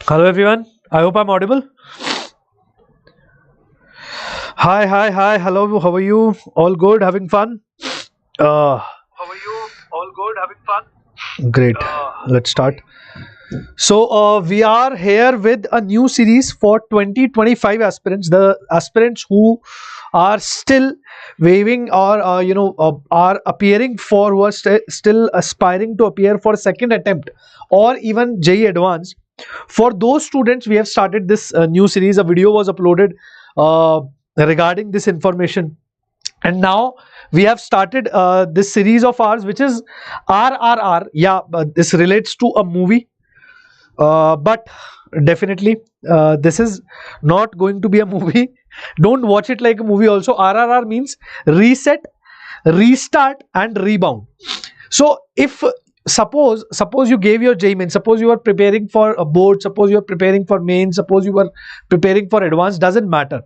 Hello everyone, I hope I'm audible. Hi, hello, how are you? All good, having fun? How are you? All good, having fun? Great, let's start. So, we are here with a new series for 2025 aspirants, the aspirants who are still waving or are appearing for, who are still aspiring to appear for second attempt or even JEE Advanced. For those students, we have started this new series. A video was uploaded uh, regarding this information, and now we have started this series of ours, which is RRR. Yeah, this relates to a movie, but definitely this is not going to be a movie. Don't watch it like a movie. Also, RRR means reset, restart, and rebound. So if suppose you gave your JEE Main, suppose you are preparing for a board, suppose you are preparing for main, suppose you are preparing for advanced, doesn't matter.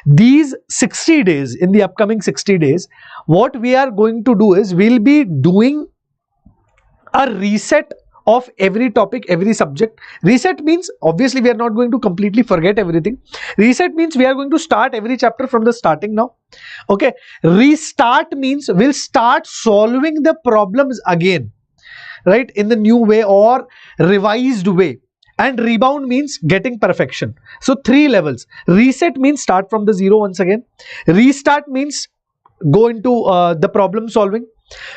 These 60 days, in the upcoming 60 days, what we are going to do is we'll be doing a reset of every topic, every subject. Reset means obviously we are not going to completely forget everything. Reset means we are going to start every chapter from the starting now. Okay. Restart means we'll start solving the problems again, right, in the new way or revised way. And rebound means getting perfection. So three levels. Reset means start from the zero once again. Restart means go into the problem solving.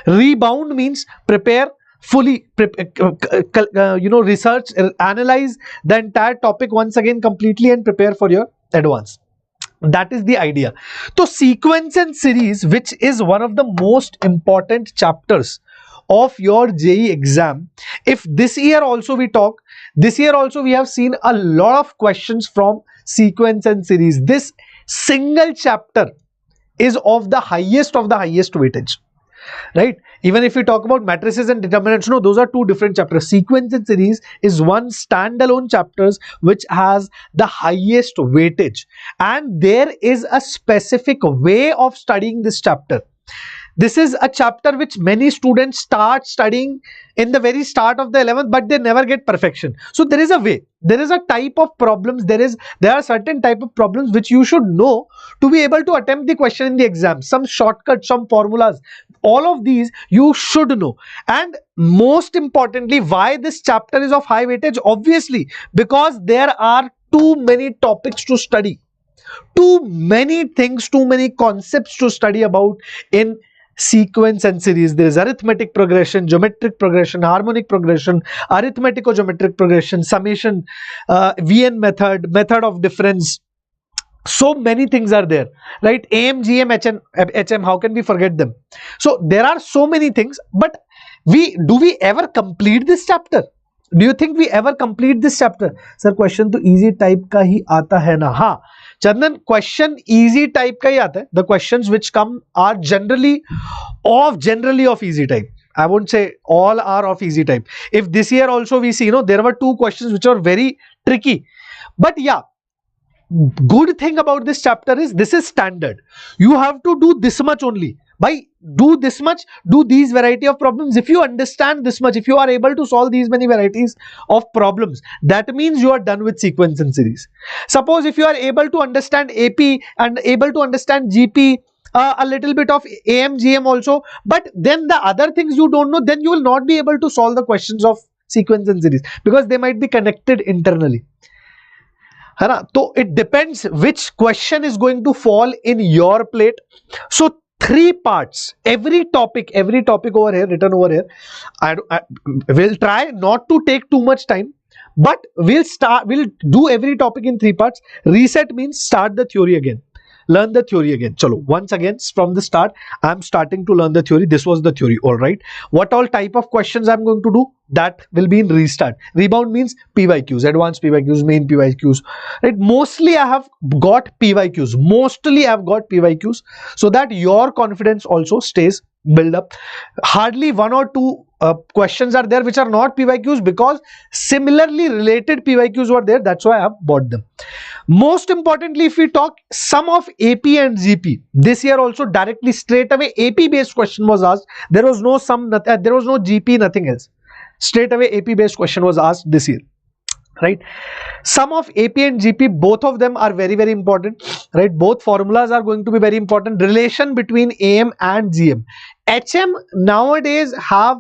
Rebound means prepare fully, research, analyze the entire topic once again completely and prepare for your advance. That is the idea. So sequence and series, which is one of the most important chapters of your JEE exam. If this year also we talk, this year also we have seen a lot of questions from sequence and series. This single chapter is of the highest weightage, right? Even if we talk about matrices and determinants, no, those are two different chapters. Sequence and series is one standalone chapters which has the highest weightage, and there is a specific way of studying this chapter. This is a chapter which many students start studying in the very start of the 11th, but they never get perfection. So there is a way, there is a type of problems, there are certain type of problems which you should know to be able to attempt the question in the exam. Some shortcuts, some formulas, all of these you should know. And most importantly, why this chapter is of high weightage? Obviously because there are too many topics to study, too many things, too many concepts to study about in sequence and series. There is arithmetic progression, geometric progression, harmonic progression, arithmetico-geometric progression, summation, VN method of difference. So many things are there, right? AM, GM, HM, how can we forget them? So there are so many things, but do we ever complete this chapter? Do you think we ever complete this chapter? Sir, question to easy type ka hi aata hai na? Ha, Chandan, question easy type ka hi aata hai. The questions which come are generally of easy type. I won't say all are of easy type. If this year also we see, there were two questions which are very tricky. But yeah, good thing about this chapter is this is standard. You have to do this much only. By do this much, do these variety of problems. If you understand this much, if you are able to solve these many varieties of problems, that means you are done with sequence and series. Suppose if you are able to understand AP and able to understand GP, a little bit of AM, GM also, but then the other things you don't know, then you will not be able to solve the questions of sequence and series because they might be connected internally. So it depends which question is going to fall in your plate. So three parts, every topic over here, written over here. I will try not to take too much time, but we'll do every topic in three parts. Reset means start the theory again. Learn the theory again. Chalo, once again from the start, I'm starting to learn the theory. This was the theory, all right. What all type of questions I'm going to do? That will be in restart. Rebound means PYQs, advanced PYQs, main PYQs, right? Mostly I have got PYQs. Mostly I've got PYQs so that your confidence also stays build up. Hardly one or two questions are there which are not PYQs because similarly related PYQs were there. That's why I have bought them. Most importantly, if we talk some of AP and GP, this year also directly straight away AP based question was asked. There was no there was no GP, nothing else. Straight away AP based question was asked this year. right? Sum of AP and GP, both of them are very, very important, right? Both formulas are going to be very important. Relation between AM and GM. HM nowadays have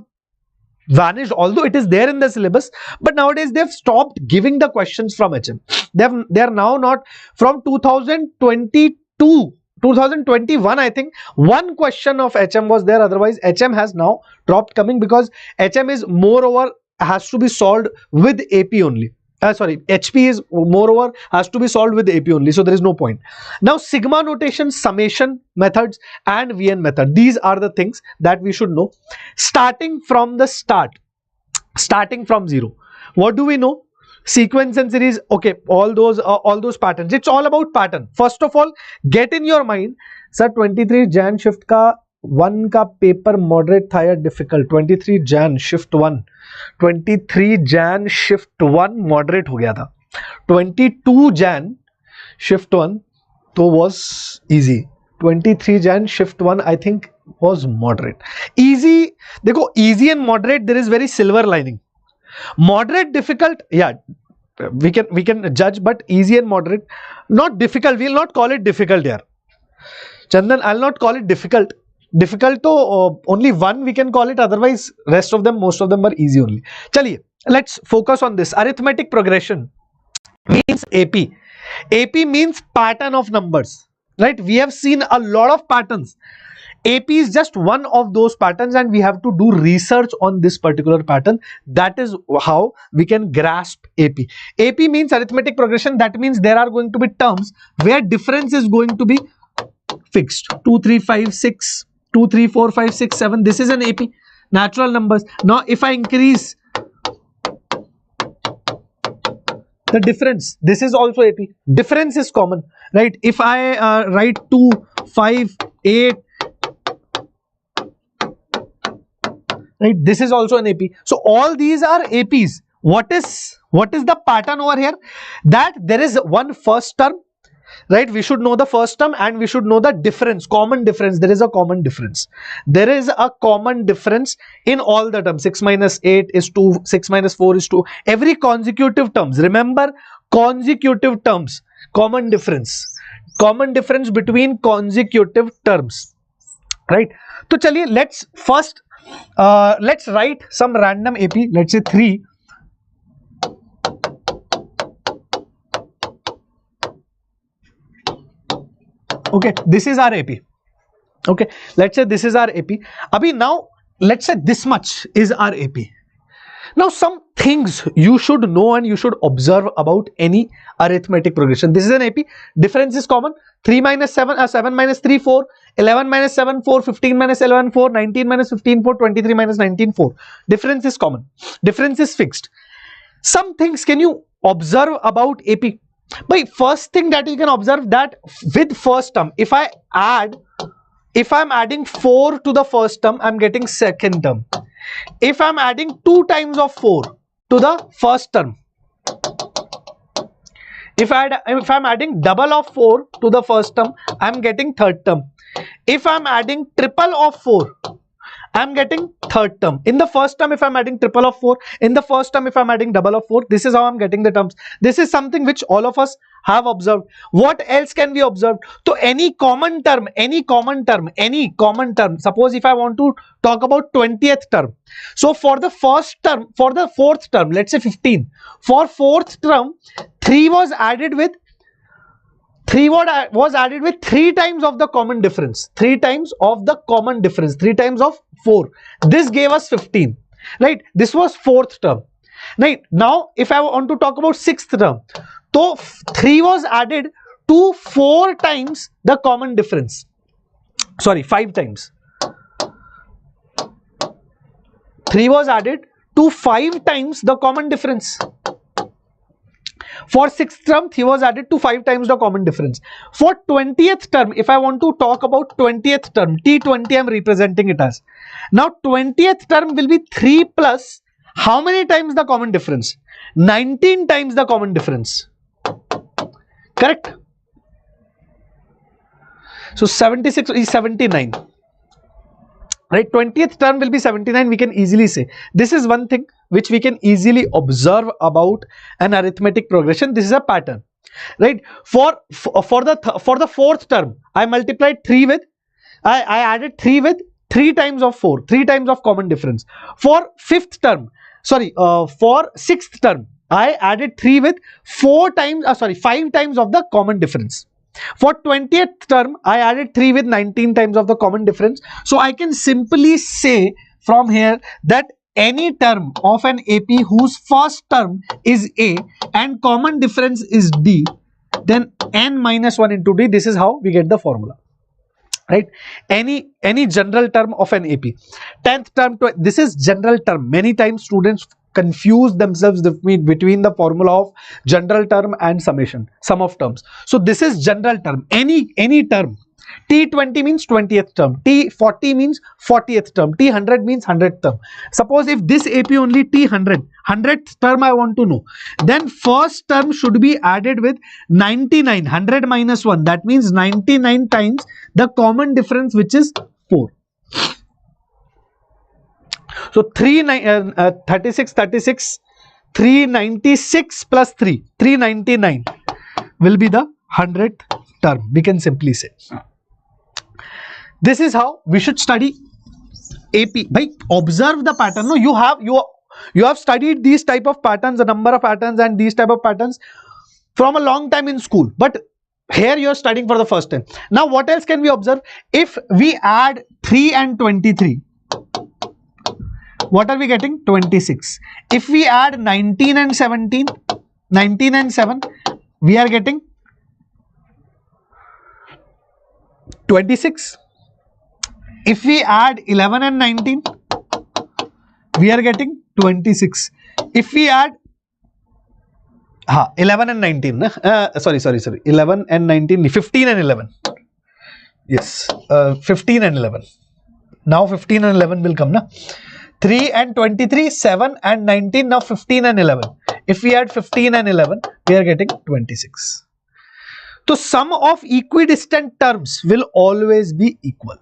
vanished, although it is there in the syllabus, but nowadays they've stopped giving the questions from HM. They are now not. From 2022, 2021, I think one question of HM was there. Otherwise HM has now dropped coming, because HM is moreover has to be solved with AP only. HP is moreover has to be solved with AP only, so there is no point. Now sigma notation, summation methods and VN method, these are the things that we should know. Starting from the start, starting from zero, what do we know? Sequence and series, okay, all those patterns. It's all about pattern. First of all, get in your mind, sir 23 Jan shift का 1 का paper moderate था या difficult? 23 Jan shift 1, 23 Jan shift 1 moderate हो गया था. 22 Jan shift 1 तो was easy. 23 Jan shift 1 I think was moderate. Easy, देखो easy and moderate there is very silver lining. Moderate, difficult, yeah, we can judge, but easy and moderate, not difficult. We will not call it difficult here, Chandan. I'll not call it difficult. Difficult to only one we can call it, otherwise rest of them, most of them are easy only. Chaliye, let's focus on this. Arithmetic progression means AP. AP means pattern of numbers, right? We have seen a lot of patterns. AP is just one of those patterns, and we have to do research on this particular pattern. That is how we can grasp AP. AP means arithmetic progression. That means there are going to be terms where difference is going to be fixed. 2, 3, 5, 6, 2, 3, 4, 5, 6, 7. This is an AP. Natural numbers. Now, if I increase the difference, this is also AP. Difference is common, right? If I write 2, 5, 8, right, this is also an AP. So all these are APs. What is the pattern over here? That there is one first term, right? We should know the first term and we should know the difference, common difference. There is a common difference. There is a common difference in all the terms. 6 minus 8 is 2, 6 minus 4 is 2. Every consecutive terms, remember, consecutive terms, common difference between consecutive terms, right? So chaliye, let's first let's write some random AP. Let's say 3. Okay, this is our AP. Okay, let's say this is our AP. Abhi, now let's say this much is our AP. Now some things you should know and you should observe about any arithmetic progression. This is an AP. Difference is common. 3 minus 7, 7 minus 3, 4. 11 minus 7, 4. 15 minus 11, 4. 19 minus 15, 4. 23 minus 19, 4. Difference is common. Difference is fixed. Some things can you observe about AP? But first thing that you can observe, that with first term, if I'm adding 4 to the first term, I'm getting second term. If I'm adding 2 times of 4 to the first term, if I'm adding double of 4 to the first term, I'm getting third term. If I'm adding triple of 4, I'm getting third term. In the first term, if I'm adding triple of 4, in the first term, if I'm adding double of 4, this is how I'm getting the terms. This is something which all of us have observed. What else can be observed? So any common term, suppose if I want to talk about 20th term. So for the first term, for the fourth term, let's say 15. For fourth term, 3 was added with 3 times of the common difference. 3 times of the common difference. 3 times of 4. This gave us 15. Right? This was fourth term. Right? Now, if I want to talk about sixth term, so 3 was added to 4 times the common difference. Sorry, 5 times. 3 was added to 5 times the common difference. For 6th term, 3 was added to 5 times the common difference. For 20th term, if I want to talk about 20th term, T20 I am representing it as. Now 20th term will be 3 plus how many times the common difference? 19 times the common difference. Correct? So 76 is 79. right? 20th term will be 79, we can easily say. This is one thing which we can easily observe about an arithmetic progression. This is a pattern, right? For the fourth term, I multiplied 3 with, I added 3 with 3 times of 4, 3 times of common difference. For fifth term, sorry, for sixth term, I added 3 with 5 times of the common difference. For 20th term, I added 3 with 19 times of the common difference. So I can simply say from here that any term of an AP whose first term is A and common difference is D, then n minus 1 into D. This is how we get the formula, right? Any general term of an AP. 10th term, this is general term. Many times students confuse themselves between the formula of general term and summation, sum of terms. So this is general term. Any term. T20 means 20th term, T40 means 40th term, T100 means 100th term. Suppose if this AP only T100, 100th term I want to know, then first term should be added with 99, 100 minus 1, that means 99 times the common difference, which is 4. So 36, 396 plus 3, 399 will be the 100th term, we can simply say. This is how we should study AP. By observe the pattern. No, you have studied these type of patterns, a number of patterns and these type of patterns from a long time in school, but here you are studying for the first time. Now what else can we observe? If we add 3 and 23, what are we getting? 26. If we add 19 and 17, 19 and 7, we are getting 26. If we add 11 and 19, we are getting 26. If we add 11 and 19, sorry, 11 and 19, 15 and 11. Yes, 15 and 11. Now 15 and 11 will come, na? 3 and 23, 7 and 19, now 15 and 11. If we add 15 and 11, we are getting 26. So sum of equidistant terms will always be equal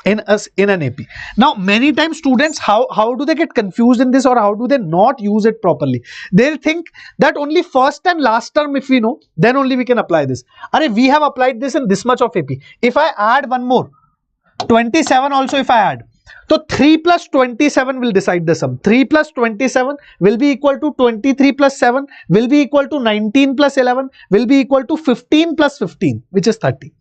in an AP. Now many times students, how do they get confused in this, or how do they not use it properly? They'll think that only first and last term if we know, then only we can apply this. We have applied this in this much of AP. If I add one more, 27 also if I add, so 3 plus 27 will decide the sum. 3 plus 27 will be equal to 23 plus 7 will be equal to 19 plus 11 will be equal to 15 plus 15, which is 30.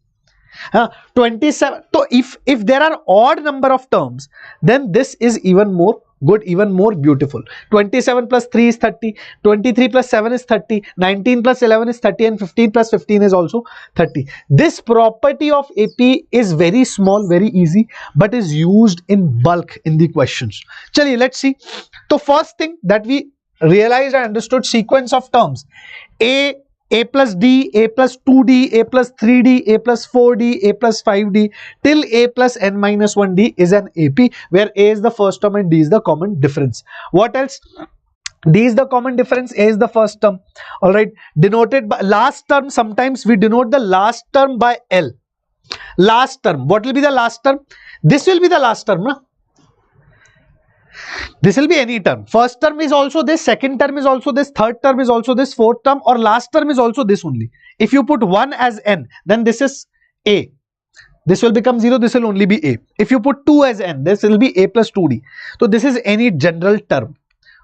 27. So if there are odd number of terms, then this is even more good, even more beautiful. 27 plus 3 is 30, 23 plus 7 is 30, 19 plus 11 is 30, and 15 plus 15 is also 30. This property of AP is very small, very easy, but is used in bulk in the questions. Chaliye, let's see. So first thing that we realized and understood, sequence of terms. A plus D, A plus 2D, A plus 3D, A plus 4D, A plus 5D till A plus n minus 1D is an AP, where A is the first term and D is the common difference. What else? D is the common difference, A is the first term. Alright, denoted by last term. Sometimes we denote the last term by L. Last term. What will be the last term? This will be the last term, na? This will be any term. First term is also this, second term is also this, third term is also this, fourth term or last term is also this only. If you put 1 as n, then this is A. This will become 0, this will only be A. If you put 2 as n, this will be A plus 2D. So this is any general term.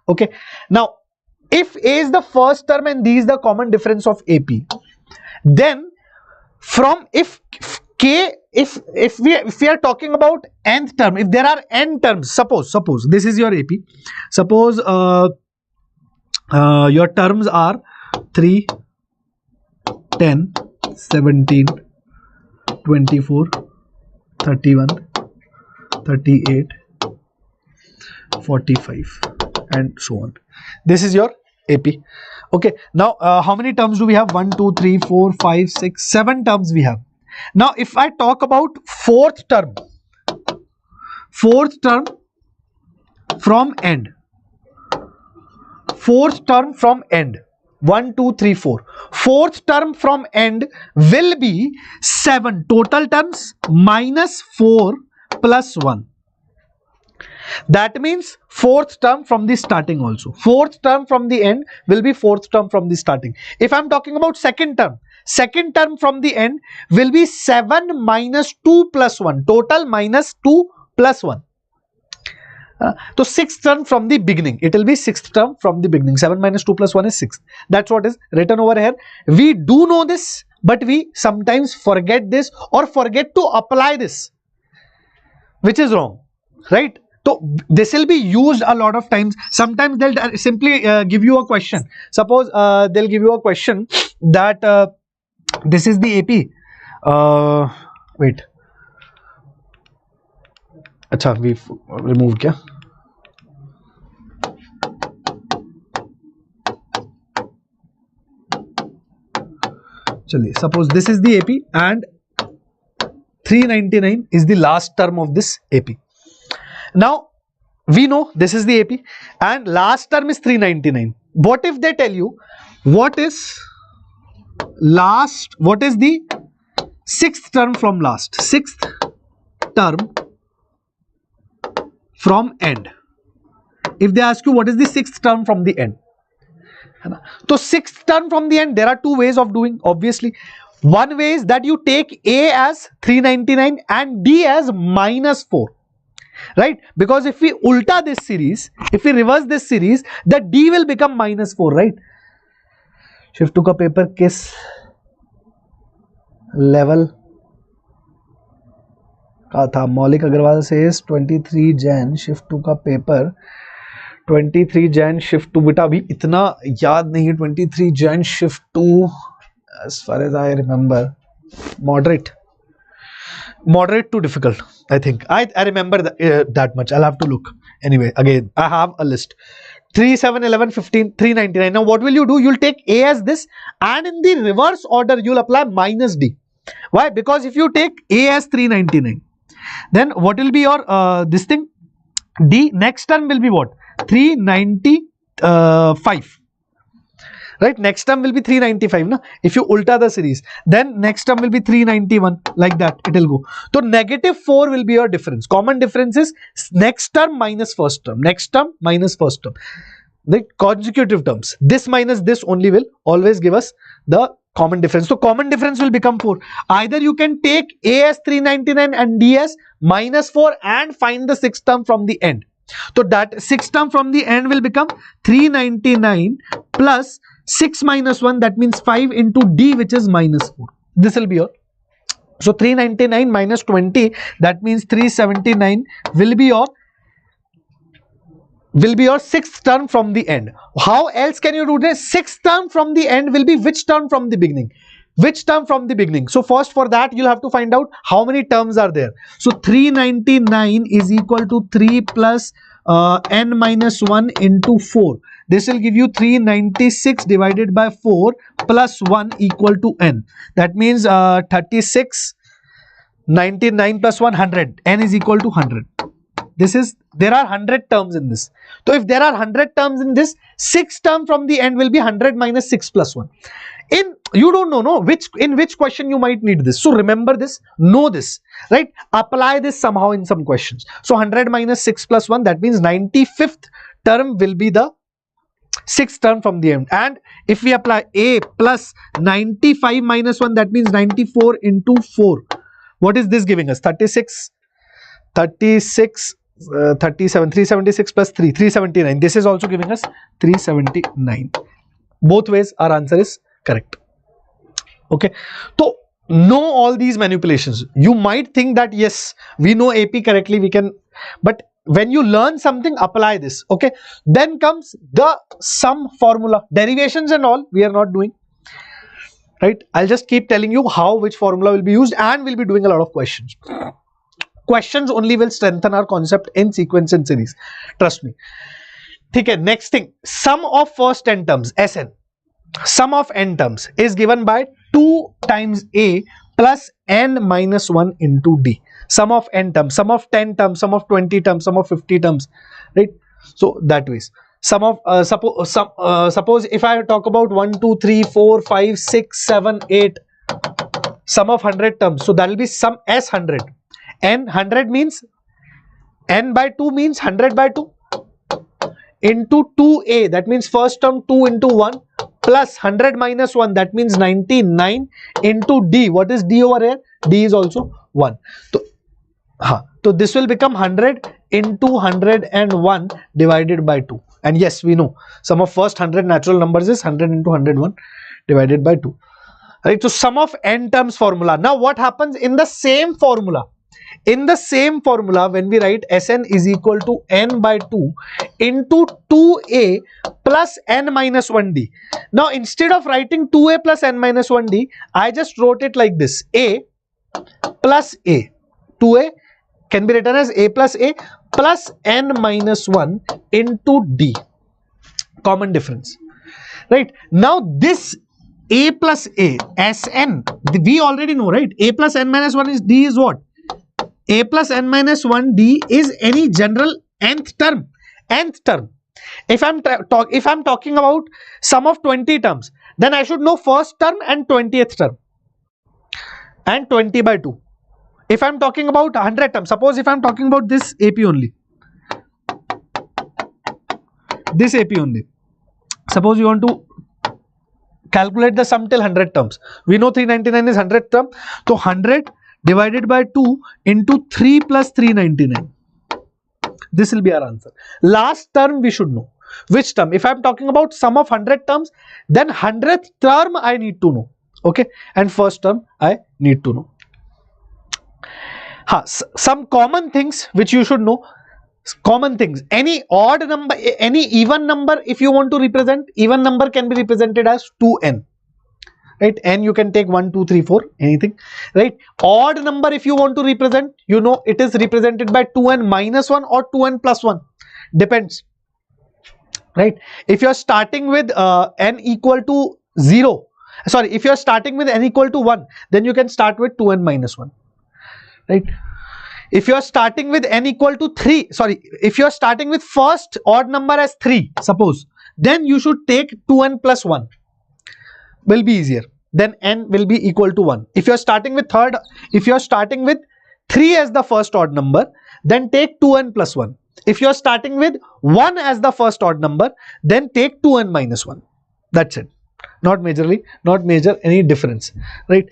Okay. Now, if A is the first term and D is the common difference of AP, then from if we are talking about nth term, if there are n terms, suppose this is your AP, suppose your terms are 3, 10, 17, 24, 31, 38, 45 and so on. This is your AP. Okay, now how many terms do we have? 1, 2, 3, 4, 5, 6, 7 terms we have. Now if I talk about fourth term from end, fourth term from end, 1, 2, 3, 4. Fourth term from end will be 7 total terms minus 4 plus 1. That means fourth term from the starting also. Fourth term from the end will be fourth term from the starting. If I'm talking about second term from the end will be 7 minus 2 plus 1. Total minus 2 plus 1. So sixth term from the beginning. It will be sixth term from the beginning. 7 minus 2 plus 1 is 6. That's what is written over here. We do know this, but we sometimes forget this or forget to apply this, which is wrong, right? So this will be used a lot of times. Sometimes they'll simply give you a question. Suppose they'll give you a question that this is the AP. Wait. Acha, we removed kya? Chaliye, suppose this is the AP and 399 is the last term of this AP. Now we know this is the AP and last term is 399. What if they tell you what is the sixth term from last? Sixth term from end. If they ask you what is the sixth term from the end. So sixth term from the end, there are two ways of doing, obviously. One way is that you take A as 399 and D as minus 4. Right? Because if we ulta this series, if we reverse this series, the D will become minus 4, right? Shift 2 ka paper किस level का था? मौलिक Agarwal says 23 Jan shift 2 का paper 23 Jan shift 2. बेटा अभी इतना याद नहीं है. 23 Jan shift 2 as far as I remember, moderate to difficult, I think. I remember that much. I'll have to look. Anyway, again, I have a list. 3, 7, 11, 15, 399. Now what will you do? You'll take A as this and in the reverse order, you'll apply minus D. Why? Because if you take A as 399, then what will be your this thing? D, next term will be what? 395. Right? Next term will be 395. Na? If you ulta the series, then next term will be 391. Like that, it will go. So negative 4 will be your difference. Common difference is next term minus first term. Next term minus first term. The consecutive terms. This minus this only will always give us the common difference. So common difference will become 4. Either you can take A as 399 and D as minus 4 and find the sixth term from the end. So that sixth term from the end will become 399 plus 6 minus 1, that means 5 into D, which is minus 4. This will be your. So 399 minus 20, that means 379 will be your sixth term from the end. How else can you do this? Sixth term from the end will be which term from the beginning? Which term from the beginning? So first for that you'll have to find out how many terms are there. So 399 is equal to 3 plus n minus 1 into 4. This will give you 396 divided by 4 plus 1 equal to n. That means 36, 99 plus 100. N is equal to 100. There are 100 terms in this. So if there are 100 terms in this, sixth term from the end will be 100 minus 6 plus 1. You don't know, no, in which question you might need this. So remember this, know this, right? Apply this somehow in some questions. So 100 minus 6 plus 1, that means 95th term will be the sixth term from the end. And if we apply A plus 95 minus 1, that means 94 into 4. What is this giving us? 36, 37, 376 plus 3, 379. This is also giving us 379. Both ways our answer is correct. Okay. So know all these manipulations. You might think that yes, we know AP correctly, we can, but when you learn something, apply this. Okay. Then comes the sum formula. Derivations and all we are not doing. Right. I'll just keep telling you how which formula will be used, and we'll be doing a lot of questions. Questions only will strengthen our concept in sequence and series. Trust me. Okay. Next thing, sum of first n terms, Sn. Sum of n terms is given by 2 times A plus n minus 1 into D. Sum of n terms, sum of 10 terms, sum of 20 terms, sum of 50 terms, right? So that way. Sum of suppose if I talk about 1, 2, 3, 4, 5, 6, 7, 8, sum of 100 terms. So that will be sum S 100. N 100 means n by 2 means 100 by 2 into 2a, that means first term 2 into 1 plus 100 minus 1, that means 99 into d. What is d over here? D is also 1. So this will become 100 into 101 divided by 2. And yes, we know sum of first 100 natural numbers is 100 into 101 divided by 2. Right? So sum of n terms formula. Now what happens in the same formula? In the same formula, when we write Sn is equal to n by 2 into 2a plus n minus 1d. Now instead of writing 2a plus n minus 1d, I just wrote it like this: a plus a. 2a can be written as a plus n minus 1 into d. Common difference. Right? Now this a plus a, Sn, we already know, right? A plus n minus 1 is d is what? A plus n minus 1 d is any general nth term. Nth term. If I'm talking about sum of 20 terms, then I should know first term and 20th term and 20 by 2. If I'm talking about 100 terms, suppose if I'm talking about this AP only, this AP only, suppose you want to calculate the sum till 100 terms. We know 399 is 100th term, so 100 divided by 2 into 3 plus 399. This will be our answer. Last term we should know. Which term? If I am talking about sum of 100 terms, then 100th term I need to know. Okay. And first term I need to know. Some common things which you should know. Common things. Any odd number, any even number, if you want to represent, even number can be represented as 2n. Right? N you can take 1, 2, 3, 4, anything. Right? Odd number if you want to represent, you know it is represented by 2n minus 1 or 2n plus 1. Depends. Right? If you are starting with n equal to 0, sorry, if you are starting with n equal to 1, then you can start with 2n minus 1. Right? If you are starting with n equal to 3, sorry, if you are starting with first odd number as 3, suppose, then you should take 2n plus 1. Will be easier. Then n will be equal to 1. If you are starting with 3 as the first odd number, then take 2n plus 1. If you are starting with 1 as the first odd number, then take 2n minus 1. That's it. Not major any difference. Right?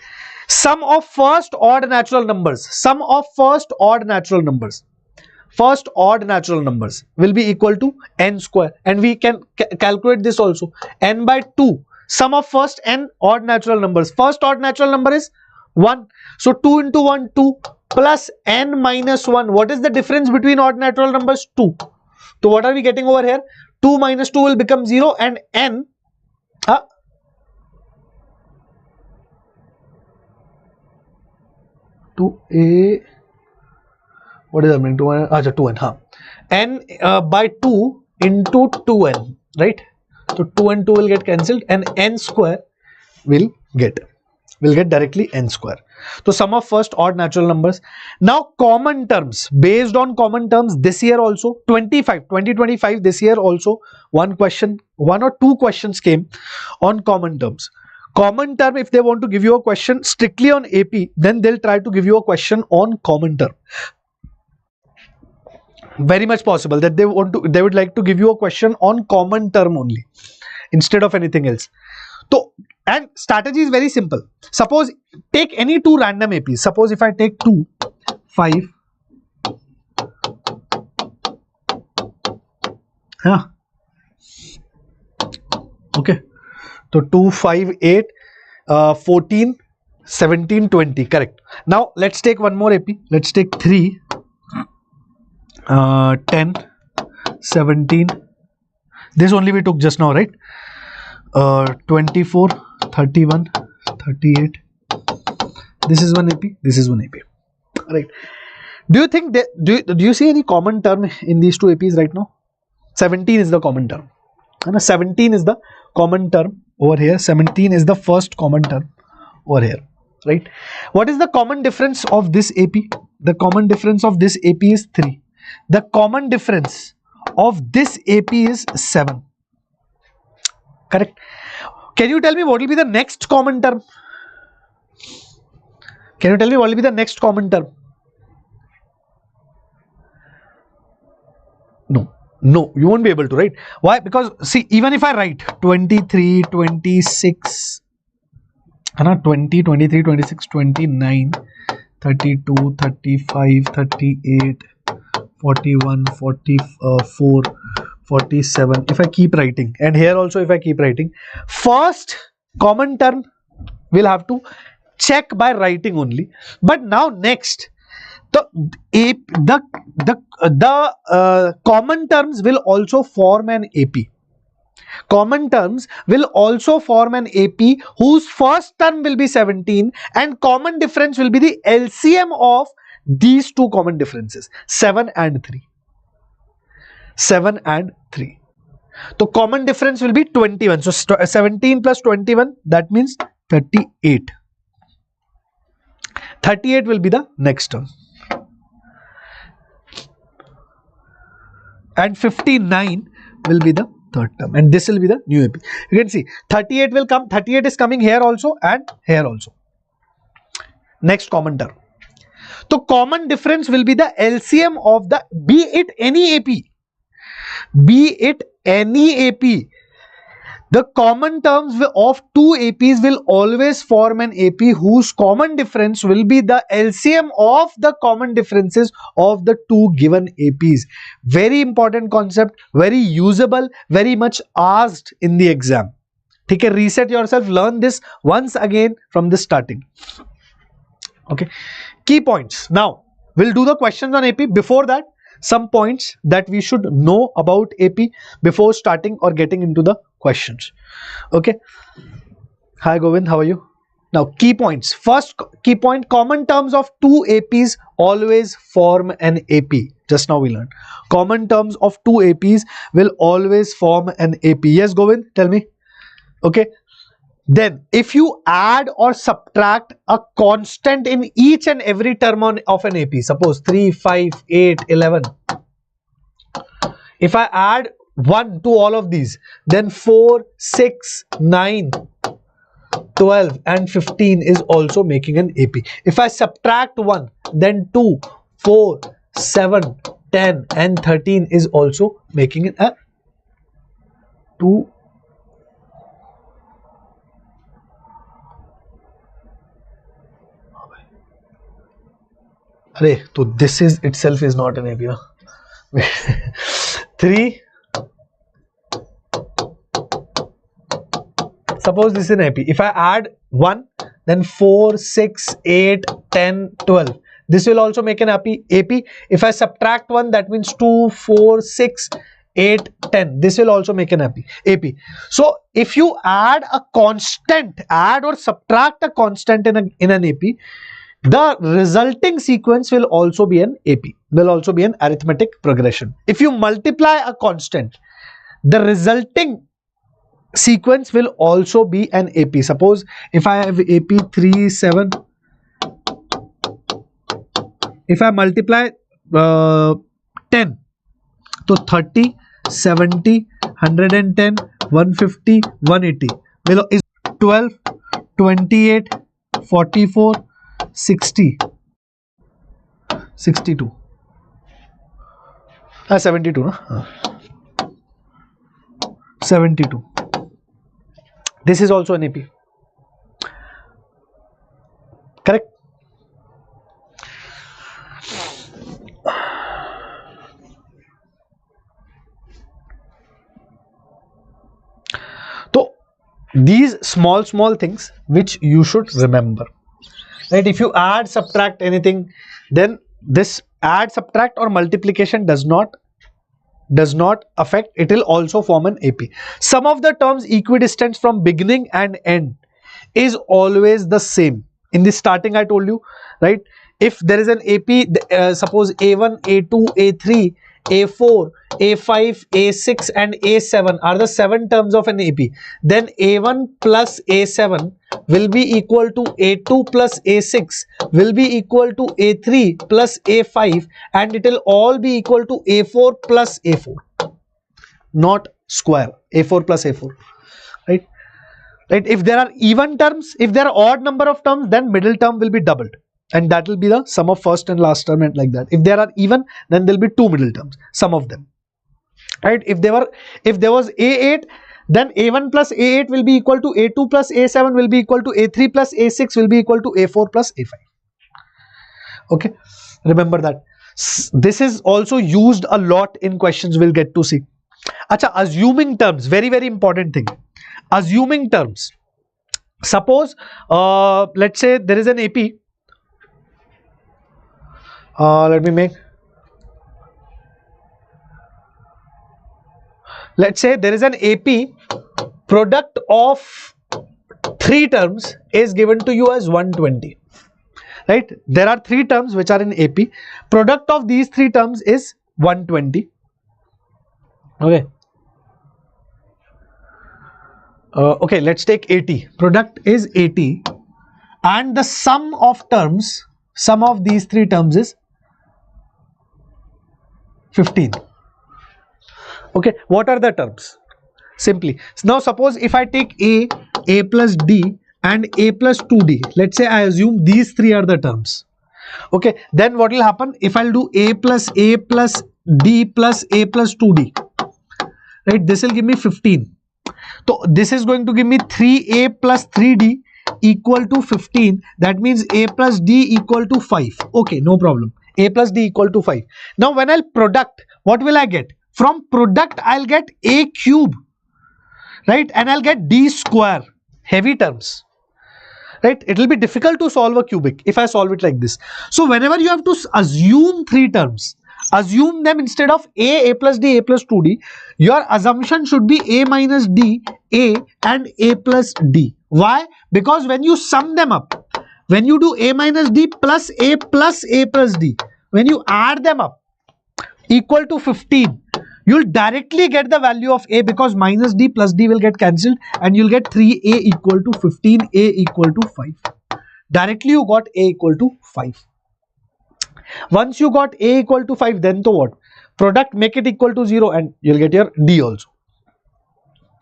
Sum of first odd natural numbers. Sum of first odd natural numbers. First odd natural numbers will be equal to n square. And we can calculate this also. N by 2. Sum of first n odd natural numbers. First odd natural number is 1. So 2 into 1, 2 plus n minus 1. What is the difference between odd natural numbers? 2. So what are we getting over here? 2 minus 2 will become 0 and n. 2a. What is that mean? 2n. 2n. N by 2 into 2n. Right? So 2 and 2 will get cancelled and n square will get directly n square. So sum of first odd natural numbers. Now common terms. Based on common terms, this year also 2025 this year also one or two questions came on common terms. Common term, if they want to give you a question strictly on AP, then they'll try to give you a question on common term. Very much possible that they would like to give you a question on common term only instead of anything else. So, and strategy is very simple. Suppose take any two random APs. Suppose if I take 2, 5, okay. So 2, 5, 8, 14, 17, 20. Correct. Now let's take one more AP. Let's take 3. 10, 17, this only we took just now, right? 24, 31, 38, this is one AP, this is one AP, right? Do you think that, do you see any common term in these two APs right now? 17 is the common term, and 17 is the common term over here. 17 is the first common term over here, right? What is the common difference of this AP? The common difference of this AP is 3. The common difference of this AP is 7. Correct. Can you tell me what will be the next common term? Can you tell me what will be the next common term? No, you won't be able to, right? Why? Because see, even if I write 23, 26, 20, 23, 26, 29, 32, 35, 38, 41, 44, 47. If I keep writing, and here also if I keep writing, first common term we'll have to check by writing only. But now next, the common terms will also form an AP. Common terms will also form an AP whose first term will be 17 and common difference will be the LCM of these two common differences, 7 and 3. 7 and 3. So common difference will be 21. So 17 plus 21, that means 38. 38 will be the next term. And 59 will be the third term. And this will be the new AP. You can see 38 will come. 38 is coming here also and here also. Next common term. So common difference will be the LCM of the, be it any AP. Be it any AP. The common terms of two APs will always form an AP whose common difference will be the LCM of the common differences of the two given APs. Very important concept, very usable, very much asked in the exam. Okay, reset yourself, learn this once again from the starting. Okay, key points. Now, we'll do the questions on AP. Before that, some points that we should know about AP before starting or getting into the questions. Okay. Hi Govind, how are you? Now key points. First key point, common terms of two APs always form an AP. Just now we learned. Common terms of two APs will always form an AP. Yes Govind, tell me. Okay. Then if you add or subtract a constant in each and every term of an AP, suppose 3, 5, 8, 11. If I add 1 to all of these, then 4, 6, 9, 12 and 15 is also making an AP. If I subtract 1, then 2, 4, 7, 10 and 13 is also making it a 2. So this is itself is not an AP. 3. Suppose this is an AP. If I add 1, then 4, 6, 8, 10, 12. This will also make an AP. If I subtract 1, that means 2, 4, 6, 8, 10. This will also make an AP. So if you add a constant, add or subtract a constant in an AP, the resulting sequence will also be an AP, will also be an arithmetic progression. If you multiply a constant, the resulting sequence will also be an AP. Suppose if I have AP 3, 7, if I multiply 10, so 30, 70, 110, 150, 180 will is 12, 28, 44, 60, 62, 72, no? 72. This is also an AP. Correct? So these small things which you should remember. Right? If you add, subtract anything, then this add, subtract or multiplication does not affect. It will also form an AP. Sum of the terms equidistant from beginning and end is always the same. In the starting I told you, right? If there is an AP, suppose A1, A2, A3, A4, A5, A6 and A7 are the 7 terms of an AP. Then A1 plus A7 will be equal to A2 plus A6 will be equal to A3 plus A5 and it will all be equal to A4 plus A4. Not square. A4 plus A4. Right? Right? If there are even terms, if there are odd number of terms, then middle term will be doubled. And that will be the sum of first and last term and like that. If there are even, then there will be 2 middle terms, some of them. right? If there was A8, then A1 plus A8 will be equal to A2 plus A7 will be equal to A3 plus A6 will be equal to A4 plus A5. Okay, remember that. This is also used a lot in questions we'll get to see. Acha, assuming terms, very very important thing. Assuming terms. Suppose let's say there is an AP. Let me make. Let's say there is an AP. Product of 3 terms is given to you as 120. Right? There are 3 terms which are in AP. Product of these 3 terms is 120. Okay. Okay, let's take 80. Product is 80, and the sum of terms, sum of these 3 terms is 15. Okay, what are the terms? Simply, now suppose if I take A plus D and A plus 2D, let's say I assume these 3 are the terms. Okay, then what will happen if I'll do A plus D plus A plus 2D, right? This will give me 15. So this is going to give me 3A plus 3D equal to 15. That means A plus D equal to 5. Okay, no problem. A plus D equal to 5. Now when I'll product, what will I get? From product I'll get A cube, right? And I'll get D square, heavy terms, right? It will be difficult to solve a cubic if I solve it like this. So whenever you have to assume 3 terms, assume them instead of A plus D, A plus 2D. Your assumption should be A minus D, A and A plus D. Why? Because when you sum them up, when you do A minus D plus A plus D, when you add them up equal to 15, you'll directly get the value of A, because minus D plus D will get cancelled and you'll get 3A equal to 15, A equal to 5. Directly you got A equal to 5. Once you got A equal to 5, then to what? Product, make it equal to 0 and you'll get your D also.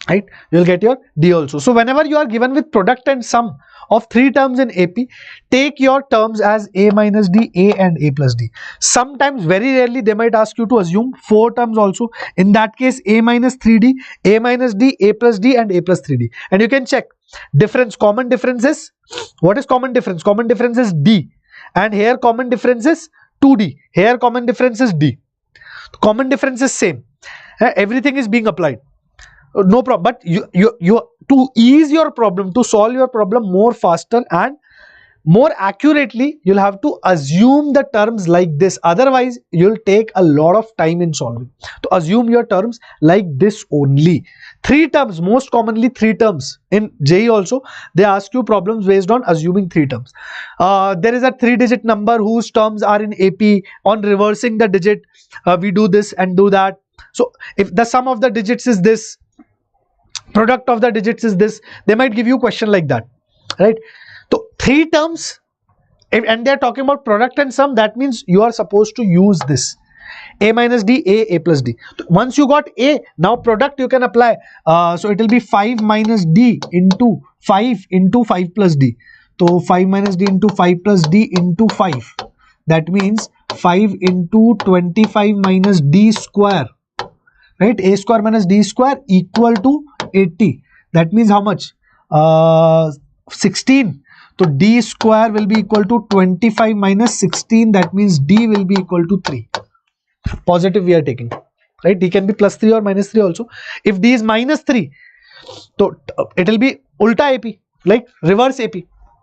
Right? You'll get your D also. So whenever you are given with product and sum of 3 terms in AP, take your terms as A minus D, A and A plus D. Sometimes, very rarely, they might ask you to assume 4 terms also. In that case, A minus 3D, A minus D, A plus D and A plus 3D. And you can check difference, common difference is, what is common difference? Common difference is D. And here common difference is 2D. Here common difference is D. Common difference is same. Everything is being applied. No problem. But you to ease your problem, to solve your problem more faster and more accurately, you'll have to assume the terms like this. Otherwise, you'll take a lot of time in solving. To assume your terms like this only. 3 terms, most commonly 3 terms. In JEE also, they ask you problems based on assuming 3 terms. There is a 3-digit number whose terms are in AP. On reversing the digit, we do this and do that. So, if the sum of the digits is this, product of the digits is this, they might give you a question like that, right? So 3 terms, and they are talking about product and sum. That means you are supposed to use this A minus D, A plus D. Once you got A, now product you can apply. So it will be 5 minus D into 5 plus D. So 5 minus D into 5 plus D into 5. That means 5 into 25 minus D square. Right? A square minus D square equal to 80. That means how much? 16. So D square will be equal to 25 minus 16. That means D will be equal to 3. Positive we are taking. Right? D can be plus 3 or minus 3 also. If D is minus 3, so it will be ulta AP, like reverse AP.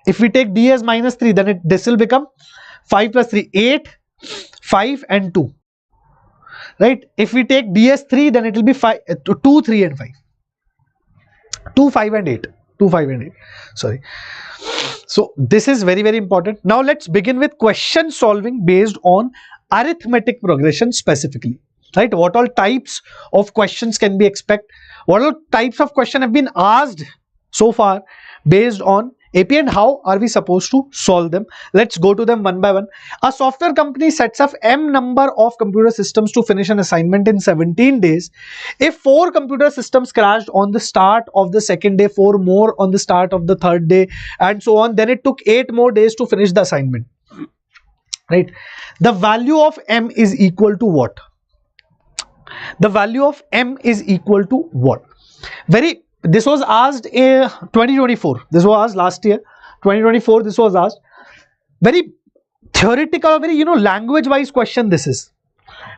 If we take D as minus 3, then this will become 5 plus 3, 8, 5 and 2. Right? If we take D as 3, then it will be 5, 2, 3 and 5. 2, 5 and 8. 2, 5 and 8. Sorry. So this is very, very important. Now let's begin with question solving based on arithmetic progression specifically. Right? What all types of questions can be expected? What all types of questions have been asked so far based on AP, and how are we supposed to solve them? Let's go to them one by one. A software company sets up M number of computer systems to finish an assignment in 17 days. If 4 computer systems crashed on the start of the second day, 4 more on the start of the third day, and so on, then it took 8 more days to finish the assignment. Right? The value of M is equal to what? the value of m is equal to what? This was asked in 2024. This was asked last year, 2024. This was asked. Very theoretical, very language wise question this is.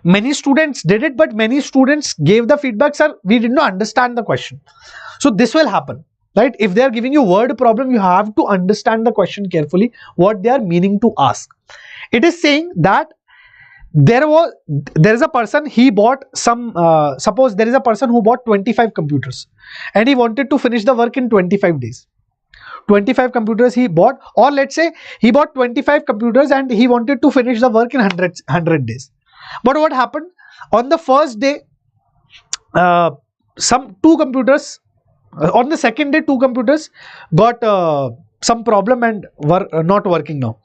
Many students did it, but many students gave the feedback, sir, we did not understand the question. So this will happen, right? If they are giving you word problem, you have to understand the question carefully, what they are meaning to ask. It is saying that there is a person, he bought some, suppose there is a person who bought 25 computers and he wanted to finish the work in 25 days. 25 computers he bought, or let's say he bought 25 computers and he wanted to finish the work in 100 days. But what happened? On the first day, some two computers, on the second day, two computers got some problem and were not working now.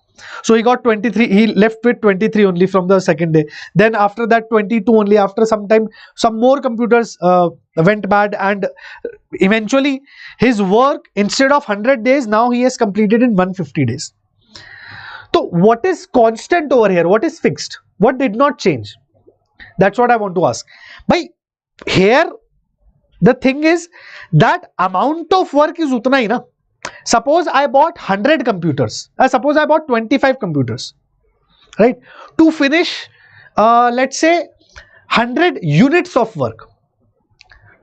So he got 23, he left with 23 only from the second day. Then after that 22 only. After some time, some more computers went bad, and eventually his work, instead of 100 days, now he has completed in 150 days. So what is constant over here? What is fixed? What did not change? That's what I want to ask. By here, the thing is that amount of work is utna hi na. Suppose I bought 100 computers. Suppose I bought 25 computers, right? To finish, let's say 100 units of work.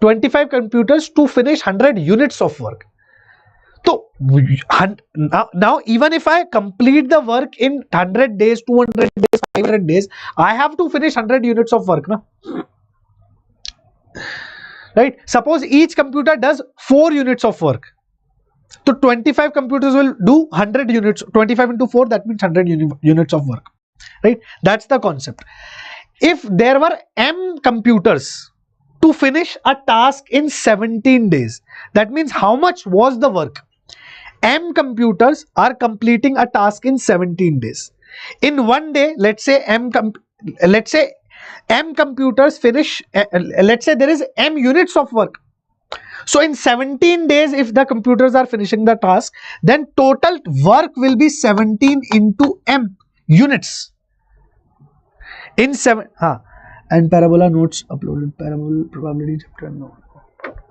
25 computers to finish 100 units of work. So now even if I complete the work in 100 days, 200 days, 500 days, I have to finish 100 units of work, na? Right? Suppose each computer does 4 units of work. So 25 computers will do 100 units. 25 into 4, that means 100 units of work. Right? That's the concept. If there were m computers to finish a task in 17 days, that means how much was the work? M computers are completing a task in 17 days. In one day, let's say m computers finish, let's say there is m units of work. So in 17 days, if the computers are finishing the task, then total work will be 17 into m units. In and parabola notes uploaded, parabola probability chapter, no.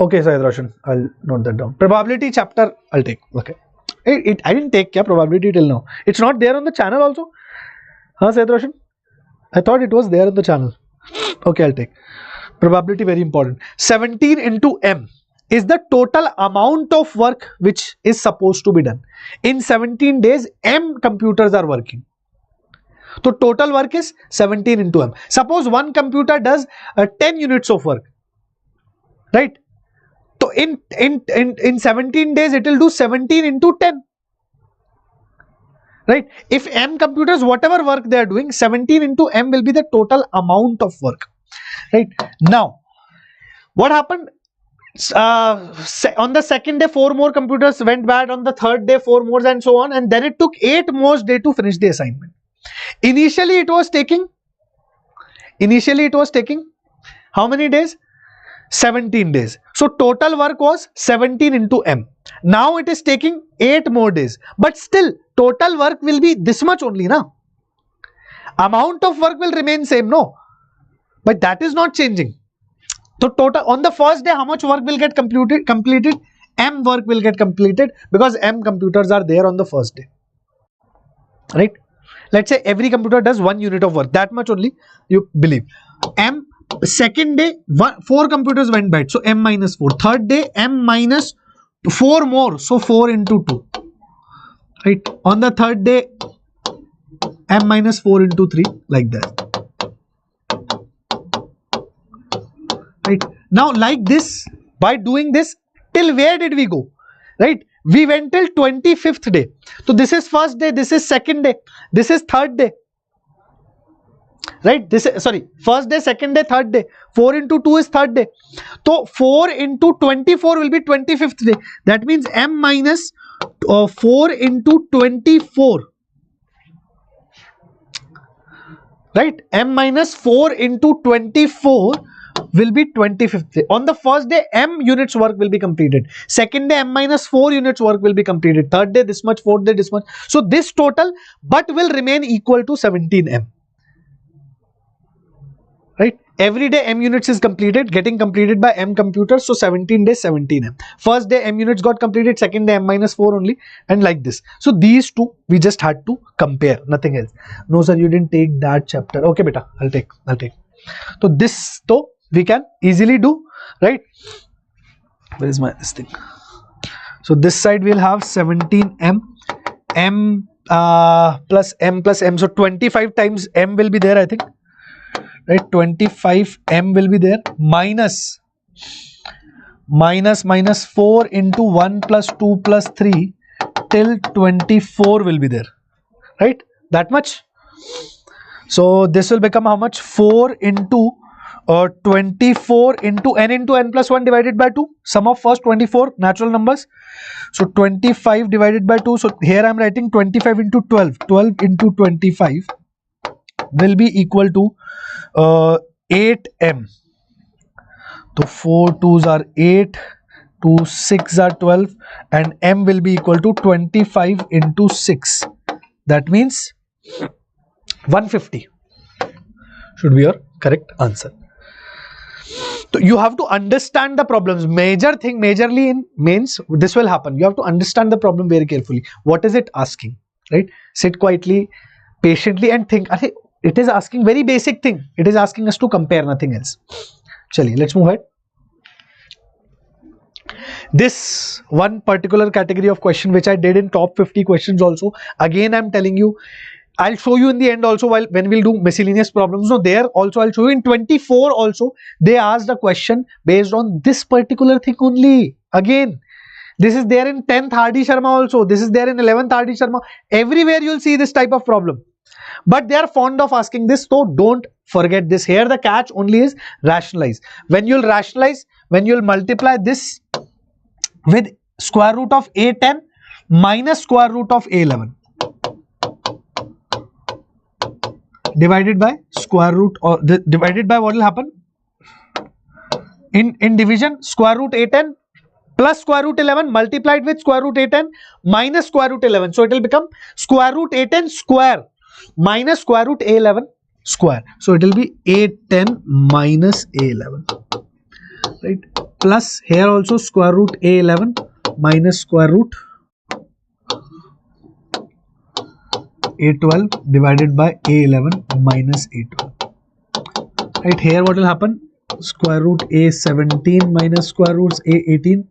Okay, Syed Roshan, I'll note that down. Probability chapter, I'll take. Okay. I didn't take probability till now. It's not there on the channel also. Syed Roshan? I thought it was there on the channel. Okay, I'll take. Probability, very important. 17 into m is the total amount of work which is supposed to be done. In 17 days, m computers are working. So total work is 17 into m. Suppose one computer does 10 units of work, right? So in 17 days, it will do 17 into 10. Right? If m computers, whatever work they are doing, 17 into m will be the total amount of work. Right? Now, what happened? On the second day, 4 more computers went bad. On the third day, 4 more, and so on. And then it took 8 more days to finish the assignment. Initially, it was taking how many days? 17 days. So total work was 17 into m. Now it is taking 8 more days. But still, total work will be this much only, na? Amount of work will remain same, no? But that is not changing. So total, on the first day, how much work will get completed? M work will get completed because m computers are there on the first day. Right? Let's say every computer does 1 unit of work. That much only you believe. M, second day, 4 computers went bad. So m minus 4. Third day, m minus 4 more. So 4 into 2. Right? On the third day, m minus 4 into 3, like that. Right? Now, like this, by doing this, till where did we go? Right? We went till 25th day. So this is first day, this is second day, this is third day. Right? This is, sorry, first day, second day, third day. 4 into 2 is third day. So 4 into 24 will be 25th day. That means m minus 4 into 24. Right? M minus 4 into 24 will be 25th day. On the first day, m units work will be completed. Second day, m minus 4 units work will be completed. Third day, this much. Fourth day, this much. So this total, but will remain equal to 17m. Right? every day m units is completed, getting completed by m computers, so 17 days 17m. First day m units got completed, second day m minus 4 only, and like this. So these two we just had to compare, nothing else. No sir, you didn't take that chapter. Okay beta, I'll take. So this though we can easily do, right? Where is my this thing? So this side we'll have 17m, m plus m plus m, so 25 times m will be there, I think, right? 25 m will be there, minus 4 into 1 plus 2 plus 3 till 24 will be there, right? That much. So this will become how much? 4 into 24 into n plus 1 divided by 2. Sum of first 24 natural numbers. So 25 divided by 2. So here I am writing 25 into 12. 12 into 25 will be equal to 8m. So 4 2s are 8, 2 6 are 12, and m will be equal to 25 into 6. That means 150 should be your correct answer. So you have to understand the problems. Majorly in mains, this will happen. You have to understand the problem very carefully. What is it asking, right? Sit quietly, patiently, and think. It is asking very basic thing. It is asking us to compare, nothing else. Chaliye, let's move ahead. This one particular category of question which I did in top 50 questions also. Again, I'm telling you, I'll show you in the end also when we'll do miscellaneous problems. So there also I'll show you in 24 also they asked a question based on this particular thing only. Again, this is there in 10th Hardy Sharma also. This is there in 11th Hardy Sharma. Everywhere you'll see this type of problem. But they are fond of asking this, so don't forget this. Here the catch only is rationalize. When you'll rationalize, when you'll multiply this with square root of a10 minus square root of a11. Divided by square root, or divided by what will happen? In division, square root a10 plus square root 11 multiplied with square root a10 minus square root 11. So it will become square root a10 square minus square root a11 square. So it will be a10 minus a11, right? Plus here also square root a11 minus square root a12 divided by a11 minus a12. Right, here what will happen? Square root a17 minus square roots a18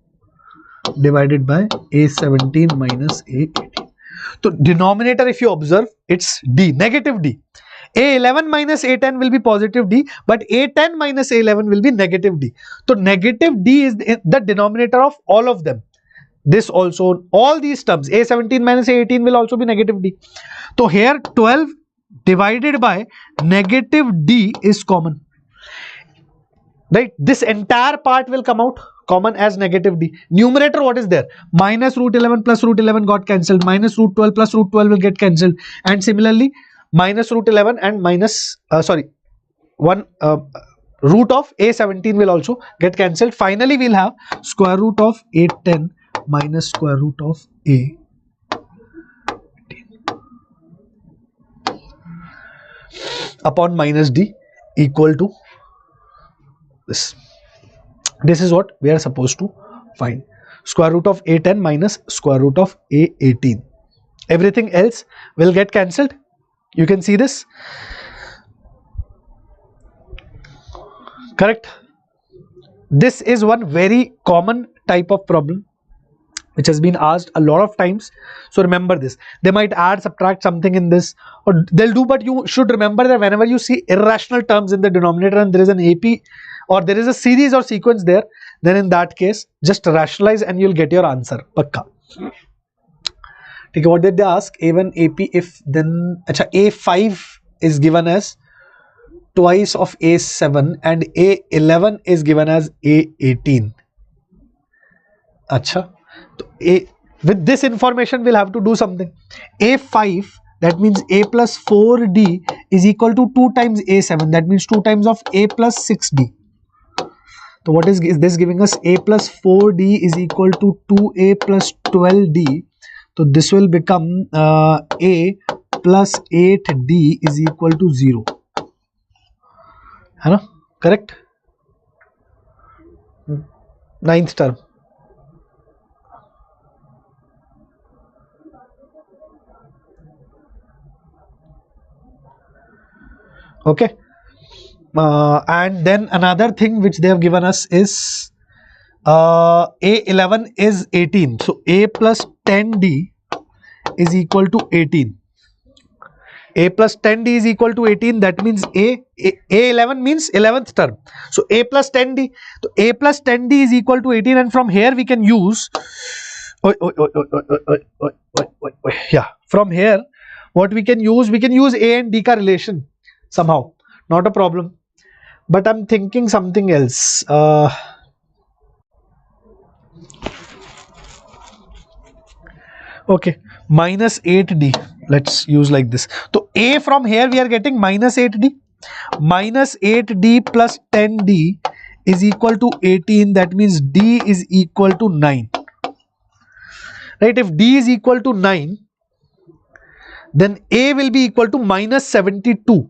divided by a17 minus a18. So denominator, if you observe, it's d, negative d. a11 minus a10 will be positive d, but a10 minus a11 will be negative d. So negative d is the denominator of all of them. This also, all these terms, a17 minus a18 will also be negative d. So here 12 divided by negative d is common, right? This entire part will come out common as negative d. Numerator, what is there? Minus root 11 plus root 11 got cancelled. Minus root 12 plus root 12 will get cancelled. And similarly, minus root 11 and minus, root of a17 will also get cancelled. Finally, we'll have square root of a10 minus square root of a18 upon minus d equal to this. This is what we are supposed to find. Square root of a10 minus square root of a18. Everything else will get cancelled. You can see this. Correct? This is one very common type of problem which has been asked a lot of times. So remember this. They might add, subtract something in this, or they'll do, but you should remember that whenever you see irrational terms in the denominator and there is an AP or there is a series or sequence there, then in that case, just rationalize and you'll get your answer. Pakka. Okay, what did they ask? A1, AP, if then A5 is given as twice of A7 and A11 is given as A18. Acha. With this information, we'll have to do something. A5, that means A plus 4D is equal to 2 times A7. That means 2 times of A plus 6D. So what is this giving us? A plus 4D is equal to 2A plus 12D. So this will become A plus 8D is equal to 0. correct? Ninth term. Okay. And then another thing which they have given us is A11 is 18. So A plus 10D is equal to 18. A plus 10D is equal to 18. That means A11 means 11th term. So A plus 10D. So A plus 10D is equal to 18, and from here we can use. Yeah. From here, what we can use A and D ka relation somehow. Not a problem. But I'm thinking something else. Okay, minus 8D. Let's use like this. So A from here we are getting minus 8D. Minus 8D plus 10D is equal to 18. That means D is equal to 9. Right? If D is equal to 9, then A will be equal to minus 72.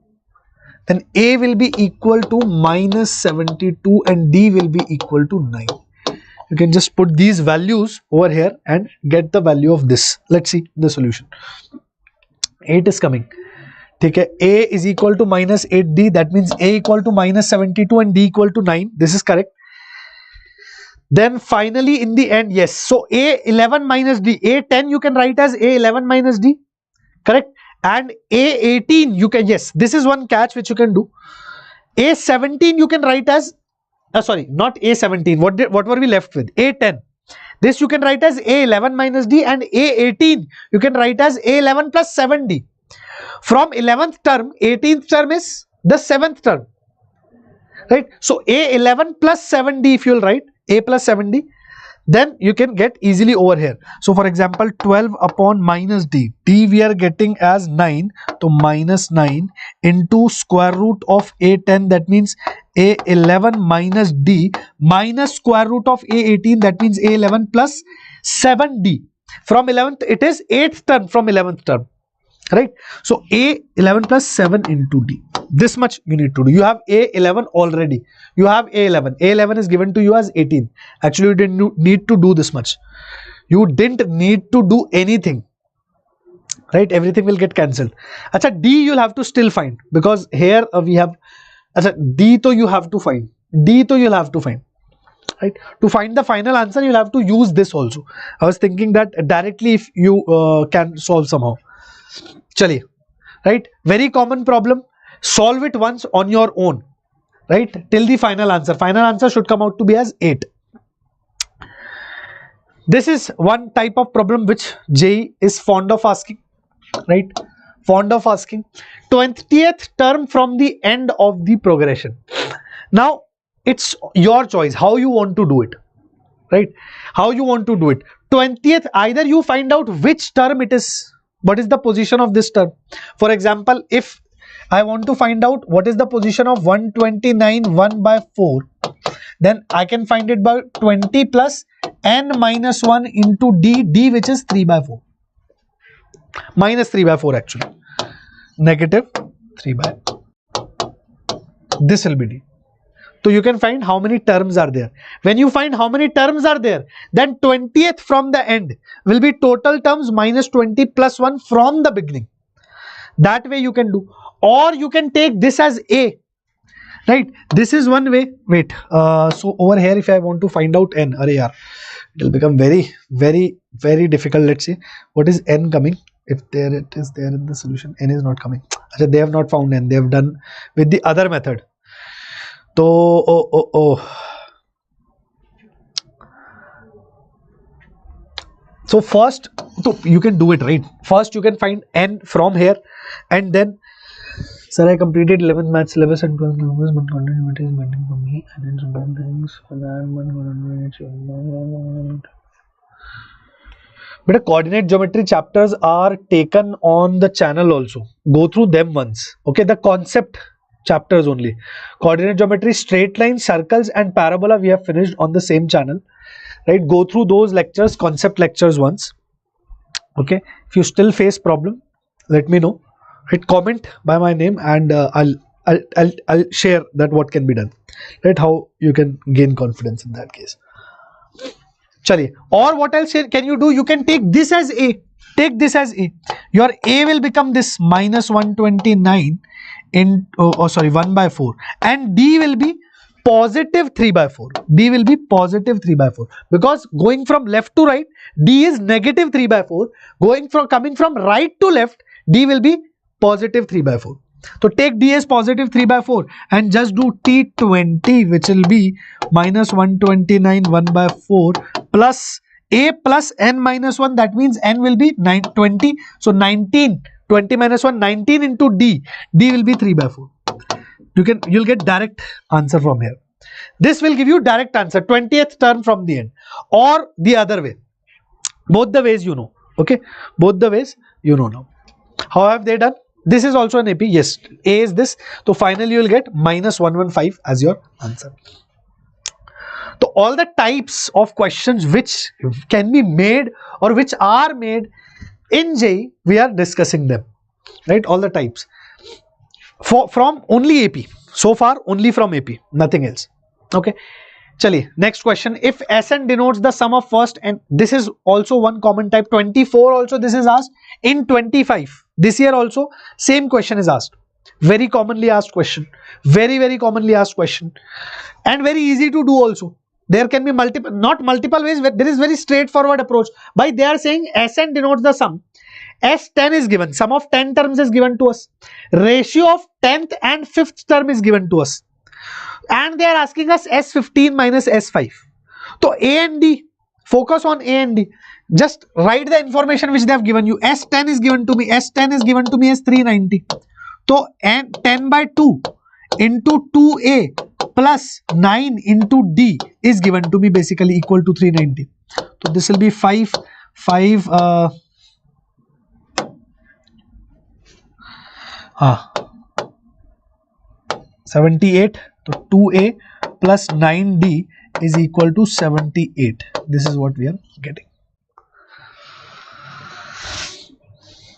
Then A will be equal to minus 72 and D will be equal to 9. You can just put these values over here and get the value of this. Let's see the solution. 8 is coming. Okay, A is equal to minus 8D. That means A equal to minus 72 and D equal to 9. This is correct. Then finally in the end, yes. So A11 minus D. A10 you can write as A11 minus D. Correct. And A18 you can, yes, this is one catch which you can do. A17 you can write as, sorry, not A17. What were we left with? A10. This you can write as A11 minus D, and A18 you can write as A11 plus 7D. From 11th term, 18th term is the 7th term. Right? So A11 plus 7D if you will write, A plus 7D, then you can get easily over here. So for example, 12 upon minus D. D we are getting as 9. So minus 9 into square root of A10. That means A11 minus D minus square root of A18. That means A11 plus 7D. From 11th, it is 8th term from 11th term. Right? So A11 plus 7 into D. This much you need to do. You have A11 already. You have A11. A11 is given to you as 18. Actually, you didn't need to do this much. You didn't need to do anything. Right? Everything will get cancelled. Acha, D you'll have to still find. Because here we have... Acha, D to you have to find. D to you'll have to find. Right? To find the final answer, you'll have to use this also. I was thinking that directly if you can solve somehow. Chaliye, right? Very common problem. Solve it once on your own, right? Till the final answer. Final answer should come out to be as 8. This is one type of problem which JEE is fond of asking, right? Fond of asking. 20th term from the end of the progression. Now, it's your choice how you want to do it, right? How you want to do it. 20th, either you find out which term it is. What is the position of this term? For example, if I want to find out what is the position of 129 1 by 4, then I can find it by 20 plus n minus 1 into d, which is 3 by 4. Minus 3 by 4 actually. Negative 3 by 4. This will be d. So you can find how many terms are there. When you find how many terms are there, then 20th from the end will be total terms minus 20 plus 1 from the beginning. That way you can do. Or you can take this as A. Right? This is one way. Wait. So over here if I want to find out n, RRR, it will become very, very, very difficult. Let's see. What is n coming? If there it is there in the solution, n is not coming. They have not found n. They have done with the other method. So first, so you can do it, right? First you can find n from here, and then, sir, I completed 11th math syllabus and 12th numbers, but continuity is waiting for me. I did some bad things for that. But coordinate geometry chapters are taken on the channel also. Go through them once. Okay, the concept chapters only. Coordinate geometry, straight lines, circles and parabola we have finished on the same channel. Right, go through those lectures, concept lectures once. Okay, if you still face problem, let me know. Hit comment by my name and I'll I'll share that what can be done, right? How you can gain confidence in that case. Chaliye. Or what else can you do? You can take this as A. Take this as A. Your A will become this minus 129 in 1 by 4, and D will be positive 3 by 4. D will be positive 3 by 4, because going from left to right, D is negative 3 by 4. Coming from right to left, D will be positive 3 by 4. So take D as positive 3 by 4 and just do T20, which will be minus 129 1 by 4 plus A plus N minus 1. That means N will be 20. So 19, 20 minus 1, 19 into D. D will be 3 by 4. You'll get direct answer from here. This will give you direct answer, 20th term from the end, or the other way. Both the ways you know. Okay, both the ways you know now. How have they done? This is also an AP. Yes, A is this. So finally you will get minus 115 as your answer. So all the types of questions which can be made or which are made in JEE, we are discussing them, right? All the types from only AP. So far only from AP, nothing else. Okay, chaliye, next question. If Sn denotes the sum of first, and this is also one common type. 24 also this is asked. In 25 this year also same question is asked. Very commonly asked question, very commonly asked question, and very easy to do also. There can be not multiple ways, there is very straightforward approach. By they are saying Sn denotes the sum. S10 is given, sum of 10 terms is given to us, ratio of 10th and 5th term is given to us, and they are asking us S15 minus S5. So A and D, focus on A and D. Just write the information which they have given you. S10 is given to me, S10 is given to me as 390. So 10 by 2 into 2A plus 9 into D is given to me basically equal to 390. So this will be 78. So 2A plus 9D is equal to 78. This is what we are getting.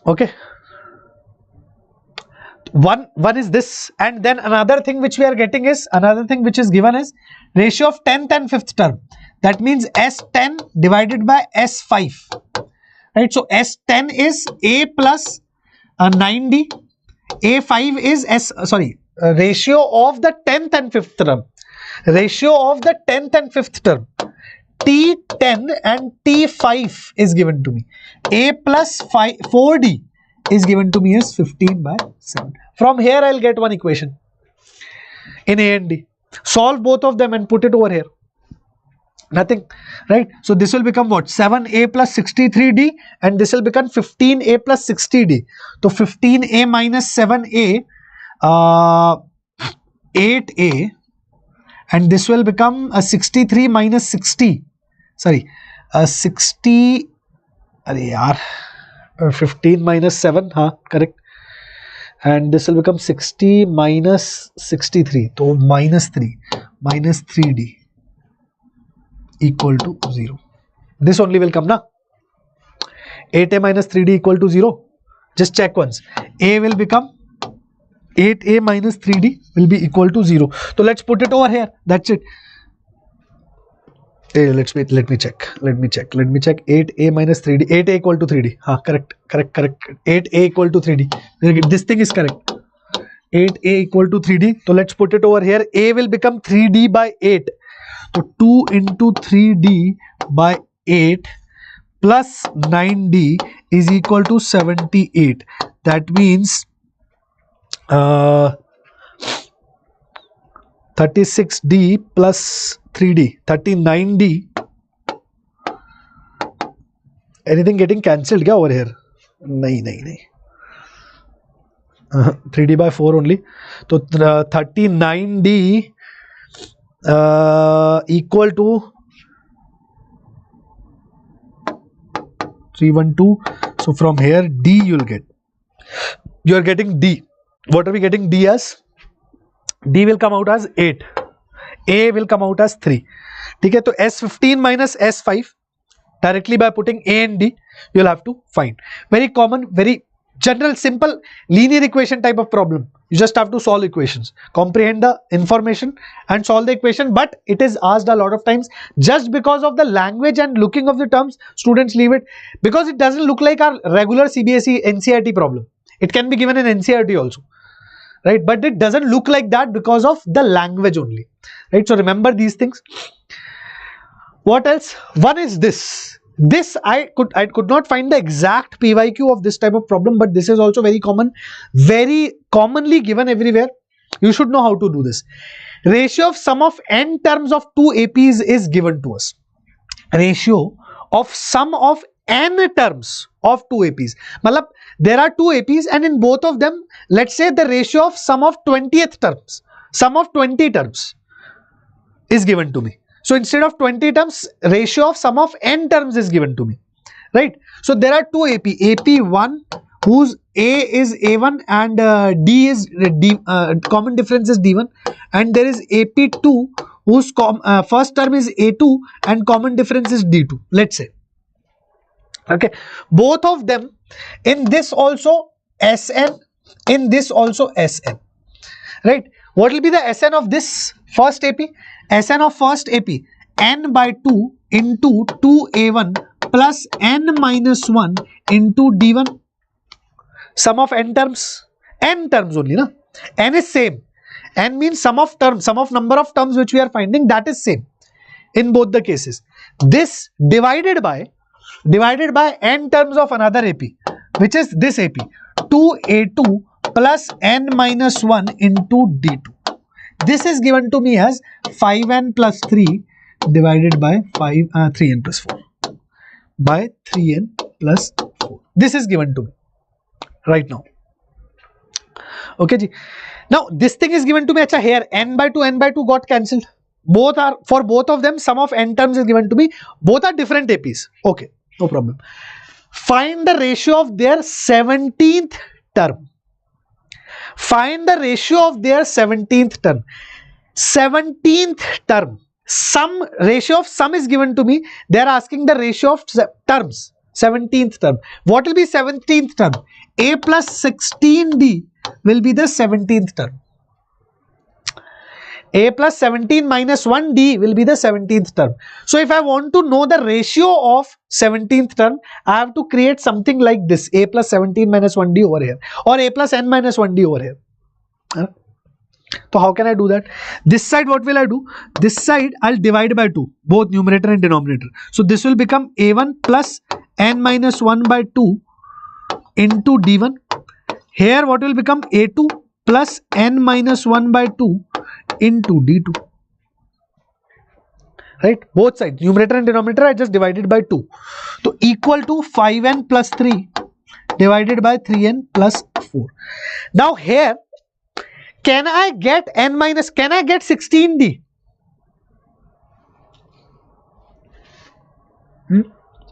Okay. One is this, and then another thing which we are getting is which is given is ratio of 10th and 5th term. That means S10 divided by S5, right? So S10 is A plus 9D, A5 is ratio of the 10th and 5th term. Ratio of the 10th and 5th term. T10 and T5 is given to me. A plus 4D is given to me as 15 by 7. From here I'll get one equation in A and D. Solve both of them and put it over here. Nothing, right? So this will become what? 7A plus 63D, and this will become 15A plus 60D. So 15A minus 7A, 8A, and this will become a 63 minus 60. Sorry, 60. 15 minus 7, correct. And this will become 60 minus 63. So minus 3, minus 3D equal to 0. This only will come, na? 8A minus 3D equal to 0. Just check once. A will become 8A minus 3D will be equal to 0. So let's put it over here. That's it. Let me check. 8A minus 3D. 8A equal to 3D. Correct. 8A equal to 3D. This thing is correct. 8A equal to 3D. So let's put it over here. A will become 3D by 8. So 2 into 3D by 8 plus 9D is equal to 78. That means 36D plus 3D, 39D. Anything getting cancelled kya over here? No. 3D by 4 only. So 39D equal to 312. So from here D you will get. You are getting D. What are we getting D as? D will come out as 8. A will come out as 3. Okay, so S15 minus S5 directly by putting A and D you will have to find. Very common, very General simple linear equation type of problem. You just have to solve equations, comprehend the information and solve the equation. But it is asked a lot of times, just because of the language and looking of the terms, students leave it, because it doesn't look like our regular CBSE NCERT problem. It can be given in NCERT also, right? But it doesn't look like that because of the language only, right? So remember these things. What else? One is this. This I could not find the exact PYQ of this type of problem, but this is also very common, very commonly given everywhere. You should know how to do this. Ratio of sum of n terms of two APs is given to us. Ratio of sum of n terms of two APs. Malab, there are two APs and in both of them, let's say the ratio of sum of 20th terms, sum of 20 terms is given to me. So instead of 20 terms, ratio of sum of n terms is given to me, right? So there are two AP, AP1 whose A is A1 and D is D, common difference is D1, and there is AP2 whose first term is A2 and common difference is D2, let's say. Okay, both of them, in this also Sn, in this also Sn, right? What will be the Sn of this first AP? Sn of first AP, n by 2 into 2a1 plus n minus 1 into d1. Sum of n terms only, na? N is same. N means sum of terms, sum of number of terms which we are finding, that is same in both the cases. This divided by n terms of another AP, which is this AP, 2a2 plus n minus 1 into d2. This is given to me as 5n plus 3 divided by 3n plus 4 by 3n plus 4. This is given to me right now. Okay, ji. Now this thing is given to me. Acha, here n by 2 got cancelled. Both are, for both of them, sum of n terms is given to me. Both are different APs. Okay, no problem. Find the ratio of their 17th term. Find the ratio of their 17th term. 17th term. Sum, ratio of sum is given to me. They are asking the ratio of terms. 17th term. What will be 17th term? A plus 16D will be the 17th term. A plus 17 minus 1D will be the 17th term. So if I want to know the ratio of 17th term, I have to create something like this. A plus 17 minus 1D over here. Or A plus n minus 1D over here. So how can I do that? This side what will I do? This side I'll divide by 2. Both numerator and denominator. So this will become A1 plus n minus 1 by 2 into D1. Here what will become A2 plus n minus 1 by 2 into D2, right? Both sides, numerator and denominator, I just divided by 2. So equal to 5n plus 3 divided by 3n plus 4. Now here, can I get n minus, can I get 16D?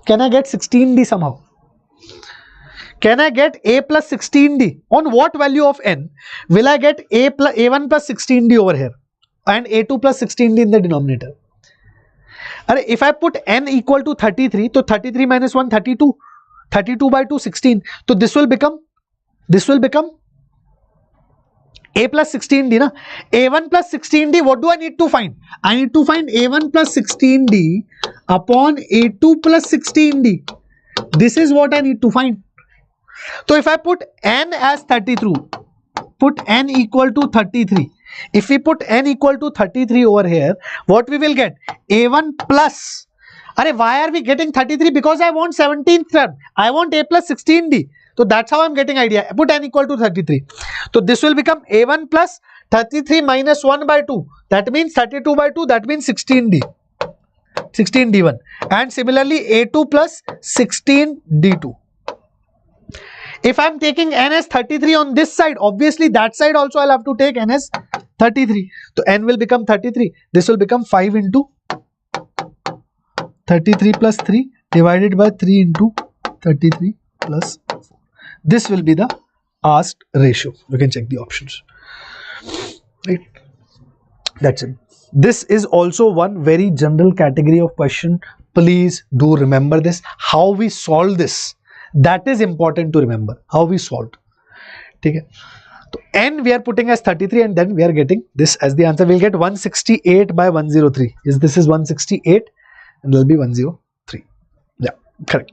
Can I get 16D somehow? Can I get A plus 16D? On what value of n will I get A1 plus 16D over here and A2 plus 16D in the denominator? If I put n equal to 33, so 33 minus 1, 32. 32 by 2, 16. So this will become A plus 16D. Na? A1 plus 16D, what do I need to find? I need to find A1 plus 16D upon A2 plus 16D. This is what I need to find. So if I put n as 33, put n equal to 33. If we put n equal to 33 over here, what we will get? A1 plus. Why are we getting 33? Because I want 17th term. I want A plus 16D. So that's how I'm getting idea. I put n equal to 33. So this will become A1 plus 33 minus 1 by 2. That means 32 by 2. That means 16D. 16D1. And similarly A2 plus 16D2. If I am taking n as 33 on this side, obviously that side also I'll have to take n as 33. So n will become 33. This will become 5 into 33 plus 3 divided by 3 into 33 plus 4. This will be the asked ratio. You can check the options. Right? That's it. This is also one very general category of question. Please do remember this. How we solve this. That is important to remember how we solved. Okay. So n we are putting as 33 and then we are getting this as the answer. We'll get 168 by 103. This is 168 and there will be 103. Yeah, correct.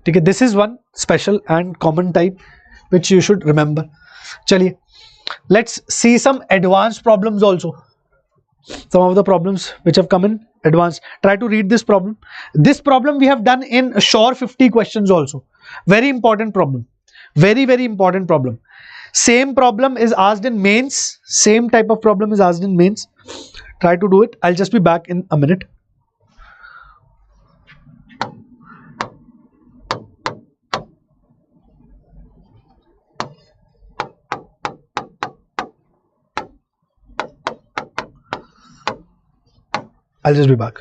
Okay, this is one special and common type which you should remember. Chaliye, let's see some advanced problems also. Some of the problems which have come in advanced. Try to read this problem. This problem we have done in sure 50 questions also. Very important problem. Very, very important problem. Same problem is asked in mains. Same type of problem is asked in mains. Try to do it. I'll just be back in a minute. I'll just be back.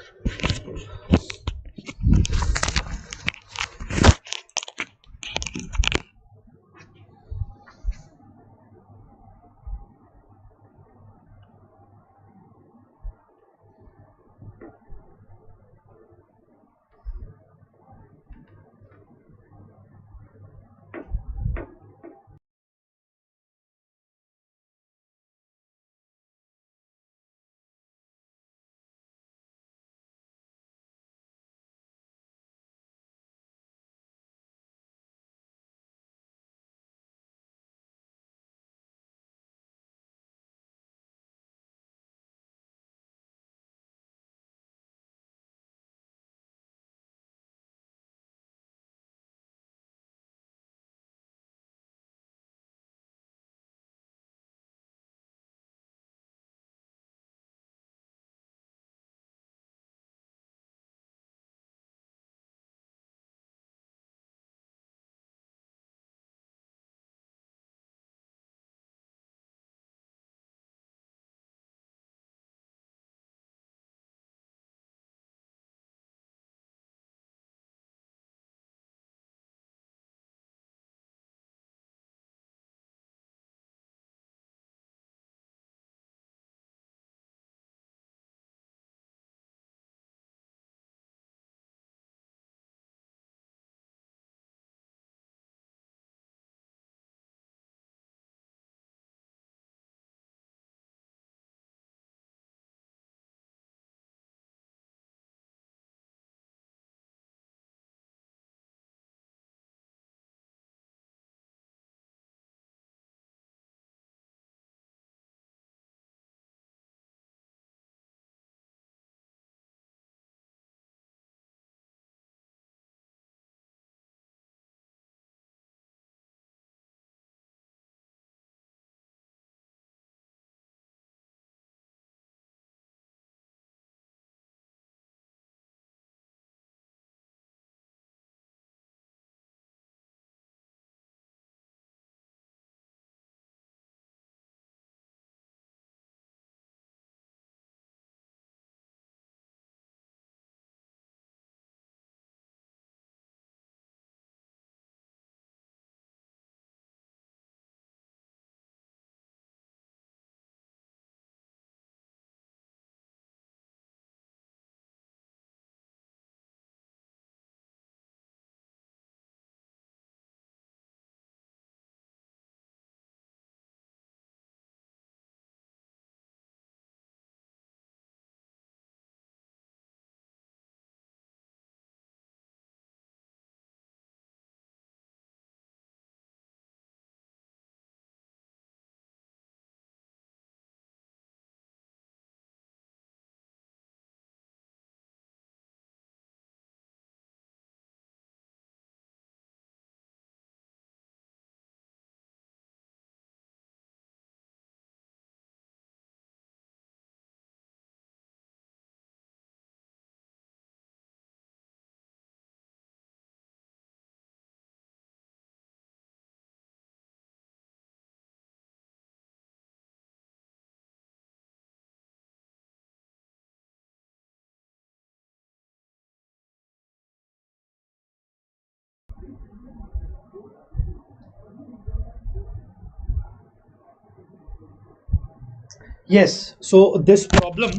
Yes, so this problem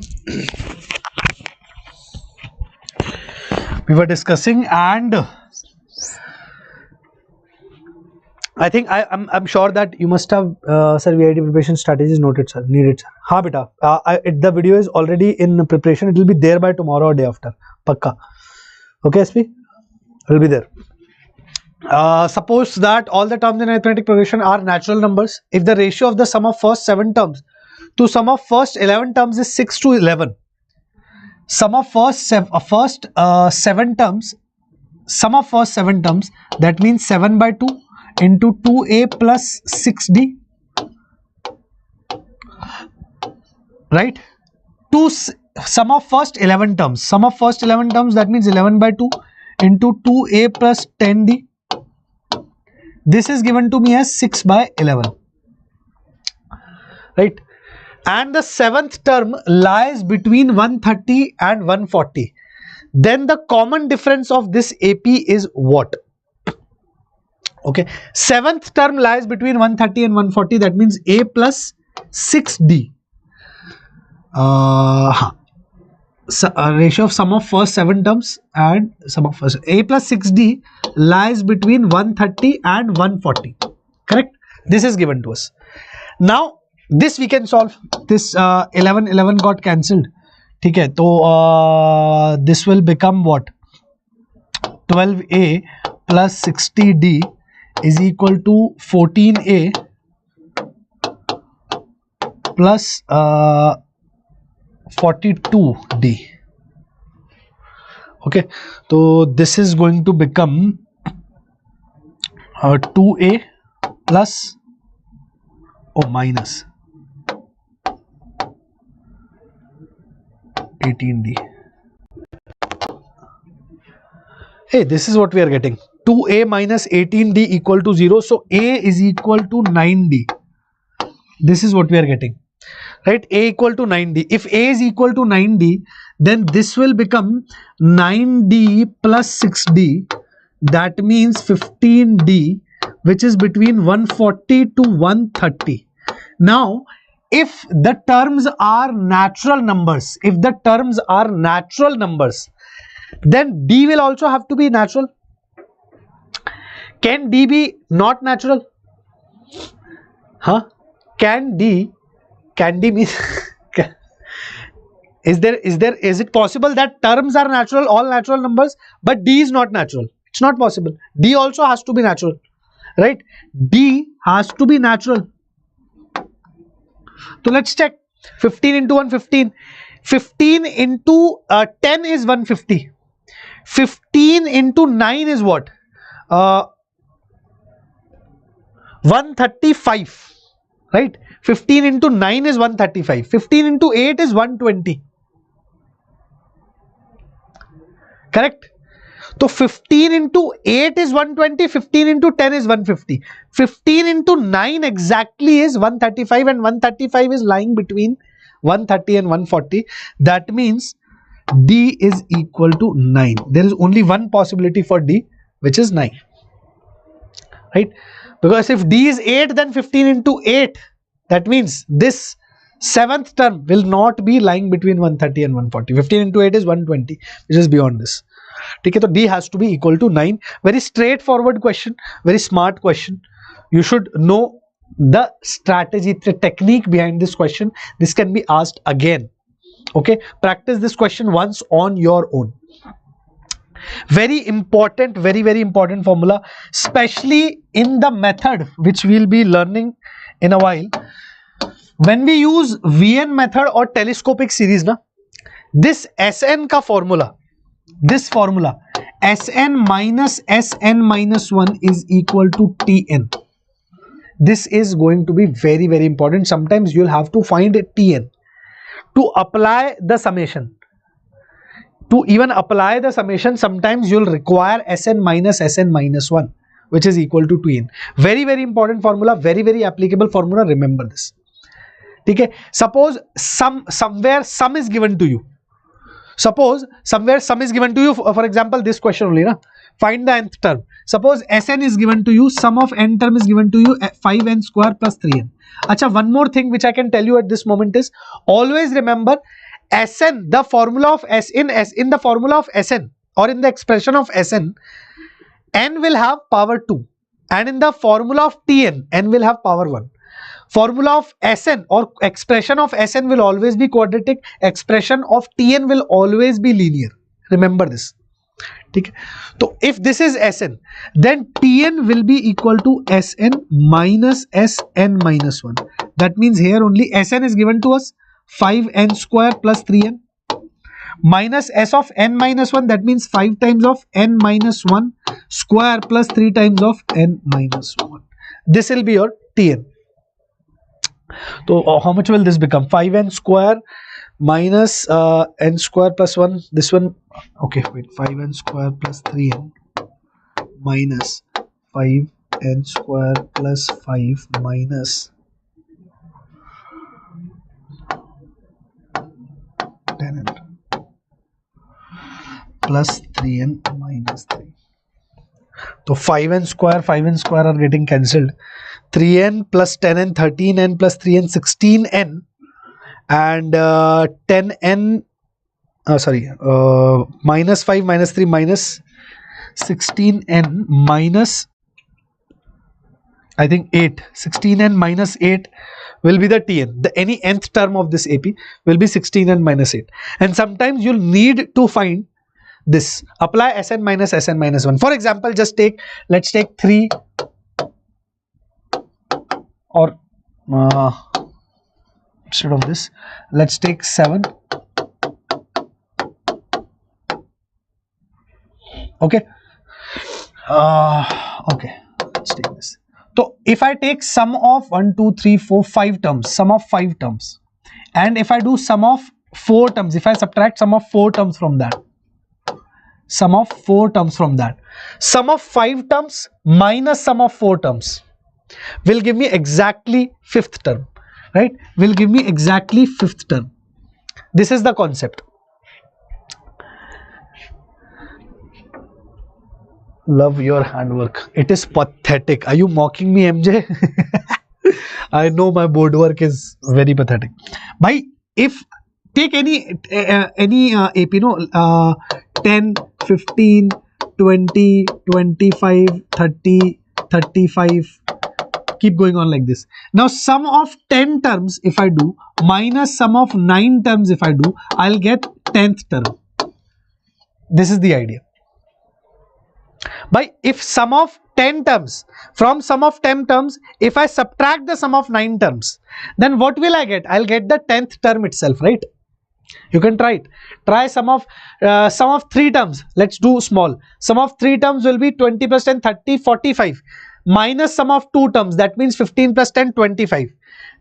we were discussing, and I think I'm sure that you must have sir VIT preparation strategies noted sir, needed sir. हाँ बेटा, the video is already in preparation. It will be there by tomorrow or day after. Pakka. Okay, SP, it will be there. Suppose that all the terms in arithmetic progression are natural numbers. If the ratio of the sum of first 7 terms to sum of first 11 terms is 6 to 11. Sum of first 7 terms. Sum of first 7 terms, that means 7 by 2 into 2a plus 6d, right? Sum of first 11 terms. Sum of first 11 terms, that means 11 by 2 into 2a plus 10d. This is given to me as 6 by 11, right? And the 7th term lies between 130 and 140. Then the common difference of this AP is what? Okay, 7th term lies between 130 and 140. That means A plus 6D. Ratio of sum of first 7 terms and sum of first. A plus 6D lies between 130 and 140. Correct? This is given to us. Now, this we can solve. This 11 got cancelled. ठीक है, तो this will become what? 12a plus 60d is equal to 14a plus 42d. Okay, so this is going to become 2a plus minus 18d. Hey, this is what we are getting. 2a minus 18d equal to 0. So a is equal to 9d. This is what we are getting. Right? A equal to 9d. If a is equal to 9d, then this will become 9d plus 6d. That means 15d, which is between 140 to 130. Now, if the terms are natural numbers, then d will also have to be natural. Can d be not natural? Huh? Can d means is it possible that terms are natural, all natural numbers, but d is not natural? It's not possible. D also has to be natural, right? D has to be natural. So let's check. 15 into 1, 15. 15 into 10 is 150. 15 into 9 is what? 135. Right? 15 into 9 is 135. 15 into 8 is 120. Correct? So 15 into 8 is 120, 15 into 10 is 150. 15 into 9 exactly is 135, and 135 is lying between 130 and 140. That means D is equal to 9. There is only one possibility for D, which is 9. Right? Because if D is 8, then 15 into 8. That means this 7th term will not be lying between 130 and 140. 15 into 8 is 120, which is beyond this. Okay, so D has to be equal to 9. Very straightforward question, very smart question. You should know the strategy, the technique behind this question. This can be asked again. Okay, practice this question once on your own. Very important, very important formula, especially in the method which we'll be learning in a while. When we use VN method or telescopic series, this SN ka formula, this formula Sn minus Sn minus 1 is equal to Tn. This is going to be very important. Sometimes you'll have to find Tn to apply the summation. To even apply the summation, sometimes you'll require Sn minus 1, which is equal to Tn. Very important formula, very applicable formula. Remember this. Okay. Suppose somewhere sum is given to you. Suppose somewhere sum is given to you, for example this question only, find the nth term. Suppose Sn is given to you, sum of n term is given to you, 5n square plus 3n. Acha, one more thing which I can tell you at this moment is, always remember Sn, the formula of in the formula of Sn or in the expression of Sn, n will have power 2. And in the formula of Tn, n will have power 1. Formula of Sn or expression of Sn will always be quadratic. Expression of Tn will always be linear. Remember this. Okay. So if this is Sn, then Tn will be equal to Sn minus Sn minus 1. That means here only Sn is given to us 5n square plus 3n minus S of n minus 1, that means 5 times of n minus 1 square plus 3 times of n minus 1. This will be your Tn. So how much will this become? 5n square minus n square plus 1, this one, okay, wait, 5n square plus 3n minus 5n square plus 5 minus 10n plus 3n minus 3. So 5n square are getting cancelled. 3n plus 10n, 13n plus 3n, 16n, and 10n, minus 5 minus 3 minus 16n minus, I think 8. 16n minus 8 will be the Tn. The any nth term of this AP will be 16n minus 8. And sometimes you'll need to find this. Apply Sn minus 1. For example, let's take 3 or instead of this, let's take 7. Okay. Okay, let's take this. So if I take sum of 1, 2, 3, 4, 5 terms, sum of 5 terms, and if I do sum of 4 terms, if I subtract sum of 4 terms from that, sum of 4 terms from that, sum of 5 terms minus sum of 4 terms will give me exactly 5th term, right? Will give me exactly 5th term. This is the concept. Love your handwork. It is pathetic. Are you mocking me, MJ? I know my board work is very pathetic. Bhai, if take any AP, no, 10, 15, 20, 25, 30, 35, keep going on like this. Now sum of 10 terms if I do minus sum of 9 terms if I do, I'll get 10th term. This is the idea. But if sum of 10 terms, from sum of 10 terms, if I subtract the sum of 9 terms, then what will I get? I'll get the 10th term itself, right? You can try it. Try sum of 3 terms. Let's do small. Sum of 3 terms will be 20 plus 10, 30, 45. Minus sum of 2 terms, that means 15 plus 10, 25.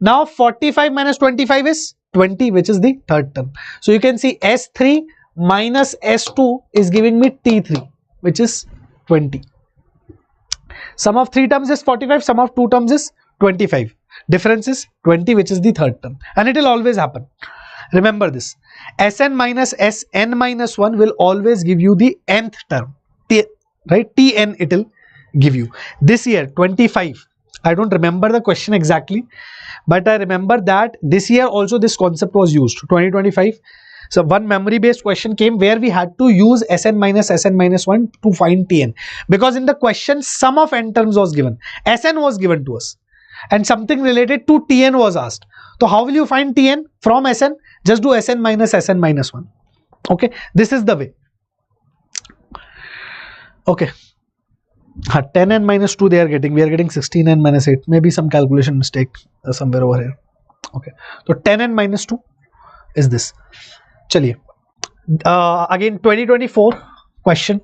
Now 45 minus 25 is 20, which is the 3rd term. So you can see S3 minus S2 is giving me T3, which is 20. Sum of 3 terms is 45, sum of 2 terms is 25. Difference is 20, which is the 3rd term. And it will always happen. Remember this. Sn minus Sn minus 1 will always give you the nth term. Right? Tn it will give you. This year, 25. I don't remember the question exactly. But I remember that this year also this concept was used. 2025. So one memory based question came where we had to use Sn minus 1 to find Tn. Because in the question sum of n terms was given. Sn was given to us. And something related to Tn was asked. So how will you find Tn from Sn? Just do Sn minus 1. Okay. This is the way. Okay. 10 and minus 2 they are getting. We are getting 16 and minus 8. Maybe some calculation mistake somewhere over here. Okay. So 10 and minus 2 is this. Chaliye. Again 2024 question.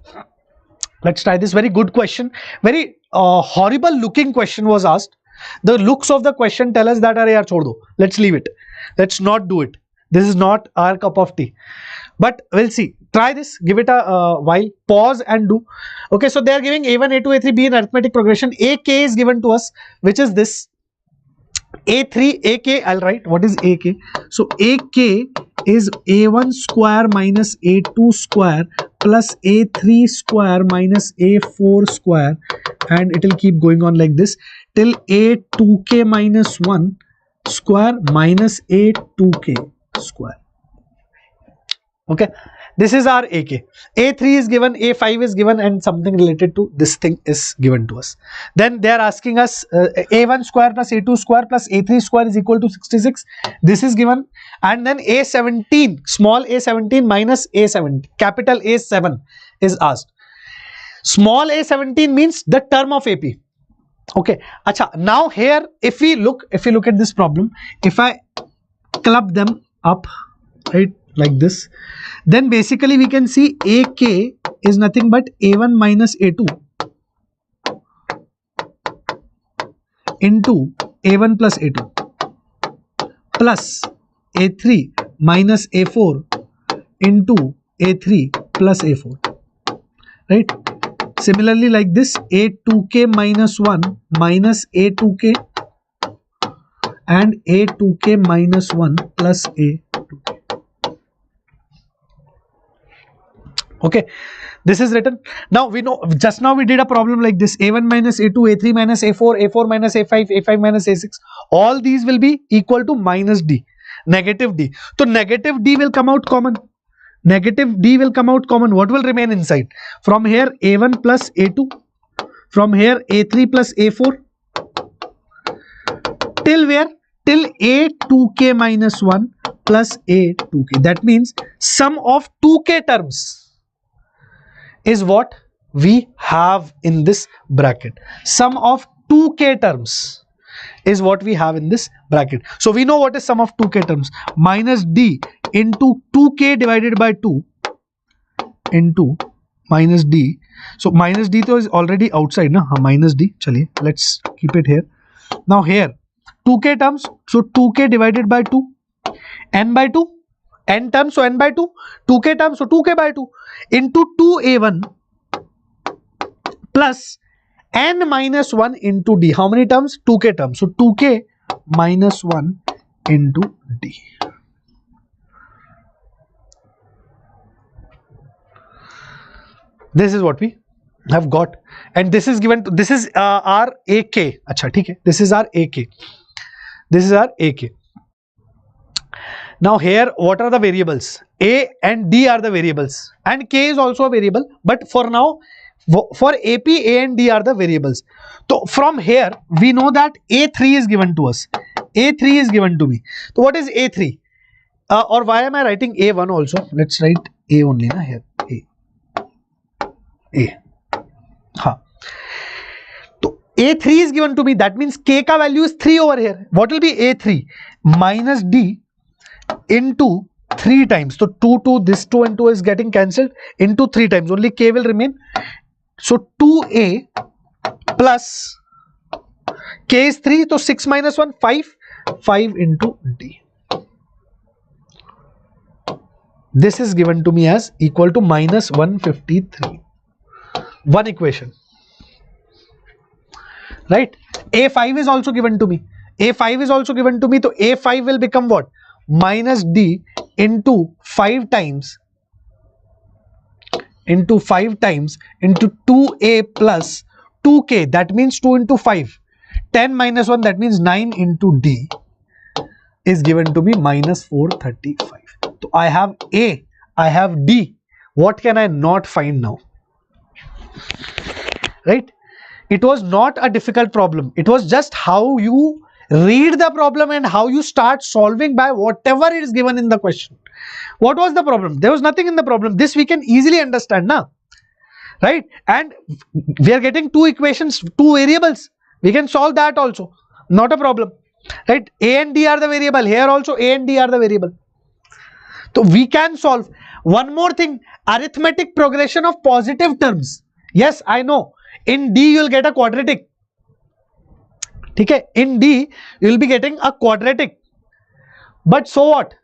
Let's try this. Very good question. Very horrible looking question was asked. The looks of the question tell us that are yaar chhod do. Let's leave it. Let's not do it. This is not our cup of tea. But we'll see. Try this. Give it a while. Pause and do. Okay, so they are giving A1, A2, A3, B in arithmetic progression. AK is given to us, which is this. A3, AK, I'll write. What is AK? So AK is A1 square minus A2 square plus A3 square minus A4 square. And it will keep going on like this till A2K minus 1 square minus A2K square. Okay, This is our AK. A3 is given, A5 is given, and something related to this thing is given to us. Then they are asking us A1 square plus A2 square plus A3 square is equal to 66. This is given. And then A17, small A17 minus A7, capital A7 is asked. Small A17 means the term of AP. Okay. Acha, now here, if we look at this problem, if I club them up, right, like this, then basically we can see AK is nothing but A1 minus A2 into A1 plus A2 plus A3 minus A4 into A3 plus A4, right? Similarly, like this, A2k minus 1 minus A2k and A2k minus 1 plus A2k. Okay, this is written. Now we know, just now we did a problem like this: A1 minus A2, A3 minus A4, A4 minus A5, A5 minus A6. All these will be equal to minus D, negative D. So negative D will come out common. Negative D will come out common. What will remain inside? From here A1 plus A2, from here A3 plus A4, till where? Till A2k minus 1 plus A2k. That means sum of 2k terms is what we have in this bracket. Sum of 2k terms is what we have in this bracket. So we know what is sum of 2k terms. Minus D into 2k divided by 2 into minus D. So minus D is already outside, na? Minus D. Chaliye, let's keep it here. Now here 2k terms, so 2k divided by 2, n by 2, n terms, so n by 2, 2k terms, so 2k by 2 into 2a1 plus n minus 1 into D. How many terms? 2k terms. So 2k minus 1 into D. This is what we have got, and this is given to, this is our AK. Acha, theek hai. This is our AK. This is our AK. Now here, what are the variables? A and D are the variables, and K is also a variable, but for now, for AP, A and D are the variables. So from here, we know that A3 is given to us. A3 is given to me. So what is A3? Or why am I writing A1 also? Let's write A only, na, here. A. Ha. So A3 is given to me. That means K ka value is 3 over here. What will be A3? Minus D into 3 times. So 2, this 2 and 2 is getting cancelled, into 3 times. Only K will remain. So 2A plus K is 3. So 6 minus 1, 5. 5 into D. This is given to me as equal to minus 153. One equation. Right? A5 is also given to me. A5 is also given to me. So A5 will become what? Minus D into 5 times into 2A plus 2K. That means 2 into 5. 10 minus 1, that means 9 into D is given to me minus 435. So I have A, I have D. What can I not find now? Right? It was not a difficult problem. It was just how you read the problem and how you start solving by whatever is given in the question. What was the problem? There was nothing in the problem. This we can easily understand now. Right? And we are getting 2 equations, 2 variables. We can solve that also. Not a problem. Right? A and D are the variable. Here also A and D are the variable. So we can solve. One more thing. Arithmetic progression of positive terms. Yes, I know. In D you will get a quadratic. Okay? In D you will be getting a quadratic. But so what?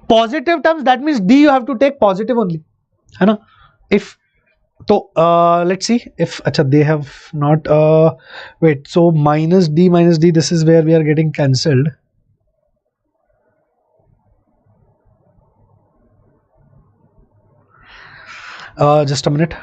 Positive terms, that means D you have to take positive only. If so, let's see if they have not wait, so minus D, this is where we are getting cancelled. Just a minute.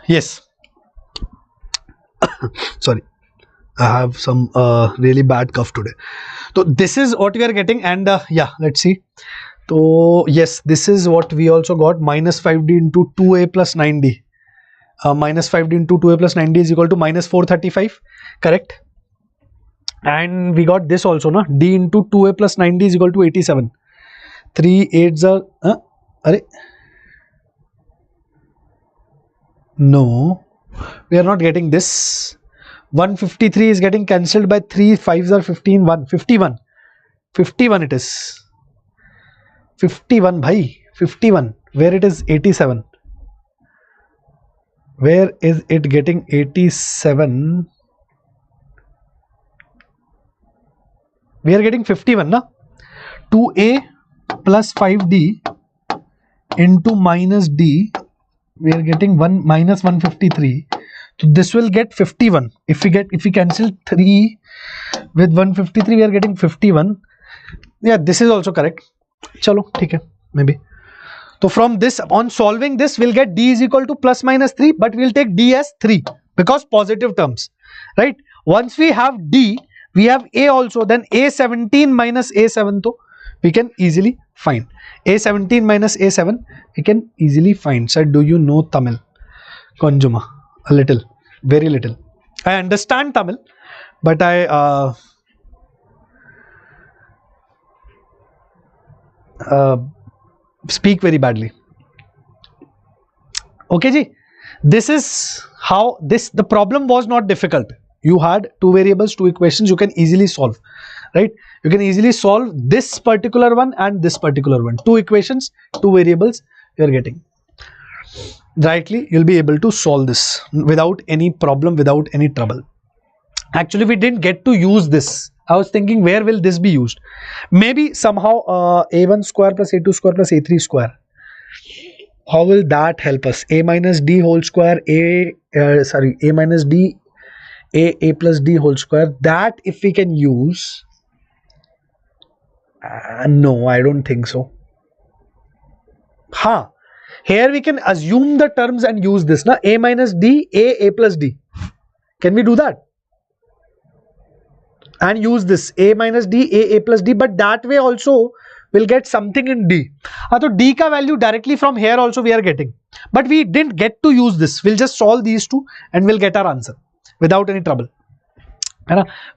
Yes. Sorry, I have some really bad cough today. So this is what we are getting, and yeah, let's see. So yes, this is what we also got, minus 5d into 2a plus 9d. Minus 5d into 2a plus 9d is equal to minus 435, correct? And we got this also, na, d into 2a plus 9d is equal to 87. 3 8s are no, we are not getting this. 153 is getting cancelled by 3 5s are 15, 1 51. 51 it is. 51 bhai, 51. Where it is 87? Where is it getting 87? We are getting 51, na? 2a plus 5d into minus d, we are getting minus 153. So this will get 51. If we cancel 3 with 153, we are getting 51. Yeah, this is also correct. Chalo, theek hai, maybe. So from this, on solving this, we'll get d is equal to plus minus 3, but we'll take d as 3 because positive terms, right? Once we have d, we have a also, then a17 minus a7, so we can easily find. a17 minus a7, we can easily find. Sir, do you know Tamil? Konjuma. A little, very little. I understand Tamil, but I speak very badly. Okay ji, this is how the problem was not difficult. You had two variables, two equations, you can easily solve, right? You can easily solve this particular one and this particular one. Two equations, two variables you are getting. Rightly, you'll be able to solve this without any problem, without any trouble. Actually, we didn't get to use this. I was thinking, where will this be used? Maybe somehow a1 square plus a2 square plus a3 square. How will that help us? A minus d whole square, a minus d, a plus d whole square. That if we can use, no, I don't think so. Ha! Here we can assume the terms and use this, na? A minus d, a plus d. Can we do that? And use this a minus d, a plus d, but that way also we'll get something in d. So d ka value directly from here also we are getting, but we didn't get to use this. We'll just solve these two and we'll get our answer without any trouble.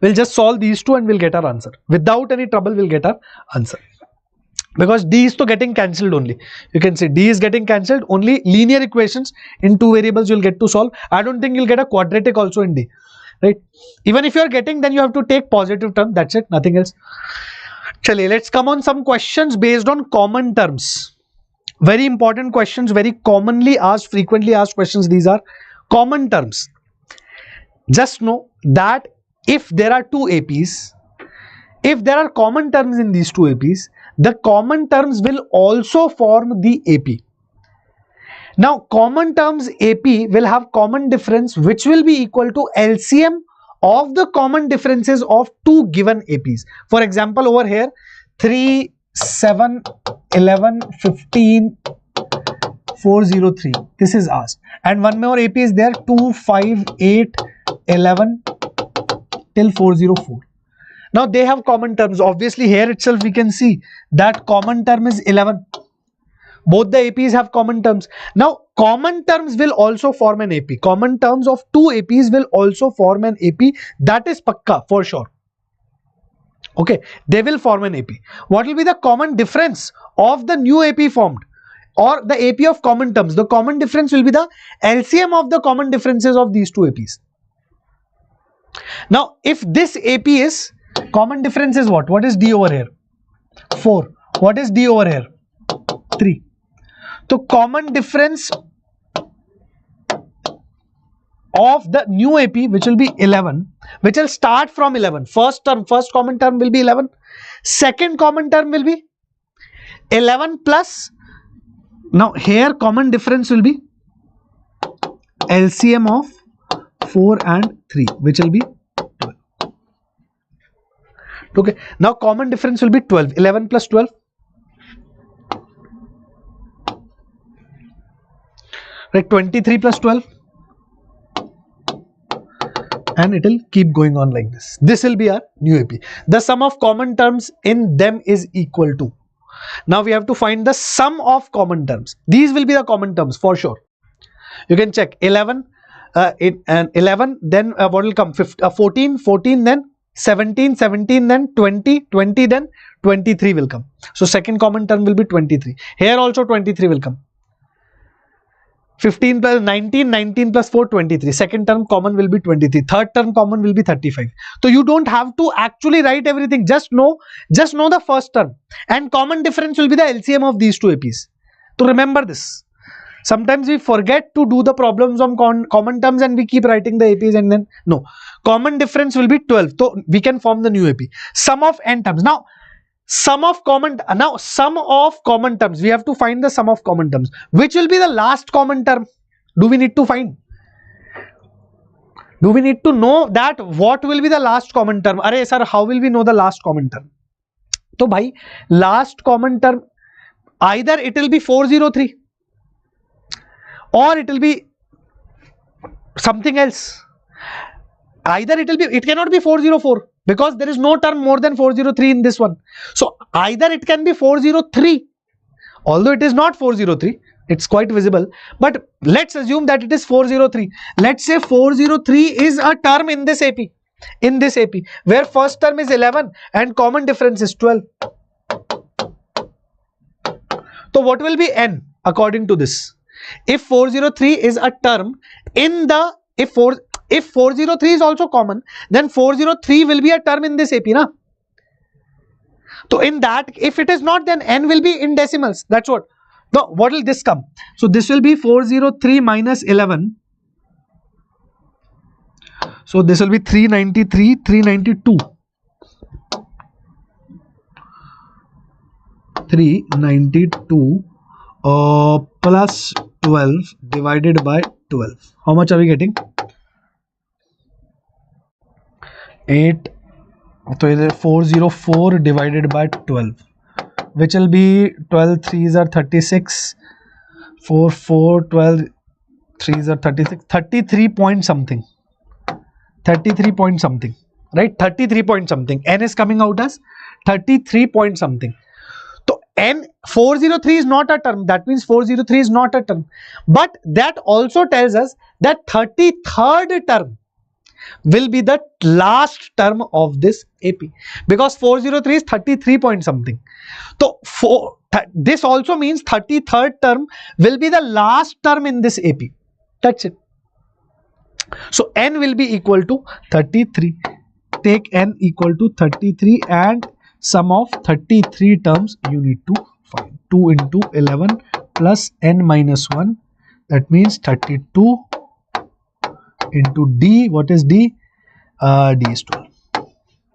We'll just solve these two and we'll get our answer without any trouble. We'll get our answer because d is to getting cancelled only. You can say d is getting cancelled, only linear equations in two variables you'll get to solve. I don't think you'll get a quadratic also in d, right? Even if you are getting, then you have to take positive term. That's it, nothing else. Chale, let's come on some questions based on common terms. Very important questions, very commonly asked, frequently asked questions. These are common terms. Just know that if there are two APs, if there are common terms in these two APs, the common terms will also form the AP. Now, common terms AP will have common difference which will be equal to LCM of the common differences of two given APs. For example, over here 3, 7, 11, 15, 403. This is asked. And one more AP is there, 2, 5, 8, 11 till 404. Now they have common terms. Obviously here itself we can see that common term is 11. Both the APs have common terms. Now common terms will also form an AP. Common terms of two APs will also form an AP. That is pakka for sure. Okay, they will form an AP. What will be the common difference of the new AP formed or the AP of common terms? The common difference will be the LCM of the common differences of these two APs. Now if this AP is, common difference is what? What is D over here? 4. What is D over here? 3. So common difference of the new AP, which will be 11, which will start from 11. First common term will be 11. Second common term will be 11 plus, now here common difference will be LCM of 4 and 3, which will be 12. Okay, now common difference will be 12. 11 plus 12, right? 23 plus 12, and it will keep going on like this. This will be our new AP. The sum of common terms in them is equal to. Now we have to find the sum of common terms. These will be the common terms for sure. You can check 11, 11, then what will come? 14, 14, then 17, 17, then 20, 20, then 23 will come. So second common term will be 23. Here also 23 will come. 15 plus 19, 19 plus 4, 23. Second term common will be 23. Third term common will be 35. So you don't have to actually write everything. Just know the first term. And common difference will be the LCM of these two APs. So remember this. Sometimes we forget to do the problems on common terms and we keep writing the APs and then no. Common difference will be 12. So we can form the new AP. Sum of n terms. Now sum of common terms, we have to find the sum of common terms. Which will be the last common term? Do we need to find? Do we need to know that what will be the last common term? Arey sir, how will we know the last common term? So bhai, last common term, either it will be 403 or it will be something else. Either it cannot be 404 because there is no term more than 403 in this one. So either it can be 403, although it is not 403, it's quite visible, but let's assume that it is 403. Let's say 403 is a term in this AP, where first term is 11 and common difference is 12. So what will be n according to this? If 403 is a term in the, if 403 is also common, then 403 will be a term in this AP, na? So in that, if it is not, then n will be in decimals. That's what. Now, what will this come? So this will be 403 minus 11. So this will be 393, 392. 392 plus 12 divided by 12. How much are we getting? 8. So 404 divided by 12, which will be 12 3s are 36, 4 4 12 3s are 36, 33 point something, 33 point something, right? 33 point something. N is coming out as 33 point something. So n, 403 is not a term. That means 403 is not a term. But that also tells us that 33rd term will be the last term of this AP, because 403 is 33 point something. So this also means 33rd term will be the last term in this AP. That's it. So n will be equal to 33. Take n equal to 33 and sum of 33 terms you need to find. 2 into 11 plus n minus 1, that means 32 into D. What is D? D is 12.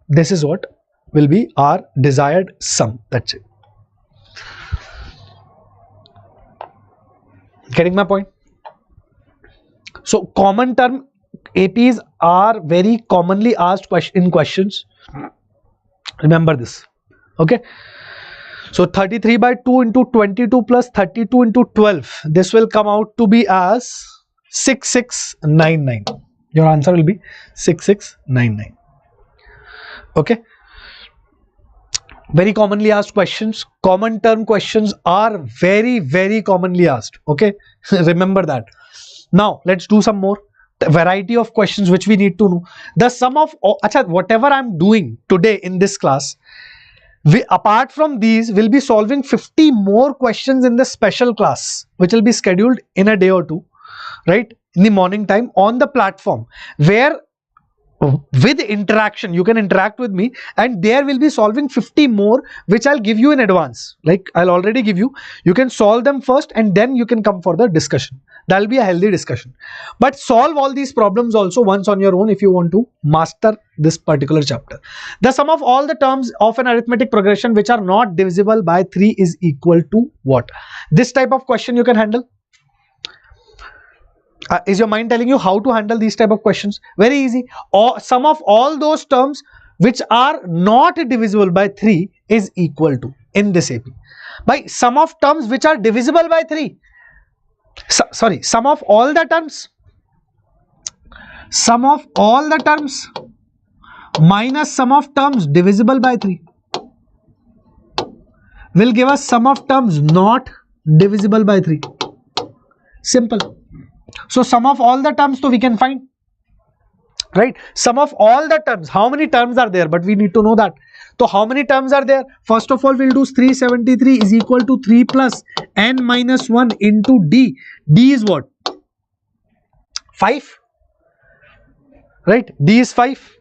This is what will be our desired sum. That's it. Getting my point? So common term APs are very commonly asked in questions. Remember this. Okay. So 33 by 2 into 22 plus 32 into 12. This will come out to be as 6699. Your answer will be 6699. Okay. Very commonly asked questions. Common term questions are very, very commonly asked. Okay. Remember that. Now let's do some more. The variety of questions which we need to know. The sum of, whatever I'm doing today in this class, apart from these, we'll be solving 50 more questions in the special class, which will be scheduled in a day or two, right? In the morning time on the platform, where with interaction, you can interact with me, and there will be solving 50 more which I'll give you in advance. Like I'll already give you, you can solve them first and then you can come for the discussion. That'll be a healthy discussion. But solve all these problems also once on your own if you want to master this particular chapter. The sum of all the terms of an arithmetic progression which are not divisible by 3 is equal to what? This type of question you can handle. Is your mind telling you how to handle these type of questions? Very easy. Or sum of all those terms which are not divisible by 3 is equal to, in this AP, by sum of terms which are divisible by 3. Sum of all the terms. Sum of all the terms minus sum of terms divisible by 3 will give us sum of terms not divisible by 3. Simple. So sum of all the terms, so we can find, right? Sum of all the terms. How many terms are there? But we need to know that. So how many terms are there? First of all, we'll do 373 is equal to 3 plus n minus 1 into d. D is what? 5. Right? D is 5.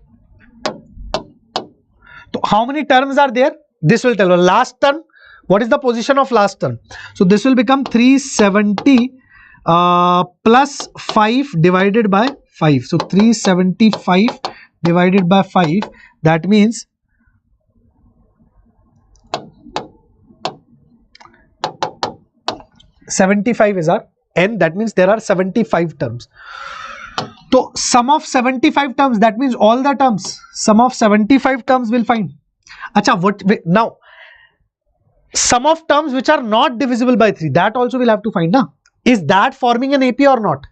So how many terms are there? This will tell us. Last term, what is the position of last term? So this will become 370 plus 5 divided by 5. So 375 divided by 5, that means 75 is our n, that means there are 75 terms. So sum of 75 terms, that means all the terms, sum of 75 terms will find. Acha, what now? Sum of terms which are not divisible by 3, that also we'll have to find now. Is that forming an AP or not?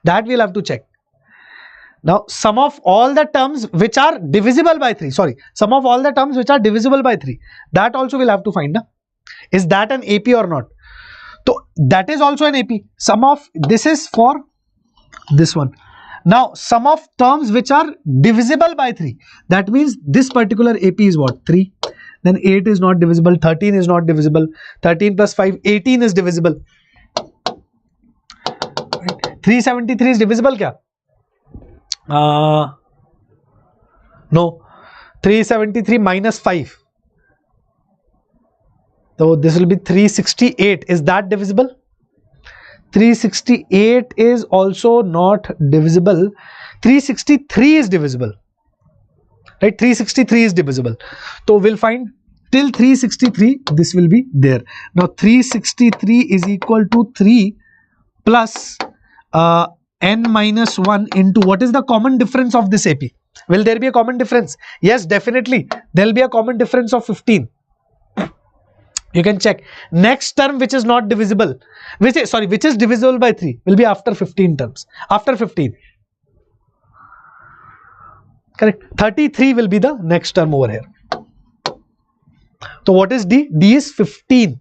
That we'll have to check. Now, sum of all the terms which are divisible by 3, sum of all the terms which are divisible by 3, that also we'll have to find. Is that an AP or not? So, that is also an AP. Sum of, this is for this one. Now, sum of terms which are divisible by 3, that means this particular AP is what? 3. Then 8 is not divisible, 13 is not divisible, 13 plus 5, 18 is divisible. 373 is divisible kya? No. 373 minus 5. So this will be 368. Is that divisible? 368 is also not divisible. 363 is divisible. Right? 363 is divisible. So we'll find till 363, this will be there. Now 363 is equal to 3 plus n minus 1 into, what is the common difference of this AP? Will there be a common difference? Yes, definitely. There will be a common difference of 15. You can check. Next term which is not divisible, which is divisible by 3 will be after 15 terms. After 15. Correct. 33 will be the next term over here. So what is D? D is 15.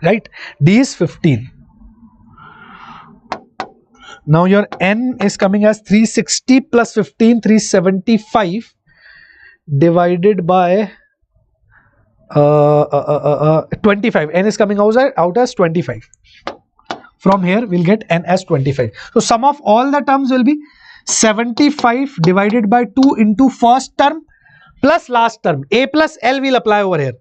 Right? D is 15. Now your n is coming as 360 plus 15, 375 divided by 25. N is coming out as 25. From here we'll get n as 25. So sum of all the terms will be 75 divided by 2 into first term plus last term. A plus L will apply over here.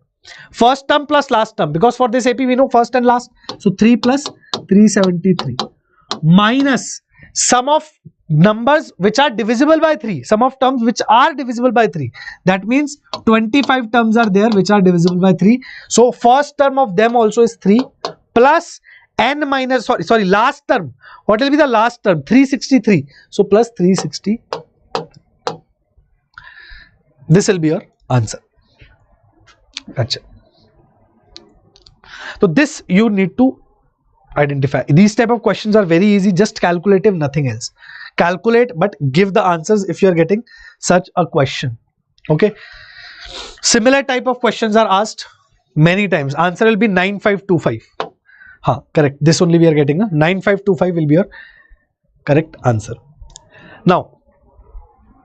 First term plus last term, because for this AP we know first and last. So 3 plus 373 minus sum of numbers which are divisible by 3, sum of terms which are divisible by 3. That means 25 terms are there which are divisible by 3. So first term of them also is 3 plus n minus, last term. What will be the last term? 363. So plus 360. This will be your answer. Gotcha. So this you need to identify. These type of questions are very easy, just calculative, nothing else. Calculate but give the answers if you are getting such a question. Okay. Similar type of questions are asked many times. Answer will be 9525. Correct. This only we are getting. 9525 will be your correct answer. Now,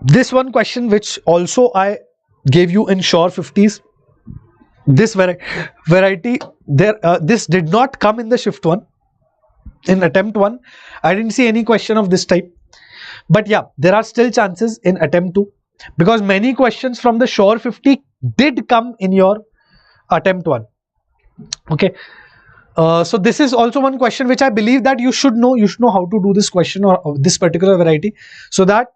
this one question which also I gave you in Sure 50s. This variety there, this did not come in the shift 1. In attempt 1, I didn't see any question of this type. But yeah, there are still chances in attempt 2, because many questions from the Sure 50 did come in your attempt 1. Okay. So this is also one question which I believe that you should know. You should know how to do this question or this particular variety, so that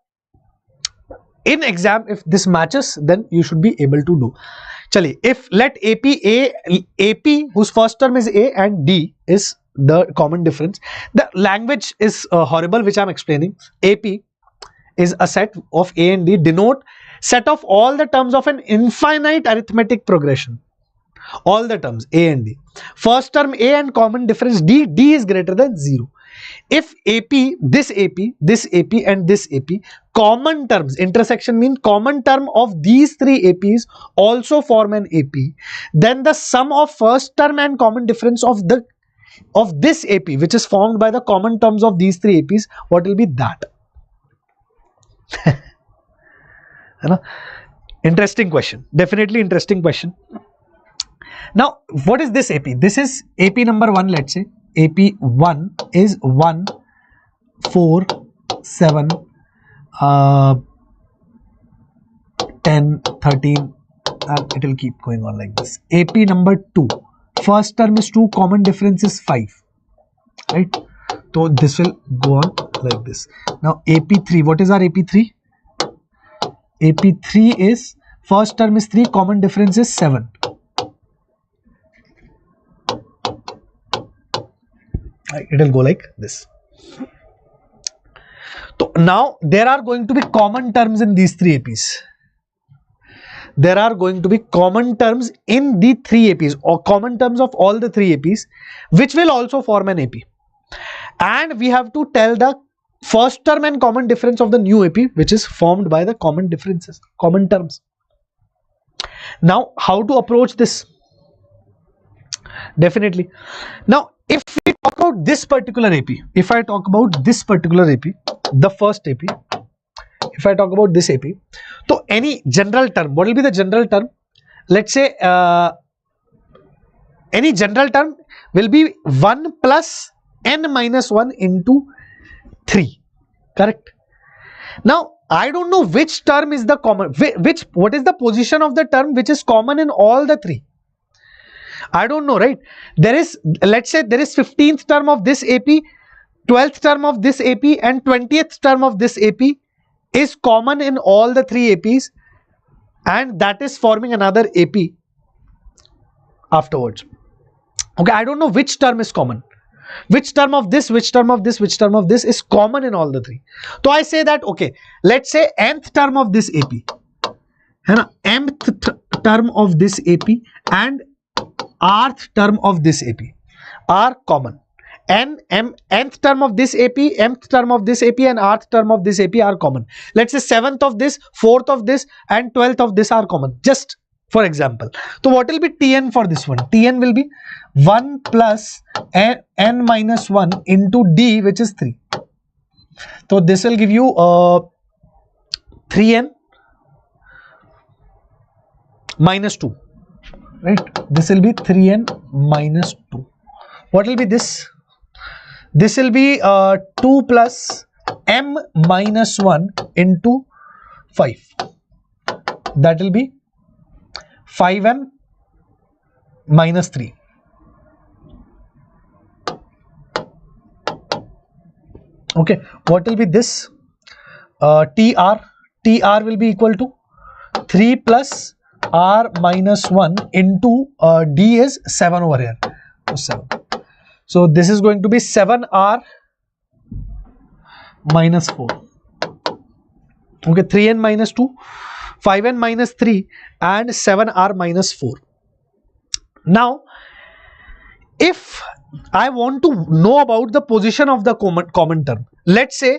in exam, if this matches, then you should be able to do. Chali, if let AP whose first term is A and D is the common difference. The language is horrible, which I'm explaining. AP is a set of A and D, denote set of all the terms of an infinite arithmetic progression. All the terms A and D. First term A and common difference D, D is greater than 0. If AP, this AP and this AP, common terms, intersection means common term of these three APs also form an AP, then the sum of first term and common difference of this AP, which is formed by the common terms of these three APs, what will be that? Interesting question. Definitely interesting question. Now, what is this AP? This is AP number 1, let's say. AP1 is 1, 4, 7, 10, 13, and it will keep going on like this. AP number 2, first term is 2, common difference is 5, right? So this will go on like this. Now AP3, what is our AP3? AP3 is, first term is 3, common difference is 7. It will go like this. So now there are going to be common terms in these three APs. There are going to be common terms in the three APs, or common terms of all the three APs, which will also form an AP. And we have to tell the first term and common difference of the new AP, which is formed by the common differences, common terms. Now, how to approach this? Definitely. Now, if we talk about this particular AP, if I talk about this particular AP, the first AP, if I talk about this AP, so any general term, what will be the general term? Let's say any general term will be 1 plus n minus 1 into 3, correct? Now, I don't know which term is the common, what is the position of the term which is common in all the three. I don't know, right? There is, let's say there is 15th term of this AP, 12th term of this AP, and 20th term of this AP is common in all the three APs, and that is forming another AP afterwards. Okay, I don't know which term is common. Which term of this, which term of this, which term of this is common in all the three. So I say that, okay, let's say nth term of this AP, mth term of this AP and rth term of this AP are common. Nth term of this AP, mth term of this AP and rth term of this AP are common. Let's say 7th of this, 4th of this and 12th of this are common, just for example. So what will be Tn for this one? Tn will be 1 plus n minus 1 into D, which is 3. So this will give you 3n minus 2. Right, this will be 3n minus 2. What will be this? This will be 2 plus m minus 1 into 5. That will be 5m minus 3. Okay, what will be this? TR will be equal to 3 plus R minus 1 into D is 7 over here. So 7. So this is going to be 7R minus 4. Okay, 3n minus 2, 5n minus 3 and 7R minus 4. Now, if I want to know about the position of the common term, let's say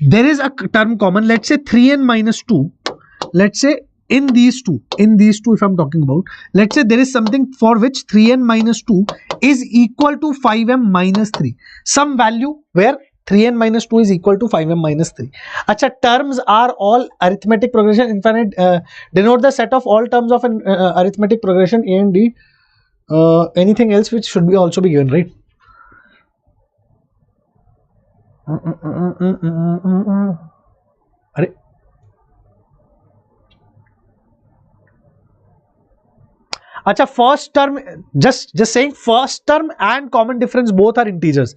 there is a term common, let's say 3n minus 2, let's say in these two if I'm talking about, let's say there is something for which 3n minus 2 is equal to 5m minus 3, some value where 3n minus 2 is equal to 5m minus 3. Acha, terms are all arithmetic progression infinite, denote the set of all terms of an arithmetic progression A and D. Anything else which should be also be given, right? Acha, first term, just saying first term and common difference both are integers,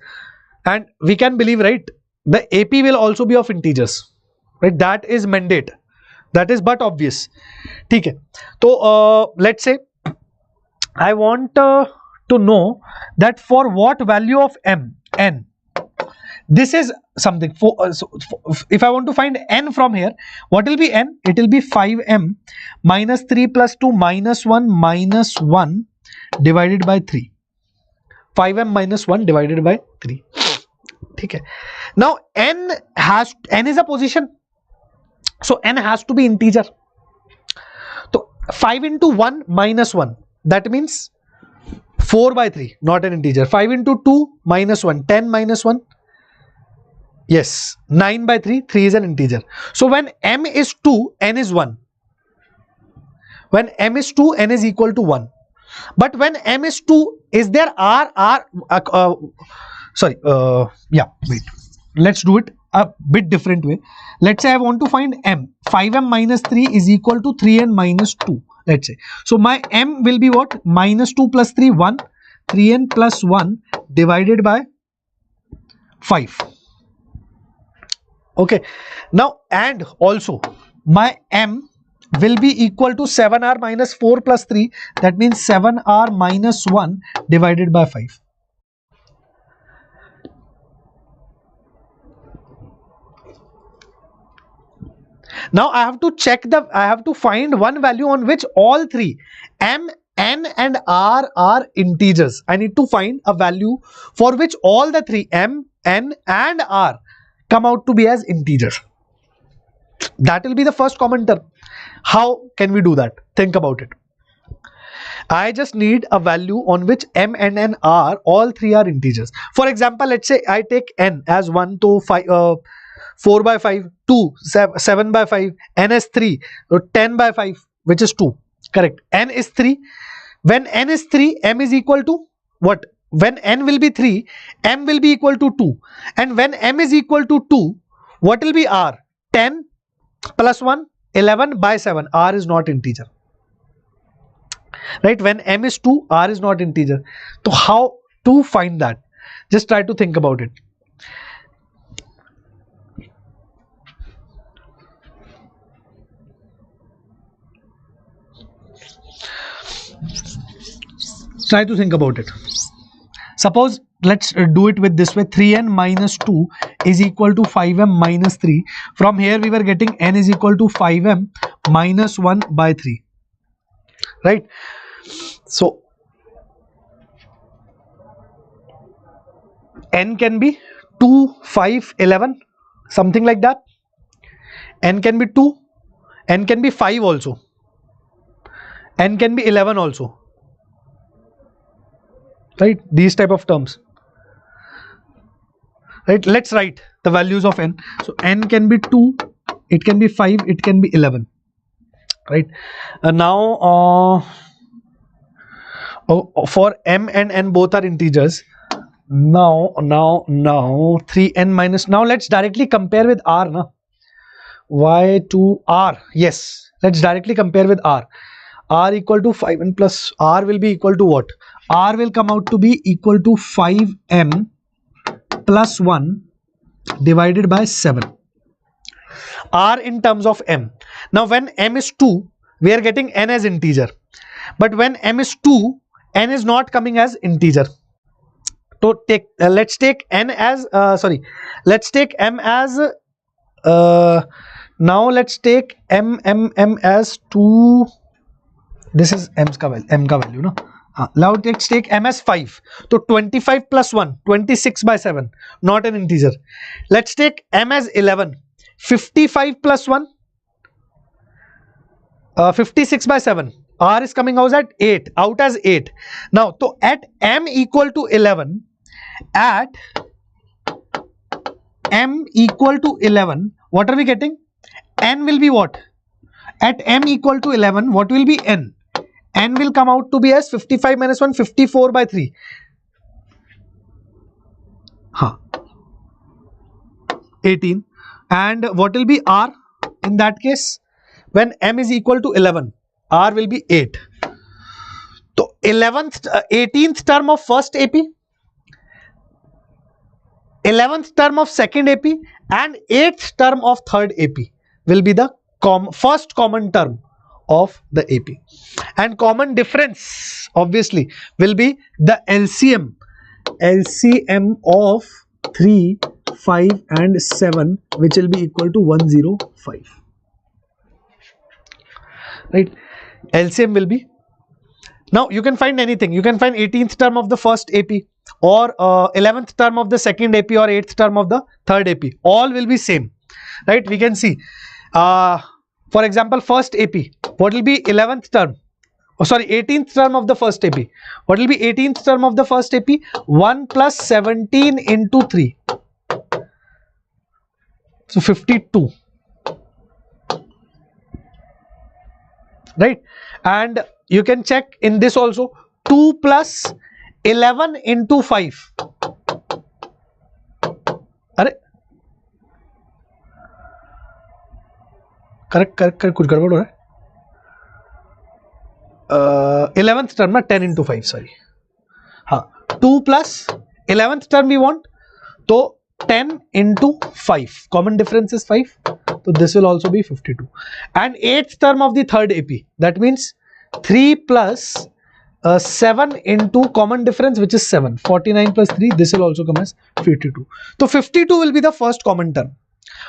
and we can believe, right, the AP will also be of integers, right? That is mandate, that is but obvious. ठीक है, तो let's say I want to know that for what value of n, this is something for, if I want to find n from here, what will be n? It will be 5m minus 3 plus 2 minus 1 minus 1 divided by 3. 5m minus 1 divided by 3. Okay. Now n is a position, so n has to be integer. So 5 into 1 minus 1, that means 4 by 3, not an integer. 5 into 2 minus 1, 10 minus 1. Yes, 9 by 3, 3 is an integer. So when m is 2, n is 1. When m is 2, n is equal to 1. But when m is 2, is there wait. Let's do it a bit different way. Let's say I want to find m. 5m minus 3 is equal to 3n minus 2. Let's say. So my m will be what? Minus 2 plus 3, 1. 3n plus 1 divided by 5. Okay, now and also my m will be equal to 7r minus 4 plus 3, that means 7r minus 1 divided by 5. Now I have to find one value on which all three m, n and r are integers. I need to find a value for which all the three m, n and r come out to be as integers. That will be the first common term. How can we do that? Think about it. I just need a value on which m, n and r, all three are integers. For example, let's say I take n as 1 to 5, 4 by 5, 2, 7 by 5, n is 3, so 10 by 5, which is 2. Correct. N is 3. When n is 3, m is equal to what? When n will be 3, m will be equal to 2. And when m is equal to 2, what will be r? 10 plus 1, 11 by 7. R is not integer. Right? When m is 2, r is not integer. So how to find that? Just try to think about it. Try to think about it. Suppose let's do it with this way. 3n minus 2 is equal to 5m minus 3. From here we were getting n is equal to 5m minus 1 by 3. Right? So n can be 2, 5, 11, something like that. N can be 2, n can be 5 also, n can be 11 also. Right, these type of terms. Right, let's write the values of n. So n can be 2, it can be 5, it can be 11. Right, now for m and n both are integers. Now 3n minus, now let's directly compare with r, na? Y to r, yes, let's directly compare with r. R equal to 5n plus r will be equal to what? R will come out to be equal to 5m plus 1 divided by 7. R in terms of m. Now when m is 2, we are getting n as integer. But when m is 2, n is not coming as integer. So take let's take n as let's take m as now let's take m as 2. This is m ka value, no? Now let's take m as 5. So 25 plus 1, 26 by 7, not an integer. Let's take m as 11. 55 plus 1, 56 by 7. R is coming out as 8. Now, so at m equal to 11, what are we getting? N will be what? At m equal to 11, what will be n? N will come out to be as 55 minus 1, 54 by 3. 18. And what will be R in that case? When m is equal to 11, R will be 8. 18th term of first AP, 11th term of second AP, and 8th term of third AP will be the first common term of the AP. And common difference obviously will be the LCM of 3, 5 and 7, which will be equal to 105. Right? LCM will be, now you can find anything. You can find 18th term of the first AP, or 11th term of the second AP, or 8th term of the third AP. All will be same. Right? We can see. For example, first AP, what will be 11th term? Oh, sorry, 18th term of the first AP. What will be 18th term of the first AP? 1 plus 17 into 3. So 52. Right? And you can check in this also. 2 plus 11 into 5. Are correct, कुछ गड़बड़ हो रहा है. 11th term, 10 into 5, sorry. हाँ, 2 plus 11th term we want, so 10 into 5. Common difference is 5, so this will also be 52. And 8th term of the third AP, that means 3 plus 7 into common difference, which is 7. 49 plus 3, this will also come as 52. So 52 will be the first common term.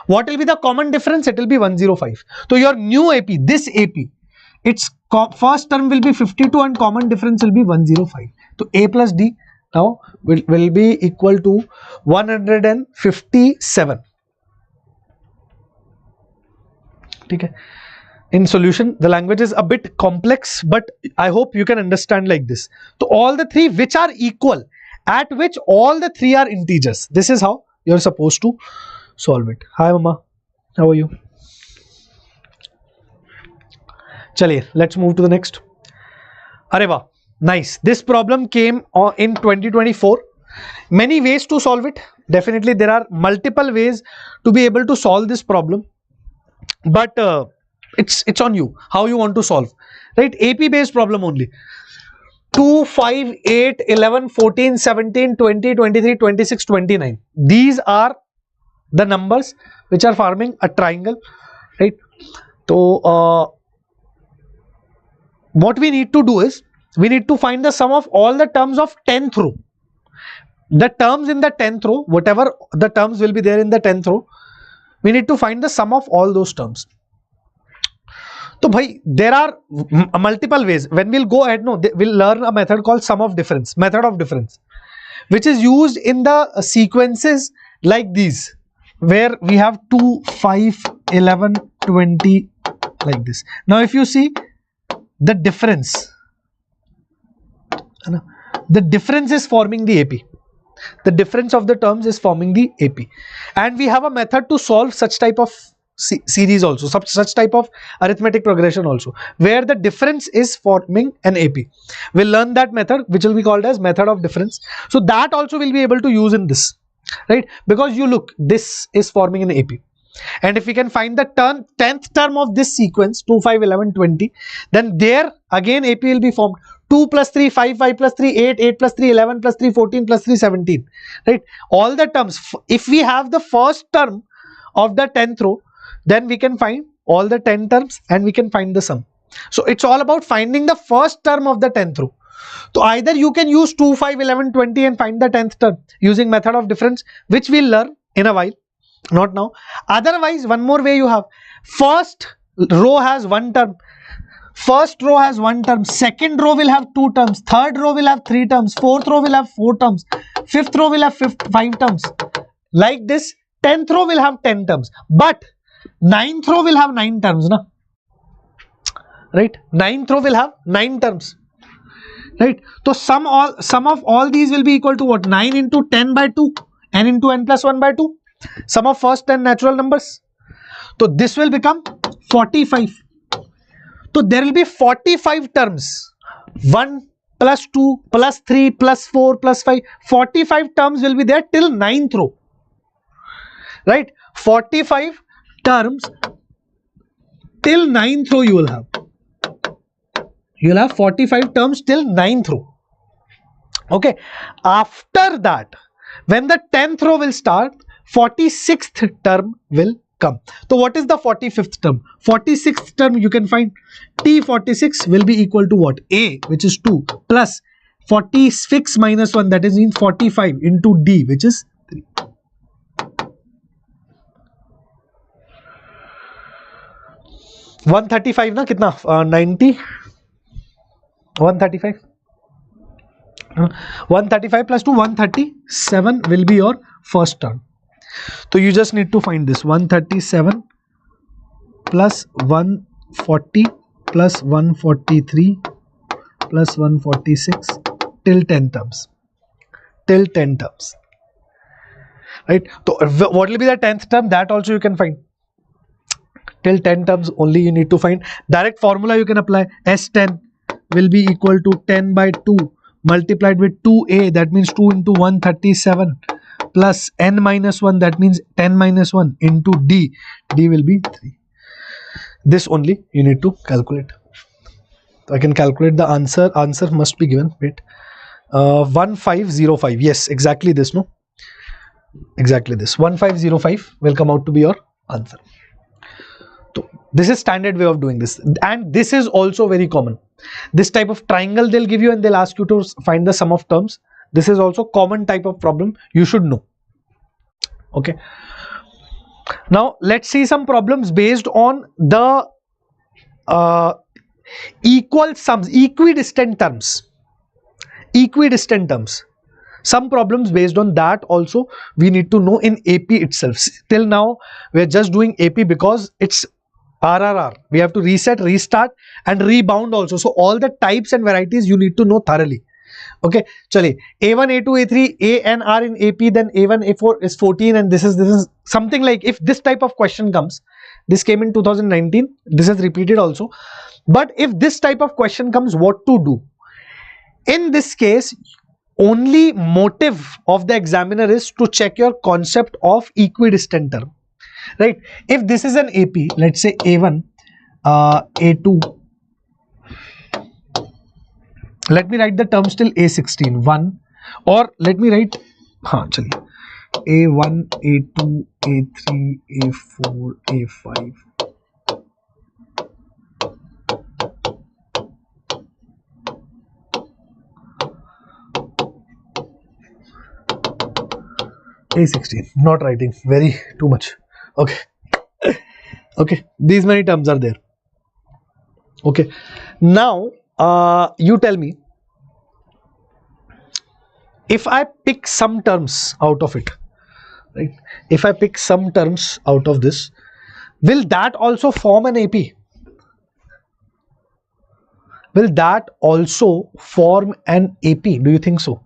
What will be the common difference? It will be 105. So your new AP, this AP, its first term will be 52 and common difference will be 105. So A plus D now will be equal to 157. Okay. In solution, the language is a bit complex, but I hope you can understand like this. So all the three which are equal, at which all the three are integers. This is how you're supposed to solve it. Hi Mama, how are you? Chaliye, let's move to the next. Areva, nice. This problem came in 2024. Many ways to solve it. Definitely there are multiple ways to be able to solve this problem. But it's on you, how you want to solve. Right? AP based problem only. 2, 5, 8, 11, 14, 17, 20, 23, 26, 29. These are the numbers which are forming a triangle. Right? So what we need to do is, we need to find the sum of all the terms of 10th row. The terms in the 10th row, whatever the terms will be there in the 10th row, we need to find the sum of all those terms. So bhai, there are multiple ways. When we'll go ahead, we'll learn a method called sum of difference, method of difference, which is used in the sequences like these, where we have 2, 5, 11, 20, like this. Now if you see, the difference is forming the AP. The difference of the terms is forming the AP. And we have a method to solve such type of series also, such type of arithmetic progression also, where the difference is forming an AP. We'll learn that method, which will be called as method of difference. So that also we'll be able to use in this, right? Because you look, this is forming an AP. And if we can find the 10th term of this sequence, 2, 5, 11, 20, then there again AP will be formed. 2 plus 3, 5, 5 plus 3, 8, 8 plus 3, 11 plus 3, 14 plus 3, 17. Right? All the terms. If we have the first term of the 10th row, then we can find all the 10 terms and we can find the sum. So it's all about finding the first term of the 10th row. So either you can use 2, 5, 11, 20 and find the 10th term using method of difference, which we'll learn in a while. Not now. Otherwise, one more way you have. First row has one term. First row has one term. Second row will have 2 terms. Third row will have 3 terms. Fourth row will have 4 terms. Fifth row will have 5 terms. Like this, 10th row will have 10 terms. But 9th row will have 9 terms. Na? Right? 9th row will have 9 terms. Right? So sum of all these will be equal to what? 9 into 10 by 2. N into n plus 1 by 2. Sum of first 10 natural numbers. So this will become 45. So there will be 45 terms. 1 plus 2 plus 3 plus 4 plus 5. 45 terms will be there till 9th row. Right? 45 terms till 9th row you will have. You'll have 45 terms till 9th row. Okay. After that, when the 10th row will start, 46th term will come. So what is the 45th term? 46th term you can find T46 will be equal to what? A, which is 2, plus 46 minus 1, that is means 45 into D, which is 3. $135 na kitna? 90. 135. 135 plus 2, 137 will be your first term. So you just need to find this 137 plus 140 plus 143 plus 146 till 10 terms. Till 10 terms. Right? So what will be the 10th term? That also you can find. Till 10 terms only you need to find. Direct formula you can apply. S10 will be equal to 10 by 2 multiplied with 2a, that means 2 into 137, plus n minus 1, that means 10 minus 1 into d. D will be 3. This only you need to calculate. So I can calculate the answer. Answer must be given. Wait. 1505. Yes, exactly this, no? Exactly this. 1505 will come out to be your answer. So this is standard way of doing this, and this is also very common. This type of triangle they'll give you and they'll ask you to find the sum of terms. This is also common type of problem, you should know. Okay. Now let's see some problems based on the equal sums, equidistant terms. Equidistant terms. Some problems based on that also we need to know in AP itself. Till now we are just doing AP because it's RRR. We have to reset, restart and rebound also. So all the types and varieties you need to know thoroughly. Okay, chale, A1, A2, A3, A and R in AP, then A1, A4 is 14, and this is something like, if this type of question comes, this came in 2019, this is repeated also. But if this type of question comes, what to do? In this case, only motive of the examiner is to check your concept of equidistant term. Right? If this is an AP, let's say A1, A2, let me write the terms till A16, 1, or let me write, A1, A2, A3, A4, A5. A16, not writing, very too much. Okay. Okay, these many terms are there. Okay, now you tell me, if I pick some terms out of it, right? If I pick some terms out of this, will that also form an AP? Will that also form an AP? Do you think so?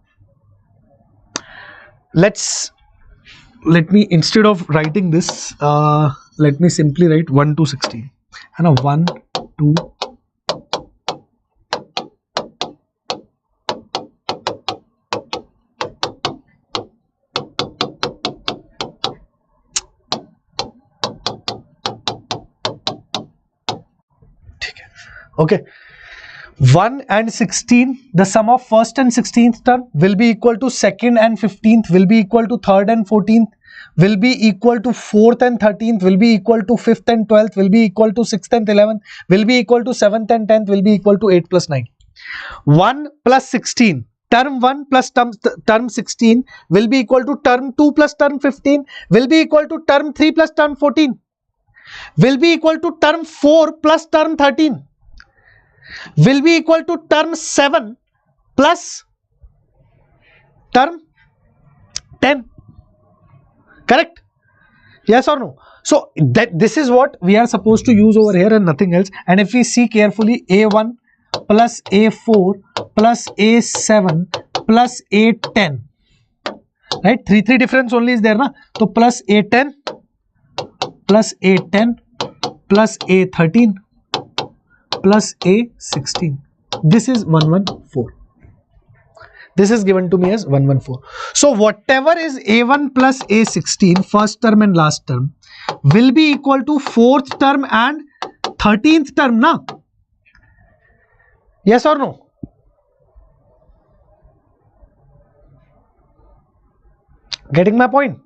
Let me, instead of writing this, let me simply write 1 to 16. And a 1, 2, okay, 1 and 16, the sum of first and 16th term will be equal to second and 15th, will be equal to third and 14th, will be equal to 4th and 13th, will be equal to 5th and 12th, will be equal to 6th and 11th, will be equal to 7th and 10th, will be equal to 8 plus 9. 1 plus 16, term 1 plus term 16 will be equal to term 2 plus term 15, will be equal to term 3 plus term 14, will be equal to term 4 plus term 13, will be equal to term 7 plus term 10. Correct? Yes or no? So this is what we are supposed to use over here and nothing else. And if we see carefully, A1 plus A4 plus A7 plus A10, right? 3 difference only is there, na? So plus A10 plus A10 plus A13 plus A16. This is 114. This is given to me as 114. So whatever is A1 plus A16, first term and last term, will be equal to 4th term and 13th term, na? Yes or no? Getting my point?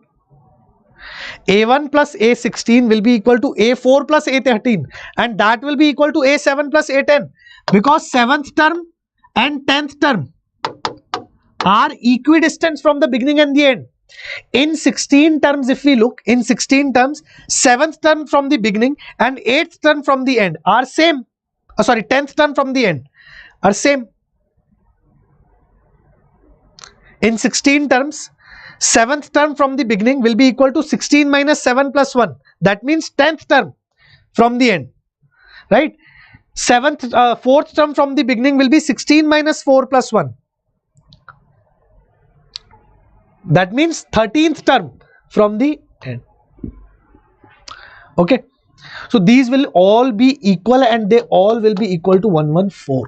A1 plus A16 will be equal to A4 plus A13, and that will be equal to A7 plus A10, because 7th term and 10th term are equidistant from the beginning and the end. In 16 terms, if we look, in 16 terms, 7th term from the beginning and 8th term from the end are same. 10th term from the end are same. In 16 terms, 7th term from the beginning will be equal to 16 minus 7 plus 1. That means 10th term from the end, right? 4th term from the beginning will be 16 minus 4 plus 1. That means 13th term from the end. Okay. So these will all be equal, and they all will be equal to 114.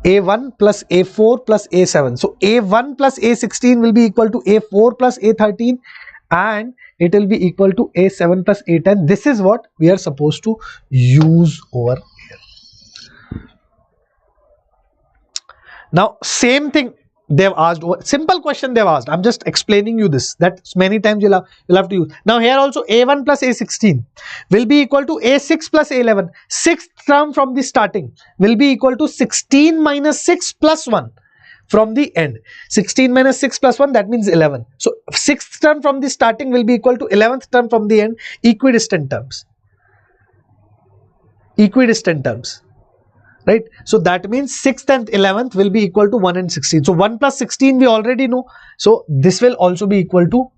A1 plus A4 plus A7. So A1 plus A16 will be equal to A4 plus A13, and it will be equal to A7 plus A10. This is what we are supposed to use over here. Now same thing they've asked, simple question they've asked. I'm just explaining you this, that many times you'll have to use. Now here also A1 plus A16 will be equal to A6 plus A11. 6th term from the starting will be equal to 16 minus 6 plus 1 from the end. 16 minus 6 plus 1, that means 11. So 6th term from the starting will be equal to 11th term from the end. Equidistant terms. Equidistant terms. Right? So that means 6th and 11th will be equal to 1 and 16. So 1 plus 16 we already know. So this will also be equal to,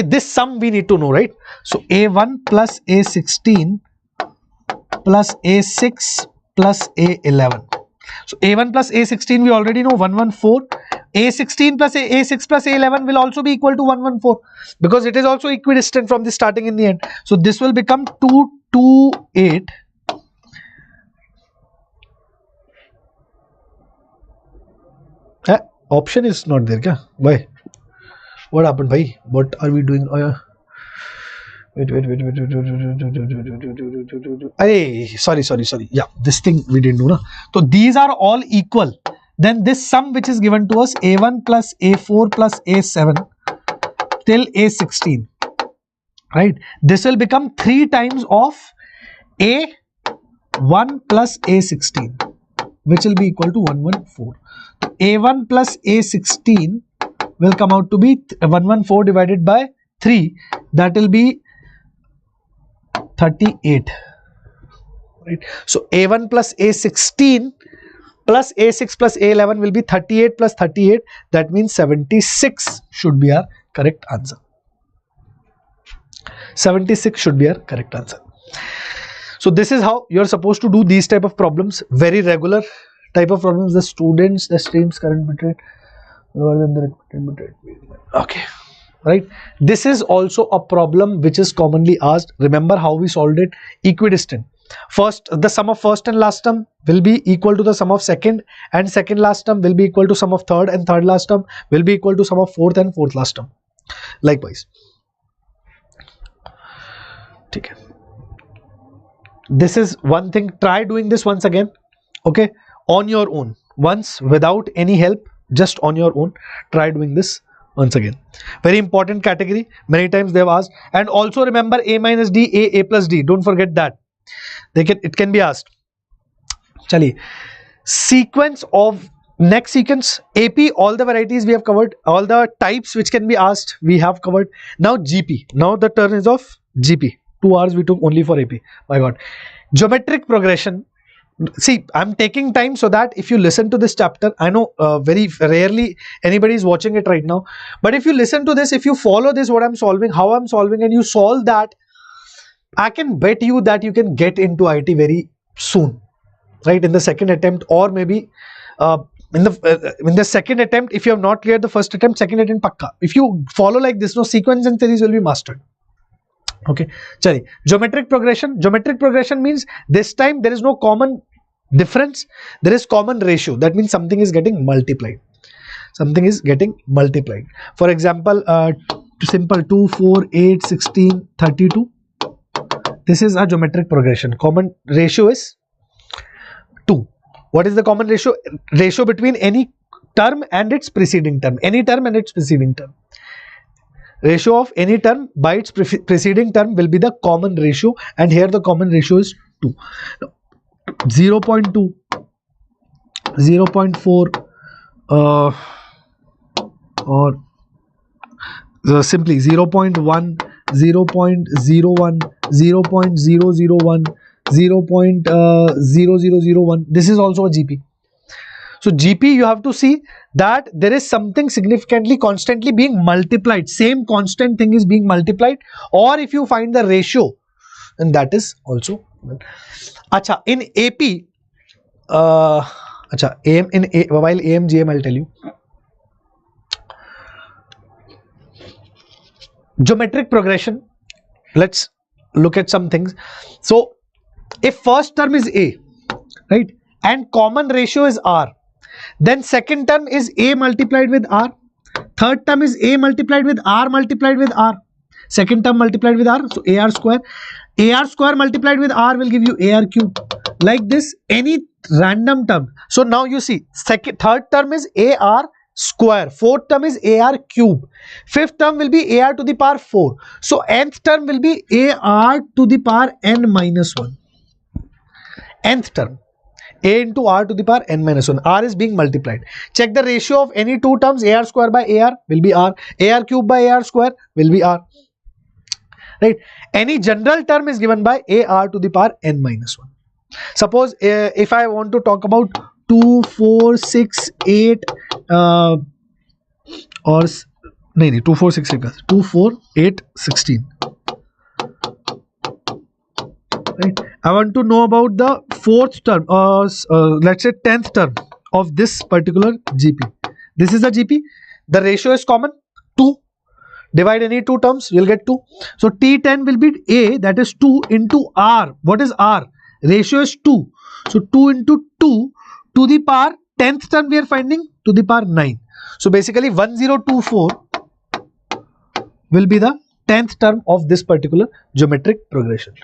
this sum we need to know, right? So A1 plus A16 plus A6 plus A11. So A1 plus A16 we already know, 114. A16 plus A6 plus A11 will also be equal to 114, because it is also equidistant from the starting and the end. So this will become 228. Option is not there, kya? Why? What happened, bhai? What are we doing? Wait. Hey, sorry. Yeah, this thing we didn't do, na? So these are all equal. Then this sum which is given to us, A1 plus A4 plus A7 till A16, right? This will become 3 times of A1 plus A16, which will be equal to 114. A1 plus A16 will come out to be 114 divided by 3. That will be 38. Right? So A1 plus A16 plus A6 plus A11 will be 38 plus 38. That means 76 should be our correct answer. 76 should be our correct answer. So this is how you're supposed to do these type of problems. Very regular type of problems. The stream's current bit rate lower than the required bit rate. Okay, right? This is also a problem which is commonly asked. Remember how we solved it? Equidistant. First, the sum of first and last term will be equal to the sum of second, and second last term will be equal to sum of third, and third last term will be equal to sum of fourth and fourth last term. Likewise. Okay. This is one thing. Try doing this once again. Okay. On your own, once, without any help, just on your own, try doing this once again. Very important category, many times they have asked. And also remember A minus D, A plus D, don't forget that. It can be asked. Chali, sequence of, next sequence, AP, all the varieties we have covered, all the types which can be asked we have covered. Now GP, now the turn is of GP. 2 hours we took only for AP, my god. Geometric progression. See, I'm taking time so that if you listen to this chapter, I know very rarely anybody is watching it right now, but if you listen to this, if you follow this, what I'm solving, how I'm solving, and you solve that, I can bet you that you can get into IT very soon, right? In the second attempt, or maybe in the second attempt, if you have not cleared the first attempt, second attempt pakka. If you follow like this, no, sequence and series will be mastered. Okay, chali. Geometric progression. Geometric progression means this time there is no common difference, there is common ratio. That means something is getting multiplied. Something is getting multiplied. For example, simple 2, 4, 8, 16, 32, This is a geometric progression. Common ratio is 2. What is the common ratio? Ratio between any term and its preceding term. Any term and its preceding term. Ratio of any term by its preceding term will be the common ratio, and here the common ratio is 2. 0.2, 0.4, or simply 0.1, 0.01, 0.001, 0.0001. This is also a GP. So GP, you have to see that there is something significantly constantly being multiplied. Same constant thing is being multiplied, or if you find the ratio, and that is also. Acha, in AP, while AMGM I'll tell you. Geometric progression, let's look at some things. So if first term is A, right, and common ratio is R, then second term is A multiplied with R, third term is A multiplied with R multiplied with R, second term multiplied with R, so AR square multiplied with R will give you AR cube. Like this, any random term. So now you see, third term is AR square, fourth term is AR cube, fifth term will be AR to the power 4. So nth term will be AR to the power n minus 1. Nth term, A into R to the power n minus 1. R is being multiplied. Check the ratio of any two terms. AR square by AR will be R. AR cube by AR square will be R. Right? Any general term is given by AR to the power n minus 1. Suppose if I want to talk about 2, 4, 6, 8 or 2, 4, 6, 8, 2, 4, 8, 16. Right? I want to know about the fourth term, let's say 10th term of this particular GP. This is the GP. The ratio is common, 2. Divide any two terms, you'll get 2. So T10 will be A, that is 2 into R. What is R? Ratio is 2. So 2 into 2 to the power 10th term we are finding to the power 9. So basically 1024 will be the 10th term of this particular geometric progression.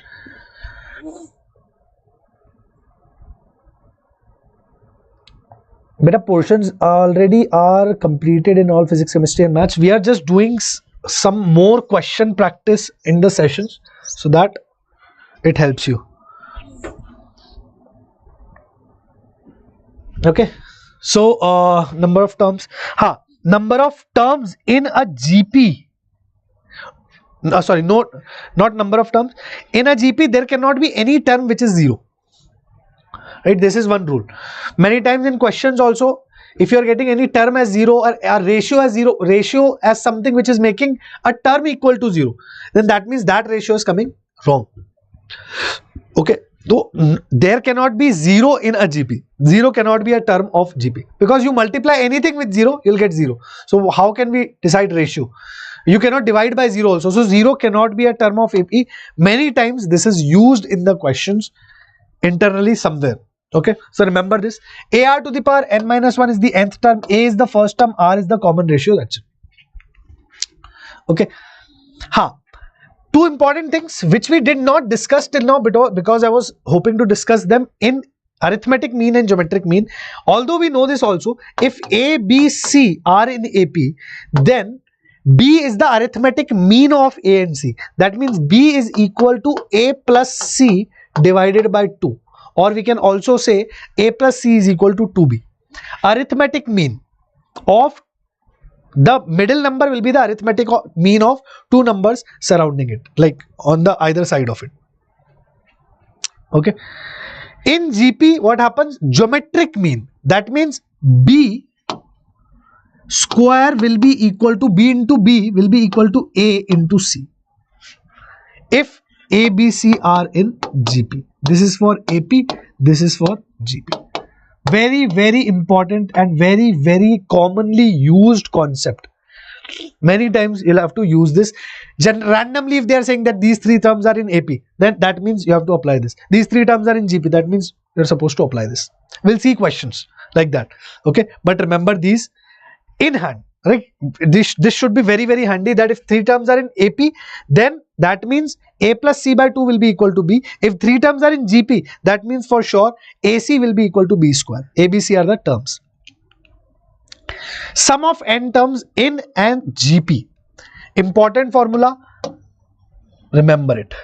Beta, portions already are completed in all physics, chemistry and maths. We are just doing some more question practice in the sessions so that it helps you. Okay, so number of terms. Number of terms in a GP. Sorry, not number of terms. In a GP, there cannot be any term which is 0. Right, this is one rule. Many times in questions also, if you are getting any term as 0 or a ratio as 0, ratio as something which is making a term equal to 0, then that means that ratio is coming wrong. Okay, so there cannot be 0 in a GP. 0 cannot be a term of GP because you multiply anything with 0, you'll get 0. So how can we decide ratio? You cannot divide by 0 also. So 0 cannot be a term of AP. Many times this is used in the questions internally somewhere. Okay, so remember this. AR to the power n minus 1 is the nth term, A is the first term, R is the common ratio, that's it. Okay. Two important things which we did not discuss till now because I was hoping to discuss them in arithmetic mean and geometric mean. Although we know this also, if A, B, C are in AP, then B is the arithmetic mean of A and C. That means B is equal to A plus C divided by 2. Or we can also say A plus C is equal to 2B. Arithmetic mean of the middle number will be the arithmetic mean of two numbers surrounding it, like on the either side of it. Okay. In GP, what happens? Geometric mean. That means B square will be equal to B into B will be equal to A into C. If A, B, C are in GP. This is for AP, this is for GP. Very, very important and very, very commonly used concept. Many times you'll have to use this. Randomly, if they are saying that these three terms are in AP, then that means you have to apply this. These three terms are in GP, that means you're supposed to apply this. We'll see questions like that. Okay, but remember these in hand. Right? This should be very, very handy, that if three terms are in AP, then that means A plus C by 2 will be equal to B. If 3 terms are in GP, that means for sure AC will be equal to B square. A, B, C are the terms. Sum of n terms in an GP. Important formula, remember it.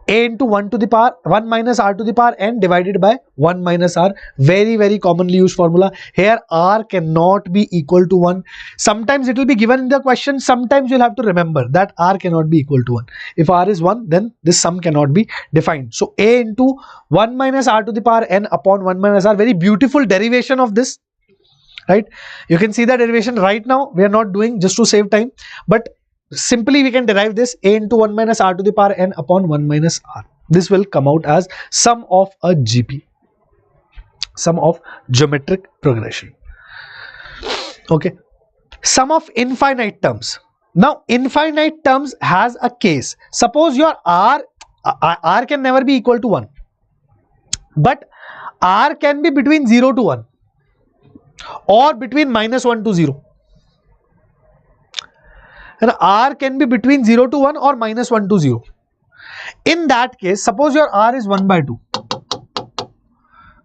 A into 1 to the power 1 minus r to the power n divided by 1 minus r. Very, very commonly used formula. Here r cannot be equal to 1. Sometimes it will be given in the question. Sometimes you'll have to remember that r cannot be equal to 1. If r is 1, then this sum cannot be defined. So a into 1 minus r to the power n upon 1 minus r. Very beautiful derivation of this. Right? You can see the derivation right now. We are not doing just to save time. But simply we can derive this a into 1 minus r to the power n upon 1 minus r. This will come out as sum of a GP, sum of geometric progression. Okay, sum of infinite terms. Now infinite terms has a case. Suppose your r can never be equal to 1, but r can be between 0 to 1 or between minus 1 to 0. And r can be between 0 to 1 or minus 1 to 0. In that case, suppose your r is 1 by 2.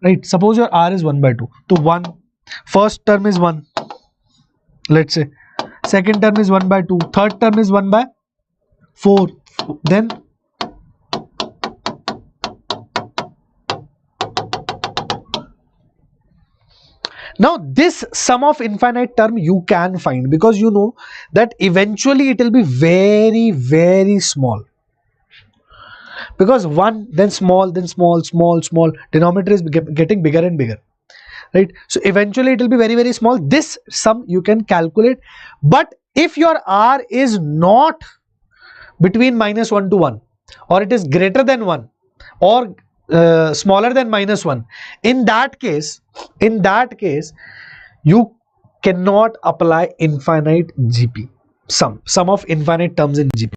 Right? Suppose your r is 1 by 2. So 1, first term is 1. Let's say. Second term is 1 by 2. Third term is 1 by 4. Then now this sum of infinite term you can find, because you know that eventually it will be very, very small. Because 1, then small, then small, small, small. Denominator is getting bigger and bigger. Right? So eventually it will be very, very small. This sum you can calculate. But if your r is not between minus 1 to 1, or it is greater than 1, or smaller than minus 1, in that case you cannot apply infinite GP, sum of infinite terms in GP.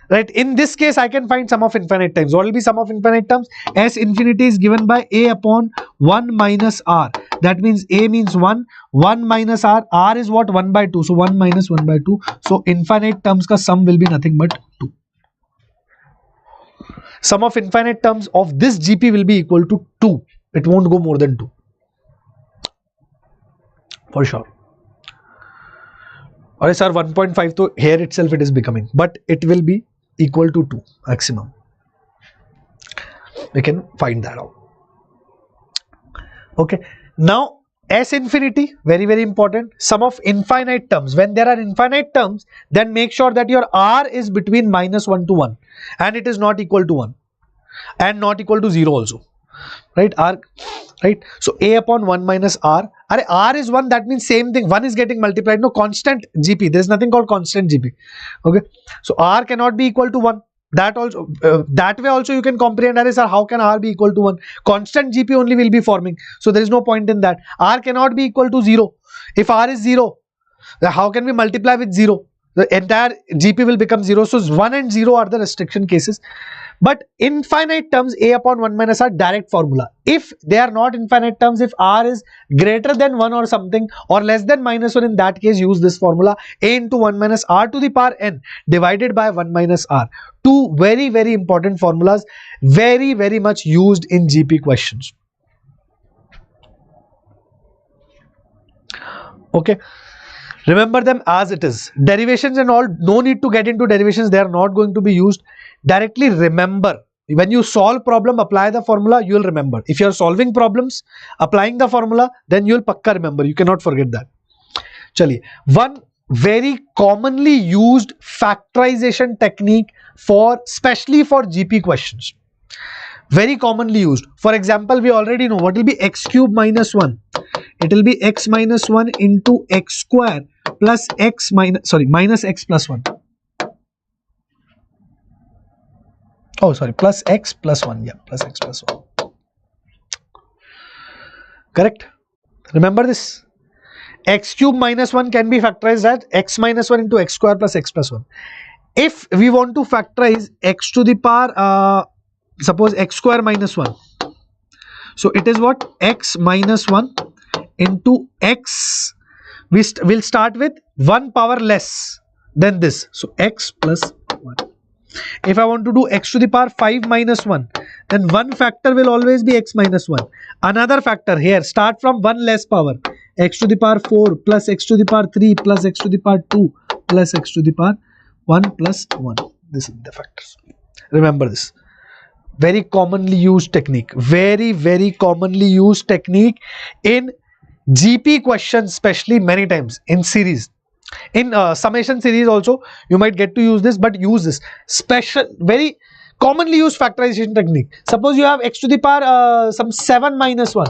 Right? In this case I can find sum of infinite terms. What will be sum of infinite terms? S infinity is given by a upon 1 minus r. That means a means 1, 1 minus r. R is what? 1 by 2. So 1 minus 1 by 2. So infinite terms ka sum will be nothing but 2. Sum of infinite terms of this GP will be equal to 2. It won't go more than 2. For sure. Or sir, 1.5 to here itself it is becoming. But it will be equal to 2 maximum. We can find that out. Okay. Now S infinity, very, very important. Sum of infinite terms. When there are infinite terms, then make sure that your r is between minus 1 to 1. And it is not equal to 1. And not equal to 0 also. Right? R. Right? So a upon 1 minus r. R is 1. That means same thing. 1 is getting multiplied. No, constant GP. There is nothing called constant GP. Okay. So r cannot be equal to 1. That also, that way also you can comprehend, sir, how can r be equal to 1? Constant GP only will be forming. So there is no point in that. R cannot be equal to 0. If r is 0, how can we multiply with 0? The entire GP will become 0. So 1 and 0 are the restriction cases. But infinite terms, a upon 1 minus r, direct formula. If they are not infinite terms, if r is greater than 1 or something, or less than minus 1, in that case use this formula, a into 1 minus r to the power n divided by 1 minus r. Two very, very important formulas, very, very much used in GP questions. Okay. Remember them as it is. Derivations and all, no need to get into derivations. They are not going to be used. Directly remember. When you solve problem, apply the formula, you will remember. If you are solving problems, applying the formula, then you will pakka remember. You cannot forget that. Chaliye. One very commonly used factorization technique for, especially for GP questions. Very commonly used. For example, we already know what will be x cube minus 1. It will be x minus 1 into x square plus x minus, sorry, minus x plus 1. Oh, sorry, plus x plus 1. Yeah, plus x plus 1. Correct? Remember this. X cube minus 1 can be factorized as x minus 1 into x square plus x plus 1. If we want to factorize x to the power, suppose x square minus 1. So it is what? X minus 1 into x. We will start with 1 power less. then this. So x plus 1. If I want to do x to the power 5 minus 1, then one factor will always be x minus 1. Another factor here, start from one less power. X to the power 4 plus x to the power 3 plus x to the power 2 plus x to the power 1 plus 1. This is the factors. Remember this. Very commonly used technique. Very commonly used technique in GP questions, especially many times in series. In summation series also you might get to use this, but use this special, very commonly used factorization technique. Suppose you have x to the power some 7 minus 1.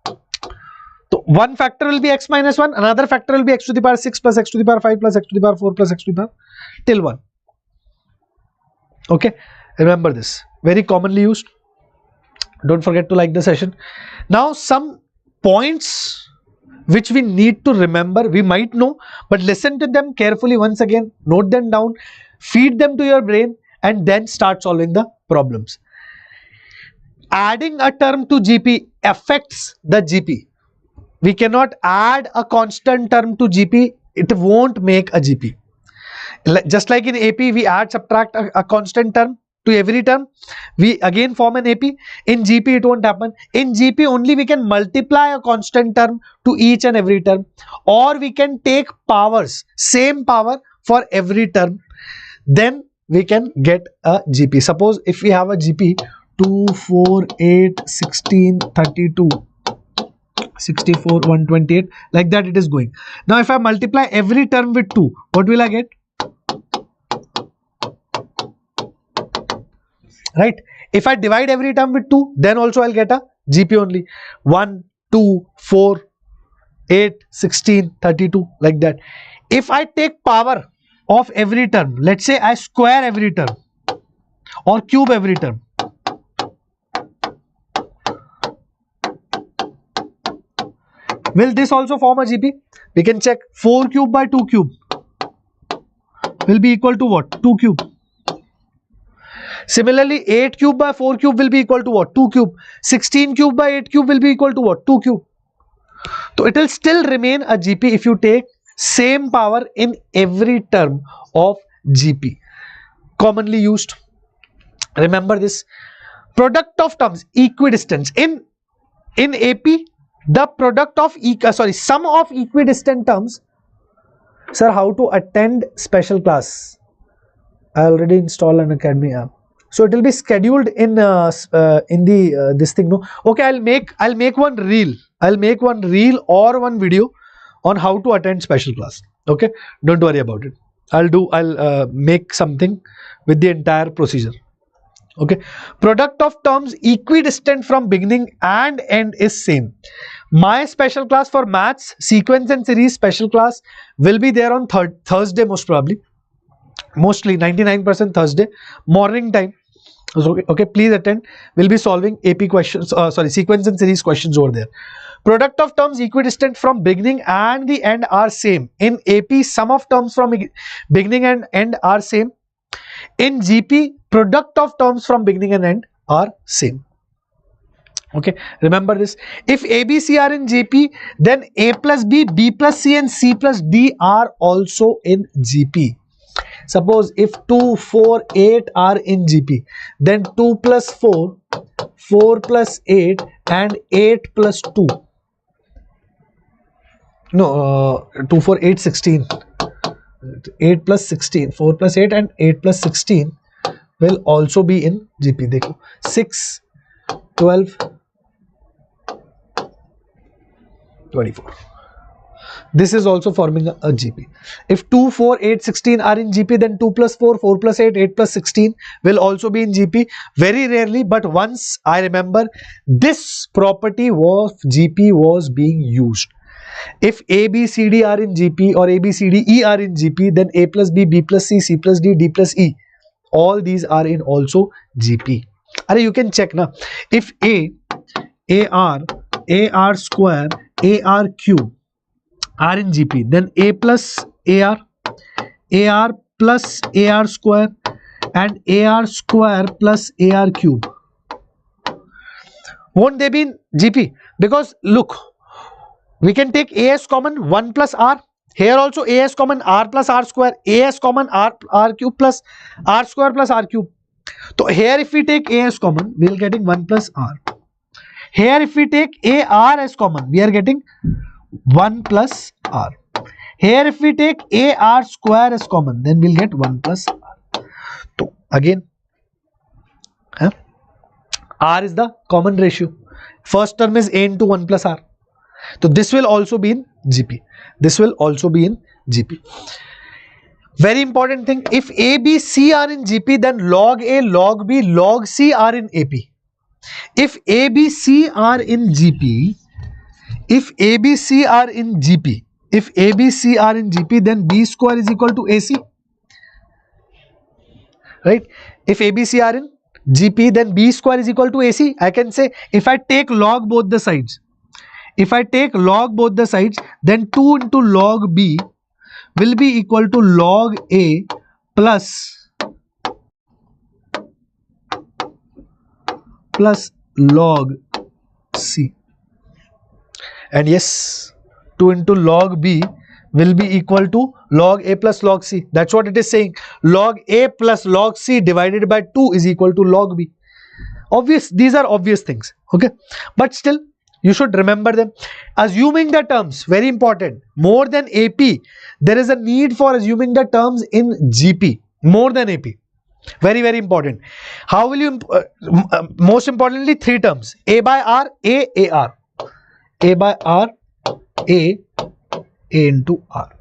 So one factor will be x minus 1, another factor will be x to the power 6 plus x to the power 5 plus x to the power 4 plus x to the power till 1. Okay, remember this. Very commonly used. Don't forget to like the session. Now some points which we need to remember, we might know, but listen to them carefully once again, note them down, feed them to your brain, and then start solving the problems. Adding a term to GP affects the GP. We cannot add a constant term to GP, it won't make a GP. Just like in AP, we add, subtract a constant term to every term, we again form an AP. In GP it won't happen. In GP only we can multiply a constant term to each and every term, or we can take powers, same power for every term, then we can get a GP. Suppose if we have a GP 2, 4, 8, 16, 32, 64, 128, like that it is going. Now if I multiply every term with 2, what will I get? Right? If I divide every term with 2, then also I'll get a GP only. 1, 2, 4, 8, 16, 32, like that. If I take power of every term, let's say I square every term or cube every term, will this also form a GP? We can check. 4 cube by 2 cube will be equal to what? 2 cube. Similarly, 8 cube by 4 cube will be equal to what? 2 cube. 16 cube by 8 cube will be equal to what? 2 cube. So it will still remain a GP if you take same power in every term of GP. Commonly used. Remember this. Product of terms, equidistance. In AP, the product of sum of equidistant terms. Sir, how to attend special class? I already installed an Unacademy app. So it will be scheduled in the this thing. No, okay. I'll make one reel. I'll make one reel or one video on how to attend special class. Okay, don't worry about it. I'll make something with the entire procedure. Okay, product of terms equidistant from beginning and end is same. My special class for maths, sequence and series special class will be there on Thursday most probably. Mostly 99% Thursday morning time. Okay, please attend. We'll be solving AP questions, sequence and series questions over there. Product of terms equidistant from beginning and the end are same. In AP, sum of terms from beginning and end are same. In GP, product of terms from beginning and end are same. Okay, remember this. If A, B, C are in GP, then A plus B, B plus C and C plus D are also in GP. Suppose if 2, 4, 8 are in GP, then 2 plus 4, 4 plus 8 and 8 plus 2. No, 2, 4, 8, 16. 8 plus 16, 4 plus 8 and 8 plus 16 will also be in GP. Dekho. 6, 12, 24. This is also forming a GP. If 2, 4, 8, 16 are in GP, then 2 plus 4, 4 plus 8, 8 plus 16 will also be in GP. Very rarely, but once I remember this property of GP was being used. If A, B, C, D are in GP or A, B, C, D, E are in GP, then A plus B, B plus C, C plus D, D plus E. All these are in also GP. You can check now. If AR square, AR cube are in GP, then A plus AR plus AR square and AR square plus AR cube. Won't they be in GP? Because look, we can take A as common, 1 plus R. Here also a is common, r plus r square, a is common, r cube plus r square plus r cube. So here if we take a as common, we will getting 1 plus r. Here if we take a r as common, we are getting 1 plus r. Here if we take a r square as common, then we'll get 1 plus r. So again, r is the common ratio. First term is a into 1 plus r. So this will also be in GP. This will also be in GP. Very important thing, if A, B, C are in GP, then log A, log B, log C are in AP. If A, B, C are in GP, if A, B, C are in GP, if A, B, C are in GP, then B square is equal to AC. Right? If A, B, C are in GP, then B square is equal to AC. I can say if I take log both the sides, if I take log both the sides, then 2 into log B will be equal to log A plus log C. And yes, 2 into log B will be equal to log A plus log C. That's what it is saying. Log A plus log C divided by 2 is equal to log B. Obvious, these are obvious things. Okay, but still you should remember them. Assuming the terms, very important, more than AP, there is a need for assuming the terms in GP more than AP. Very, very important. How will you, most importantly, 3 terms, A by R, A R. A by R, A into R.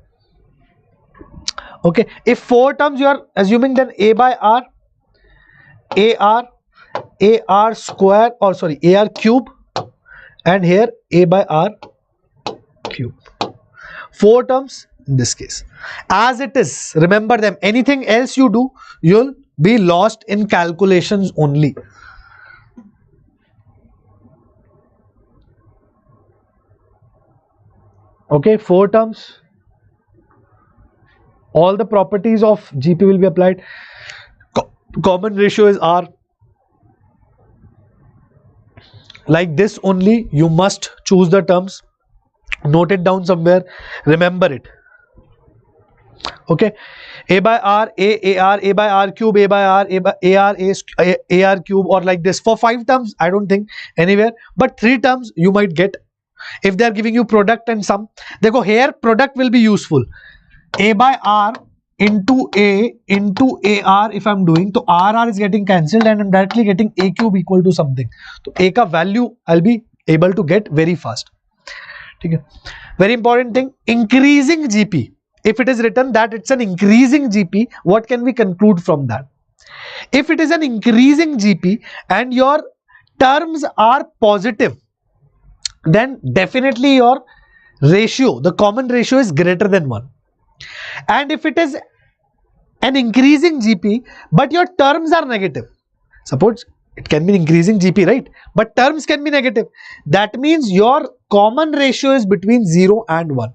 Okay, if 4 terms you are assuming, then A by R, AR square, or sorry, AR cube, and here A by R cube. 4 terms in this case. As it is, remember them. Anything else you do, you'll be lost in calculations only. Okay, 4 terms. All the properties of GP will be applied. Common ratio is R. Like this only, you must choose the terms. Note it down somewhere. Remember it. Okay. A by R, AR, A by R cube, A by R, A by AR, AR cube, or like this. For 5 terms, I don't think anywhere. But 3 terms you might get. If they are giving you product and sum, they go here, product will be useful. A by R into A into AR if I'm doing, so RR is getting cancelled and I'm directly getting A cube equal to something. So A ka value I'll be able to get very fast. Okay. Very important thing, increasing GP. If it is written that it's an increasing GP, what can we conclude from that? If it is an increasing GP and your terms are positive, then definitely your ratio, the common ratio, is greater than 1. And if it is an increasing GP but your terms are negative, suppose it can be increasing GP, right, but terms can be negative, that means your common ratio is between 0 and 1.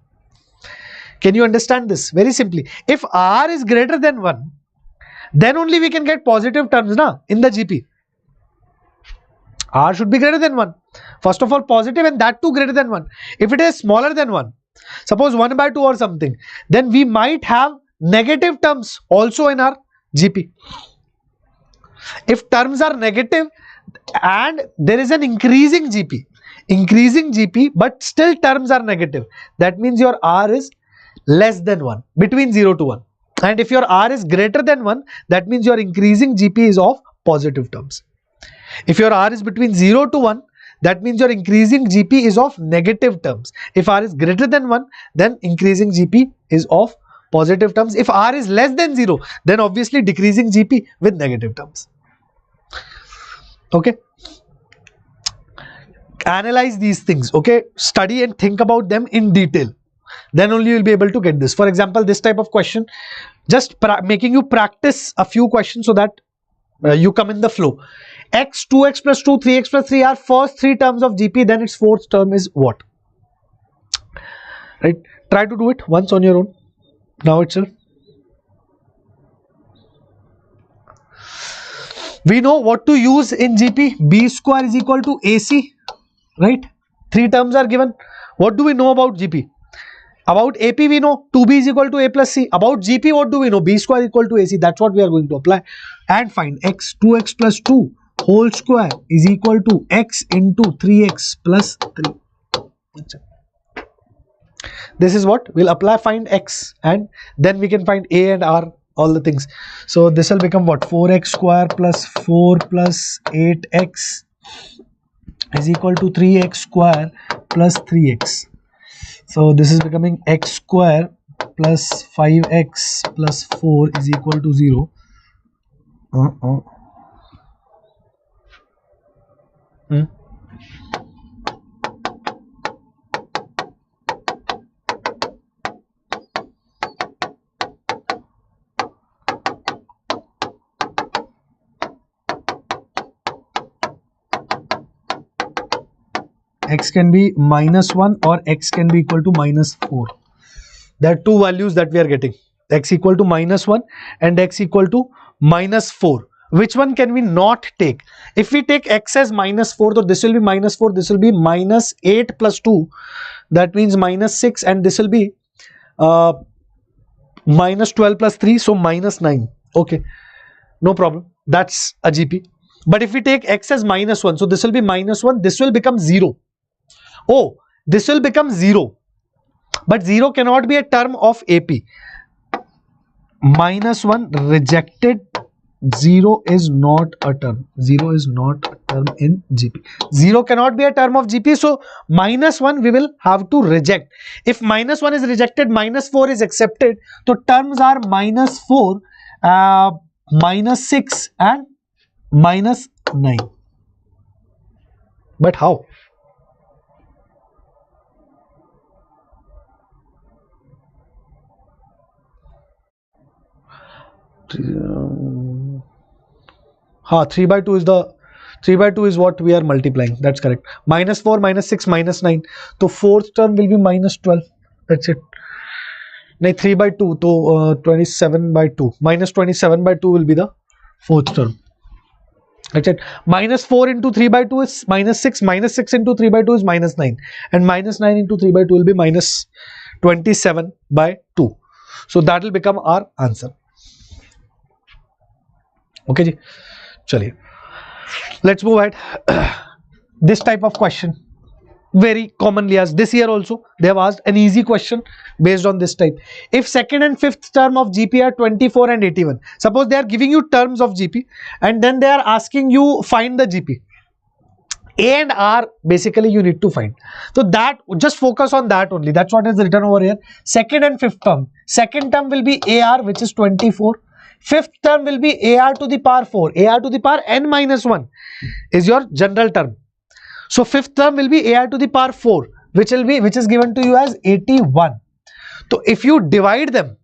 Can you understand this? Very simply, if R is greater than 1, then only we can get positive terms in the GP. R should be greater than 1. First of all, positive, and that too greater than 1. If it is smaller than 1, suppose 1 by 2 or something, then we might have negative terms also in our GP. If terms are negative and there is an increasing GP, but still terms are negative, that means your R is less than 1, between 0 to 1. And if your R is greater than 1, that means your increasing GP is of positive terms. If your R is between 0 to 1, that means your increasing GP is of negative terms. If R is greater than 1, then increasing GP is of positive terms. If R is less than 0, then obviously decreasing GP with negative terms. Okay. Analyze these things. Okay. Study and think about them in detail. Then only you will be able to get this. For example, this type of question, just making you practice a few questions so that you come in the flow. X, 2x plus 2, 3x plus 3 are first 3 terms of GP, then its 4th term is what? Right? Try to do it once on your own, now itself. We know what to use in GP. B square is equal to AC, right? 3 terms are given. What do we know about GP? About AP we know 2B is equal to A plus C. About GP what do we know? B square equal to AC. That's what we are going to apply. And find x, 2x plus 2 whole square is equal to x into 3x plus 3. This is what we'll apply. Find x and then we can find A and R, all the things. So this will become what? 4x square plus 4 plus 8x is equal to 3x square plus 3x. So this is becoming x square plus 5x plus 4 is equal to 0. X can be -1 or x can be equal to -4. There are two values that we are getting, x equal to -1 and x equal to -4. Which one can we not take? If we take x as -4, so this will be -4, this will be -8 plus 2, that means -6, and this will be -12 plus 3, so -9. Okay, no problem, that's a GP. But if we take x as -1, so this will be -1, this will become 0. Oh, this will become 0, but 0 cannot be a term of AP. -1 rejected, 0 is not a term. 0 is not a term in GP. 0 cannot be a term of GP, so -1 we will have to reject. If -1 is rejected, -4 is accepted. So terms are -4, -6 and -9. But how? Ha, 3 by 2 is the 3 by 2 is what we are multiplying. That's correct. -4, -6, -9. So fourth term will be -12. That's it. No, 3 by 2. So 27 by 2. -27 by 2 will be the fourth term. That's it. -4 into 3 by 2 is -6. -6 into 3 by 2 is -9. And -9 into 3 by 2 will be -27 by 2. So that will become our answer. Okay ji, chaliye, let's move ahead. This type of question very commonly asked. This year also they have asked an easy question based on this type. If second and fifth term of GP are 24 and 81, suppose they are giving you terms of GP and then they are asking you find the GP. A and R basically you need to find. So that just focus on that only. That's what is written over here. Second and fifth term. Second term will be AR, which is 24. Fifth term will be AR to the power 4. AR to the power n minus 1 is your general term. So fifth term will be AR to the power 4, which is given to you as 81. So if you divide them,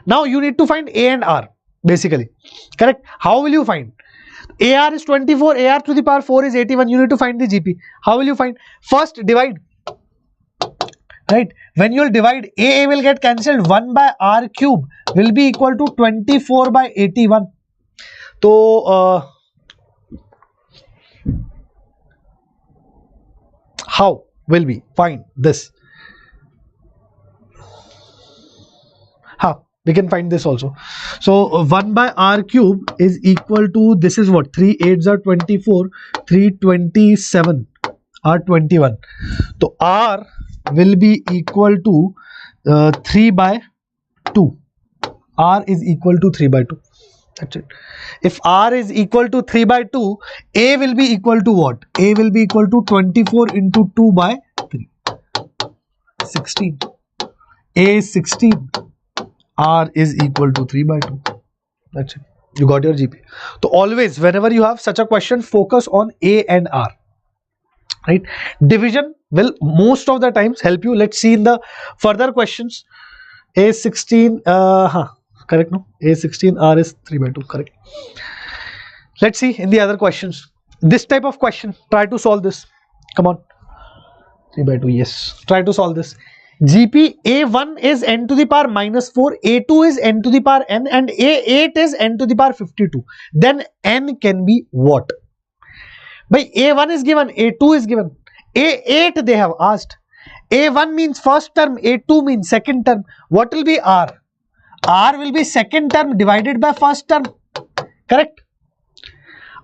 now you need to find A and R basically. Correct? How will you find? AR is 24, AR to the power 4 is 81. You need to find the GP. How will you find? First divide. Right? When you will divide, A will get cancelled. 1 by R cube will be equal to 24 by 81. So how will we find this? How? We can find this also. So 1 by R cube is equal to, this is what? 3 8s are 24, 3 27 are 21. So R will be equal to 3 by 2. R is equal to 3 by 2. That's it. If R is equal to 3 by 2, A will be equal to what? A will be equal to 24 into 2 by 3. 16. A is 16. R is equal to 3 by 2. That's it. You got your GP. So always, whenever you have such a question, focus on A and R. Right? Division will most of the times help you. Let's see in the further questions. A is 16. Correct, no? A is 16. R is 3 by 2. Correct. Let's see in the other questions. This type of question, try to solve this. Come on. 3 by 2. Yes. Try to solve this. GP A1 is n to the power -4, A2 is n to the power n, and A8 is n to the power 52. Then n can be what? By A1 is given, A2 is given, A8 they have asked, A1 means first term, A2 means second term. What will be R? R will be second term divided by first term. Correct?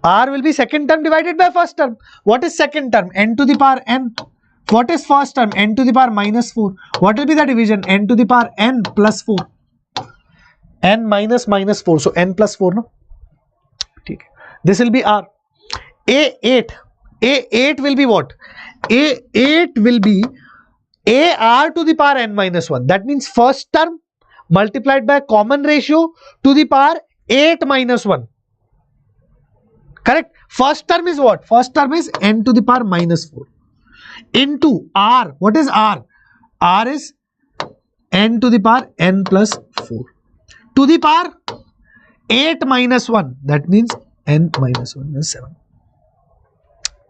R will be second term divided by first term. What is second term? N to the power n. What is first term? N to the power minus 4. What will be the division? N to the power n plus 4. N minus 4. So n plus 4, no? This will be R. A8. A8 will be what? A8 will be AR to the power n minus 1. That means first term multiplied by common ratio to the power 8 minus 1. Correct? First term is what? First term is n to the power minus 4. Into R. What is R? R is n to the power n plus 4. To the power 8 minus 1. That means n minus 1 is 7.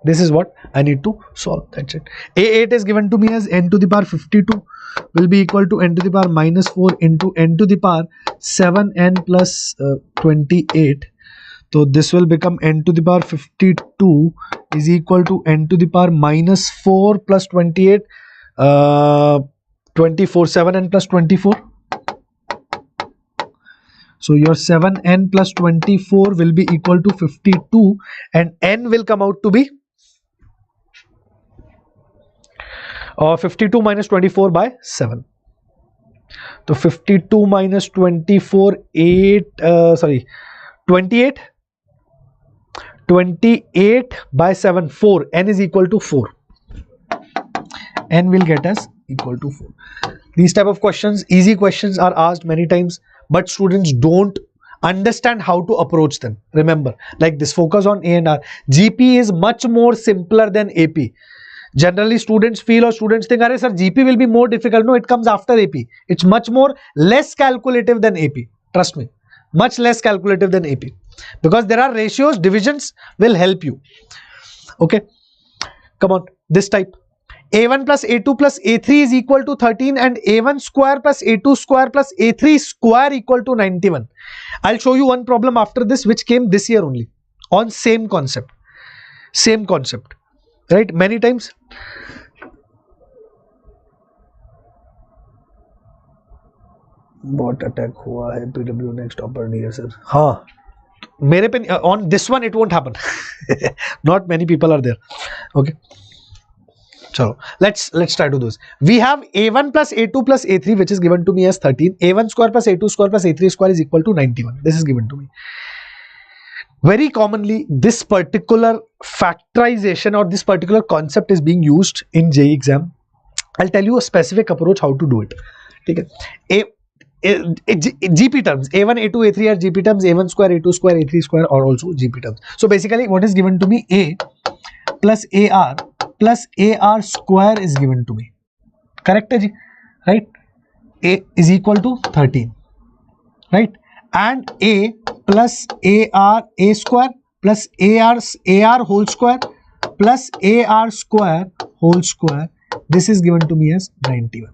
This is what I need to solve. That's it. A8 is given to me as n to the power 52 will be equal to n to the power minus 4 into n to the power 7n plus 28. So this will become n to the power 52 is equal to n to the power minus 4 plus 28. 24, 7n plus 24. So your 7n plus 24 will be equal to 52 and n will come out to be 52 minus 24 by 7. So 52 minus 24, 28. 28 by 7, 4. N is equal to 4. N will get us equal to 4. These type of questions, easy questions, are asked many times, but students don't understand how to approach them. Remember, like this, focus on A and R. GP is much more simpler than AP. Generally, students feel or students think, "Arey sir, GP will be more difficult." No, it comes after AP. It's much more less calculative than AP. Trust me, much less calculative than AP. Because there are ratios, divisions will help you. Okay, come on, this type. A1 plus A2 plus A3 is equal to 13 and A1 square plus A2 square plus A3 square equal to 91. I'll show you one problem after this which came this year only on same concept. Same concept. Right? Many times. What attack हुआ है PW next upper near sir? हाँ, मेरे पे on this one it won't happen. Not many people are there. Okay. So let's try to do this. We have A1 plus A2 plus A3 which is given to me as 13. A1 square plus A2 square plus A3 square is equal to 91. This is given to me. Very commonly, this particular factorization or this particular concept is being used in JEE exam. I'll tell you a specific approach how to do it. Okay. GP terms, A1, A2, A3 are GP terms, A1 square, A2 square, A3 square are also GP terms. So basically what is given to me, A plus AR square is given to me. Correct, right? A is equal to 13, right? And A plus AR, A square plus AR whole square plus AR square whole square. This is given to me as 91.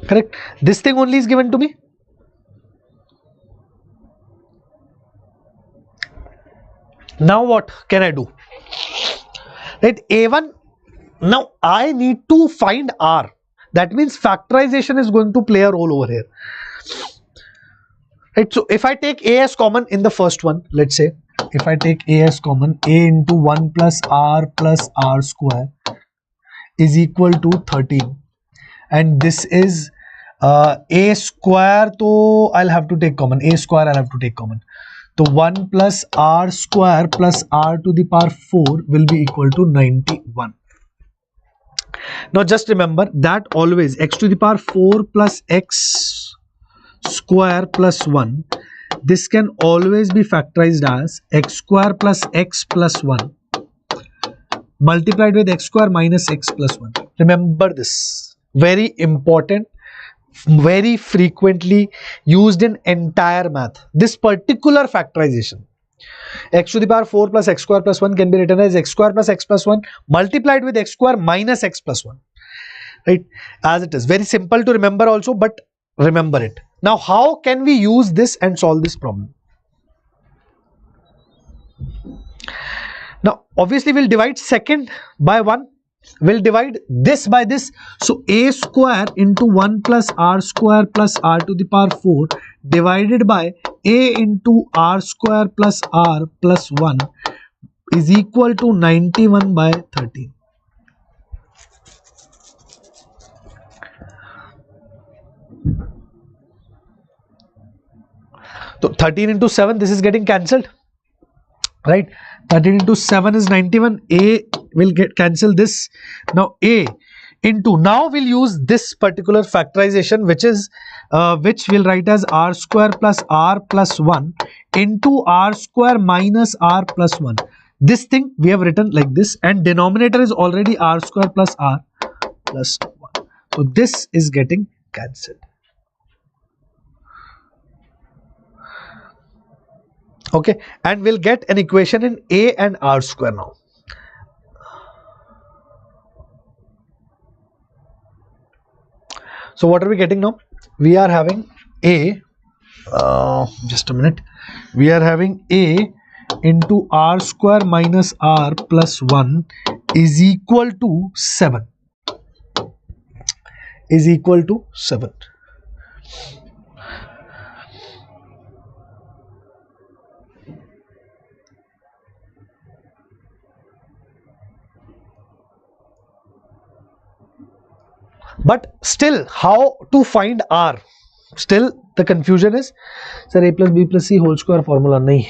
Correct? This thing only is given to me. Now what can I do? Right, A1. Now I need to find R. That means factorization is going to play a role over here. Right, so if I take A as common in the first one, let's say, if I take A as common, A into 1 plus R square is equal to 13. And this is A square, so I'll have to take common. A square I'll have to take common. So 1 plus R square plus R to the power 4 will be equal to 91. Now just remember that always x to the power 4 plus x square plus 1, this can always be factorized as x square plus x plus 1 multiplied with x square minus x plus 1. Remember this, very important, very frequently used in entire math. This particular factorization, x to the power 4 plus x square plus 1 can be written as x square plus x plus 1 multiplied with x square minus x plus 1. Right? As it is. Very simple to remember also, but remember it. Now, how can we use this and solve this problem? Now, obviously, we'll divide second by 1. We'll divide this by this. So a square into 1 plus r square plus r to the power 4 divided by a into r square plus r plus 1 is equal to 91 by 13. So 13 into 7, this is getting cancelled, right? 13 into 7 is 91. A will get cancel this. Now a into, now we'll use this particular factorization, which we'll write as r square plus r plus 1 into r square minus r plus 1. This thing we have written like this, and denominator is already r square plus r plus 1. So this is getting cancelled. Okay, and we'll get an equation in a and r square now. So what are we getting now? We are having a, just a minute, we are having a into r square minus r plus 1 is equal to 7. Is equal to 7. But still, how to find r? Still the confusion is, sir, a plus b plus c whole square formula nahi.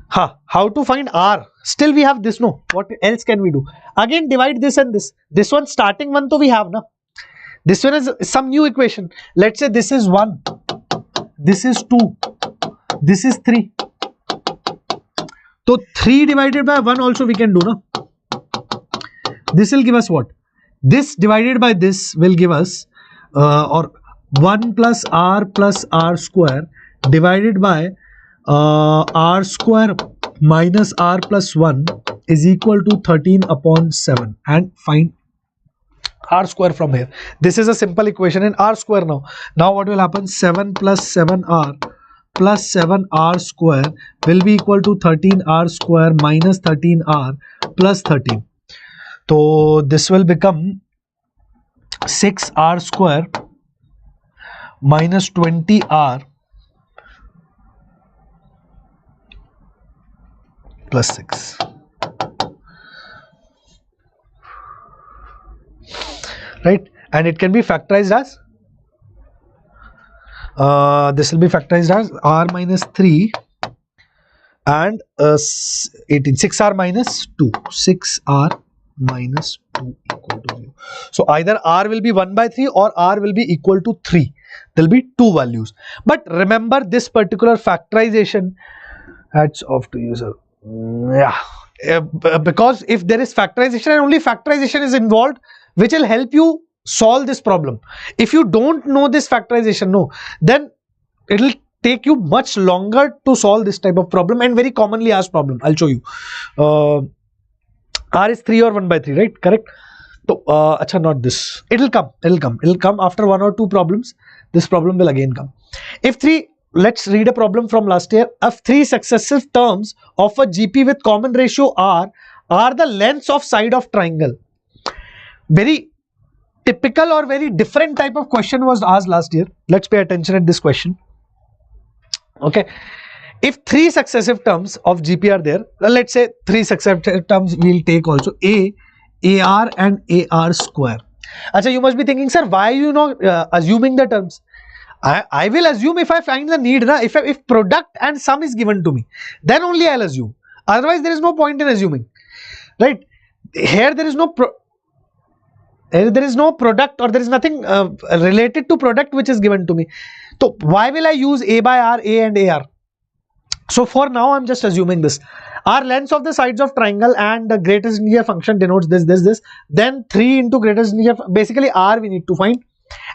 How to find r? Still we have this, no? What else can we do? Again divide this and this. This one starting one to we have, na? This one is some new equation. Let's say this is 1, this is 2, this is 3. So 3 divided by 1 also we can do, na? This will give us what? This divided by this will give us or 1 plus r square divided by r square minus r plus 1 is equal to 13 upon 7, and find r square from here. This is a simple equation in r square now. Now what will happen? 7 plus 7r plus 7r square will be equal to 13r square minus 13r plus 13. So this will become 6r square minus 20r plus 6. Right? And it can be factorized as, this will be factorized as r minus 3 and 18. 6r minus 2. 6r minus 2 equal to 0. So either r will be 1 by 3 or r will be equal to 3. There will be two values. But remember this particular factorization, hats off to you, sir. Yeah. Because if there is factorization and only factorization is involved, which will help you solve this problem. If you don't know this factorization, no, then it will take you much longer to solve this type of problem, and very commonly asked problem. I'll show you. R is 3 or 1 by 3, right? Correct? So, acha, not this. It'll come after 1 or 2 problems. This problem will again come. If 3, let's read a problem from last year. If 3 successive terms of a GP with common ratio R are the lengths of side of triangle. Very typical or very different type of question was asked last year. Let's pay attention at this question. Okay. If 3 successive terms of GP are there, let's say 3 successive terms we'll take also A, AR and AR square. Achha, you must be thinking, sir, why are you not assuming the terms? I will assume if I find the need, if product and sum is given to me, then only I'll assume. Otherwise, there is no point in assuming, right? Here there is no product, or there is nothing related to product which is given to me. So why will I use A by R, A and AR? So for now, I'm just assuming this. R lengths of the sides of triangle and the greatest integer function denotes this. Then 3 into greatest integer, basically R we need to find.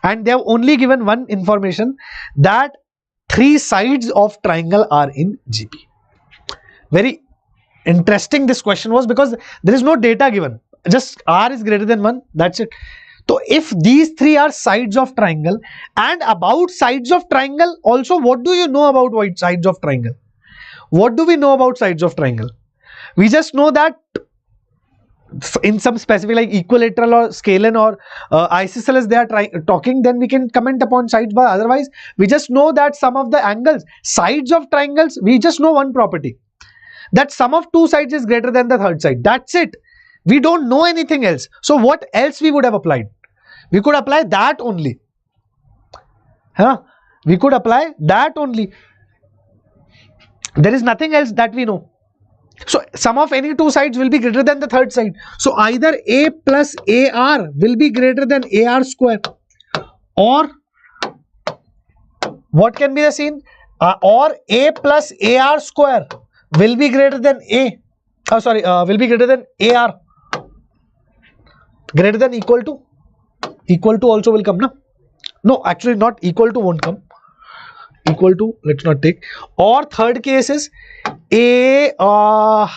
And they have only given one information, that 3 sides of triangle are in GP. Very interesting this question was, because there is no data given. Just R is greater than 1, that's it. So if these 3 are sides of triangle, and about sides of triangle also, what do you know about sides of triangle? What do we know about sides of triangle? We just know that in some specific like equilateral or scalene or isosceles they are talking, then we can comment upon sides. But otherwise we just know that sum of the angles, sides of triangles, we just know one property, that sum of two sides is greater than the third side. That's it. We don't know anything else. So what else we would have applied? We could apply that only. We could apply that only. There is nothing else that we know. So sum of any two sides will be greater than the third side. So either a plus ar will be greater than ar square, or what can be the scene? Or a plus ar square will be greater than will be greater than ar. Greater than equal to also will come, no? No, actually not equal to won't come. Equal to, let's not take. Or third case is ar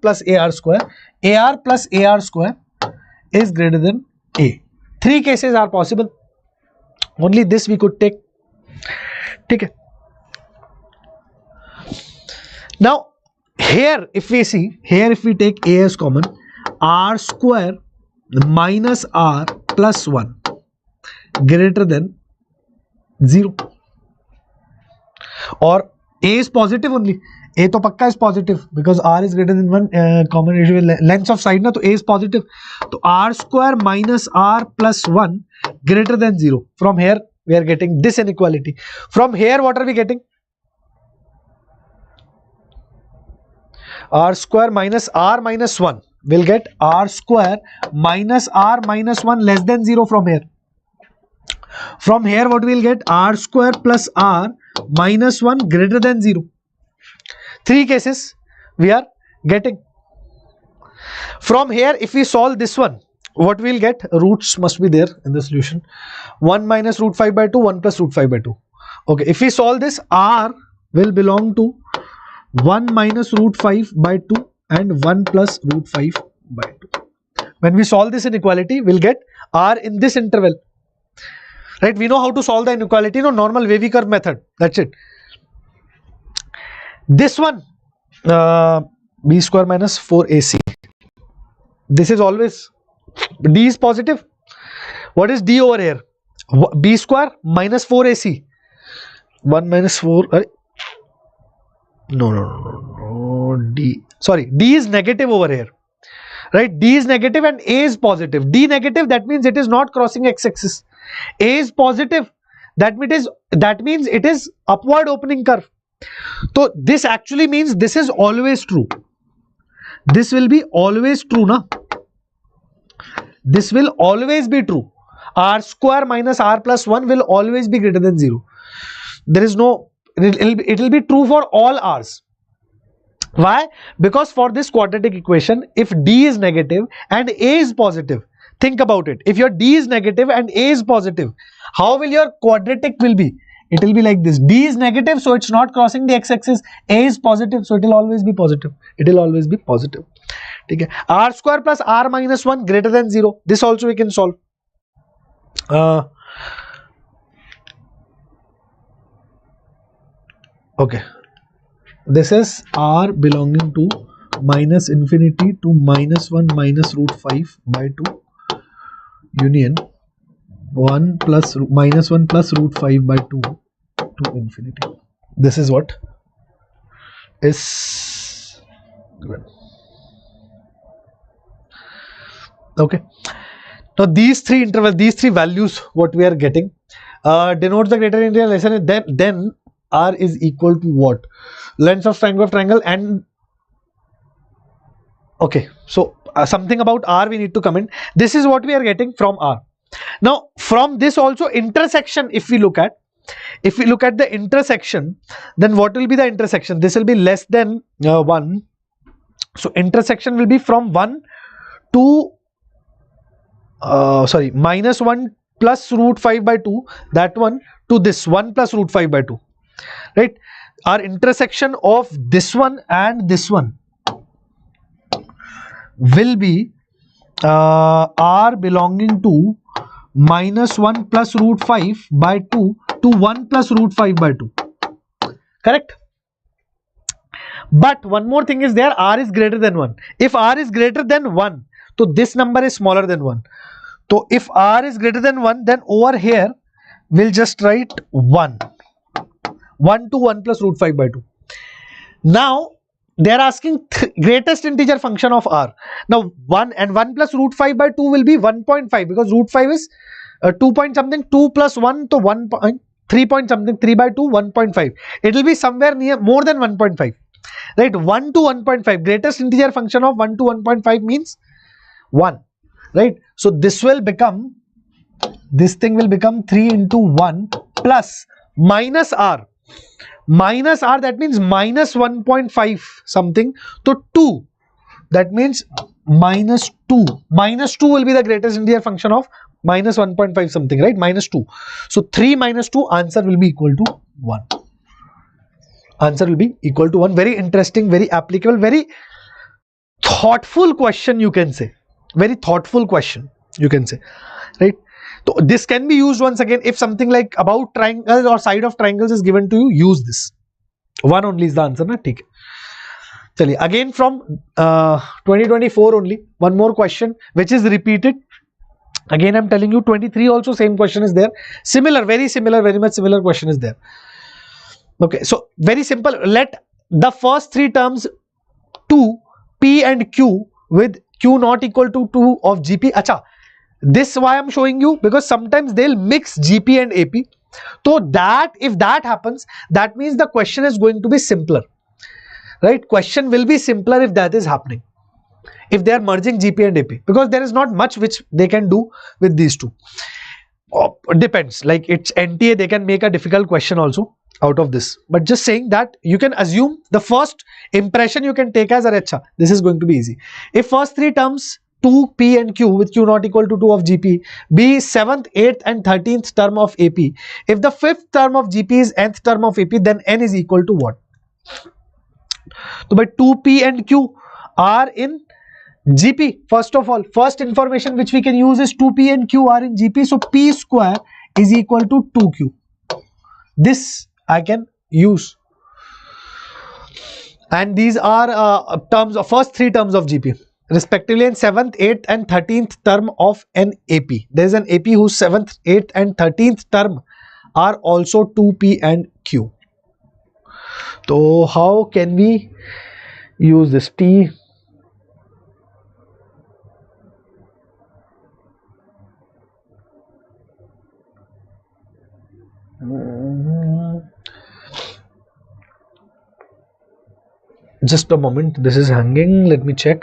plus ar square. Ar plus ar square is greater than a. Three cases are possible. Only this we could take. Okay. Now here if we see, here if we take a as common, r square minus r plus 1 greater than 0. Or a is positive only. A to pakka is positive because r is greater than 1, common ratio lengths of side na, to a is positive. So r square minus r plus 1 greater than 0. From here we are getting this inequality. From here what are we getting? R square minus r minus 1 will get r square minus r minus 1 less than 0 from here. From here what we will get? R square plus r minus 1 greater than 0. Three cases we are getting. From here if we solve this one, what we will get? Roots must be there in the solution. 1 minus root 5 by 2, 1 plus root 5 by 2. Okay, if we solve this, r will belong to 1 minus root 5 by 2 and 1 plus root 5 by 2. When we solve this inequality, we'll get r in this interval. Right? We know how to solve the inequality, no, normal wavy curve method. That's it. This one, b square minus 4ac. This is always, d is positive. What is d over here? B square minus 4ac. 1 minus 4. No. D. Sorry, d is negative over here. Right? D is negative and a is positive. D negative, that means it is not crossing x-axis. A is positive, that means it is upward opening curve. So this actually means this is always true. This will be always true, na? This will always be true. R square minus r plus 1 will always be greater than 0. There is no, it will be true for all r's. Why? Because for this quadratic equation, if d is negative and a is positive, think about it. If your d is negative and a is positive, how will your quadratic will be? It will be like this. D is negative, so it's not crossing the x-axis. A is positive, so it will always be positive. It will always be positive. Okay. R square plus r minus 1 greater than 0. This also we can solve. Okay. This is r belonging to minus infinity to minus 1 minus root 5 by 2 union 1 plus minus 1 plus root 5 by 2 to infinity. This is what is given. Okay. Now these three intervals, these three values, what we are getting denotes the greater integral less than, then r is equal to what? Length of triangle and okay. So something about r we need to comment. This is what we are getting from r. Now from this also intersection, if we look at the intersection, then what will be the intersection? This will be less than 1. So intersection will be from 1 to minus 1 plus root 5 by 2, that one, to this 1 plus root 5 by 2. Right? Our intersection of this one and this one will be r belonging to minus 1 plus root 5 by 2 to 1 plus root 5 by 2. Correct? But one more thing is there, r is greater than 1. If r is greater than 1, so this number is smaller than 1. So if r is greater than 1, then over here we'll just write 1. 1 to 1 plus root 5 by 2. Now they are asking greatest integer function of r. Now 1 and 1 plus root 5 by 2 will be 1.5, because root 5 is 2 point something, 2 plus 1, so 1 point 3 point something, 3 by 2 1.5. It will be somewhere near more than 1.5, right? 1 to 1.5, greatest integer function of 1 to 1.5 means 1, right? So this will become, this thing will become 3 into 1 plus minus r. Minus r, that means minus 1.5 something, so 2, that means minus 2. Minus 2 will be the greatest integer function of minus 1.5 something, right? Minus 2. So 3 minus 2, answer will be equal to 1. Answer will be equal to 1. Very interesting, very applicable, very thoughtful question, you can say. Very thoughtful question, you can say, right? So this can be used once again if something like about triangles or side of triangles is given to you. Use this. 1 only is the answer, na? Theek hai. Chaliye, again from 2024 only, one more question which is repeated. Again I'm telling you, 23 also same question is there. Similar, very much similar question is there. Okay, so very simple. Let the first three terms 2, P and Q with Q not equal to 2 of GP. Acha, this why I'm showing you, because sometimes they'll mix GP and AP. So that if that happens, that means the question is going to be simpler, right? Question will be simpler if that is happening, if they are merging GP and AP, because there is not much which they can do with these two. Depends, like it's NTA, they can make a difficult question also out of this, but just saying that you can assume the first impression you can take as a acha, this is going to be easy. If first three terms 2, P and Q with Q not equal to 2 of GP be 7th, 8th and 13th term of AP, if the 5th term of GP is nth term of AP, then n is equal to what? So by 2P and Q are in GP. First of all, first information which we can use is 2P and Q are in GP, so P square is equal to 2Q. This I can use, and these are terms of first three terms of GP respectively, in 7th, 8th and 13th term of an AP. There is an AP whose 7th, 8th and 13th term are also 2P and Q. So how can we use this? T just a moment, this is hanging, let me check.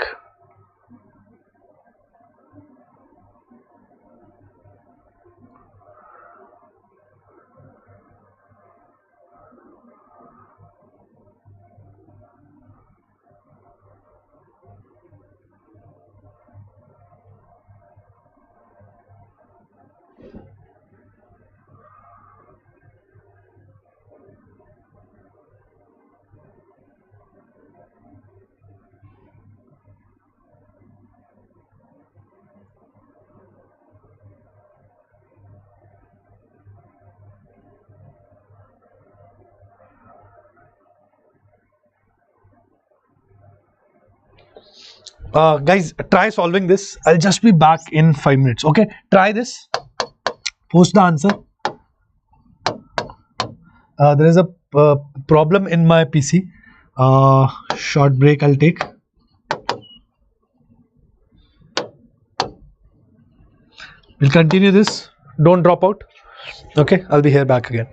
Guys, try solving this. I'll just be back in 5 minutes. Okay, try this. Post the answer. There is a problem in my PC. Short break I'll take. We'll continue this. Don't drop out. Okay, I'll be here back again.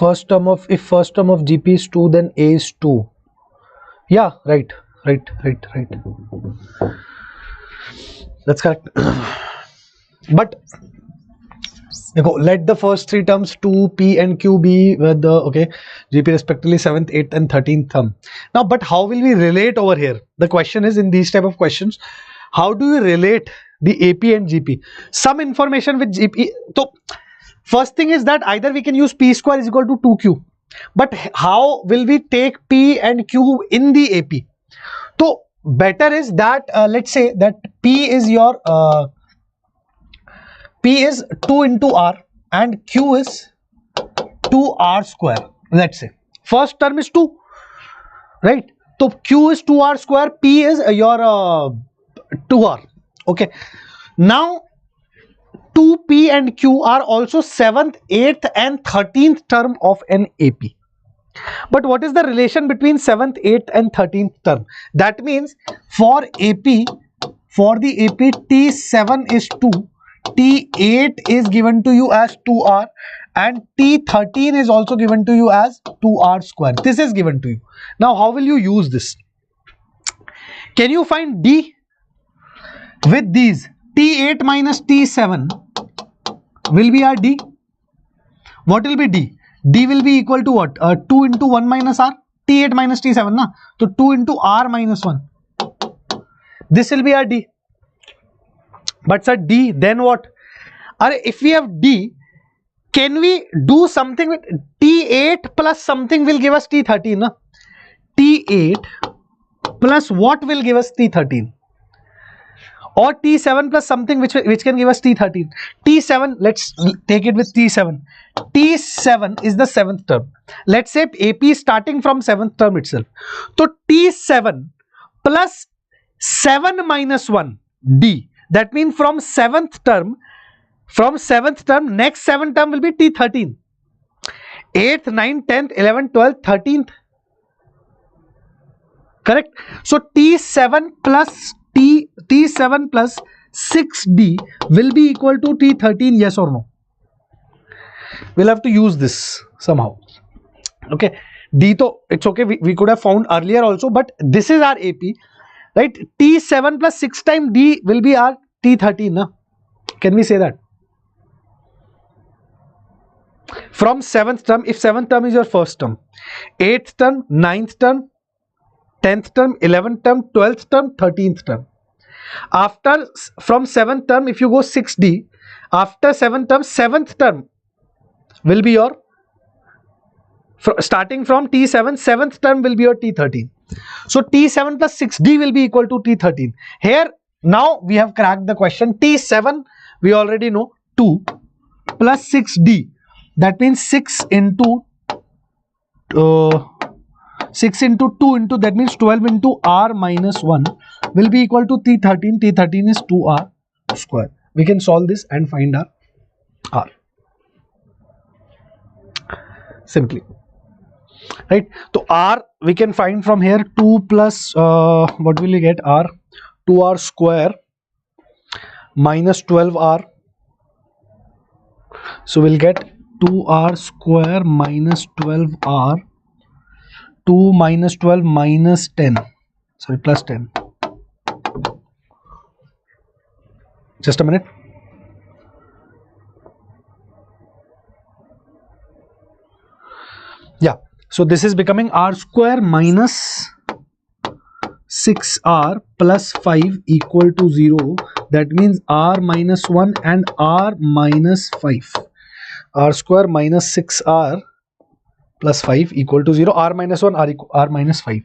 first term of, if first term of GP is 2, then A is 2. Yeah, right. That's correct. But let the first three terms 2, P and Q be with the GP respectively 7th, 8th and 13th term. Now, but how will we relate over here? The question is, in these type of questions, how do we relate the AP and GP? Some information with GP. So first thing is that either we can use P square is equal to 2Q. But how will we take P and Q in the AP? So better is that let's say that P is your P is 2 into R and Q is 2R square. Let's say first term is 2, right? So Q is 2R square, P is your 2R. Okay. Now 2P and Q are also 7th, 8th and 13th term of an AP. But what is the relation between 7th, 8th and 13th term? That means for the AP, T7 is 2, T8 is given to you as 2R and T13 is also given to you as 2R square. This is given to you. Now, how will you use this? Can you find D? With these, T8 minus T7 will be our D. What will be D? D will be equal to what? 2 into 1 minus R. T8 minus T7, na? So 2 into R minus 1. This will be our D. But sir, D, then what? If we have D, can we do something with T8 plus something will give us T13, na? T8 plus what will give us T13? Or T7 plus something which can give us T13. T7, let's take it with T7. T7 is the 7th term. Let's say AP is starting from 7th term itself. So T7 plus 7 minus 1 D. That means from 7th term, next 7th term will be T13. 8th, 9th, 10th, 11th, 12th, 13th. Correct? So T7 plus 6D will be equal to T13, yes or no? We'll have to use this somehow. Okay. D, though, it's okay. We could have found earlier also, but this is our AP. Right? T7 plus 6 times D will be our T13. Na? Can we say that? From 7th term, if 7th term is your first term, 8th term, 9th term, 10th term, 11th term, 12th term, 13th term. After, from 7th term, if you go 6D, after 7th term, 7th term will be your, starting from T7, 7th term will be your T13. So T7 plus 6D will be equal to T13. Here, now we have cracked the question. T7, we already know, 2 plus 6D. That means 6 into 2 into, that means 12 into R minus 1 will be equal to T13. T13 is 2R square. We can solve this and find our R. Simply. Right. So R we can find from here 2 plus, what will we get? R, 2R square minus 12R. So we'll get 2R square minus 12R. 2 minus 12 minus 10, sorry, plus 10. Just a minute. Yeah, so this is becoming R square minus 6R plus 5 equal to 0. That means R minus 1 and R minus 5. R square minus 6R plus 5 equal to 0. R minus 1, R minus 5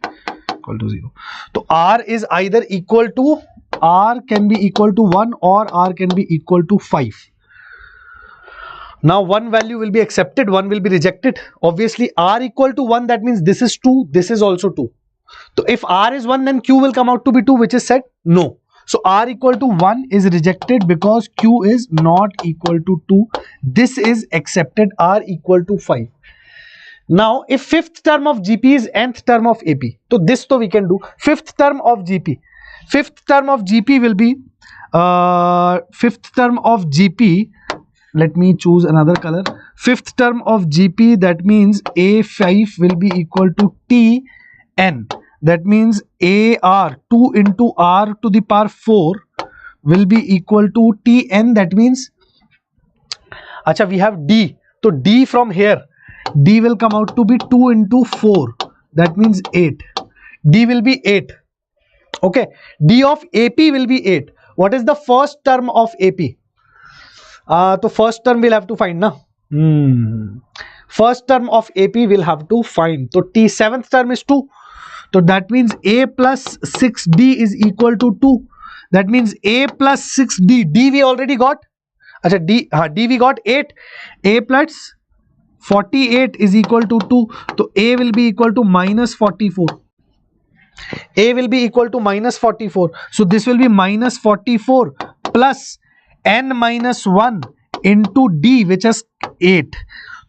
equal to 0. So R is either equal to, R can be equal to 1 or R can be equal to 5. Now one value will be accepted, one will be rejected. Obviously R equal to 1, that means this is 2, this is also 2. So if R is 1, then Q will come out to be 2, which is said no. So R equal to 1 is rejected because Q is not equal to 2. This is accepted, R equal to 5. Now, if 5th term of GP is nth term of AP, so this to we can do. 5th term of GP. 5th term of GP will be, 5th term of GP, let me choose another color. fifth term of GP, that means A5 will be equal to Tn. That means AR 2 into R to the power 4 will be equal to Tn. That means, acha, we have D. So D from here, D will come out to be 2 into 4. That means 8. D will be 8. Okay. D of AP will be 8. What is the first term of AP? So first term we'll have to find, na? First term of AP we'll have to find. So T seventh term is 2. So that means A plus 6D is equal to 2. That means A plus 6D. D we already got. Achha, D we got 8. A plus 48 is equal to 2. So A will be equal to minus 44. A will be equal to minus 44. So this will be minus 44 plus N minus 1 into D, which is 8.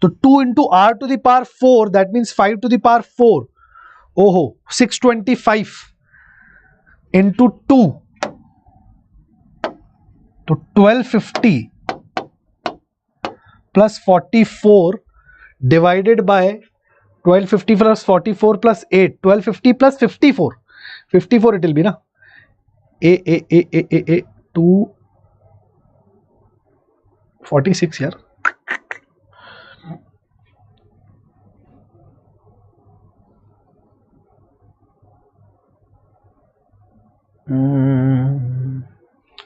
So 2 into R to the power 4, that means 5 to the power 4. Oh, 625 into 2. So 1250 plus 44 divided by 1250 plus 44 plus 8. 1250 plus 54. 54 it will be, na? A 2 46 here.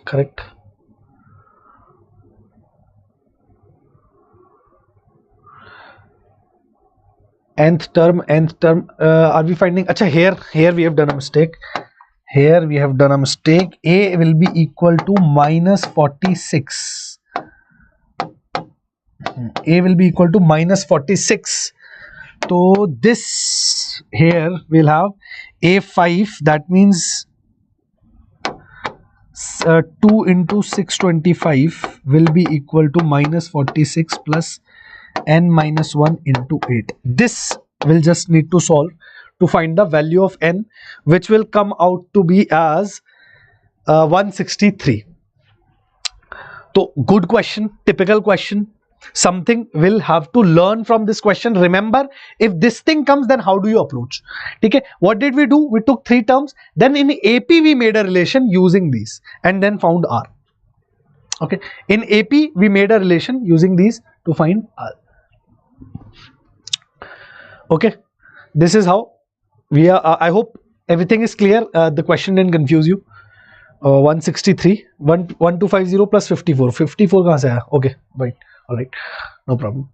Correct. Nth term, are we finding? Acha, here we have done a mistake. Here we have done a mistake. A will be equal to minus 46. A will be equal to minus 46. So this here we'll have A5, that means 2 into 625 will be equal to minus 46 plus N minus 1 into 8. This will just need to solve to find the value of N, which will come out to be as 163. So good question, typical question. Something will have to learn from this question. Remember, if this thing comes, then how do you approach? Okay, what did we do? We took 3 terms, then in AP we made a relation using these and then found R. Okay, in AP we made a relation using these to find R. Okay, this is how we are. I hope everything is clear. The question didn't confuse you. 163, 1250 plus 54. 54 kahan se aaya? Okay, right. All right, no problem.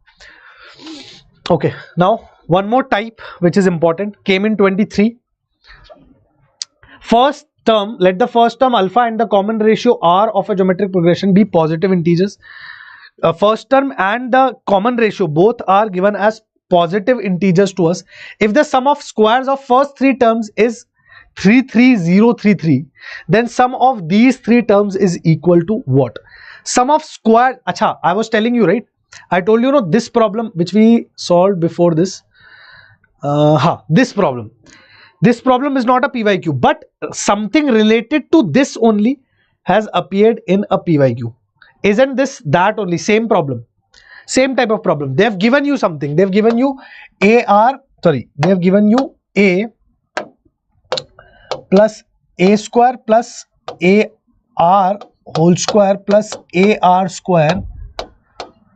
Okay, now one more type which is important, came in 23. First term, let the first term alpha and the common ratio R of a geometric progression be positive integers. First term and the common ratio both are given as positive integers to us. If the sum of squares of first 3 terms is 33033, then sum of these 3 terms is equal to what? Sum of square, acha, I was telling you, right? I told you, this problem which we solved before this, this problem is not a PYQ, but something related to this only has appeared in a PYQ. Isn't this that only? Same problem, same type of problem. They have given you something. They have given you they have given you A plus A square plus AR whole square plus AR square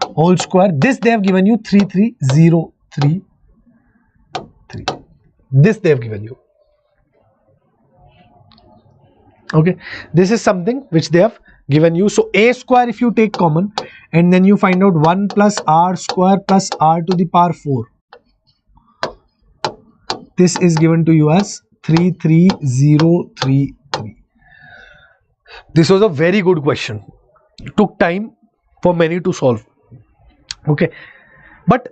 whole square. This they have given you 33033. This they have given you. Okay, this is something which they have given you. So A square if you take common and then you find out 1 plus R square plus R to the power 4. This is given to you as 33033. This was a very good question. It took time for many to solve. Okay, but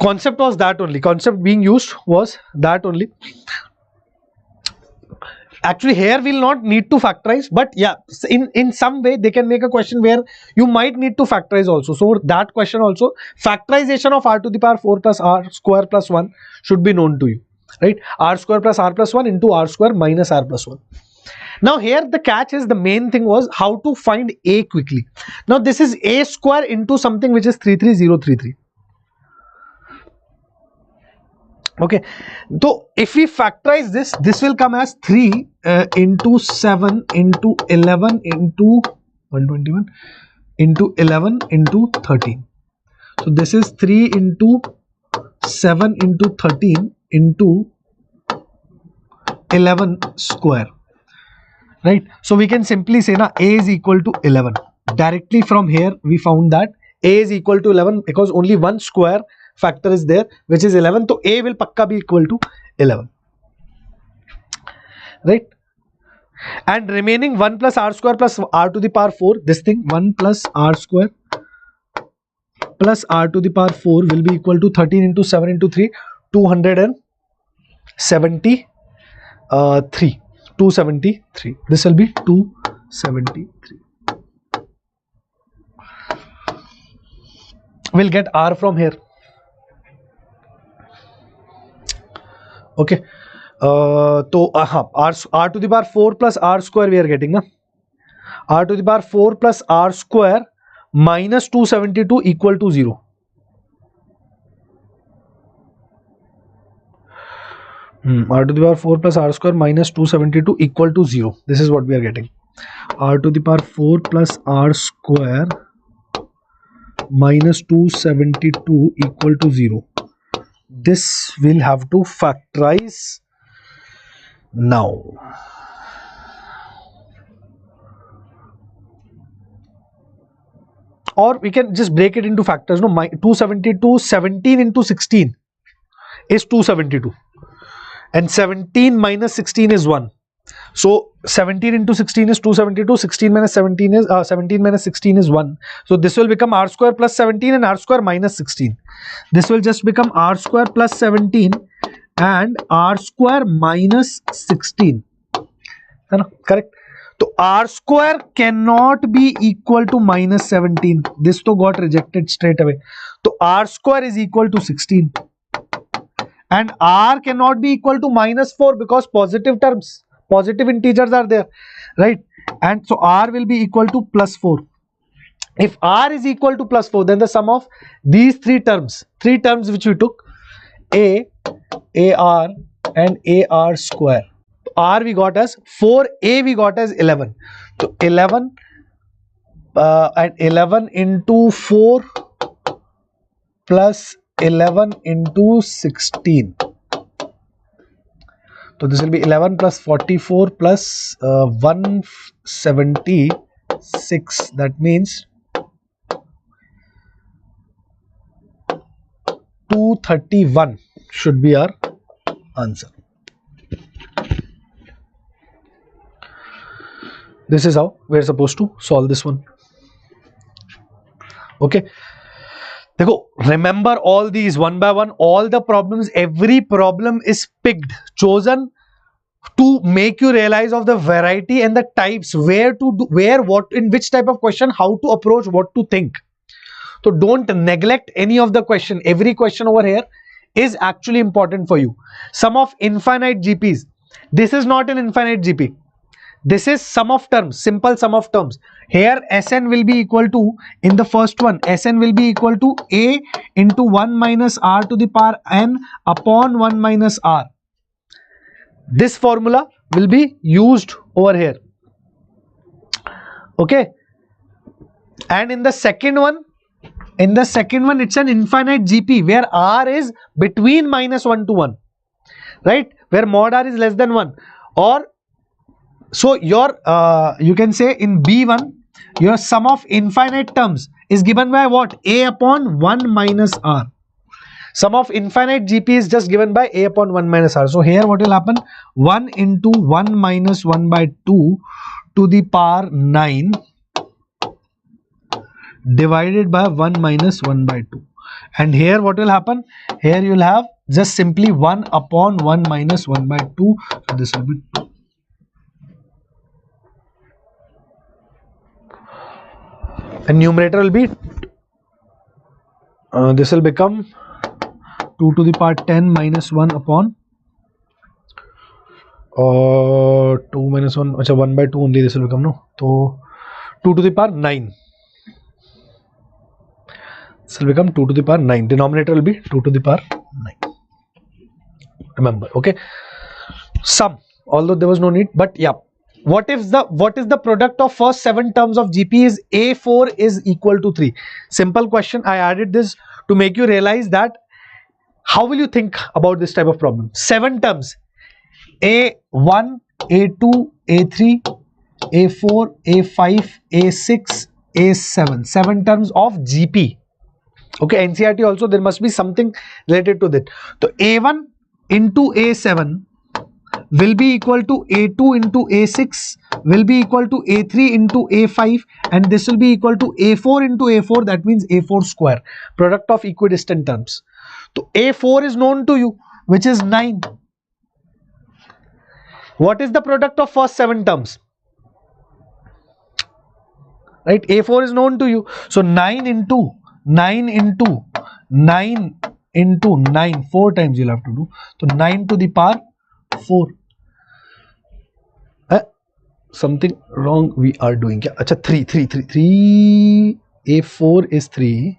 concept was that only. Concept being used was that only. Actually, here we'll not need to factorize, but yeah, in some way they can make a question where you might need to factorize also. So that question also, factorization of R to the power 4 plus R square plus 1 should be known to you, right? R square plus R plus 1 into R square minus R plus 1. Now here the catch is, the main thing was how to find A quickly. Now this is A square into something which is 33033. Okay, so if we factorize this, this will come as 3 into 7 into 11 into 121 into 11 into 13. So this is 3 into 7 into 13 into 11 square, right? So we can simply say na a is equal to 11. Directly from here we found that a is equal to 11 because only one square factor is there, which is 11. So a will pakka be equal to 11, right? And remaining 1 plus r square plus r to the power 4, this thing 1 plus r square plus r to the power 4 will be equal to 13 into 7 into 3, 273. 273. This will be 273. We'll get r from here. Okay. So r to the power 4 plus r square we are getting na. R to the power 4 plus r square minus 272 equal to 0. R to the power 4 plus r square minus 272 equal to 0. This is what we are getting. R to the power 4 plus r square minus 272 equal to 0. This will have to factorize now. Or we can just break it into factors. No, 272, 17 into 16 is 272. And 17 minus 16 is 1. So 17 into 16 is 272. 16 minus 17 is 17 minus 16 is 1. So this will become r square plus 17 and r square minus 16. This will just become r square plus 17 and r square minus 16. Correct? So r square cannot be equal to minus 17. This to got rejected straight away. So r square is equal to 16. And r cannot be equal to minus 4 because positive terms, positive integers are there, right? And so r will be equal to plus 4. If r is equal to plus 4, then the sum of these three terms which we took, a, ar and ar square. R we got as 4, a we got as 11. So 11 and 11 into 4 plus 11 into 16. So this will be 11 plus 44 plus 176. That means 231 should be our answer. This is how we are supposed to solve this one. Okay. Remember all these one by one, all the problems, every problem is picked, chosen to make you realize of the variety and the types, where to do, where, what, in which type of question, how to approach, what to think. So don't neglect any of the question. Every question over here is actually important for you. Sum of infinite GPs. This is not an infinite GP. This is sum of terms, simple sum of terms. Here Sn will be equal to, in the first one, Sn will be equal to a into 1 minus r to the power n upon 1 minus r. This formula will be used over here. Okay. And in the second one, it's an infinite GP where r is between minus 1 to 1, right? Where mod r is less than 1. Or so your you can say in B1 your sum of infinite terms is given by what? A upon 1 minus r. Sum of infinite GP is just given by a upon 1 minus r. So here what will happen? 1 into 1 minus 1 by 2 to the power 9 divided by 1 minus 1 by 2. And here what will happen? Here you will have just simply 1 upon 1 minus 1 by 2. So this will be 2. And numerator will be this will become 2 to the power 10 minus 1 upon 2 minus 1, 1 by 2 only this will become, no? So 2 to the power 9. This will become 2 to the power 9. Denominator will be 2 to the power 9. remember. Okay, sum, although there was no need, but yeah. What is the product of first 7 terms of GP is A4 is equal to 3? Simple question. I added this to make you realize that how will you think about this type of problem. 7 terms, A1, A2, A3, A4, A5, A6, A7, 7 terms of GP. Okay, NCERT also there must be something related to that. So A1 into A7 will be equal to A2 into A6 will be equal to A3 into A5, and this will be equal to A4 into A4, that means A4 square, product of equidistant terms. So A4 is known to you, which is 9. What is the product of first 7 terms? Right, A4 is known to you. So 9 into 9 into 9 into 9, 4 times you'll have to do. So 9 to the power 4. Something wrong we are doing. Yeah, acha, 3. A4 is 3.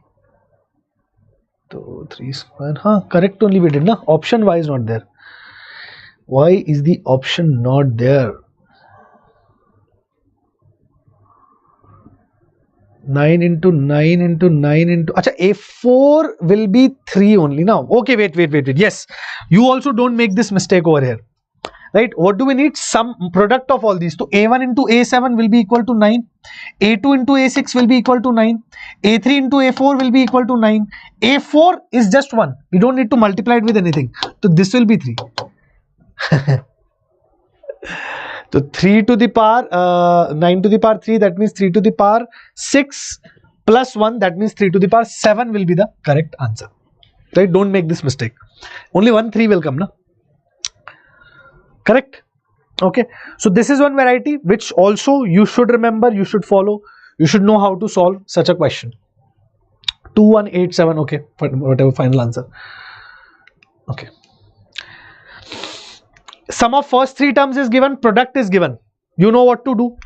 So 3 square. Correct only we did, na? Option Y is not there. Why is the option not there? 9 into 9 into 9 into... Acha, A4 will be 3 only now. Okay, wait. Yes, you also don't make this mistake over here. Right, what do we need? Some product of all these. So A1 into A7 will be equal to 9. A2 into A6 will be equal to 9. A3 into A4 will be equal to 9. A4 is just 1. We don't need to multiply it with anything. So this will be 3. So 3 to the power 9 to the power 3, that means 3 to the power 6 plus 1, that means 3 to the power 7 will be the correct answer. Right, don't make this mistake. Only 1 3 will come, na? Correct. Okay, so this is one variety which also you should remember, you should follow, you should know how to solve such a question. 2187. Okay, whatever, final answer. Okay, sum of first 3 terms is given, product is given. You know what to do,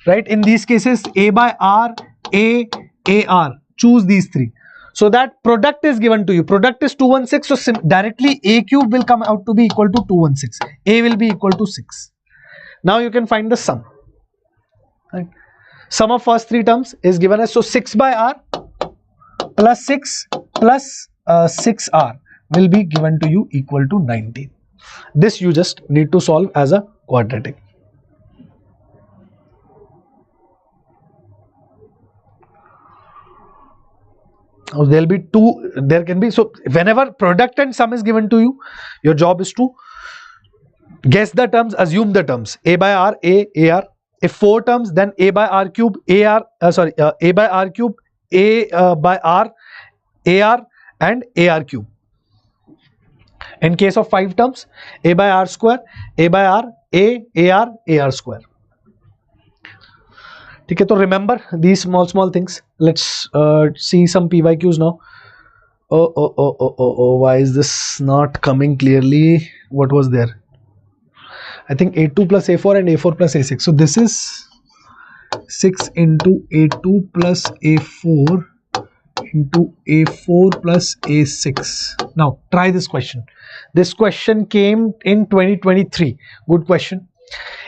right? In these cases, A by R, A, AR, choose these 3. So that product is given to you. Product is 216. So directly A cube will come out to be equal to 216. A will be equal to 6. Now you can find the sum. Right? Sum of first 3 terms is given as, so 6 by R plus 6 plus 6R will be given to you equal to 19. This you just need to solve as a quadratic. There will be 2, there can be, so whenever product and sum is given to you, your job is to guess the terms, assume the terms. A by R, A, AR. If 4 terms, then A by R cube, A by R cube, A by R, AR and AR cube. In case of 5 terms, A by R square, A by R, A, AR, AR square. Okay, so remember these small things. Let's see some PYQs now. Why is this not coming clearly? What was there? I think A2 plus A4 and A4 plus A6. So this is 6 into A2 plus A4 into A4 plus A6. Now try this question. This question came in 2023. Good question.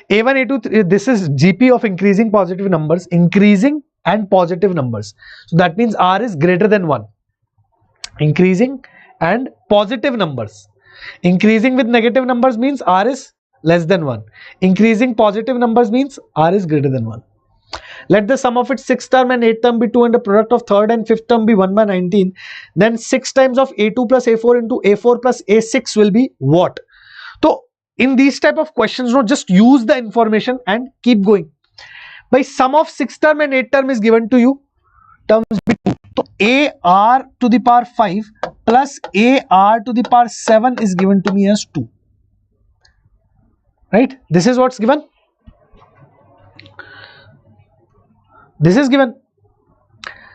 A1, A2, this is GP of increasing positive numbers, increasing and positive numbers. So that means R is greater than 1. Increasing and positive numbers. Increasing with negative numbers means R is less than 1. Increasing positive numbers means R is greater than 1. Let the sum of its 6th term and 8th term be 2 and the product of 3rd and 5th term be 1 by 19. Then 6 times of A2 plus A4 into A4 plus A6 will be what? So in these type of questions, no, just use the information and keep going. By sum of 6th term and 8th term is given to you, terms be 2. So AR to the power 5 plus AR to the power 7 is given to me as 2. Right? This is what's given. This is given.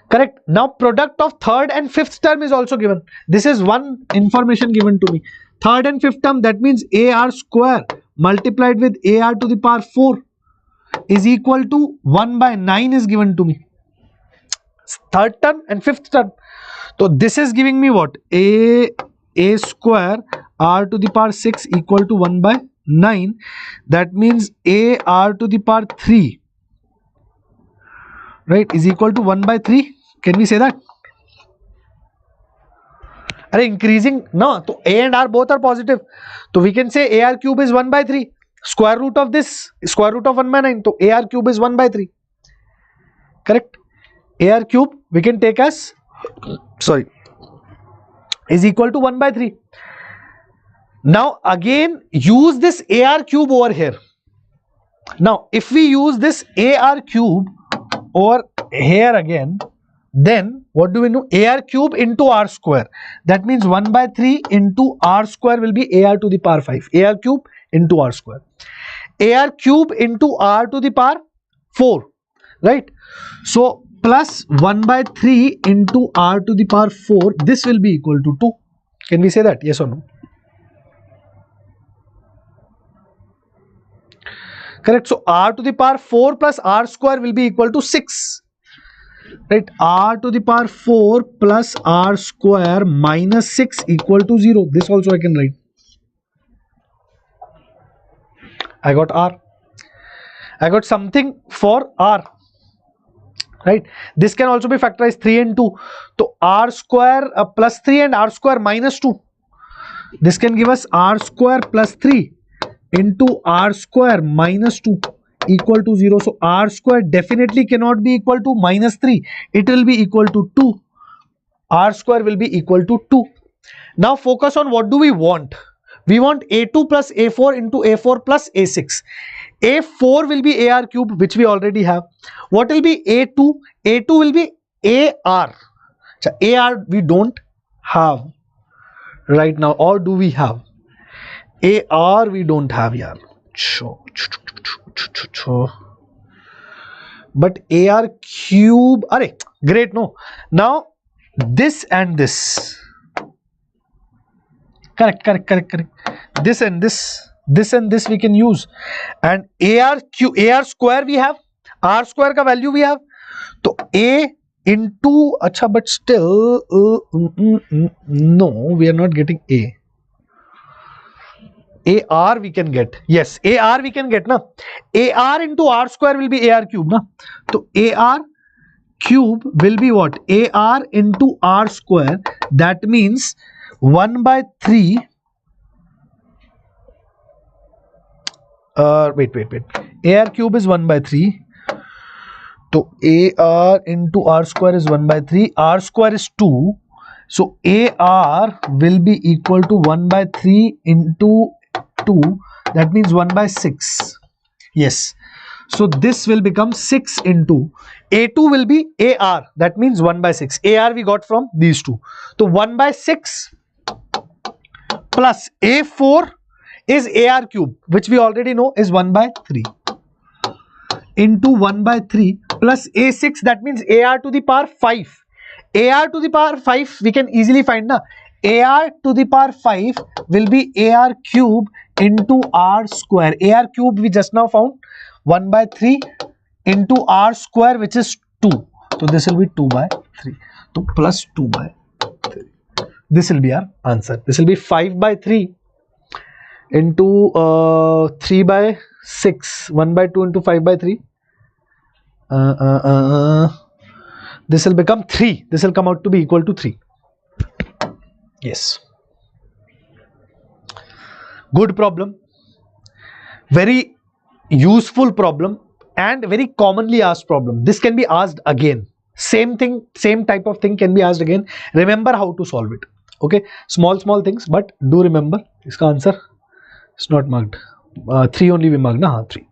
Correct. Now product of 3rd and 5th term is also given. This is one information given to me. 3rd and 5th term, that means AR square multiplied with AR to the power 4 is equal to 1 by 9 is given to me. 3rd term and 5th term. So this is giving me what? A square r to the power 6 equal to 1 by 9. That means a r to the power 3, right, is equal to 1 by 3. Can we say that? Are increasing? No, so a and r both are positive. So we can say ar cube is 1 by 3. Square root of this, square root of 1 by 9. So ar cube is 1 by 3. Correct? Ar cube we can take as, sorry, is equal to 1 by 3. Now again use this ar cube over here. Now if we use this ar cube over here again, then what do we know? ar cube into r square. That means 1 by 3 into r square will be ar to the power 5. Ar cube into r square. Ar cube into r to the power 4. Right? So plus 1 by 3 into r to the power 4. This will be equal to 2. Can we say that? Yes or no? Correct. So r to the power 4 plus r square will be equal to 6. Right? R to the power 4 plus r square minus 6 equal to 0. This also I can write. I got r. I got something for r. Right? This can also be factorized 3 and 2. So r square plus 3 and r square minus 2. This can give us r square plus 3 into r square minus 2 equal to 0. So r square definitely cannot be equal to minus 3. It will be equal to 2. R square will be equal to 2. Now focus on what do we want. We want a2 plus a4 into a4 plus a6. a4 will be ar cube, which we already have. What will be a2? a2 will be ar. ar we don't have right now, or do we have? ar we don't have here. But ar cube, array, great, no. Now this and this, correct. This and this we can use, and ar square we have, r square ka value we have. So a into, acha, but still no, we are not getting a. ar we can get, yes, ar we can get, na. Ar into r square will be ar cube, na. So ar cube will be what? Ar into r square. That means 1 by 3. Wait. Ar cube is 1 by 3. So ar into r square is 1 by 3. R square is 2. So ar will be equal to 1 by 3 into 2. That means 1 by 6. Yes. So this will become 6 into a2 will be ar. That means 1 by 6. Ar we got from these two. So 1 by 6 plus a4 is ar cube, which we already know is 1 by 3 into 1 by 3 plus a6. That means ar to the power 5. Ar to the power 5 we can easily find, na. Ar to the power 5 will be ar cube into r square. Ar cube we just now found, 1 by 3 into r square, which is 2. So this will be 2 by 3. So plus 2 by 3. This will be our answer. This will be 5 by 3 into 3 by 6. 1 by 2 into 5 by 3. This will become 3. This will come out to be equal to 3. Yes. Good problem. Very useful problem and very commonly asked problem. This can be asked again. Same thing, same type of thing can be asked again. Remember how to solve it. Okay. Small things, but do remember. Iska answer is not marked. 3 only we marked, na? 3.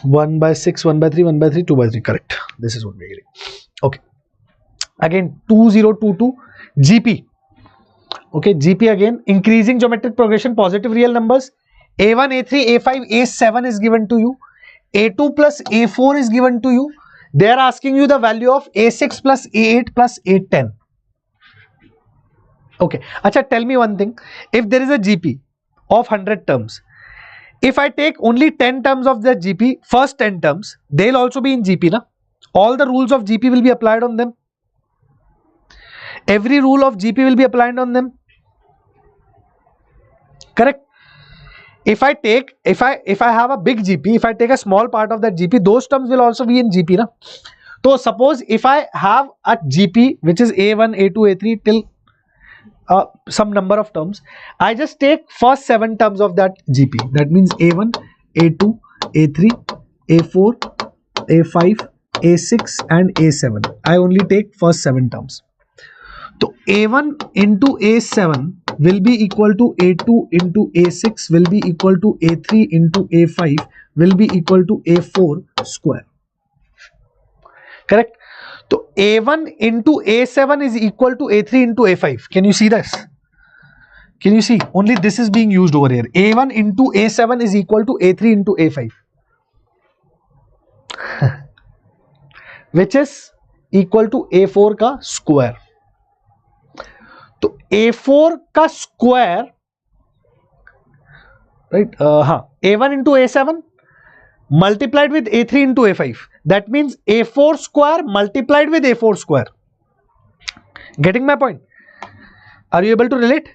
1 by 6, 1 by 3, 1 by 3, 2 by 3. Correct. This is what we are getting. Okay. Again 2022 GP. Okay, GP again, increasing geometric progression, positive real numbers. A1, A3, A5, A7 is given to you. A2 plus A4 is given to you. They are asking you the value of A6 plus A8 plus A10. Okay, acha, tell me one thing. If there is a GP of 100 terms, if I take only 10 terms of the GP, first 10 terms, they'll also be in GP, na? All the rules of GP will be applied on them. every rule of GP will be applied on them. Correct? If I have a big GP, if I take a small part of that GP, those terms will also be in GP, na? So suppose if I have a GP which is A1, A2, A3 till some number of terms, I just take first 7 terms of that GP. That means A1, A2, A3, A4, A5, A6 and A7. I only take first 7 terms. So A1 into A7 will be equal to A2 into A6 will be equal to A3 into A5 will be equal to A4 square. Correct? So A1 into A7 is equal to A3 into A5. Can you see this? Can you see? Only this is being used over here. A1 into A7 is equal to A3 into A5. Which is equal to A4 का square. तो A4 का square, right? A1 into A7 multiplied with A3 into A5. That means A4 square multiplied with A4 square. Getting my point? Are you able to relate?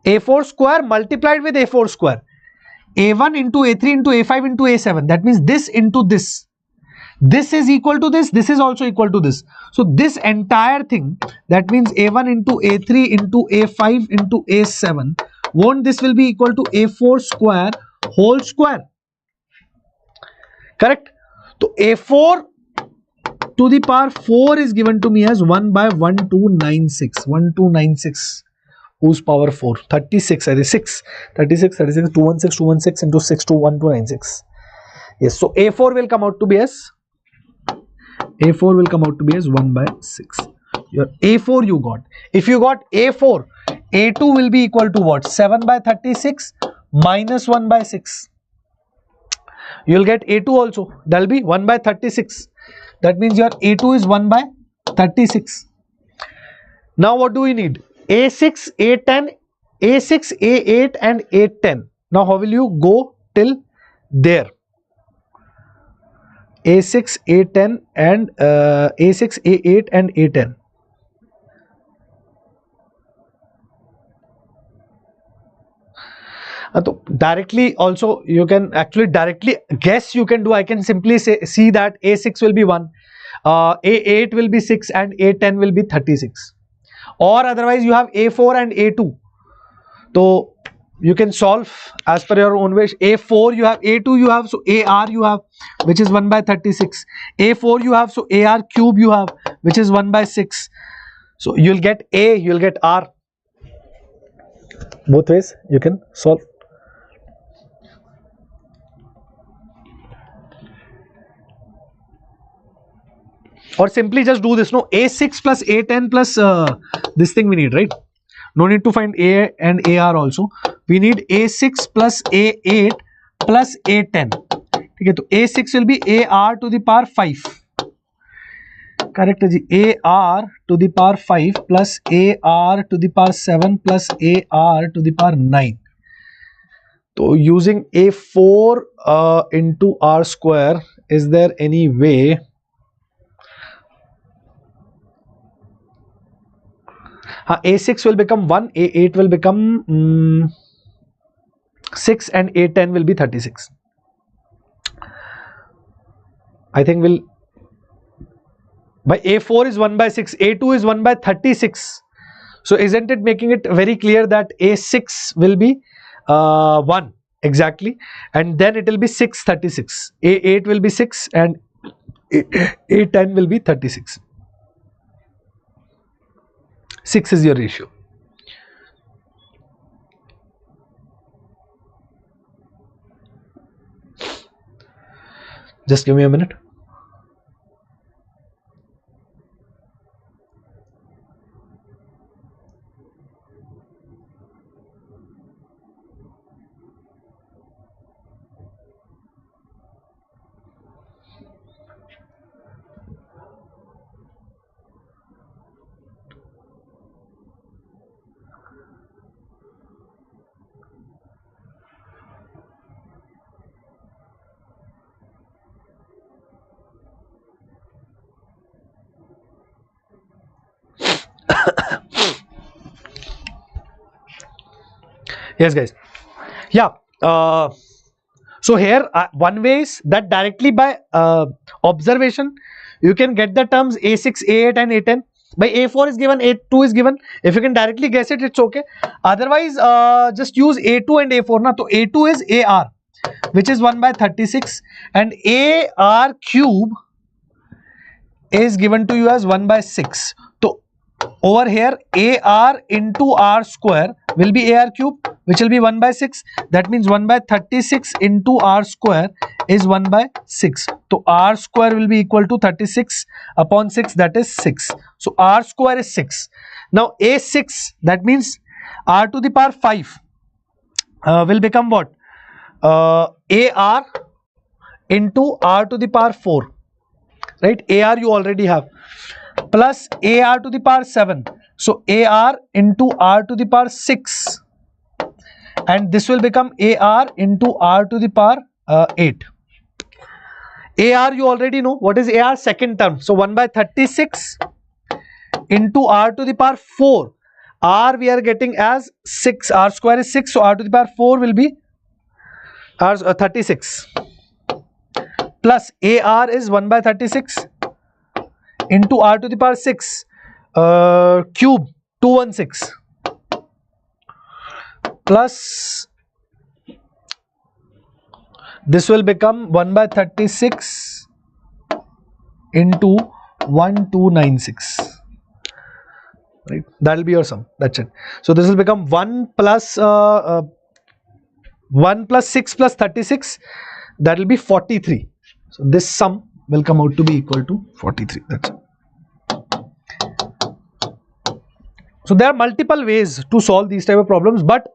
A4 square multiplied with A4 square. A1 into A3 into A5 into A7. That means this into this. This is equal to this. This is also equal to this. So this entire thing, that means A1 into A3 into A5 into A7. Won't this will be equal to A4 square whole square? Correct? So A4 to the power 4 is given to me as 1 by 1296. 1296 whose power 4? 36. I think 6. 36, 36, 216, 216 into 6 to 1296. Yes, so A4 will come out to be as 1 by 6. Your A4 you got. If you got A4, A2 will be equal to what? 7 by 36 minus 1 by 6. You will get A2 also. That will be 1 by 36. That means your A2 is 1 by 36. Now what do we need? A6, A10, A6, A8 and A10. Now how will you go till there? A6, A10 and A6, A8 and A10. So directly also you can actually directly guess you can do. I can simply see that A6 will be 1, A8 will be 6 and A10 will be 36. Or otherwise you have A4 and A2. So you can solve as per your own wish. A4 you have, A2 you have, so AR you have, which is 1 by 36. A4 you have, so AR cube you have, which is 1 by 6. So you'll get A, you'll get R. Both ways you can solve. Or simply just do this, no, A6 plus A10 plus this thing we need, right? No need to find A and AR also. We need A6 plus A8 plus A10. Okay, so A6 will be AR to the power 5. Correct, AR to the power 5 plus AR to the power 7 plus AR to the power 9. So using A4 into R square, is there any way? A6 will become 1, A8 will become 6 and A10 will be 36. I think we'll, by A4 is 1 by 6, A2 is 1 by 36. So isn't it making it very clear that A6 will be 1 exactly, and then it will be 6, 36. A8 will be 6 and A10 will be 36. 6 is your ratio. Just give me a minute. Yes, guys. Yeah. So here one way is that directly by observation you can get the terms A6, A8 and A10. By A4 is given, A2 is given. If you can directly guess it, it's okay. Otherwise, just use A2 and A4. Na? So A2 is AR, which is 1 by 36, and AR cube is given to you as 1 by 6. So over here AR into R square will be AR cube, which will be 1 by 6. That means 1 by 36 into R square is 1 by 6. So R square will be equal to 36 upon 6, that is 6. So R square is 6. Now A6, that means R to the power 5 will become what? AR into R to the power 4. Right? AR you already have. Plus AR to the power 7. So AR into R to the power 6. And this will become AR into R to the power 8. AR you already know. What is AR? Second term. So 1 by 36 into R to the power 4. R we are getting as 6. R square is 6. So R to the power 4 will be 36. Plus AR is 1 by 36 into R to the power 6 cube 216 plus this will become 1 by 36 into 1296. Right, that will be your sum. That's it. So this will become 1 plus 6 plus 36, that will be 43. So this sum will come out to be equal to 43. That's it. So there are multiple ways to solve these type of problems, but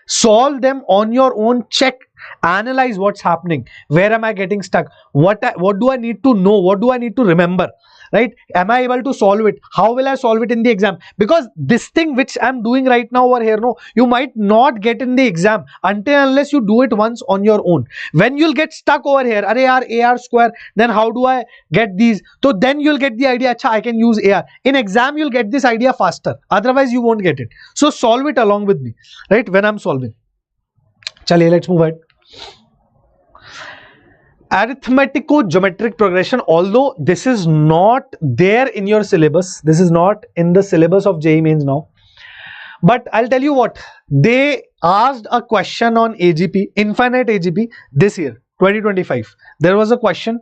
solve them on your own. Check, analyze what's happening. Where am I getting stuck? What do I need to know? What do I need to remember? Right? Am I able to solve it? How will I solve it in the exam? Because this thing which I'm doing right now over here, no, you might not get in the exam until unless you do it once on your own. When you'll get stuck over here, AR square, then how do I get these? So then you'll get the idea, I can use AR. In exam, you'll get this idea faster. Otherwise, you won't get it. So solve it along with me, right? When I'm solving. Chaliye, let's move ahead. Arithmetico-Geometric Progression, although this is not there in your syllabus, this is not in the syllabus of JEE Mains now, but I'll tell you what, they asked a question on AGP, infinite AGP this year, 2025. There was a question,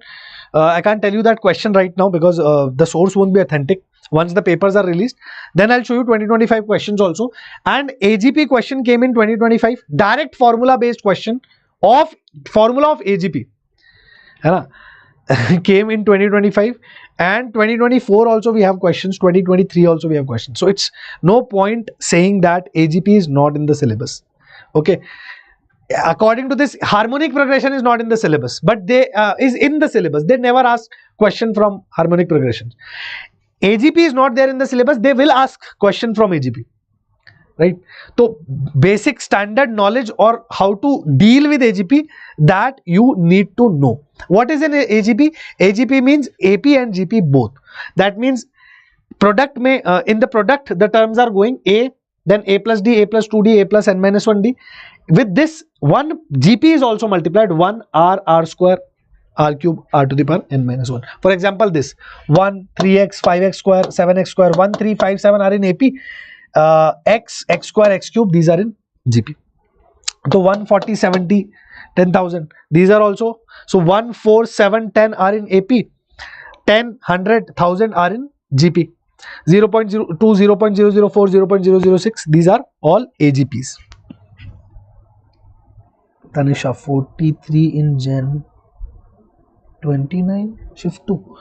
I can't tell you that question right now because the source won't be authentic. Once the papers are released, then I'll show you 2025 questions also. And AGP question came in 2025, direct formula based question of formula of AGP. Came in 2025, and 2024 also we have questions, 2023 also we have questions. So it's no point saying that AGP is not in the syllabus. Okay, according to this, harmonic progression is not in the syllabus, but they is in the syllabus. They never ask question from harmonic progression. AGP is not there in the syllabus. They will ask question from AGP. Right? So basic standard knowledge or how to deal with AGP, that you need to know. What is an AGP? AGP means AP and GP both. That means product may in the product the terms are going A, then A plus D, A plus 2D, A plus n minus 1D. With this one GP is also multiplied 1 R, R square, R cube, R to the power n minus 1. For example, this 1, 3x, 5x square, 7x square, 1, 3, 5, 7 are in AP. X square, x cube, these are in GP. So 1, 40, 70, 10,000, these are also. So 1, 4, 7, 10 are in AP. 10, 100, 1000 are in GP. 0.02, 0.004, 0.006, these are all AGPs. Tanisha, 43 in Gen 29, shift 2.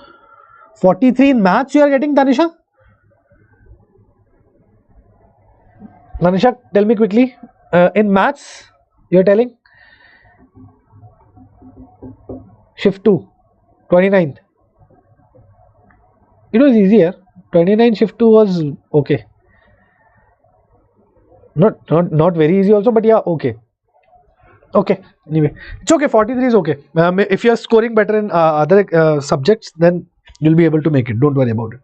43 in maths you are getting, Tanisha? Tanisha, tell me quickly, in maths you are telling? Shift 2, 29th. It was easier. 29 shift 2 was okay. Not very easy also, but yeah, okay. Okay, anyway, it's okay. 43 is okay. If you are scoring better in other subjects, then you'll be able to make it. Don't worry about it.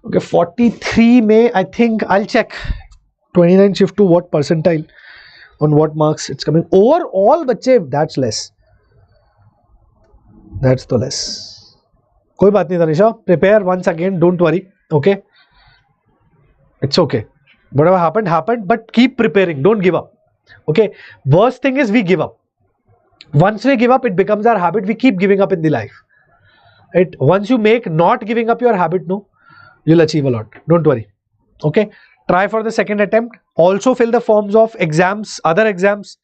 Okay, 43 may, I think I'll check 29 shift 2 what percentile. On what marks it's coming? Overall, बच्चे, that's less. That's the less. कोई बात नहीं Tanisha. Prepare once again. Don't worry. Okay. It's okay. Whatever happened. But keep preparing. Don't give up. Okay. Worst thing is we give up. Once we give up, it becomes our habit. We keep giving up in the life. Right? Once you make not giving up your habit, no, you'll achieve a lot. Don't worry. Okay. Try for the second attempt. Also fill the forms of exams, other exams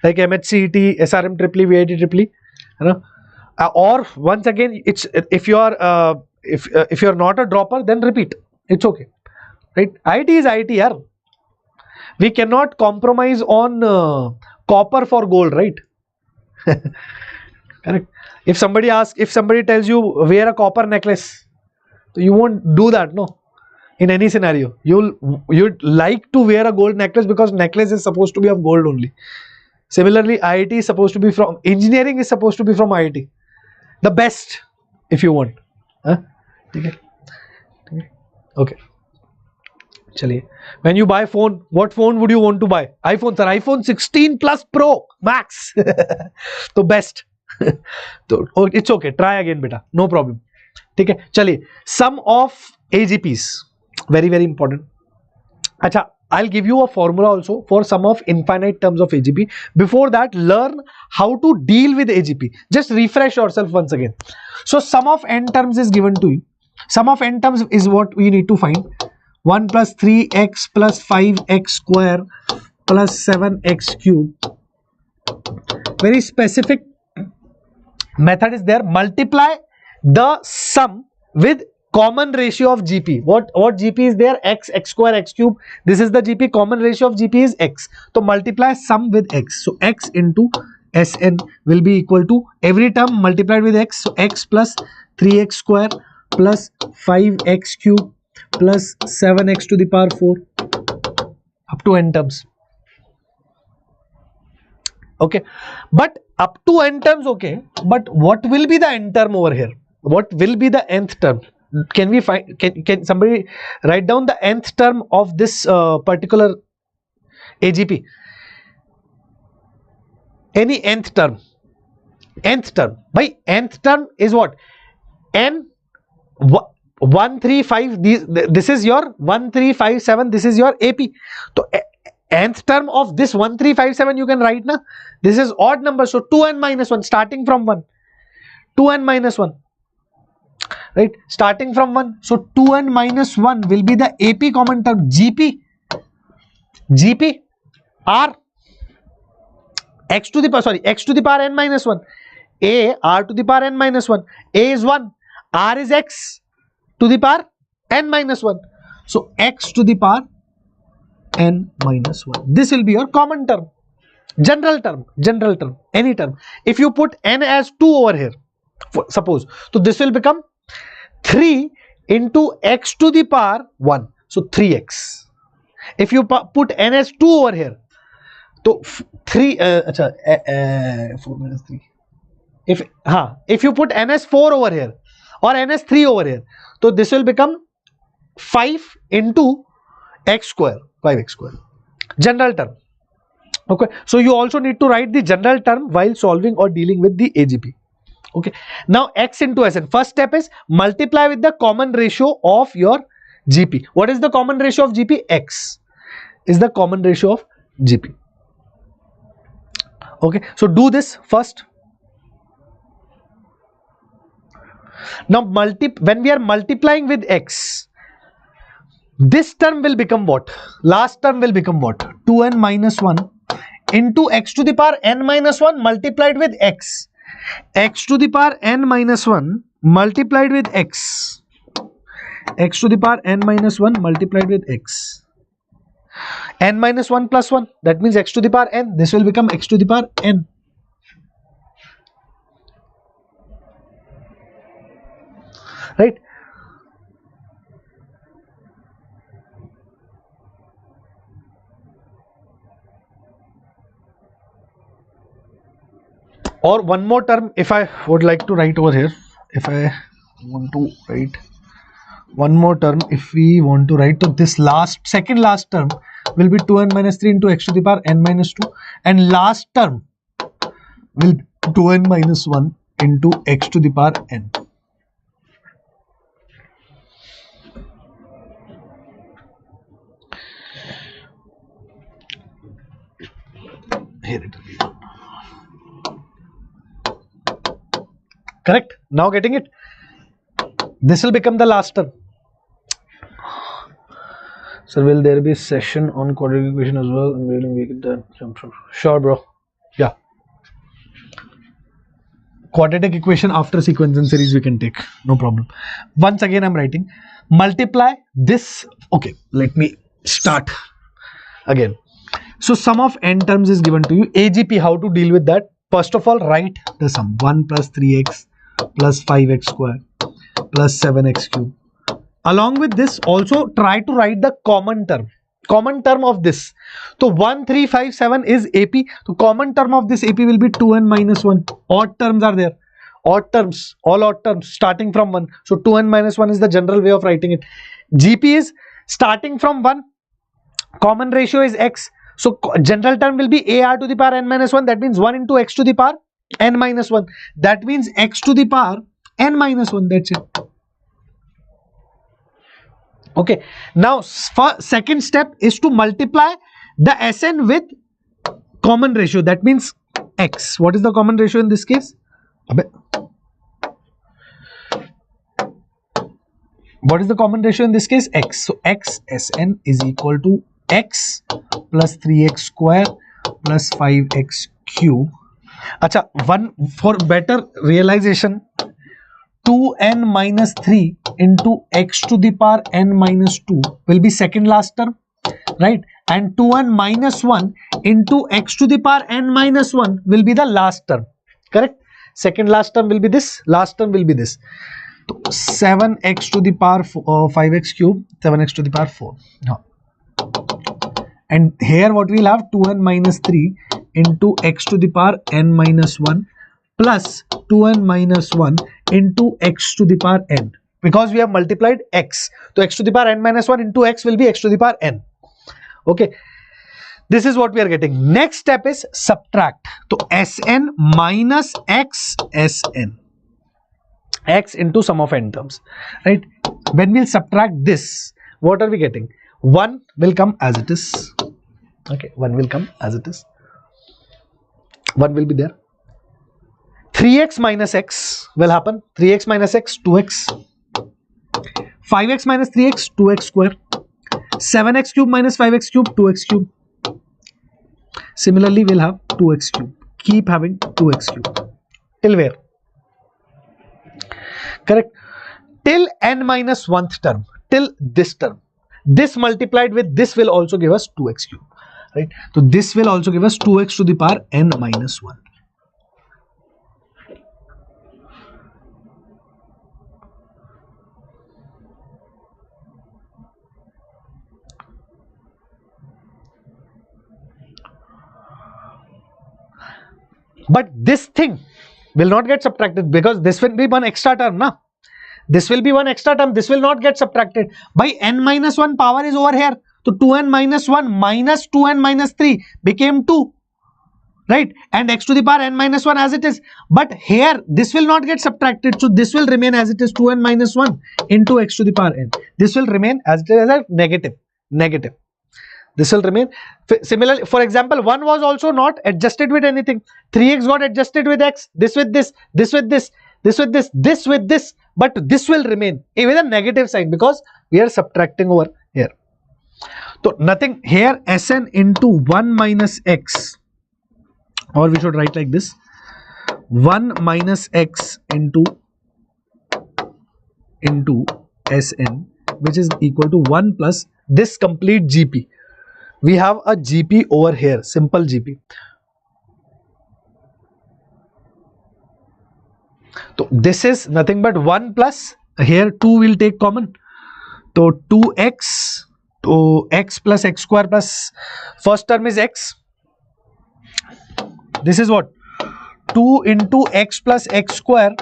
like MHCET, SRM triple, VIT triple. You know? Or once again, it's if you are if you're not a dropper, then repeat. It's okay. Right? IT is IT, yaar. We cannot compromise on copper for gold, right? Correct. If somebody tells you wear a copper necklace, so you won't do that, no. In any scenario, you'd like to wear a gold necklace because necklace is supposed to be of gold only. Similarly, IIT is supposed to be from engineering is supposed to be from IIT. The best, if you want. Huh? Okay. Chaliye. When you buy phone, what phone would you want to buy? iPhone, sir. iPhone 16 Plus Pro Max. So best. So it's okay. Try again, beta. No problem. Okay. Chaliye. Sum of AGPs. Very, very important. Acha, I'll give you a formula also for sum of infinite terms of AGP. Before that, learn how to deal with AGP. Just refresh yourself once again. So sum of n terms is given to you. Sum of n terms is what we need to find. 1 plus 3x plus 5x square plus 7x cube. Very specific method is there. Multiply the sum with common ratio of GP. What GP is there? X square, x cube. This is the GP. Common ratio of GP is x. So multiply sum with x. So x into Sn will be equal to every term multiplied with x. So x plus 3x square plus 5x cube plus 7x to the power 4 up to n terms. Okay. But up to n terms, okay. But what will be the n term over here? What will be the nth term? Can we find, can somebody write down the nth term of this particular AGP? Any nth term? Nth term. By nth term is what? N 135. This is your 1357. This is your AP. So nth term of this 1357 you can write na. This is odd number. So 2n minus 1 starting from 1. 2n minus 1. Right, starting from 1. So 2n minus 1 will be the AP common term. GP R x to the power n minus 1. A R to the power n minus 1. A is 1. R is x to the power n minus 1. So x to the power n minus 1. This will be your common term. General term, any term. If you put n as 2 over here, suppose, so this will become 3 into x to the power 1. So 3x. If you put n as 2 over here, so 3, 4 minus 3. If you put n as 4 over here or n as 3 over here, so this will become 5 into x square, 5x square. General term. Okay. So you also need to write the general term while solving or dealing with the AGP. Okay. Now x into Sn. First step is multiply with the common ratio of your GP. What is the common ratio of GP? X is the common ratio of GP. Okay. So do this first. Now when we are multiplying with x, this term will become what? Last term will become what? 2n minus 1 into x to the power n minus 1 multiplied with x. X to the power n minus 1 multiplied with x. X to the power n minus 1 multiplied with x. N minus 1 plus 1. That means x to the power n. This will become x to the power n. Right? Or one more term, if I would like to write over here, if I want to write one more term, if we want to write to this second last term, will be 2n minus 3 into x to the power n minus 2, and last term will be 2n minus 1 into x to the power n. Here it will be 1. Correct? Now getting it? This will become the last term. So will there be a session on quadratic equation as well? I'm really making that. Sure, bro. Yeah. Quadratic equation after sequence and series we can take. No problem. Once again I'm writing. Multiply this. Okay, let me start again. So sum of n terms is given to you. AGP, how to deal with that? First of all, write the sum. 1 plus 3x plus 5x square plus 7x cube. Along with this, also try to write the common term. Common term of this. So 1, 3, 5, 7 is AP. So common term of this AP will be 2n minus 1. Odd terms are there. Odd terms, all odd terms starting from 1. So 2n minus 1 is the general way of writing it. GP is starting from 1. Common ratio is x. So general term will be AR to the power n minus 1. That means 1 into x to the power n minus 1. That means x to the power n minus 1. That's it. Okay. Now, for second step is to multiply the Sn with common ratio. That means x. What is the common ratio in this case? What is the common ratio in this case? X. So x Sn is equal to x plus 3x square plus 5x cube. Acha, one for better realization, 2n minus 3 into x to the power n minus 2 will be second last term, right? And 2n minus 1 into x to the power n minus 1 will be the last term, correct? Second last term will be this, last term will be this. So 7x to the power 5x cube, 7x to the power 4. Now, and here what we'll have 2n minus 3 into x to the power n minus 1 plus 2n minus 1 into x to the power n, because we have multiplied x. So x to the power n minus 1 into x will be x to the power n. Okay, this is what we are getting. Next step is subtract. So Sn minus x Sn, x into sum of n terms, right? When we'll subtract this, what are we getting? 1 will come as it is. Okay, 1 will come as it is. 1 will be there. 3x minus x will happen. 3x minus x, 2x. 5x minus 3x, 2x square. 7x cube minus 5x cube, 2x cube. Similarly, we'll have 2x cube. Keep having 2x cube. Till where? Correct. Till n minus 1th term. Till this term. This multiplied with this will also give us 2x cube. Right. So this will also give us 2x to the power n minus 1. But this thing will not get subtracted because this will be one extra term, na? This will be one extra term. This will not get subtracted. By n minus 1 power is over here. So 2n minus 1 minus 2n minus 3 became 2. Right? And x to the power n minus 1 as it is. But here this will not get subtracted. So this will remain as it is, 2n minus 1 into x to the power n. This will remain as it is, as a negative. Negative. This will remain. Similarly, for example, 1 was also not adjusted with anything. 3x got adjusted with x. This with this. This with this. This with this. This with this. But this will remain with a negative sign because we are subtracting over here. So nothing here. Sn into 1 minus x, or we should write like this: 1 minus x into Sn, which is equal to 1 plus this complete GP. We have a GP over here, simple GP. So this is nothing but 1 plus, here 2 will take common. So 2x, to x plus x square plus first term is x. This is what? 2 into x plus x square,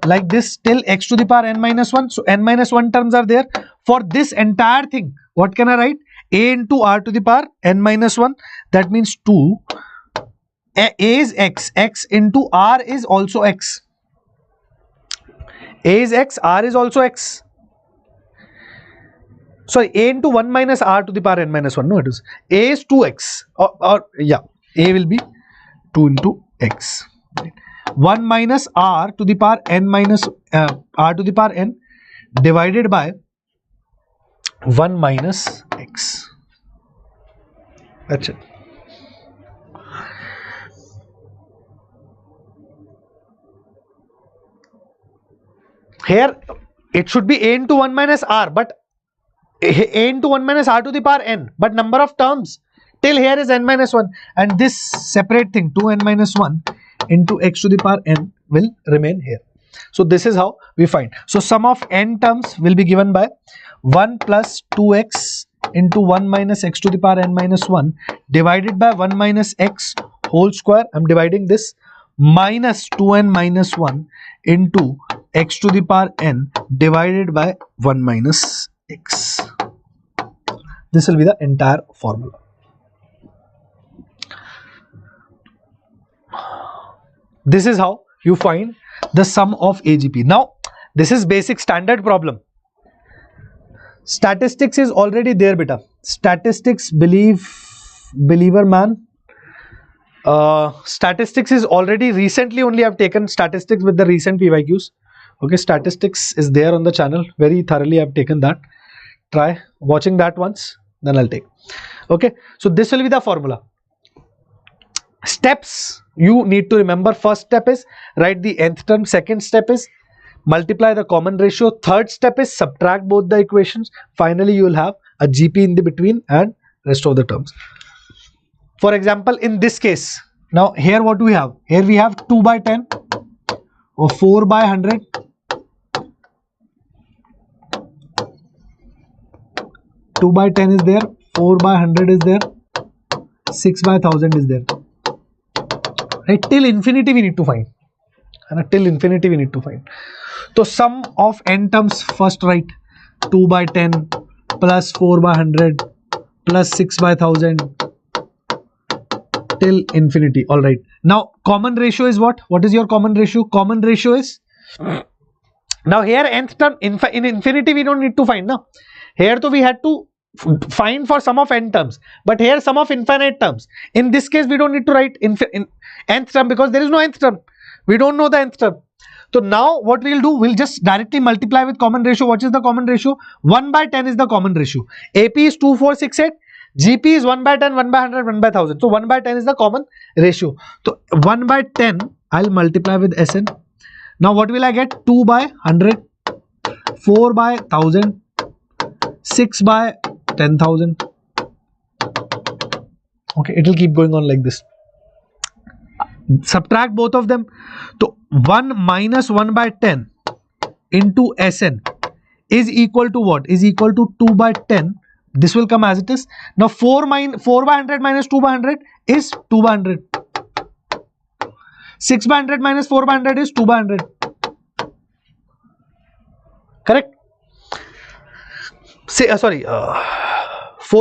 like this, till x to the power n minus 1. So n minus 1 terms are there. For this entire thing, what can I write? a into r to the power n minus 1, that means 2. A is x, x into r is also x. A is x, r is also x. Sorry, a into 1 minus r to the power n minus 1. No, it is a is 2x. Or yeah, a will be 2 into x. 1 minus r to the power n minus r to the power n divided by 1 minus x. That's it. Here it should be a into 1 minus r, but a into 1 minus r to the power n, but number of terms till here is n minus 1, and this separate thing 2n minus 1 into x to the power n will remain here. So this is how we find. So sum of n terms will be given by 1 plus 2x into 1 minus x to the power n minus 1 divided by 1 minus x whole square. I am dividing this, minus 2n minus 1 into x to the power n divided by 1 minus x. This will be the entire formula. This is how you find the sum of AGP. Now, this is basic standard problem. Statistics is already there, beta. Statistics, believer man. Statistics is already recently only I've taken statistics with the recent PYQs. Okay, statistics is there on the channel. Very thoroughly I've taken that. Try watching that once, then I'll take. Okay, so this will be the formula. Steps you need to remember. First step is write the nth term. Second step is multiply the common ratio. Third step is subtract both the equations. Finally, you will have a GP in the between and rest of the terms. For example, in this case, now here what do we have? Here we have 2 by 10 or 4 by 100. 2 by 10 is there, 4 by 100 is there, 6 by 1000 is there. Right, till infinity we need to find. And till infinity we need to find. So sum of n terms first write 2 by 10 plus 4 by 100 plus 6 by 1000 till infinity. All right. Now common ratio is what? What is your common ratio? Common ratio is, now here nth term in infinity we don't need to find now. Here to we had to find for sum of n terms, but here sum of infinite terms. In this case we don't need to write in nth term because there is no nth term. We don't know the nth term. So now what we'll do, we'll just directly multiply with common ratio. What is the common ratio? 1 by 10 is the common ratio. AP is 2468. GP is 1 by 10, 1 by 100, 1 by 1000. So 1 by 10 is the common ratio. So 1 by 10 I'll multiply with SN. Now what will I get? 2 by 100, 4 by 1000, 6 by 10,000. Okay, it will keep going on like this. Subtract both of them. So 1 minus 1 by 10 into Sn is equal to what? Is equal to 2 by 10. This will come as it is. Now 4 by 100 minus 2 by 100 is 2 by 100. 6 by 100 minus 4 by 100 is 2 by 100. Correct? Say, 4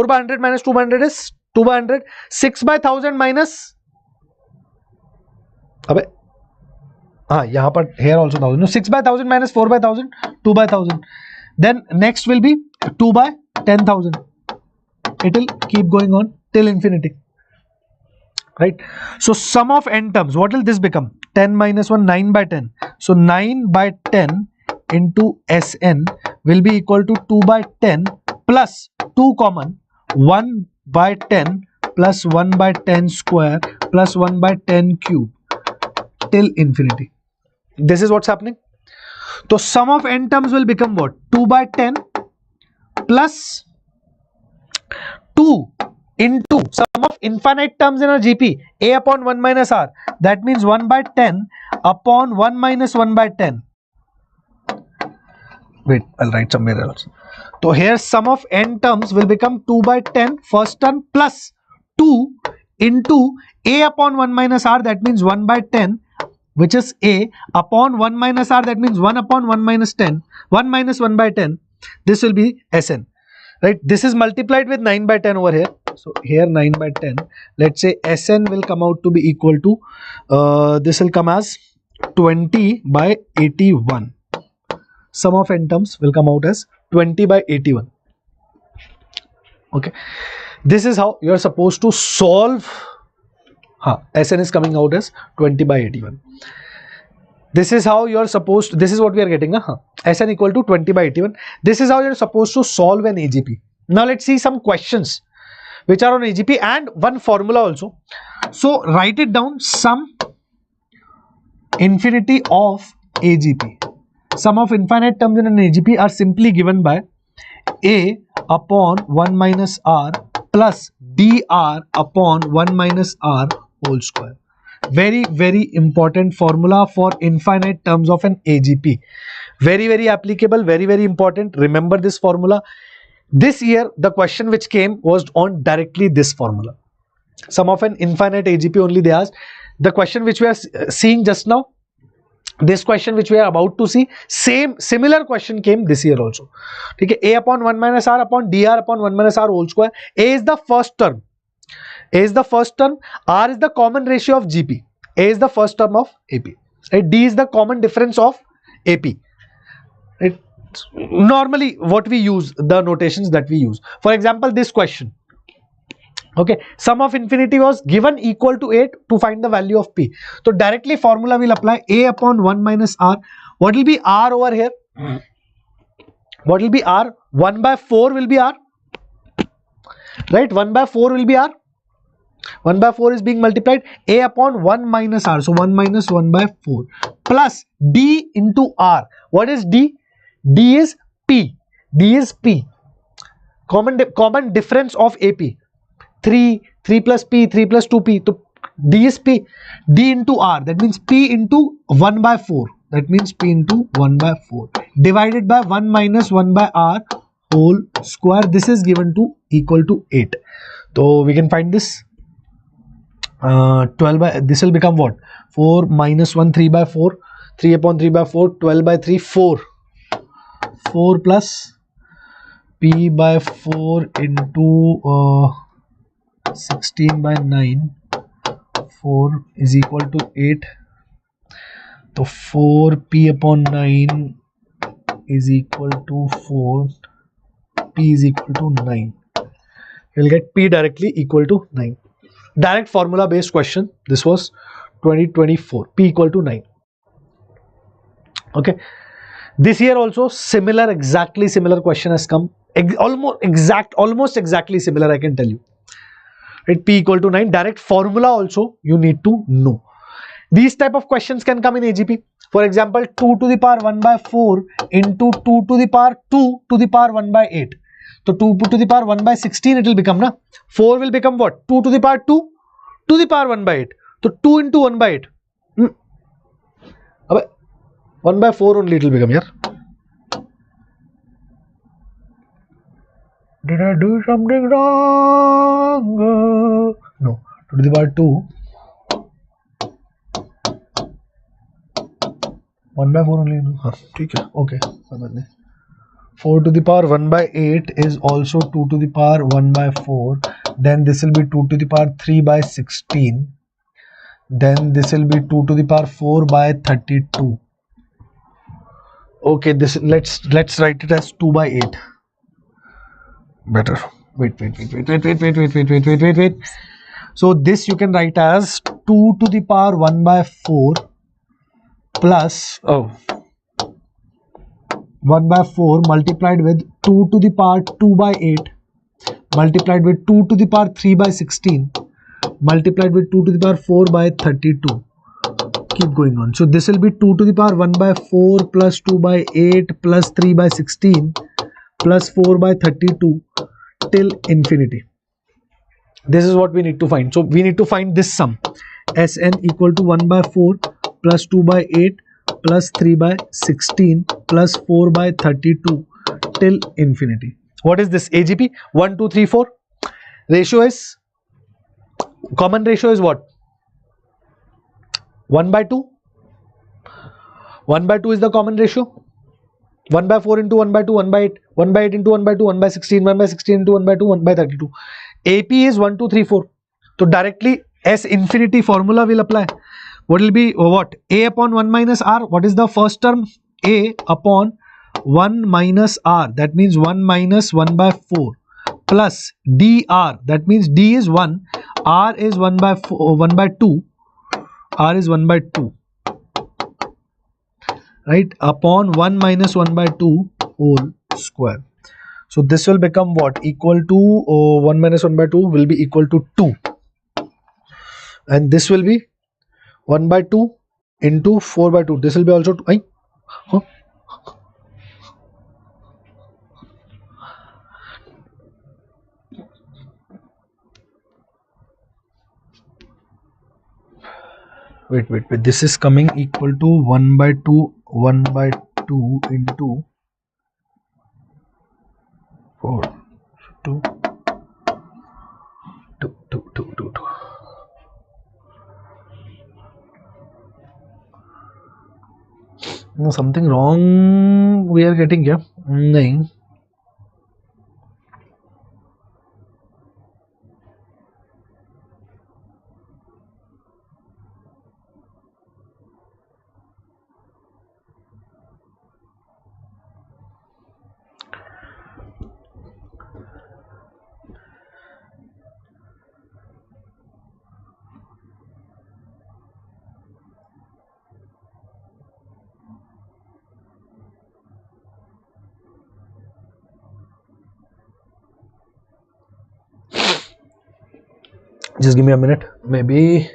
by 100 minus 2 by 100 is 2 by 100. 6 by 1000 minus, here also 1000. No, 6 by 1000 minus 4 by 1000, 2 by 1000. Then next will be 2 by 10,000. It will keep going on till infinity. Right? So sum of n terms, what will this become? 10 minus 1, 9 by 10. So 9 by 10 into Sn will be equal to 2 by 10 plus 2 common, 1 by 10 plus 1 by 10 square plus 1 by 10 cube till infinity. This is what's happening. So sum of n terms will become what? 2 by 10 plus 2 into sum of infinite terms in our GP, a upon 1 minus r. That means 1 by 10 upon 1 minus 1 by 10. Wait, I'll write somewhere else. So here sum of n terms will become 2 by 10 first term plus 2 into a upon 1 minus r, that means 1 by 10, which is a upon 1 minus r, that means 1 upon 1 minus 10, 1 minus 1 by 10. This will be Sn. right? This is multiplied with 9 by 10 over here. So here 9 by 10, let's say Sn will come out to be equal to, this will come as 20 by 81. Sum of n terms will come out as 20 by 81. Okay, this is how you are supposed to solve. Sn is coming out as 20 by 81. This is how you are supposed to, this is what we are getting. Sn equal to 20 by 81. This is how you are supposed to solve an AGP. Now let's see some questions which are on AGP and one formula also. So write it down. Sum infinity of AGP. Sum of infinite terms in an AGP are simply given by A upon 1 minus R plus dr upon 1 minus R whole square. Very, very important formula for infinite terms of an AGP. Very, very applicable, very, very important. Remember this formula. This year, the question which came was on directly this formula. Sum of an infinite AGP only they asked. The question which we are seeing just now, this question which we are about to see, similar question came this year also. Okay, A upon 1 minus R upon dr upon 1 minus R whole square. A is the first term. A is the first term. R is the common ratio of GP. A is the first term of AP. Right? D is the common difference of AP. Right? Normally, what we use, the notations that we use. For example, this question. Okay, sum of infinity was given equal to 8 to find the value of P. So directly formula will apply. A upon 1 minus R. What will be R over here? What will be R? 1 by 4 will be R. Right? 1 by 4 will be R. 1 by 4 is being multiplied. A upon 1 minus R. So 1 minus 1 by 4. Plus D into R. What is D? D is P. D is P. Common difference of AP. 3 plus P, 3 plus 2P. So D is P. D into R. That means P into 1 by 4. That means P into 1 by 4. Divided by 1 minus 1 by R whole square. This is given to equal to 8. So we can find this. 12 by, this will become what? 4 minus 1, 3 by 4. 3 upon 3 by 4. 12 by 3, 4. 4 plus P by 4 into 16 by 9. 4 is equal to 8. So 4 P upon 9 is equal to 4. P is equal to 9. You will get P directly equal to 9. Direct formula based question. This was 2024. P equal to 9. Okay. This year also similar, exactly similar question has come. Almost exactly similar, I can tell you. Right? P equal to 9. Direct formula also you need to know. These type of questions can come in AGP. For example, 2 to the power 1 by 4 into 2 to the power 2 to the power 1 by 8. So 2 to the power 1 by 16 it will become, na? 4 will become what? 2 to the power 2 to the power 1 by 8. So 2 into 1 by 8. 1 by 4 only it will become here. Did I do something wrong? No. 2 to the power 2. 1 by 4 only. Okay. 4 to the power 1 by 8 is also 2 to the power 1 by 4. Then this will be 2 to the power 3 by 16. Then this will be 2 to the power 4 by 32. Okay, this let's write it as 2 by 8. Better. Wait. So this you can write as 2 to the power 1 by 4 plus 1 by 4 multiplied with 2 to the power 2 by 8 multiplied with 2 to the power 3 by 16 multiplied with 2 to the power 4 by 32. Keep going on. So this will be 2 to the power 1 by 4 plus 2 by 8 plus 3 by 16 plus 4 by 32 till infinity. This is what we need to find. So we need to find this sum. Sn equal to 1 by 4 plus 2 by 8 plus 3 by 16 plus 4 by 32 till infinity. What is this? AGP 1, 2, 3, 4. Ratio is, common ratio is what? 1 by 2. 1 by 2 is the common ratio. 1 by 4 into 1 by 2, 1 by 8, 1 by 8 into 1 by 2, 1 by 16, 1 by 16 into 1 by 2, 1 by 32. AP is 1, 2, 3, 4. So directly S infinity formula will apply. What will be what? A upon 1 minus R. What is the first term? A upon 1 minus R. That means 1 minus 1 by 4 plus dr. That means D is 1. R is 1 by 4, 1 by 2. R is 1 by 2. Right, upon 1 minus 1 by 2 whole square. So this will become what? Equal to 1 minus 1 by 2 will be equal to 2, and this will be 1 by 2 into 4 by 2. This will be also 2. Huh? Wait, this is coming equal to 1 by 2 into 4, 2. No, something wrong we are getting here. No. Just give me a minute, maybe.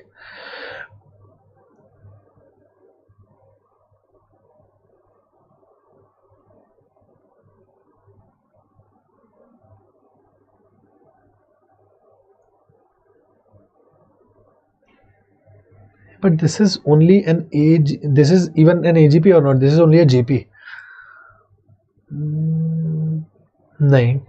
But this is only an age. This is even an AGP or not? This is only a GP. No.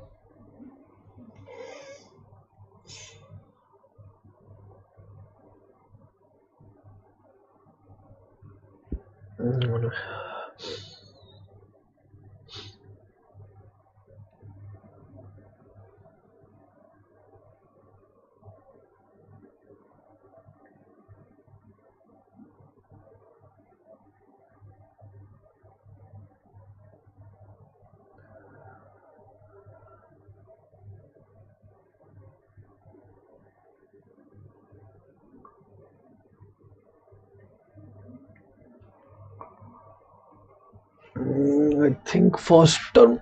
I think first term.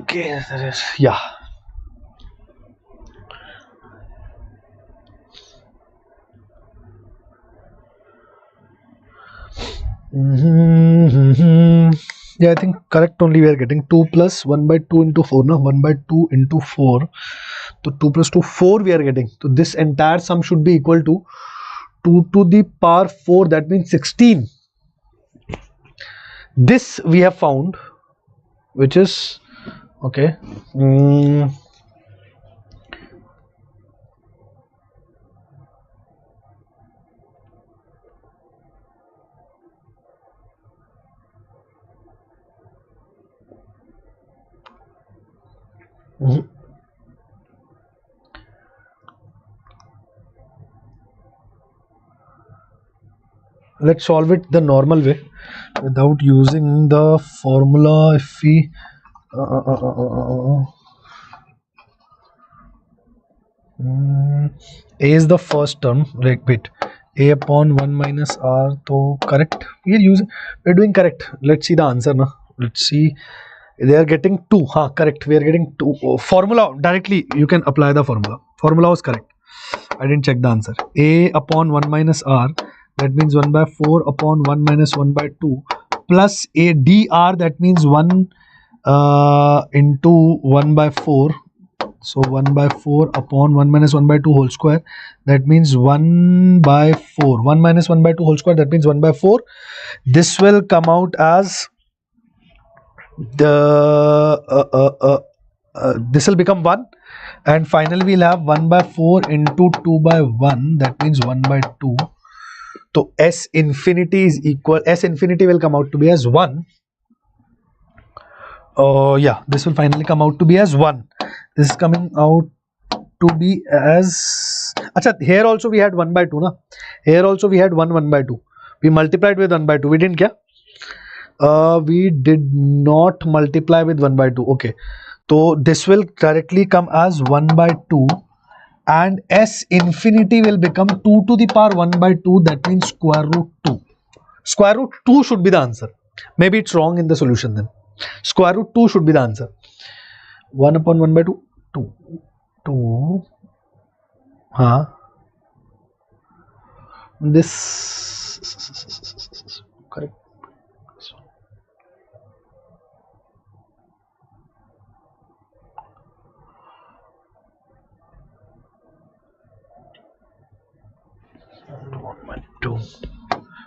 Okay, that is, yeah. Yeah, I think correct only we are getting 2 plus 1 by 2 into 4. No, 1 by 2 into 4. So 2 plus 2, 4 we are getting. So this entire sum should be equal to 2 to the power 4. That means 16. This we have found, which is okay. Let's solve it the normal way without using the formula. If we A is the first term, like wait, A upon 1 minus R, so correct, we're doing correct. Let's see the answer now. Let's see, they are getting 2. Correct, we are getting 2. Formula directly you can apply the formula was correct. I didn't check the answer. A upon 1 minus R, that means 1 by 4 upon 1 minus 1 by 2 plus a dr, that means 1 into 1 by 4. So 1 by 4 upon 1 minus 1 by 2 whole square, that means 1 by 4. 1 minus 1 by 2 whole square, that means 1 by 4. This will come out as the this will become 1, and finally we'll have 1 by 4 into 2 by 1, that means 1 by 2. So S infinity is equal, S infinity will come out to be as 1. Yeah, this will finally come out to be as 1. This is coming out to be as, acha, here also we had 1 by 2 na, here also we had 1 by 2, we multiplied with 1 by 2, we didn't kya? We did not multiply with 1 by 2. Okay, so this will directly come as 1 by 2, and S infinity will become 2 to the power 1 by 2, that means square root 2. Square root 2 should be the answer. Maybe it's wrong in the solution then. Square root 2 should be the answer. 1 upon 1 by 2, 2. This, correct.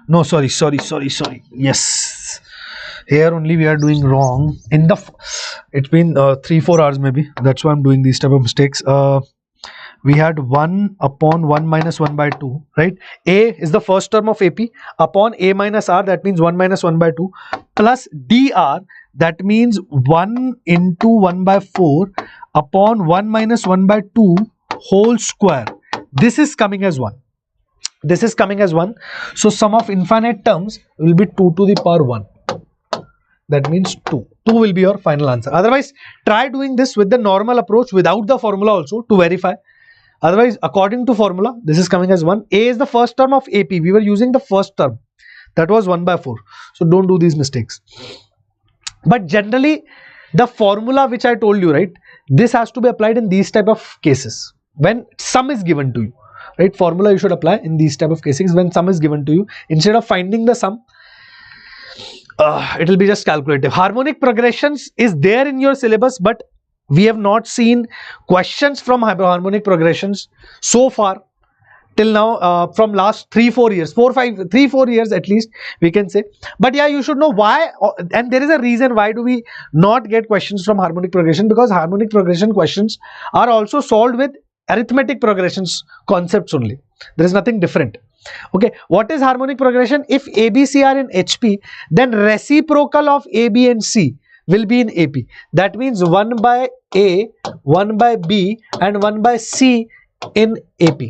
No, sorry. Yes, here only we are doing wrong. In the, it's been 3-4 hours maybe. That's why I'm doing these type of mistakes. We had 1 upon 1 minus 1 by 2, right? A is the first term of AP upon A minus R, that means 1 minus 1 by 2, plus DR, that means 1 into 1 by 4 upon 1 minus 1 by 2 whole square. This is coming as 1. This is coming as 1. So sum of infinite terms will be 2 to the power 1. That means 2. 2 will be your final answer. Otherwise, try doing this with the normal approach without the formula also to verify. Otherwise, according to formula, this is coming as 1. A is the first term of AP. We were using the first term. That was 1 by 4. So don't do these mistakes. But generally, the formula which I told you, right? This has to be applied in these type of cases. When sum is given to you, right? Formula you should apply in these type of cases when sum is given to you. Instead of finding the sum, it will be just calculative. Harmonic progressions is there in your syllabus, but we have not seen questions from harmonic progressions so far till now, from last 3-4 years, 3-4 years at least, we can say. But yeah, you should know why, and there is a reason why do we not get questions from harmonic progression, because harmonic progression questions are also solved with arithmetic progressions concepts only. There is nothing different. Okay, what is harmonic progression? If A, B, C are in HP, then reciprocal of A, B and C will be in AP. That means 1 by A, 1 by B and 1 by C in AP.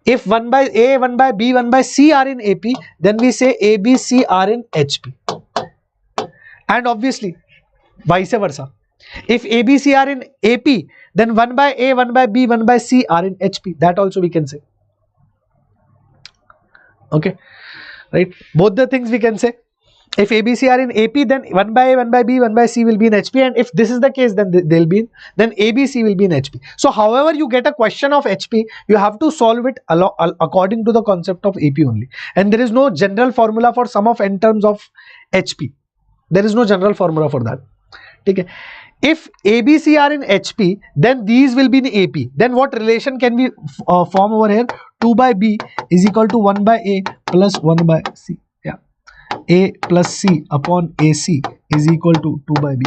If 1 by A, 1 by B, 1 by C are in AP, then we say A, B, C are in HP. And obviously, vice versa. If A, B, C are in AP, then 1 by A, 1 by B, 1 by C are in HP. That also we can say. Okay, right? Both the things we can say. If A, B, C are in AP, then 1 by A, 1 by B, 1 by C will be in HP. And if this is the case, then they'll be in, then A, B, C will be in HP. So however you get a question of HP, you have to solve it according to the concept of AP only. And there is no general formula for sum of n terms of HP. There is no general formula for that. Okay. If A, B, C are in HP, then these will be in AP. Then what relation can we form over here? 2 by B is equal to 1 by A plus 1 by C. Yeah, A plus C upon AC is equal to 2 by B.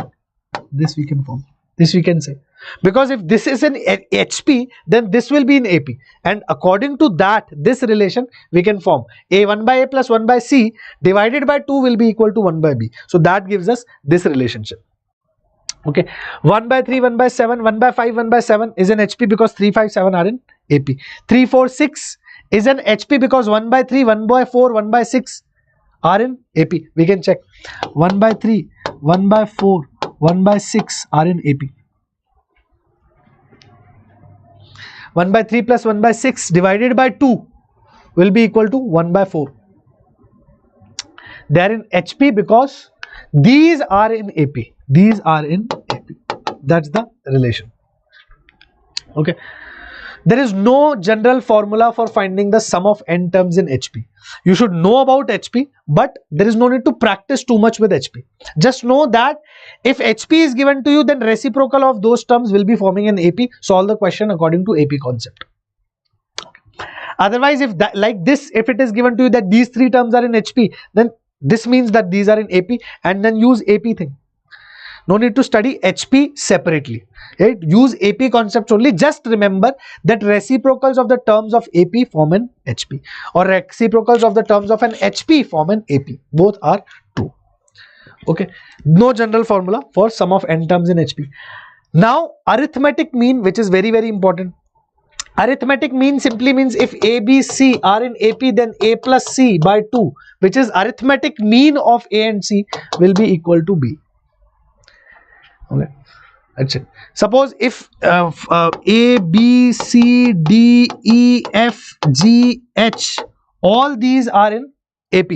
This we can form. This we can say. Because if this is in HP, then this will be in AP. And according to that, this relation we can form. A 1 by A plus 1 by C divided by 2 will be equal to 1 by B. So that gives us this relationship. Okay, 1 by 3, 1 by 7, 1 by 5, 1 by 7 is in HP because 3, 5, 7 are in AP. 3, 4, 6 is in HP because 1 by 3, 1 by 4, 1 by 6 are in AP. We can check. 1 by 3, 1 by 4, 1 by 6 are in AP. 1 by 3 plus 1 by 6 divided by 2 will be equal to 1 by 4. They are in HP because these are in AP. These are in AP. That's the relation. Okay. There is no general formula for finding the sum of n terms in HP. You should know about HP, but there is no need to practice too much with HP. Just know that if HP is given to you, then reciprocal of those terms will be forming in AP. Solve the question according to AP concept. Otherwise, if that, like this, if it is given to you that these three terms are in HP, then this means that these are in AP, and then use AP thing. No need to study HP separately. Right? Use AP concepts only. Just remember that reciprocals of the terms of AP form an HP, or reciprocals of the terms of an HP form an AP. Both are true. Okay, no general formula for sum of n terms in HP. Now arithmetic mean, which is very important. Arithmetic mean simply means if A, B, C are in AP, then A plus C by 2, which is arithmetic mean of A and C, will be equal to B. Okay, that's it. Suppose if A, B, C, D, E, F, G, H, all these are in AP.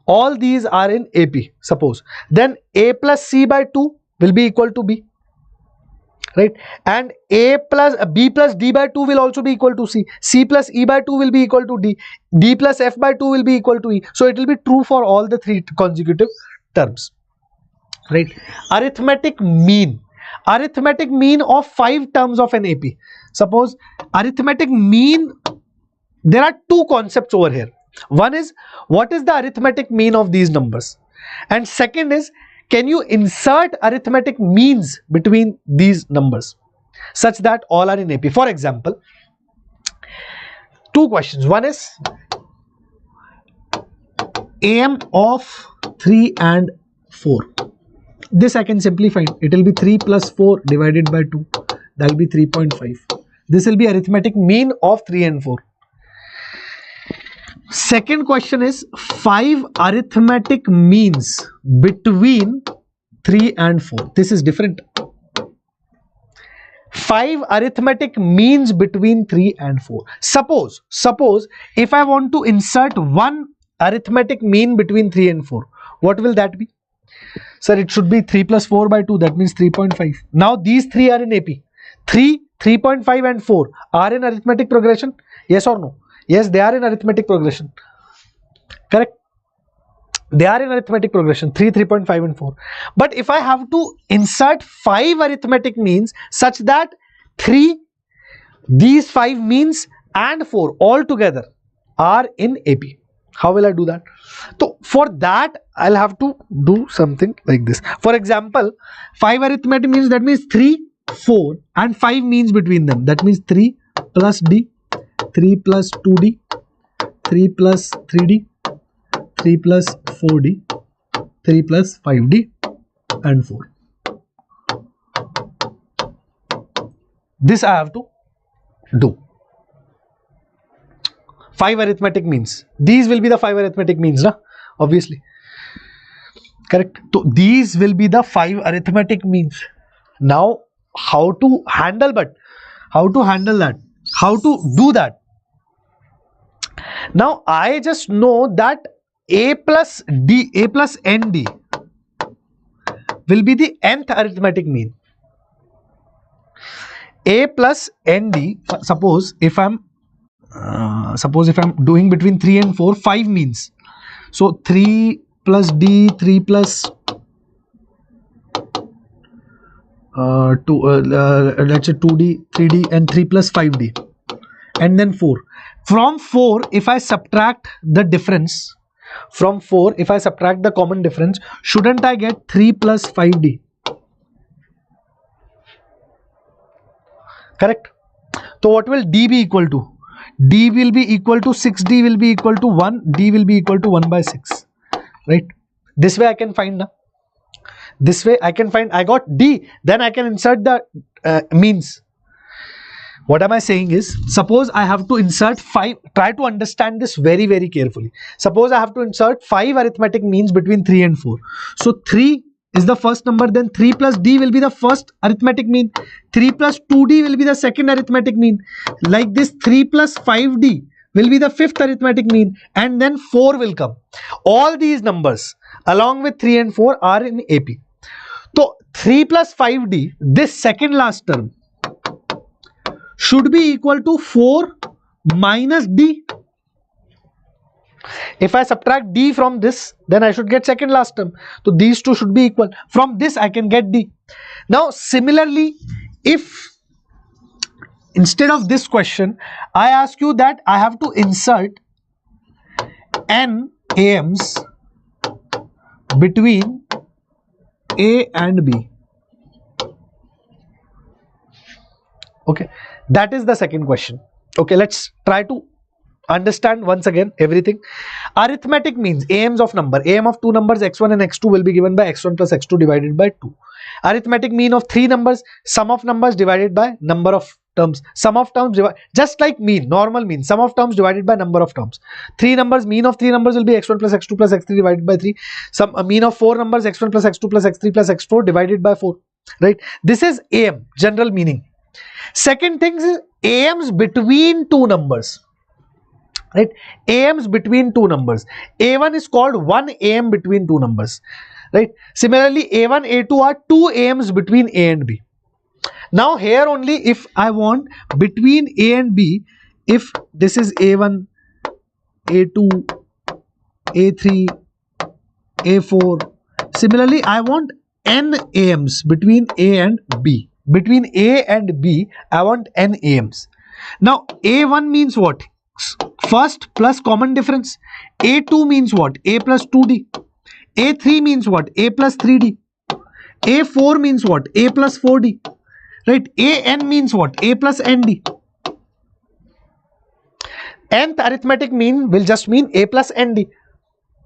All these are in AP, suppose. Then A plus C by 2 will be equal to B. Right, and B plus D by 2 will also be equal to C. C plus E by 2 will be equal to D. D plus F by 2 will be equal to E. So it will be true for all the 3 consecutive terms. Right, arithmetic mean of 5 terms of an AP. Suppose arithmetic mean, there are 2 concepts over here. One is, what is the arithmetic mean of these numbers, and second is, can you insert arithmetic means between these numbers such that all are in AP? For example, 2 questions. One is AM of 3 and 4. This I can simplify. It will be 3 plus 4 divided by 2. That will be 3.5. This will be arithmetic mean of 3 and 4. Second question is 5 arithmetic means between 3 and 4. This is different. 5 arithmetic means between 3 and 4. Suppose if I want to insert one arithmetic mean between 3 and 4, what will that be? Sir, it should be 3 plus 4 by 2, that means 3.5. Now these 3 are in AP. 3, 3.5 and 4 are in arithmetic progression. Yes or no? Yes, they are in arithmetic progression. Correct? They are in arithmetic progression, 3, 3.5 and 4. But if I have to insert 5 arithmetic means such that 3, these 5 means and 4 all together are in AP. How will I do that? So for that, I'll have to do something like this. For example, 5 arithmetic means, that means 3, 4 and 5 means between them. That means 3 plus D, 3 plus 2D, 3 plus 3D, 3 plus 4D, 3 plus 5D and 4. This I have to do. 5 arithmetic means. These will be the 5 arithmetic means, na? Obviously. Correct. So these will be the 5 arithmetic means. Now how to handle that? How to do that? Now I just know that A plus ND will be the nth arithmetic mean. A plus ND, suppose if I'm doing between 3 and 4, 5 means. So 3 plus D, 3 plus 2, let's say 2D, 3D and 3 plus 5D and then 4. From 4, if I subtract the difference, from 4, if I subtract the common difference, shouldn't I get 3 plus 5D? Correct? So what will D be equal to? D will be equal to 6D will be equal to 1, D will be equal to 1 by 6. Right? This way I can find now. This way I can find, I got D, then I can insert the means. What am I saying is, suppose I have to insert 5, try to understand this very carefully. Suppose I have to insert 5 arithmetic means between 3 and 4. So 3 is the first number, then 3 plus D will be the first arithmetic mean, 3 plus 2D will be the second arithmetic mean. Like this, 3 plus 5D will be the fifth arithmetic mean, and then 4 will come. All these numbers along with 3 and 4 are in AP. So 3 plus 5D, this second last term, should be equal to 4 minus D. If I subtract D from this, then I should get second last term. So these two should be equal. From this I can get D. Now similarly, if instead of this question, I ask you that I have to insert n AMs between A and B. Okay, that is the second question. Okay, let's try to Understand once again everything. Arithmetic means AMs of number. AM of two numbers x1 and x2 will be given by x1 plus x2 divided by 2. Arithmetic mean of three numbers, sum of numbers divided by number of terms. Sum of terms just like mean, normal mean, sum of terms divided by number of terms. Three numbers, mean of three numbers will be x1 plus x2 plus x3 divided by 3. Some mean of four numbers, x1 plus x2 plus x3 plus x4 divided by 4. Right? This is AM, general meaning. Second thing is AMs between two numbers. Right? AMs between two numbers. A1 is called one AM between two numbers. Right? Similarly, A1, A2 are two AMs between A and B. Now here only, if I want between A and B, if this is A1, A2, A3, A4, similarly I want n AMs between A and B. Between A and B, I want n AMs. Now A1 means what? First plus common difference. A2 means what? A plus 2D. A3 means what? A plus 3D. A4 means what? A plus 4D. Right? AN means what? A plus ND. Nth arithmetic mean will just mean A plus ND.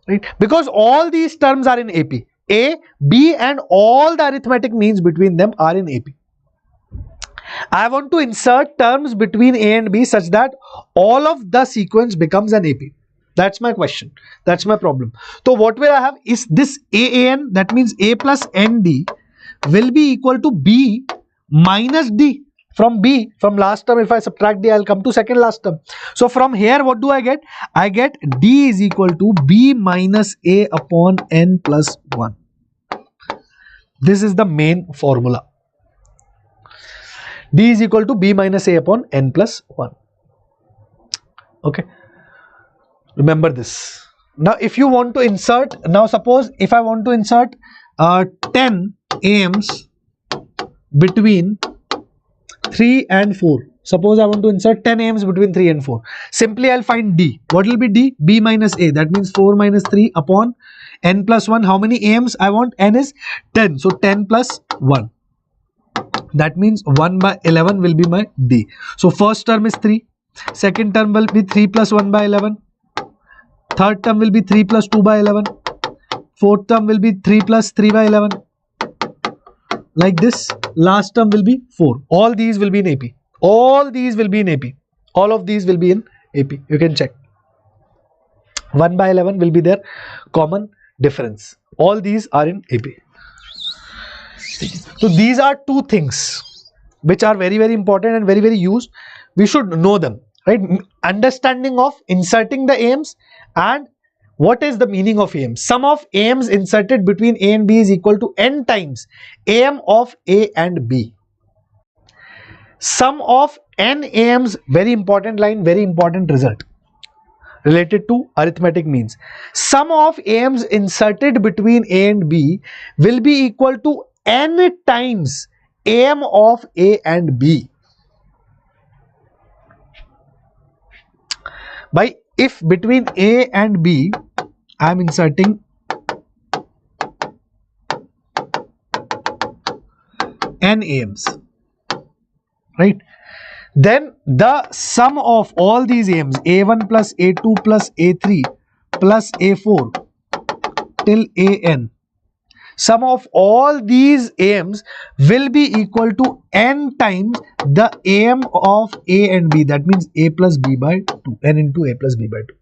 Right? Because all these terms are in AP. A, B and all the arithmetic means between them are in AP. I want to insert terms between A and B such that all of the sequence becomes an AP. That's my question. That's my problem. So what will I have is this AAN, that means A plus ND will be equal to B minus D. From B, from last term, if I subtract D, I'll come to second last term. So from here, what do I get? I get D is equal to B minus A upon N plus 1. This is the main formula. D is equal to B minus A upon N plus 1. Okay. Remember this. Now, if you want to insert, now suppose if I want to insert 10 AMs between 3 and 4. Suppose I want to insert 10 AMs between 3 and 4. Simply I'll find D. What will be D? B minus A. That means 4 minus 3 upon N plus 1. How many AMs I want? N is 10. So 10 plus 1. That means 1 by 11 will be my D. So first term is 3. Second term will be 3 plus 1 by 11. Third term will be 3 plus 2 by 11. Fourth term will be 3 plus 3 by 11. Like this. Last term will be 4. All these will be in AP. All these will be in AP. All of these will be in AP. You can check. 1 by 11 will be their common difference. All these are in AP. So these are two things which are very, very important and very, very used. We should know them, right? Understanding of inserting the AMs and what is the meaning of AM. Sum of AMs inserted between A and B is equal to n times AM of A and B. Sum of n AMs, very important line, very important result related to arithmetic means. Sum of AMs inserted between A and B will be equal to n times AM of A and B. By if between A and B I am inserting n AMs, right? Then the sum of all these AMs, A1 plus A2 plus A3 plus A4 till AN, sum of all these AMs will be equal to n times the AM of A and B. That means A plus B by 2, n into A plus B by 2.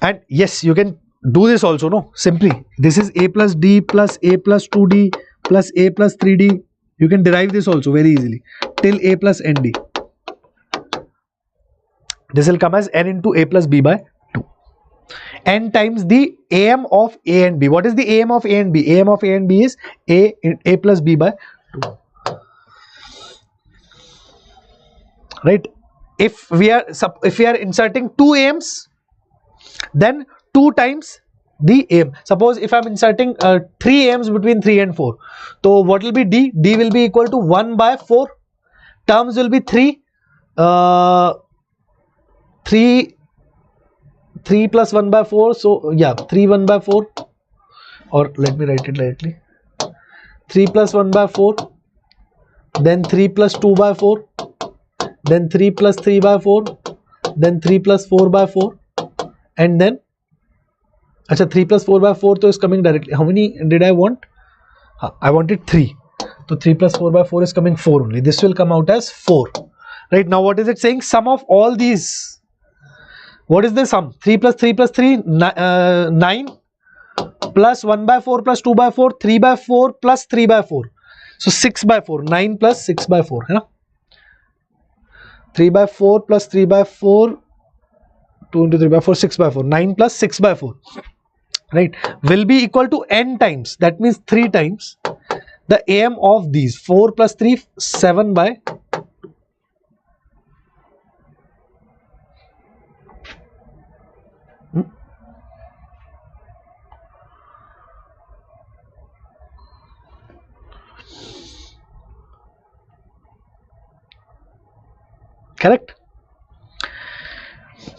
And yes, you can do this also, no? Simply, this is A plus D plus A plus 2D plus A plus 3D. You can derive this also very easily till A plus ND. This will come as n into A plus B by 2. N times the AM of A and B. What is the AM of A and B? AM of A and B is A plus B by 2. Right? If we are inserting two AMs, then 2 times the AM. Suppose if I am inserting 3 AMs between 3 and 4. So what will be D? D will be equal to 1 by 4. Terms will be 3. 3 plus 1 by 4. So yeah, 3 1 by 4. Or let me write it directly. 3 plus 1 by 4. Then 3 plus 2 by 4. then 3 plus 3 by 4, then 3 plus 4 by 4, and then 3 plus 4 by 4 is coming directly. How many did I want? I wanted 3. So 3 plus 4 by 4 is coming 4 only. This will come out as 4. Right, now what is it saying? Sum of all these. What is the sum? 3 plus 3 plus 3, 9, plus 1 by 4 plus 2 by 4, 3 by 4 plus 3 by 4. So 6 by 4, 9 plus 6 by 4. Hai na? 3 by 4 plus 3 by 4, 2 into 3 by 4, 6 by 4, 9 plus 6 by 4. Right, will be equal to n times. That means 3 times the AM of these. 4 plus 3, 7 by 2. Correct?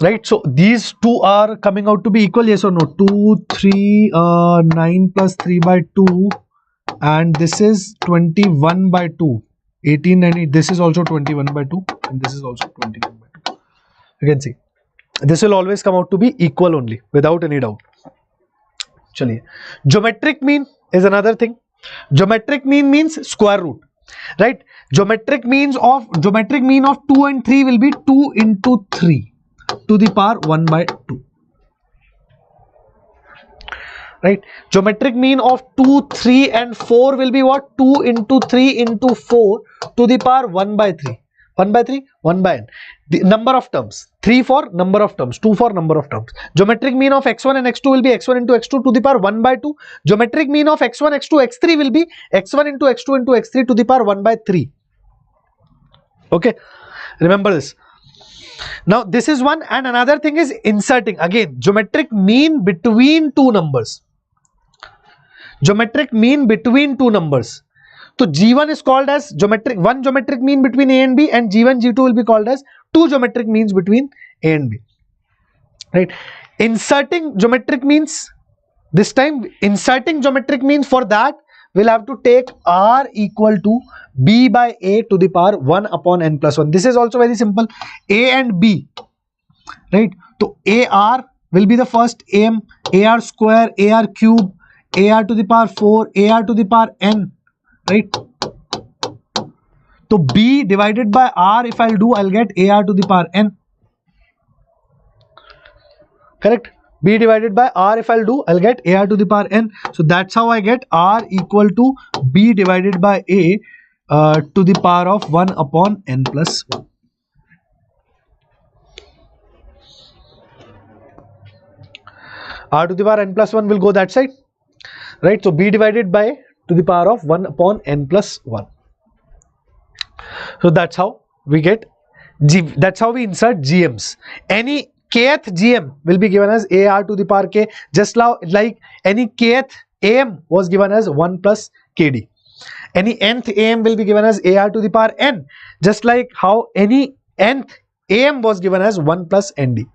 Right, so these two are coming out to be equal, yes or no? 2, 3, 9 plus 3 by 2, and this is 21 by 2. 18 and 8, this is also 21 by 2, and this is also 21 by 2. You can see, this will always come out to be equal only, without any doubt. Chaliye. Geometric mean is another thing. Geometric mean means square root. Right, geometric mean of 2 and 3 will be 2 into 3 to the power 1 by 2. Right, geometric mean of 2, 3 and 4 will be what? 2 into 3 into 4 to the power 1 by 3. 1 by 3, 1 by n. The number of terms. 3 for number of terms, 2 for number of terms. Geometric mean of x1 and x2 will be x1 into x2 to the power 1 by 2. Geometric mean of x1, x2, x3 will be x1 into x2 into x3 to the power 1 by 3. Okay, remember this. Now this is one, and another thing is inserting. Again, geometric mean between two numbers. Geometric mean between two numbers. So G1 is called as one geometric mean between A and B, and G1, G2 will be called as two geometric means between A and B. Right? Inserting geometric means, this time inserting geometric means, for that we'll have to take R equal to B by A to the power 1 upon n plus 1. This is also very simple. A and B. Right? So AR will be the first AM, AR square, AR cube, AR to the power 4, AR to the power n. Right? So B divided by R, if I'll get AR to the power n. Correct? B divided by R, if I'll get AR to the power n. So that's how I get R equal to B divided by A to the power of 1 upon n plus 1. R to the power n plus 1 will go that side. Right? So B divided by to the power of 1 upon n plus 1. So that's how we get G. That's how we insert GMs. Any kth GM will be given as AR to the power K, just like any kth AM was given as 1 plus KD. Any nth AM will be given as AR to the power N, just like how any nth AM was given as 1 plus ND.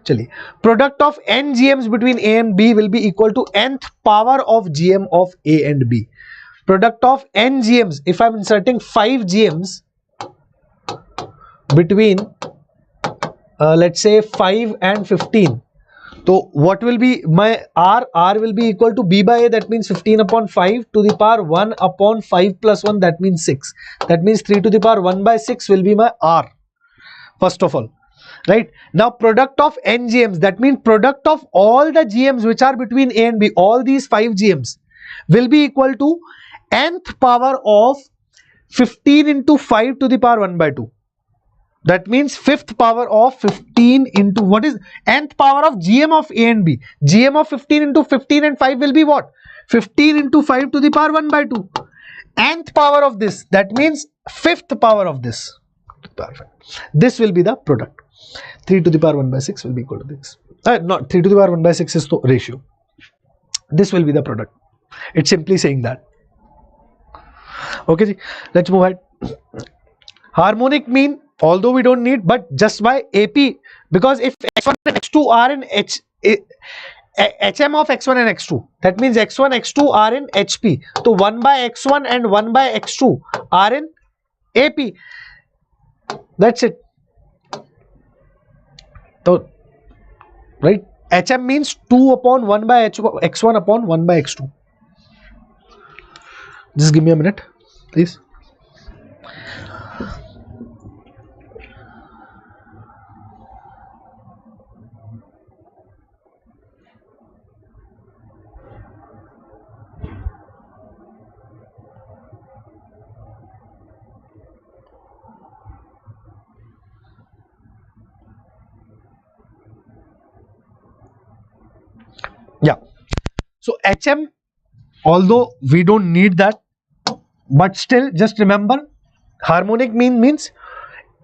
Chaliye. Product of n GMs between A and B will be equal to nth power of GM of A and B. Product of n GMs, if I'm inserting 5 GMs between let's say 5 and 15, so what will be my R? R will be equal to B by A, that means 15 upon 5 to the power 1 upon 5 plus 1, that means 6. That means 3 to the power 1 by 6 will be my R, first of all. Right? Now product of n GMs, that means product of all the GMs which are between A and B, all these 5 GMs will be equal to nth power of 15 into 5 to the power 1 by 2. That means fifth power of 15 into, what is nth power of GM of A and B? GM of 15 into 15 and 5 will be what? 15 into 5 to the power 1 by 2. Nth power of this, that means fifth power of this. Perfect. This will be the product. 3 to the power 1 by 6 will be equal to this. Not 3 to the power 1 by 6 is the ratio. This will be the product. It's simply saying that. Okay, let's move ahead. Harmonic mean, although we don't need, but just by AP, because if x1 and x2 are in HM of x1 and x2, that means x1, x2 are in HP. So 1 by x1 and 1 by x2 are in AP. That's it. So, right, hm means 2 upon 1 by x1 upon 1 by x2. Just give me a minute, please. Yeah. So hm, although we don't need that, but still just remember harmonic mean means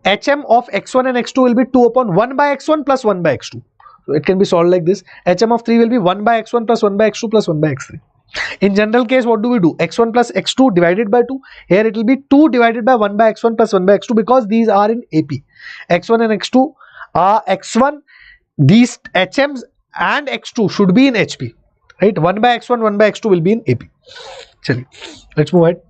hm of x1 and x2 will be 2 upon 1 by x1 plus 1 by x2. So it can be solved like this. hm of 3 will be 1 by x1 plus 1 by x2 plus 1 by x3. In general case, what do we do? x1 plus x2 divided by 2. Here it will be 2 divided by 1 by x1 plus 1 by x2 because these are in AP. x1 and x2 are x1, these hms and x2 should be in HP. Right? 1 by x1, 1 by x2 will be in AP. Chali, let's move ahead.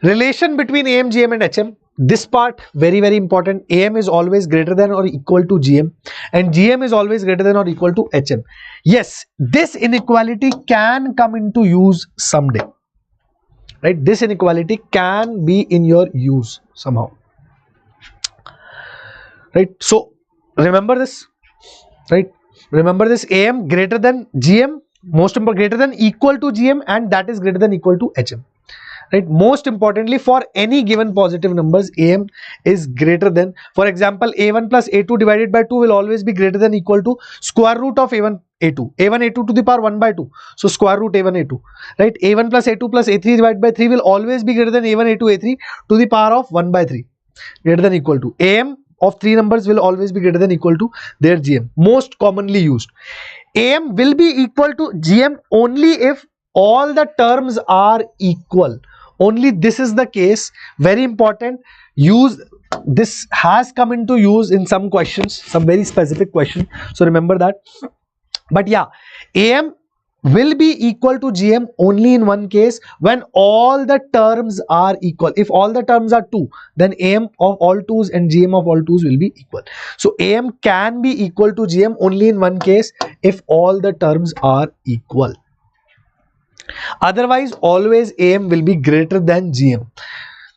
Relation between AM, GM and HM. This part very important. AM is always greater than or equal to GM and GM is always greater than or equal to HM. Yes, this inequality can come into use someday. Right? This inequality can be in your use somehow. Right? So remember this. Right? Remember this, AM greater than GM, most important, greater than equal to GM, and that is greater than equal to HM. Right? Most importantly, for any given positive numbers, AM is greater than, for example, A1 plus A2 divided by 2 will always be greater than equal to square root of A1 A2. A1 A2 to the power 1 by 2. So square root A1 A2. Right? A1 plus A2 plus A3 divided by 3 will always be greater than A1 A2 A3 to the power of 1 by 3. Greater than equal to. AM of 3 numbers will always be greater than equal to their GM. Most commonly used. AM will be equal to GM only if all the terms are equal. Only this is the case. Very important. Use this has come into use in some questions, some very specific questions. So remember that. But yeah, AM will be equal to GM only in one case, when all the terms are equal. If all the terms are 2, then AM of all 2's and GM of all 2's will be equal. So AM can be equal to GM only in one case, if all the terms are equal. Otherwise, always AM will be greater than GM.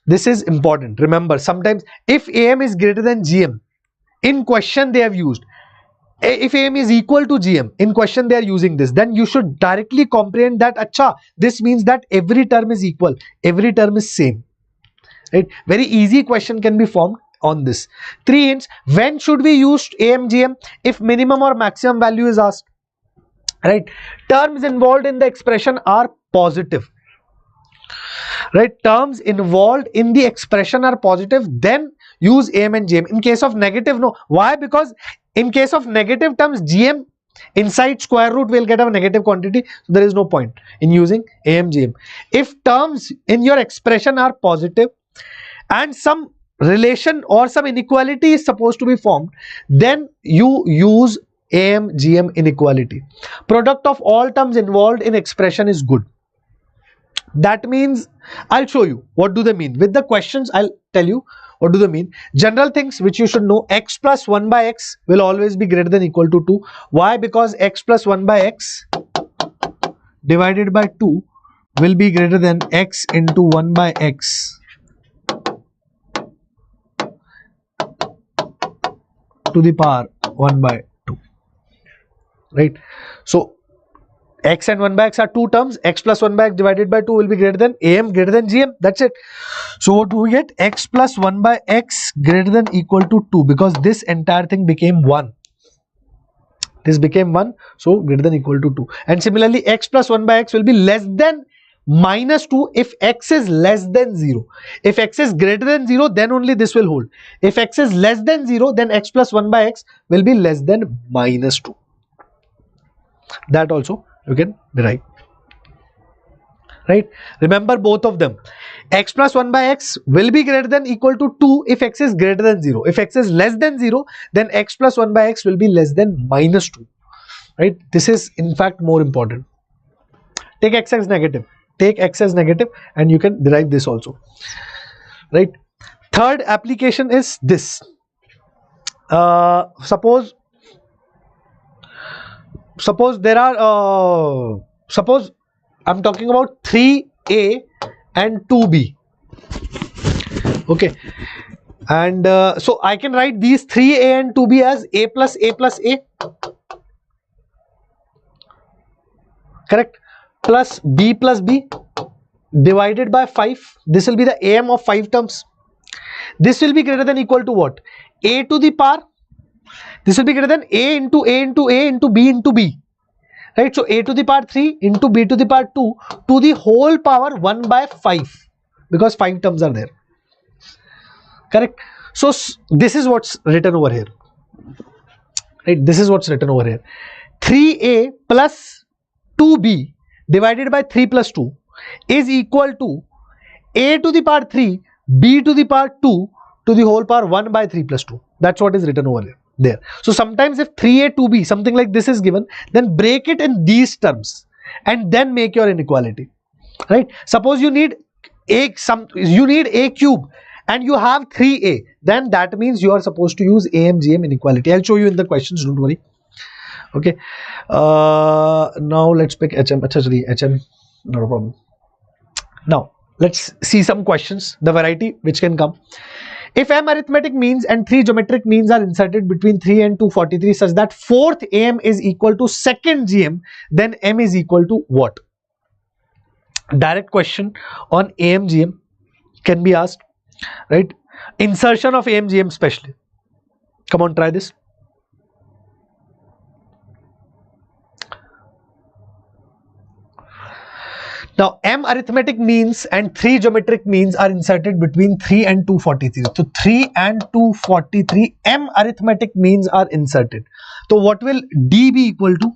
This is important. Remember, sometimes if AM is greater than GM, in question they have used, if AM is equal to GM, in question they are using this, then you should directly comprehend that, acha, this means that every term is equal, every term is same. Right? Very easy question can be formed on this. 3 hints. When should we use AM, GM? If minimum or maximum value is asked. Right? Terms involved in the expression are positive. Right? Terms involved in the expression are positive, then use AM and GM. In case of negative, no. Why? Because in case of negative terms, GM inside square root will get a negative quantity, so there is no point in using AM, GM. If terms in your expression are positive and some relation or some inequality is supposed to be formed, then you use AM, GM inequality. Product of all terms involved in expression is good. That means, I'll show you what do they mean. With the questions, I'll tell you what do they mean. General things which you should know: x plus 1 by x will always be greater than equal to 2. Why? Because x plus 1 by x divided by 2 will be greater than x into 1 by x to the power 1 by 2. Right? So x and 1 by x are two terms. X plus 1 by x divided by 2 will be greater than AM, greater than GM. That's it. So what do we get? X plus 1 by x greater than equal to 2, because this entire thing became 1. This became 1, so greater than equal to 2. And similarly, x plus 1 by x will be less than minus 2 if x is less than 0. If x is greater than 0, then only this will hold. If x is less than 0, then x plus 1 by x will be less than minus 2. That also you can derive. Right? Remember both of them. X plus 1 by x will be greater than equal to 2 if x is greater than 0. If x is less than 0, then x plus 1 by x will be less than minus 2. Right? This is in fact more important. Take x as negative. Take x as negative and you can derive this also. Right? Third application is this. Suppose there are suppose I'm talking about 3a and 2b. Okay, and so I can write these 3a and 2b as a plus a plus a, correct, plus b divided by 5. This will be the am of 5 terms. This will be greater than equal to what? A to the power. This will be greater than a into a into a into b into b. Right? So a to the power 3 into b to the power 2 to the whole power 1 by 5, because 5 terms are there. Correct? So this is what's written over here. Right? This is what's written over here. 3a plus 2b divided by 3 plus 2 is equal to a to the power 3 b to the power 2 to the whole power 1 by 3 plus 2. That's what is written over here. There. So sometimes if 3a 2b something like this is given, then break it in these terms and then make your inequality. Right? Suppose you need a cube and you have 3a, then that means you are supposed to use AMGM inequality. I'll show you in the questions, don't worry. Okay. Now let's pick HM. Actually, HM, not a problem. Now let's see some questions, the variety which can come. If m arithmetic means and 3 geometric means are inserted between 3 and 243 such that fourth am is equal to second gm, then m is equal to what? Direct question on AMGM can be asked, right? Insertion of AMGM especially. Come on, try this. Now, m arithmetic means and 3 geometric means are inserted between 3 and 243. So, 3 and 243 m arithmetic means are inserted. So, what will d be equal to?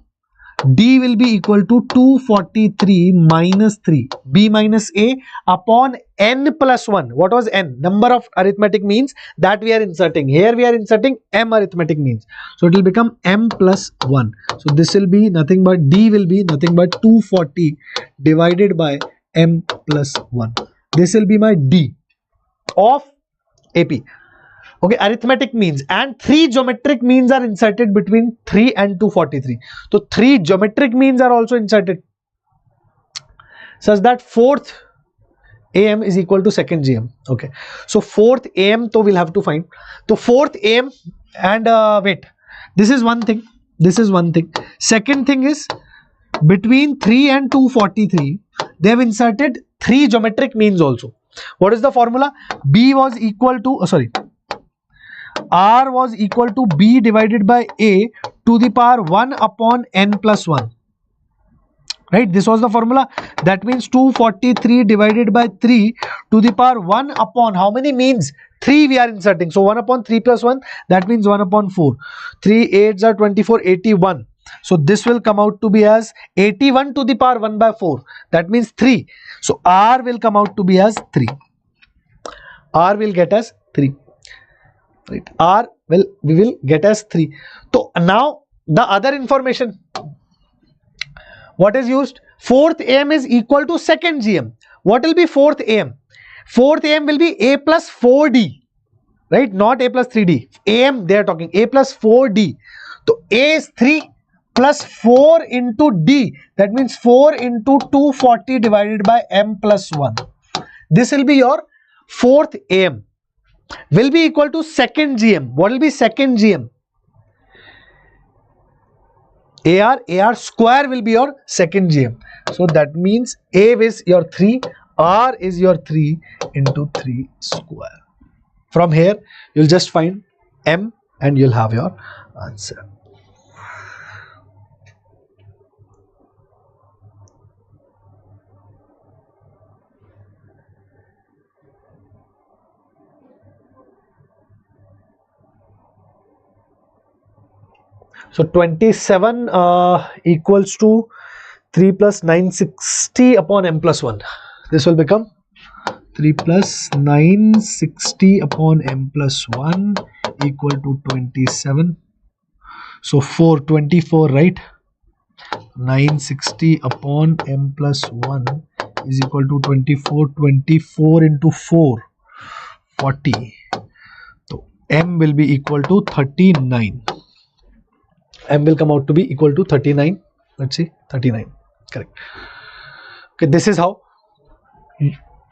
D will be equal to 243 minus 3, b minus a upon n plus 1. What was n? Number of arithmetic means that we are inserting. Here we are inserting m arithmetic means. So it will become m plus 1. So this will be nothing but, d will be nothing but 240 divided by m plus 1. This will be my d of AP. Okay, arithmetic means and 3 geometric means are inserted between 3 and 243. So 3 geometric means are also inserted such that fourth AM is equal to second GM. Okay, so fourth AM, so we'll have to find. So fourth AM and wait, this is one thing. This is one thing. Second thing is between 3 and 243, they have inserted 3 geometric means also. What is the formula? B was equal to, R was equal to B divided by A to the power 1 upon n plus 1. Right? This was the formula. That means 243 divided by 3 to the power 1 upon how many means? 3 we are inserting. So 1 upon 3 plus 1, that means 1 upon 4. 3 8s are 24, 81. So this will come out to be as 81 to the power 1 by 4. That means 3. So R will come out to be as 3. R will get as 3. Right? R will, we will get as 3. So now the other information, what is used? Fourth AM is equal to second GM. What will be fourth AM? Fourth AM will be A plus 4D. Right? Not A plus 3D. AM they are talking. A plus 4D. So A is 3 plus 4 into D. That means 4 into 240 divided by M plus 1. This will be your fourth AM. Will be equal to second GM. What will be second GM? AR square will be your second GM. So that means A is your 3, R is your 3 into 3 square. From here, you'll just find M and you'll have your answer. So 27 equals to 3 plus 960 upon m plus 1. This will become 3 plus 960 upon m plus 1 equal to 27. So 424, right? 960 upon m plus 1 is equal to 24. 24 into 4. 40. So m will be equal to 39. M will come out to be equal to 39. Let's see, 39. Correct. Okay, this is how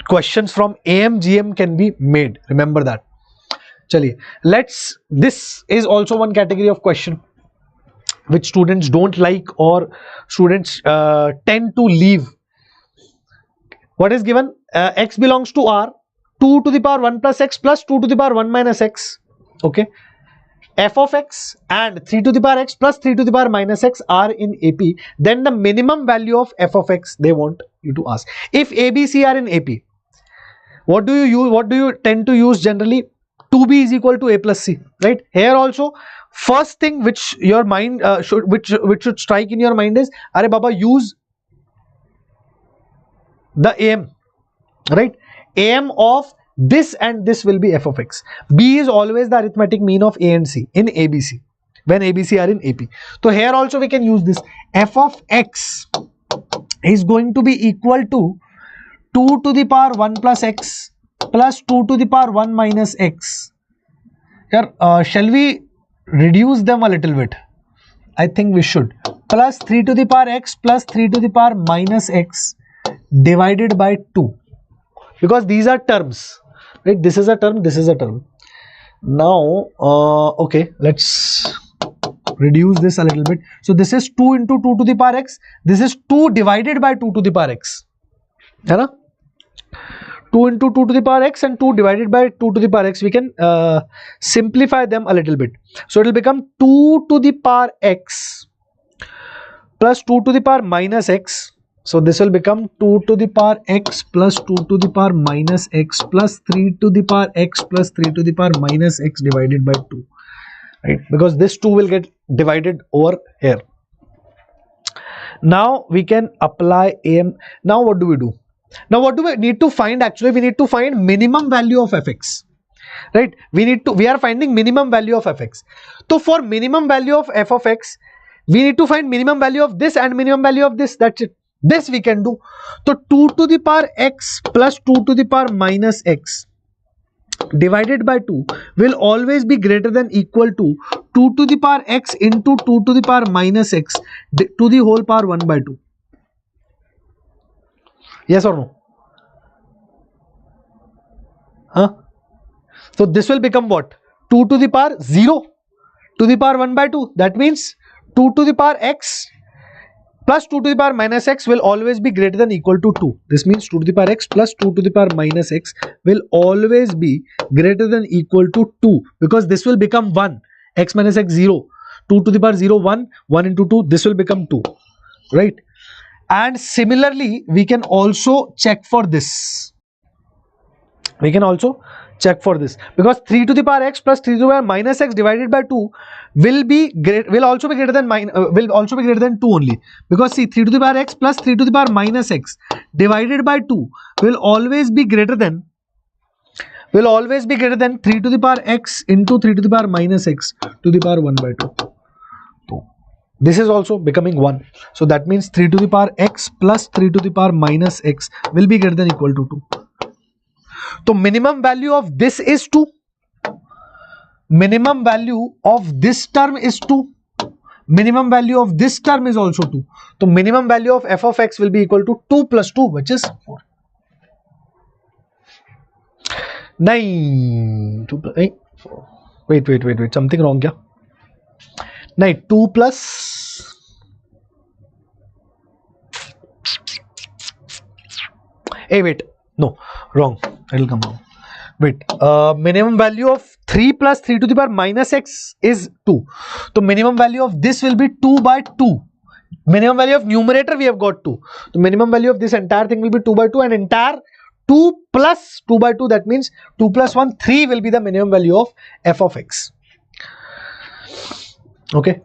questions from AM GM can be made. Remember that. Chaliye, this is also one category of question which students don't like, or students tend to leave. What is given? X belongs to R, 2 to the power 1 plus x plus 2 to the power 1 minus x. Okay. F of x and 3 to the power x plus 3 to the power minus x are in AP. Then the minimum value of f of x they want you to ask. If A, B, C are in AP, what do you use? What do you tend to use generally? 2b is equal to a plus c, right? Here also, first thing which your mind should strike in your mind is, Are Baba, use the AM, right? AM of this and this will be f of x. B is always the arithmetic mean of A and C in ABC when ABC are in AP. So here also we can use this. F of x is going to be equal to 2 to the power 1 plus x plus 2 to the power 1 minus x. Here, shall we reduce them a little bit? I think we should. Plus 3 to the power x plus 3 to the power minus x divided by 2. Because these are terms, right? This is a term, this is a term. Now, okay, let's reduce this a little bit. So this is 2 into 2 to the power x. This is 2 divided by 2 to the power x. है ना? 2 into 2 to the power x and 2 divided by 2 to the power x. We can simplify them a little bit. So it will become 2 to the power x plus 2 to the power minus x. So this will become 2 to the power x plus 2 to the power minus x plus 3 to the power x plus 3 to the power minus x divided by 2. Right? Because this 2 will get divided over here. Now we can apply AM. Now what do we do? Now what do we need to find? Actually, we need to find minimum value of fx, right? We are finding minimum value of fx. So for minimum value of f of x, we need to find minimum value of this and minimum value of this. That's it. This we can do. So 2 to the power x plus 2 to the power minus x divided by 2 will always be greater than equal to 2 to the power x into 2 to the power minus x to the whole power 1 by 2. Yes or no? Huh? So this will become what? 2 to the power 0 to the power 1 by 2. That means 2 to the power x plus 2 to the power minus x will always be greater than equal to 2. This means 2 to the power x plus 2 to the power minus x will always be greater than equal to 2, because this will become 1. X minus x 0. 2 to the power 0 1. 1 into 2. This will become 2. Right? And similarly, we can also check for this. We can also check for this, because 3 to the power x plus 3 to the power minus x divided by 2 will also be greater than 2 only. Because see, 3 to the power x plus 3 to the power minus x divided by 2 will always be greater than 3 to the power x into 3 to the power minus x to the power 1 by 2. This is also becoming 1. So that means 3 to the power x plus 3 to the power minus x will be greater than equal to 2. So minimum value of this is 2. Minimum value of this term is 2. Minimum value of this term is also 2. So minimum value of f of x will be equal to 2 plus 2, which is 4. 9. 2 plus 8. Wait. Something wrong here. 9. 2 plus. Hey, wait. No, wrong. It will come wrong. Wait. Minimum value of 3 plus 3 to the power minus x is 2. So minimum value of this will be 2 by 2. Minimum value of numerator we have got 2. The minimum value of this entire thing will be 2 by 2, and entire 2 plus 2 by 2, that means 2 plus 1, 3 will be the minimum value of f of x. Okay.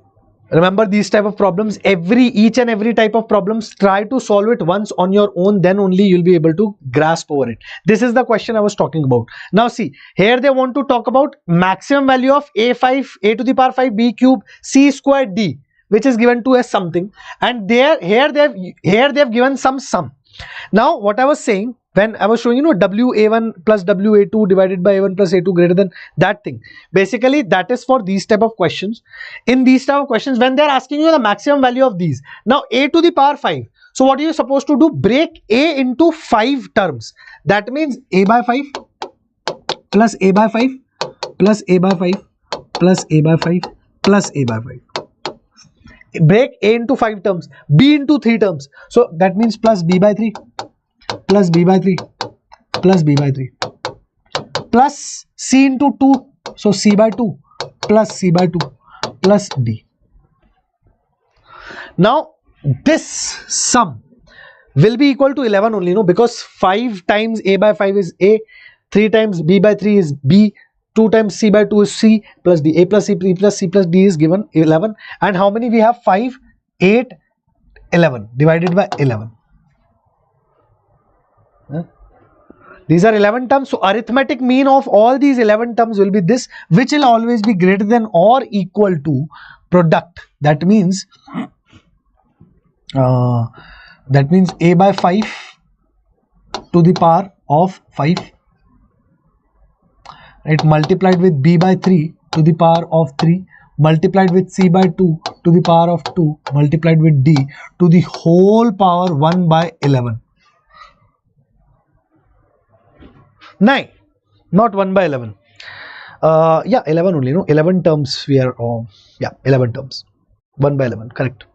Remember these type of problems, each and every type of problems, try to solve it once on your own, then only you'll be able to grasp over it. This is the question I was talking about. Now see, here they want to talk about maximum value of a to the power 5 b cube c squared d, which is given to as something, and here they have given some sum. Now what I was saying, when I was showing, WA1 plus WA2 divided by A1 plus A2 greater than that thing. Basically, that is for these type of questions. In these type of questions, when they're asking you the maximum value of these, now A to the power 5. So what are you supposed to do? Break A into 5 terms. That means A by 5 plus A by 5 plus A by 5 plus A by 5 plus A by 5. Break A into 5 terms, B into 3 terms. So that means plus B by 3 plus B by 3 plus B by 3 plus C into 2. So C by 2 plus C by 2 plus D. Now this sum will be equal to 11 only, because 5 times A by 5 is A, 3 times B by 3 is B, 2 times C by 2 is C plus D. A plus C plus C plus D is given 11. And how many we have? 5, 8, 11 divided by 11. These are 11 terms. So arithmetic mean of all these 11 terms will be this, which will always be greater than or equal to product. That means A by 5 to the power of 5, right, multiplied with B by 3 to the power of 3, multiplied with C by 2 to the power of 2, multiplied with D to the whole power 1 by 11. 9, not 1 by 11. Yeah, 11 only, 11 terms we are, 11 terms. 1 by 11, correct.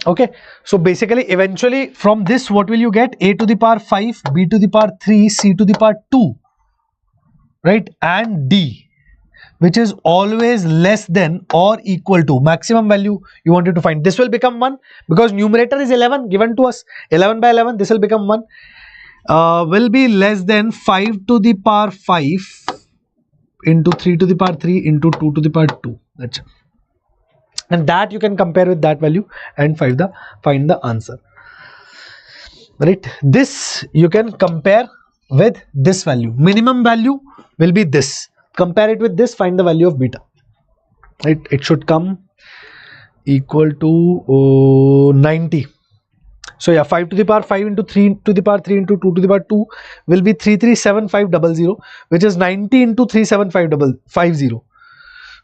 Okay, so basically eventually from this what will you get? A to the power 5, B to the power 3, C to the power 2, right, and D, which is always less than or equal to maximum value you wanted to find. This will become 1 because numerator is 11 given to us, 11 by 11, this will become 1, will be less than 5 to the power 5 into 3 to the power 3 into 2 to the power 2. That's it. And that you can compare with that value and find the answer, right? This you can compare with this value. Minimum value will be this. Compare it with this, find the value of beta, right? It should come equal to 90. So yeah, 5 to the power 5 into 3 to the power 3 into 2 to the power 2 will be 337500, which is 90 into 37550.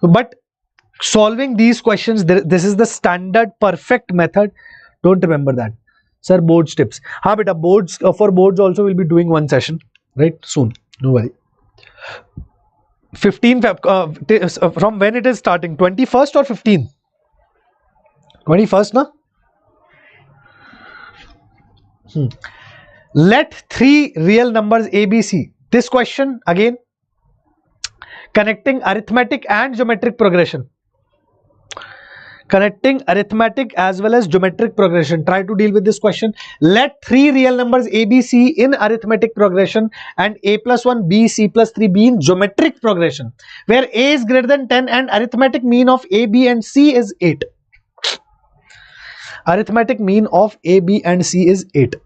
But solving these questions, this is the standard perfect method. Don't remember that, sir. Boards tips, ha beta, boards, for boards also we'll be doing one session, right, soon, no worry. 15 from when it is starting, 21st or 15th? 21st, na? Let 3 real numbers A, B, C. This question again, connecting arithmetic and geometric progression. Connecting arithmetic as well as geometric progression. Try to deal with this question. Let 3 real numbers A, B, C in arithmetic progression and A plus 1, B, C plus 3 be in geometric progression, where A is greater than 10 and arithmetic mean of A, B and C is 8. Arithmetic mean of A, B and C is 8.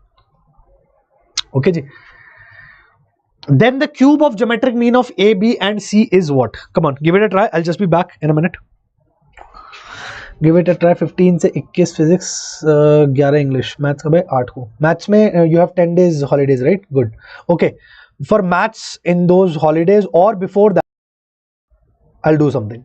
Okay, ji. Then the cube of geometric mean of A, B and C is what? Come on, give it a try. I'll just be back in a minute. Give it a try. 15 से 21 physics, 11 English, maths का भाई 8 को. Maths में you have 10 days holidays, right? Good. Okay. For maths in those holidays or before that, I'll do something.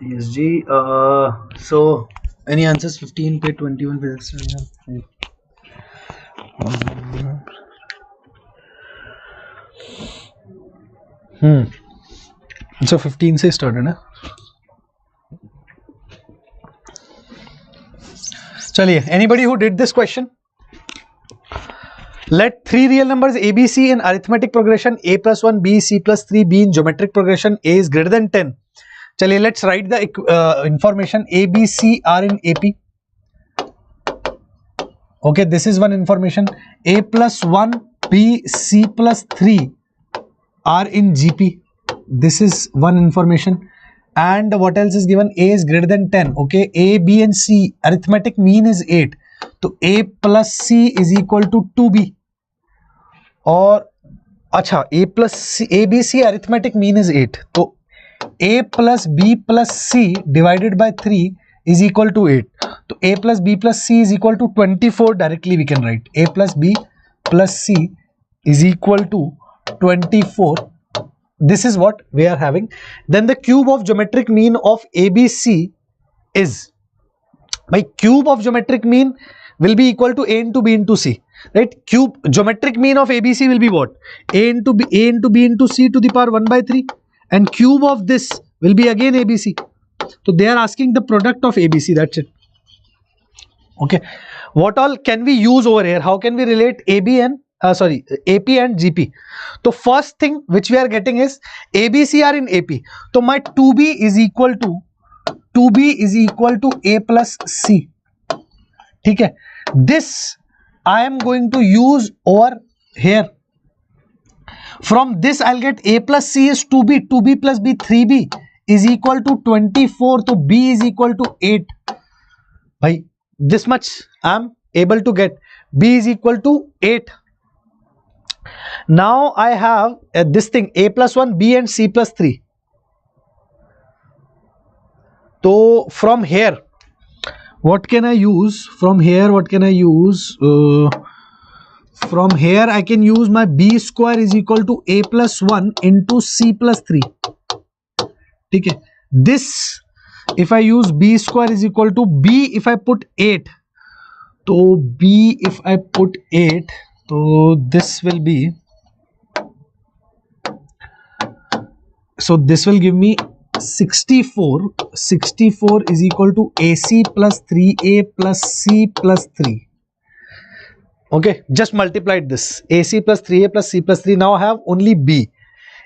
PSG. So any answers? 15 pay 21 pay extra. So 15 से start है ना. चलिए, anybody who did this question? Let three real numbers a, b, c in arithmetic progression, a plus 1, b, c plus 3, b in geometric progression, a is greater than 10. चलिए, let's write the information. A, b, c are in AP. Okay, this is one information. A plus 1, b, c plus 3 are in GP. This is one information. And what else is given? A is greater than 10. Okay, A, B and C arithmetic mean is 8. So A plus C is equal to 2B. और अच्छा, A plus C, A, B, C arithmetic mean is 8. So A plus B plus C divided by 3 is equal to 8. So A plus B plus C is equal to 24. Directly we can write A plus B plus C is equal to 24. This is what we are having. Then the cube of geometric mean of ABC is, by cube of geometric mean will be equal to A into B into C, right? Cube geometric mean of ABC will be what? A into B into C to the power 1 by 3, and cube of this will be again ABC. So they are asking the product of ABC, that's it. Okay, what all can we use over here? How can we relate AB and AP and GP? So first thing which we are getting is ABC are in AP. So my 2B is equal to A plus C. Okay, this I am going to use over here. From this I'll get A plus C is 2B, 2B plus B 3B is equal to 24. So B is equal to 8. Bhai, this much I am able to get. B is equal to 8. Now I have this thing A plus 1, B and C plus 3. So from here, what can I use? From here, what can I use? From here, I can use my B square is equal to A plus 1 into C plus 3. Okay. This, if I use B square is equal to B, if I put 8. So B, if I put 8, so this will be, so this will give me 64. 64 is equal to AC plus 3A plus C plus 3. Okay, just multiplied this. AC plus 3A plus C plus 3. Now I have only B.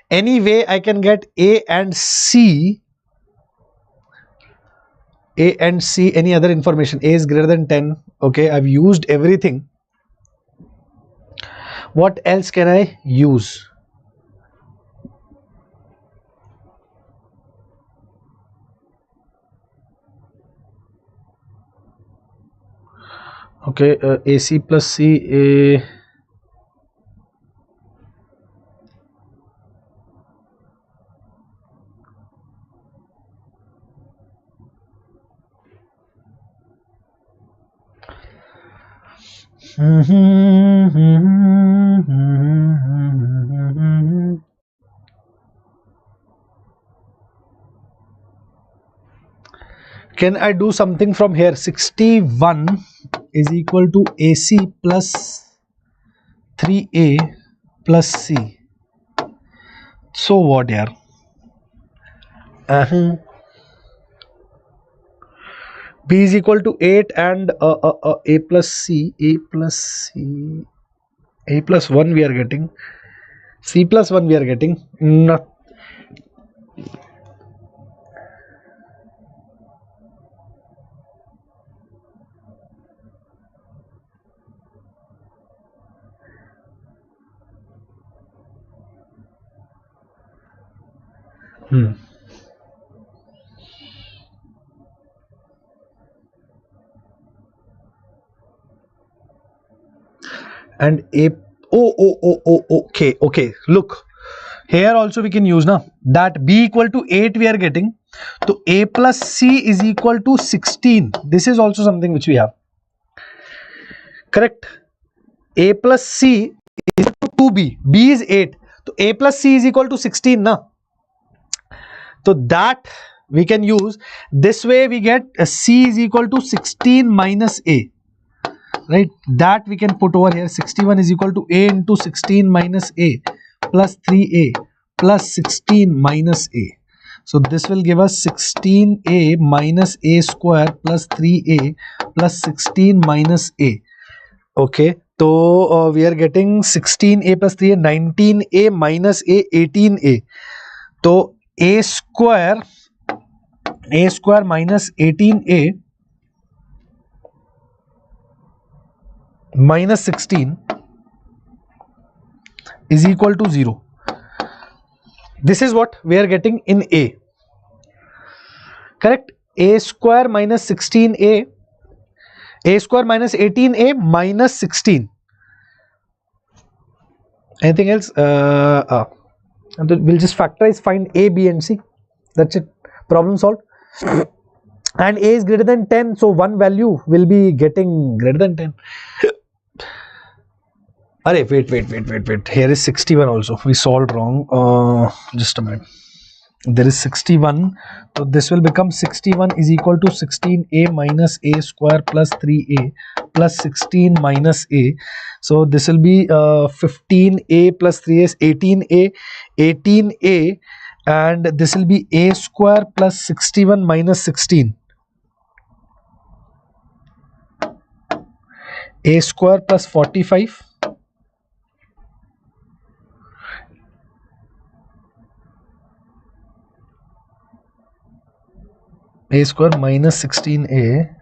Anyway, I can get A and C. A and C, any other information. A is greater than 10. Okay, I've used everything. What else can I use? Okay, AC plus C, A. Can I do something from here? 61 is equal to AC plus 3A plus C. So what, yaar? B is equal to 8 and A plus C, A plus 1 we are getting, C plus 1 we are getting. Not. And A, okay, look, here also we can use now that B equal to 8 we are getting. So A plus C is equal to 16. This is also something which we have. Correct. A plus C is equal to 2B. B is 8. So A plus C is equal to 16 na. So that we can use this way. We get C is equal to 16 minus A, right? That we can put over here. 61 is equal to A into 16 minus A plus 3A plus 16 minus A. So this will give us 16A minus A square plus 3A plus 16 minus A. Okay, so we are getting 16A plus 3A, 19A minus A, 18A. So A square minus 18A minus 16 is equal to 0. This is what we are getting in A. Correct? A square minus 16A, A square minus 18A minus 16. Anything else? We'll just factorize, find A, B and C. That's it. Problem solved. And A is greater than 10, so one value will be getting greater than 10. Array, wait. Here is 61 also. We solved wrong. Just a minute. There is 61. So this will become 61 is equal to 16A minus A square plus 3A plus 16 minus A. So this will be 15A plus 3A is 18A, 18A, and this will be A square plus 61 minus 16. A square plus 45. A square minus 16A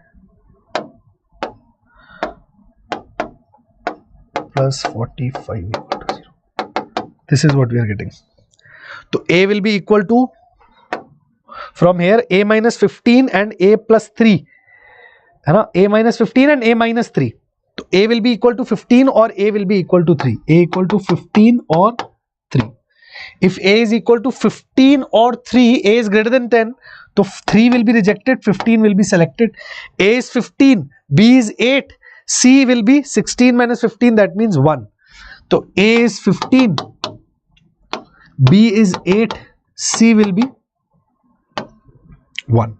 plus 45 equal to 0. This is what we are getting. So A will be equal to, from here, A minus 15 and A plus 3. A minus 15 and A minus 3. So A will be equal to 15 or A will be equal to 3. A equal to 15 or 3. If A is equal to 15 or 3, A is greater than 10. So 3 will be rejected, 15 will be selected. A is 15, B is 8, C will be 16 minus 15, that means 1. So A is 15, B is 8, C will be 1.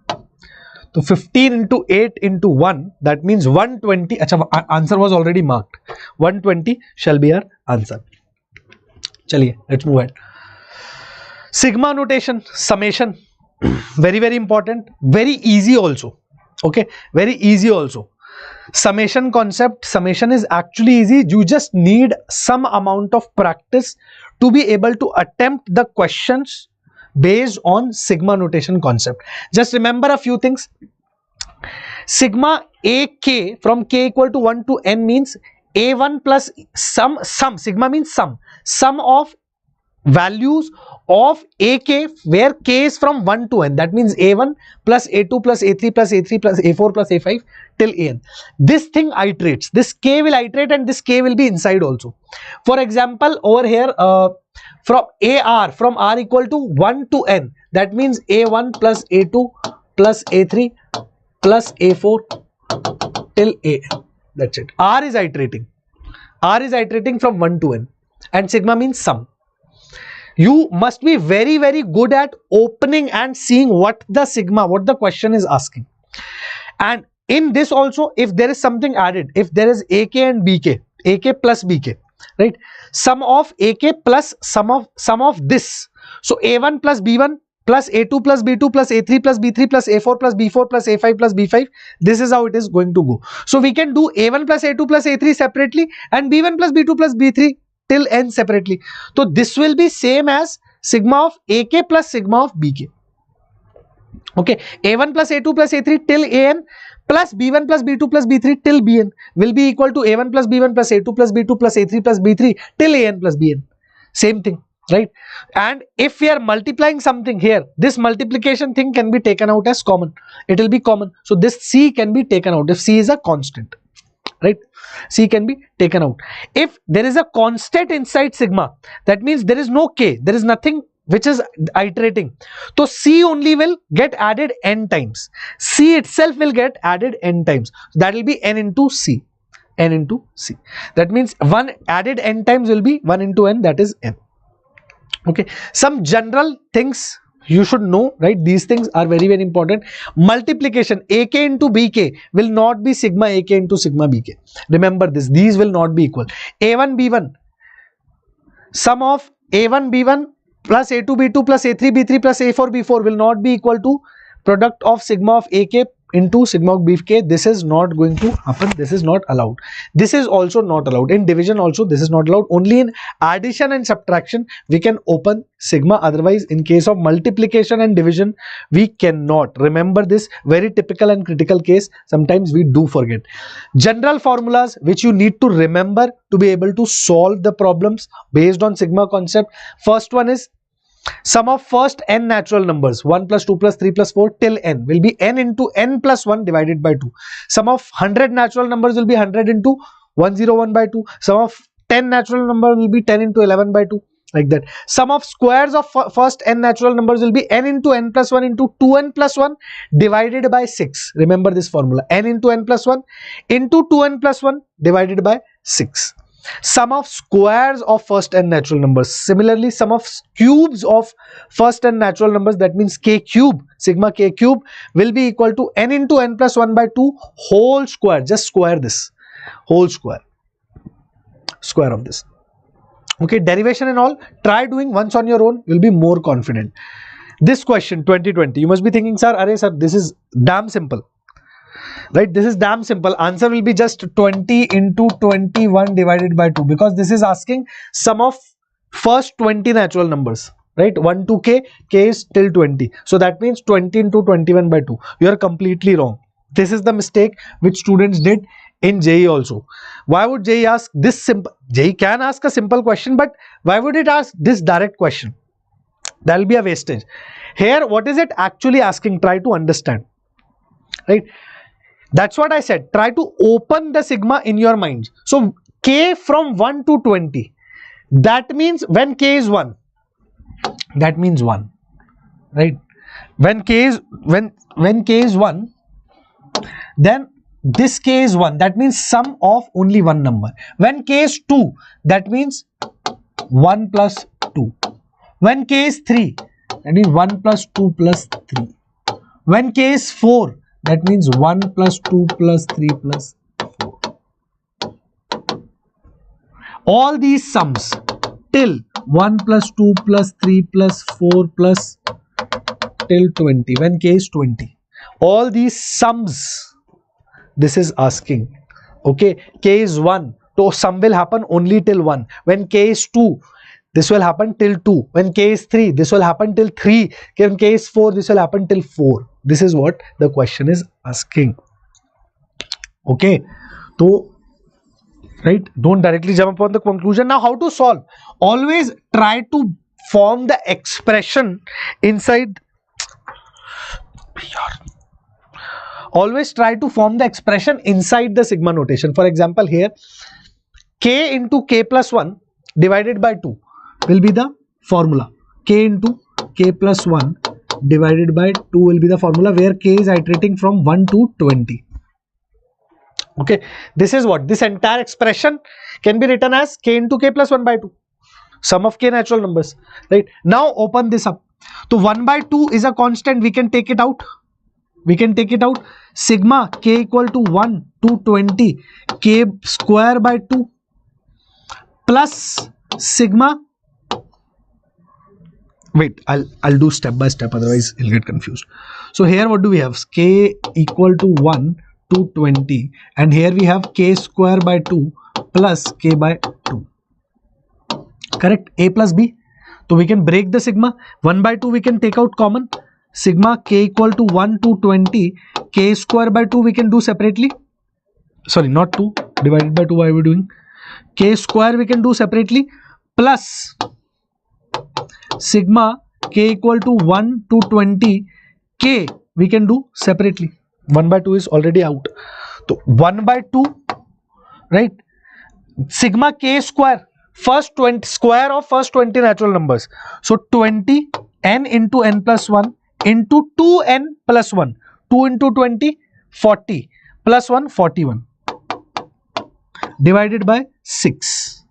So 15 into 8 into 1, that means 120. Achha, answer was already marked. 120 shall be our answer. Chaliye, let's move ahead. Sigma notation, summation. Very important, very easy also. Okay, very easy also. Summation concept, summation is actually easy. You just need some amount of practice to be able to attempt the questions based on sigma notation concept. Just remember a few things. Sigma AK from k equal to 1 to n means A1 plus sum, sigma means sum of values of AK where k is from 1 to n. That means A1 plus A2 plus A3 plus A3 plus A4 plus A5 till an. This thing iterates. This k will iterate and this k will be inside also. For example, over here from AR, from R equal to 1 to n. That means A1 plus A2 plus A3 plus A4 till A. That's it. R is iterating. R is iterating from 1 to n. And sigma means sum. You must be very good at opening and seeing what the sigma, what the question is asking. And in this also, if there is something added, if there is AK and BK, AK plus BK, right? Sum of AK plus sum of this. So A1 plus B1 plus A2 plus B2 plus A3 plus B3 plus A4 plus B4 plus A5 plus B5. This is how it is going to go. So we can do A1 plus A2 plus A3 separately and B1 plus B2 plus B3 till n separately. So this will be same as sigma of AK plus sigma of BK. Okay, A1 plus A2 plus A3 till an plus B1 plus B2 plus B3 till Bn will be equal to A1 plus B1 plus A2 plus B2 plus A3 plus B3 till an plus Bn. Same thing, right? And if we are multiplying something here, this multiplication thing can be taken out as common. It will be common. So this C can be taken out if C is a constant, right? C can be taken out. If there is a constant inside sigma, that means there is no k, there is nothing which is iterating. So C only will get added n times. C itself will get added n times. That will be n into C. N into C. That means 1 added n times will be 1 into n, that is n. Okay. Some general things You should know, right? These things are very, very important. Multiplication AK into BK will not be sigma AK into sigma BK. Remember this. These will not be equal. A1 B1, sum of A1 B1 plus A2 B2 plus A3 B3 plus A4 B4 will not be equal to product of sigma of AK into sigma of BK. This is not going to happen. This is not allowed. This is also not allowed. In division also this is not allowed. Only in addition and subtraction we can open sigma. Otherwise in case of multiplication and division we cannot. Remember this, very typical and critical case. Sometimes we do forget. General formulas which you need to remember to be able to solve the problems based on sigma concept. First one is sum of first n natural numbers 1 plus 2 plus 3 plus 4 till n will be n into n plus 1 divided by 2. Sum of 100 natural numbers will be 100 into 101 by 2. Sum of 10 natural numbers will be 10 into 11 by 2, like that. Sum of squares of first n natural numbers will be n into n plus 1 into 2n plus 1 divided by 6. Remember this formula, n into n plus 1 into 2n plus 1 divided by 6. Sum of squares of first n natural numbers. Similarly, sum of cubes of first n natural numbers, that means k cube, sigma k cube will be equal to n into n plus 1 by 2 whole square. Just square this, whole square of this. Okay, derivation and all, try doing once on your own, you'll be more confident. This question 2020, you must be thinking, sir, array sir, this is damn simple. Right, this is damn simple. Answer will be just 20 into 21 divided by 2, because this is asking sum of first 20 natural numbers, right? 1 to k is till 20, so that means 20 into 21 by 2. You are completely wrong. This is the mistake which students did in JEE also. Why would JEE ask this simple? JEE can ask a simple question, but why would it ask this direct question? That will be a wastage. Here what is it actually asking? Try to understand, right? That's what I said. Try to open the sigma in your mind. So k from 1 to 20. That means when k is 1, that means 1, right? When k is 1, then this k is 1. That means sum of only one number. When k is 2, that means 1 plus 2. When k is 3, that means 1 plus 2 plus 3. When k is 4, that means 1 plus 2 plus 3 plus 4. All these sums till 1 plus 2 plus 3 plus 4 plus till 20. When k is 20. All these sums, this is asking. Okay, k is 1. So sum will happen only till 1. When k is 2, this will happen till 2. When k is 3, this will happen till 3. When k is 4, this will happen till 4. This is what the question is asking. Okay, so right, don't directly jump upon the conclusion. Now how to solve? Always try to form the expression inside. Always try to form the expression inside the sigma notation. For example, here k into k plus 1 divided by 2 will be the formula. K into k plus 1 divided by 2 will be the formula, where k is iterating from 1 to 20. Okay, this is what this entire expression can be written as k into k plus 1 by 2, sum of k natural numbers, right? Now open this up. So 1 by 2 is a constant, we can take it out. We can take it out. Sigma k equal to 1 to 20 k square by 2 plus sigma. Wait, I'll do step by step, otherwise you'll get confused. So here what do we have? K equal to 1 to 20, and here we have k square by 2 plus k by 2. Correct? A plus b. So we can break the sigma. 1 by 2 we can take out common. Sigma k equal to 1 to 20 k square by 2 we can do separately. Sorry, not 2 divided by 2. Why are we doing? K square we can do separately, plus sigma k equal to 1 to 20 k we can do separately. 1 by 2 is already out. So 1 by 2, right? Sigma k square, first 20 square of first 20 natural numbers. So 20 n into n plus 1 into 2n plus 1. 2 into 20, 40 plus 1, 41 divided by 6,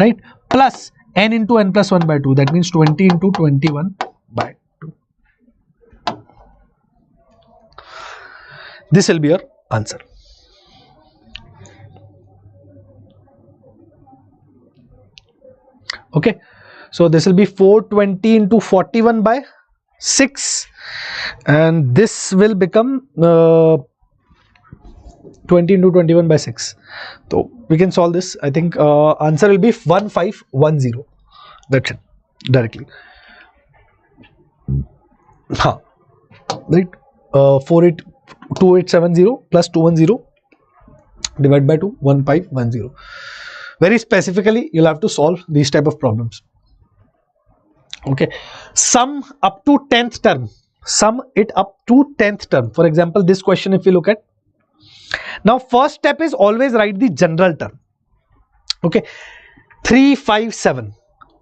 right? Plus n into n plus 1 by 2. That means 20 into 21 by 2. This will be your answer. Okay, so this will be 420 into 41 by 6, and this will become 20 into 21 by 6. So we can solve this. I think answer will be 1510. That's it, directly. Right, 2870 plus 210 divided by 2, 1510. Very specifically, you'll have to solve these type of problems. Okay, sum up to 10th term. Sum it up to 10th term. For example, this question, if we look at, now first step is always write the general term. Okay, 3, 5, 7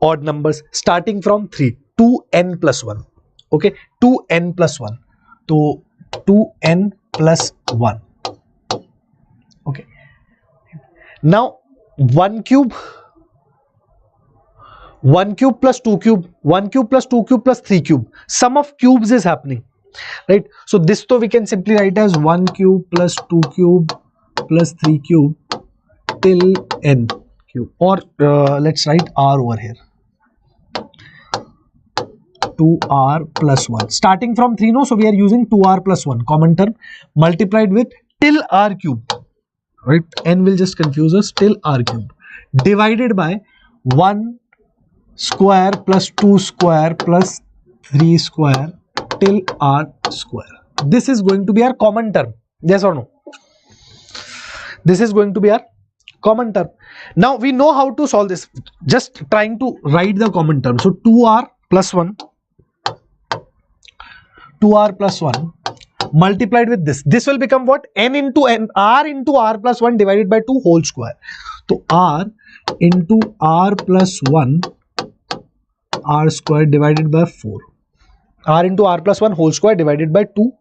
odd numbers starting from 3, 2n plus 1. Okay, 2n plus 1 to 2n plus 1. Okay, now 1 cube plus 2 cube, 1 cube plus 2 cube plus 3 cube. Sum of cubes is happening, right? So this though we can simply write as 1 cube plus 2 cube plus 3 cube till n cube, or let's write r over here, 2r plus 1 starting from 3, no, so we are using 2r plus 1 common term multiplied with till r cube, right? N will just confuse us, till r cube divided by 1 square plus 2 square plus 3 square till r square. This is going to be our common term, yes or no? This is going to be our common term. Now we know how to solve this, just trying to write the common term. So 2r plus 1 multiplied with this will become what? N into n, r into r plus 1 divided by 2 whole square. So r into r plus 1 r square divided by 4. R into r plus 1 whole square divided by 2.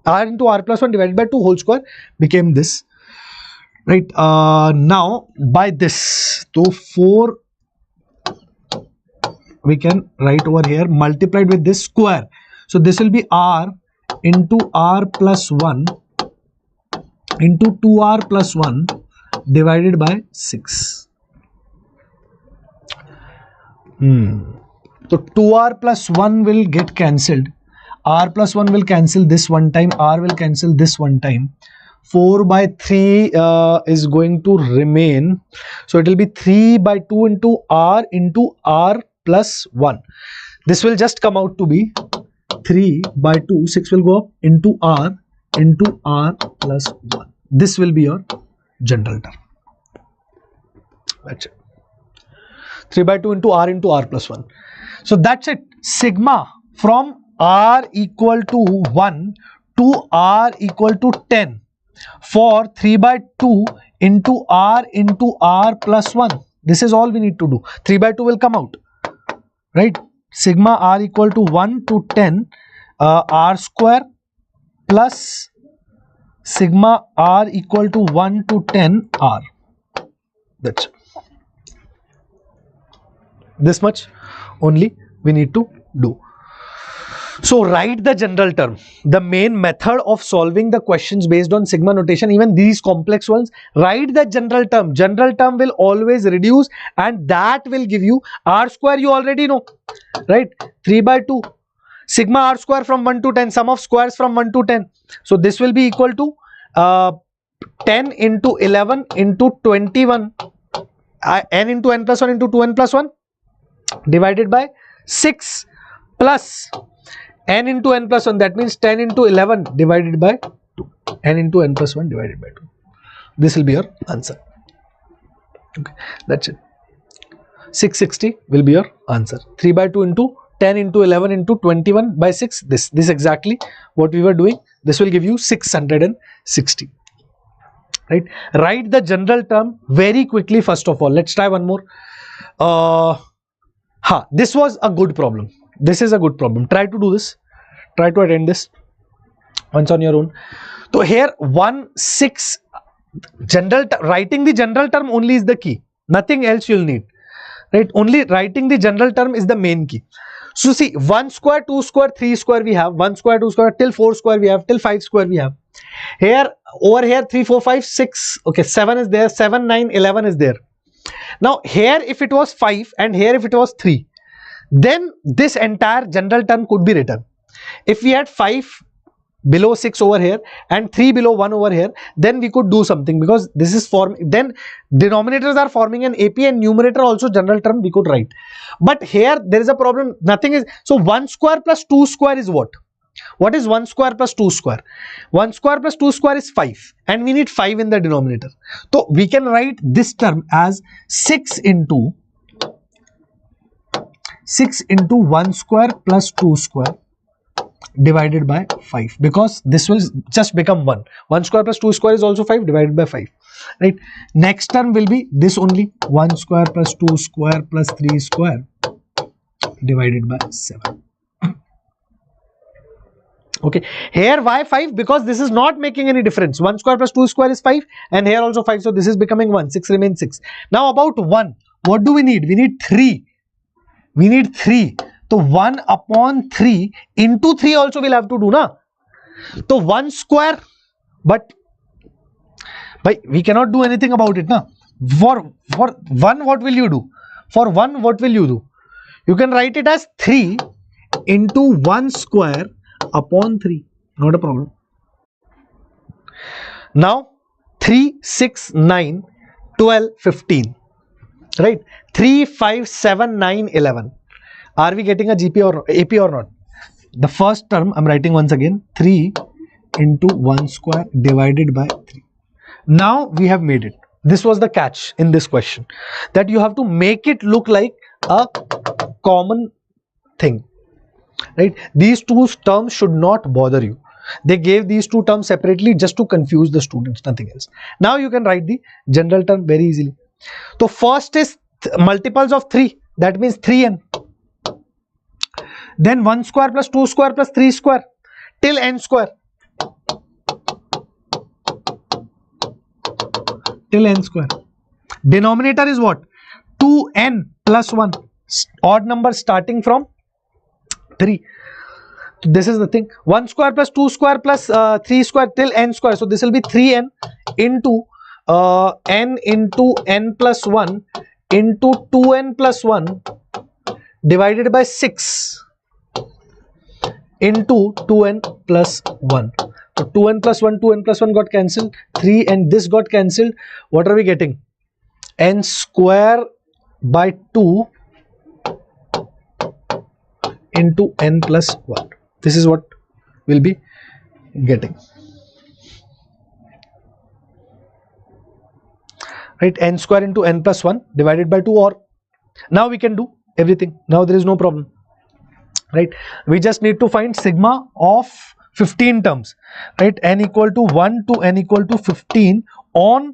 R into r plus 1 divided by 2 whole square became this. Right, now by this, so 4 we can write over here multiplied with this square. So this will be r into r plus 1 into 2r plus 1 divided by 6. So 2r plus 1 will get cancelled, r plus 1 will cancel this one time, r will cancel this one time. 4 by 3 is going to remain, so it will be 3 by 2 into r plus 1. This will just come out to be 3 by 2, 6 will go up into r plus 1. This will be your general term. That's it. 3 by 2 into r plus 1. So that's it. Sigma from r equal to 1 to r equal to 10 for 3 by 2 into r plus 1. This is all we need to do. 3 by 2 will come out, right? Sigma r equal to 1 to 10 r square plus sigma r equal to 1 to 10 r. That's it. This much only we need to do. So write the general term. The main method of solving the questions based on sigma notation, even these complex ones, write the general term. General term will always reduce, and that will give you r square. You already know, right? 3 by 2 sigma r square from 1 to 10, sum of squares from 1 to 10. So this will be equal to 10 into 11 into 21 n into n plus 1 into 2n plus 1 divided by 6 plus n into n plus 1, that means 10 into 11 divided by 2, n into n plus 1 divided by 2. This will be your answer. Okay, that's it. 660 will be your answer. 3 by 2 into 10 into 11 into 21 by 6. This exactly what we were doing. This will give you 660. Right? Write the general term very quickly first of all. Let's try one more. This was a good problem. This is a good problem. Try to do this. Try to attend this once on your own. So here 1, 6 writing the general term only is the key. Nothing else you'll need. right? Only writing the general term is the main key. So see, 1 square, 2 square, 3 square we have, 1 square, 2 square, till 4 square we have, till 5 square we have. Here, over here, 3, 4, 5, 6, okay, 7 is there, 7, 9, 11 is there. Now here if it was 5 and here if it was 3, then this entire general term could be written. If we had 5 below 6 over here and 3 below 1 over here, then we could do something, because this is then denominators are forming an AP and numerator also general term we could write. But here there is a problem, nothing is, so 1 square plus 2 square is what? What is 1 square plus 2 square? 1 square plus 2 square is 5 and we need 5 in the denominator. So we can write this term as 6 into 1 square plus 2 square divided by 5, because this will just become 1. 1 square plus 2 square is also 5 divided by 5, right? Next term will be this only, 1 square plus 2 square plus 3 square divided by 7. Okay, here why 5? Because this is not making any difference. 1 square plus 2 square is 5 and here also 5, so this is becoming 1, 6 remains 6. Now about 1, what do we need? We need 3. We need 3. So 1 upon 3 into 3 also we'll have to do, na? So 1 square, but we cannot do anything about it, na? For 1, what will you do? For 1, what will you do? You can write it as 3 into 1 square upon 3, not a problem. Now 3, 6, 9, 12, 15, right? 3, 5, 7, 9, 11. Are we getting a GP or AP or not? The first term I'm writing once again, 3 into 1 square divided by 3. Now we have made it. This was the catch in this question, that you have to make it look like a common thing, right? These two terms should not bother you. They gave these two terms separately just to confuse the students, nothing else. Now you can write the general term very easily. So first is multiples of 3, that means 3n. Then 1 square plus 2 square plus 3 square till n square. Till n square. Denominator is what? 2n plus 1. Odd number starting from 3. This is the thing. 1 square plus 2 square plus 3 square till n square. So this will be 3n into n plus 1 into 2n plus 1 divided by 6 into 2n plus 1. So 2n plus 1, 2n plus 1 got cancelled, 3 and this got cancelled. What are we getting? N square by 2 into n plus 1. This is what we'll be getting. Right, n square into n plus 1 divided by 2, or now we can do everything. Now there is no problem. Right, we just need to find sigma of 15 terms, right? N equal to 1 to n equal to 15 on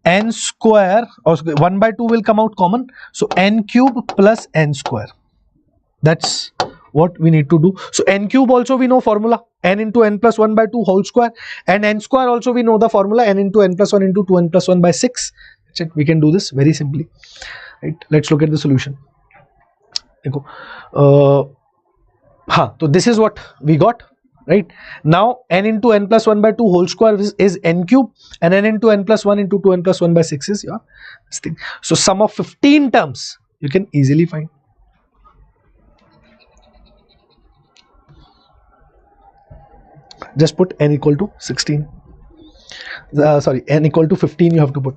n square, or 1 by 2 will come out common, so n cube plus n square. That's what we need to do. So n cube also we know formula, n into n plus 1 by 2 whole square, and n square also we know the formula, n into n plus 1 into 2n plus 1 by 6. That's it. We can do this very simply. Right, let's look at the solution. So this is what we got, right? Now n into n plus 1 by 2 whole square is n cube, and n into n plus 1 into 2n plus 1 by 6 is your this thing. So sum of 15 terms you can easily find. Just put n equal to 16. Sorry, n equal to 15 you have to put.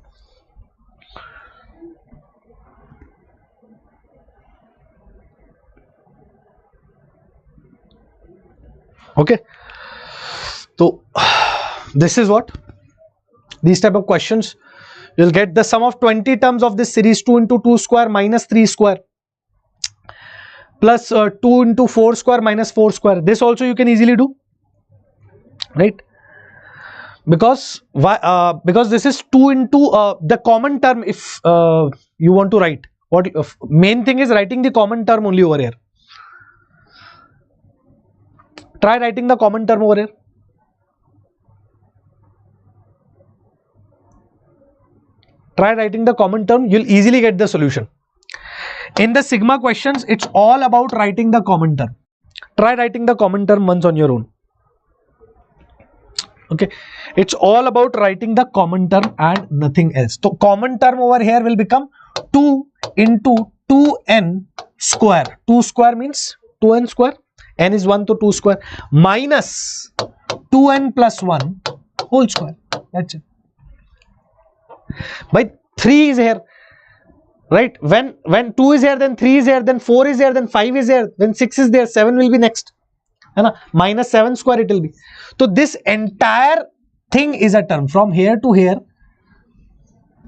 Okay, so this is what these type of questions you'll get. The sum of 20 terms of this series, 2 into 2 square minus 3 square plus 2 into 4 square minus 4 square. This also you can easily do, right? Because why? Because this is 2 into the common term. If you want to write, what main thing is writing the common term only over here. Try writing the common term over here. Try writing the common term, you'll easily get the solution. In the sigma questions, it's all about writing the common term. Try writing the common term once on your own. Okay, it's all about writing the common term and nothing else. So common term over here will become 2 into 2n square. 2 square means 2n square. N is 1 to 2 square minus 2n plus 1 whole square. That's it. By 3 is here, right? When 2 is here, then 3 is here, then 4 is here, then 5 is here, then 6 is there, 7 will be next. Minus 7 square it will be. So this entire thing is a term. From here to here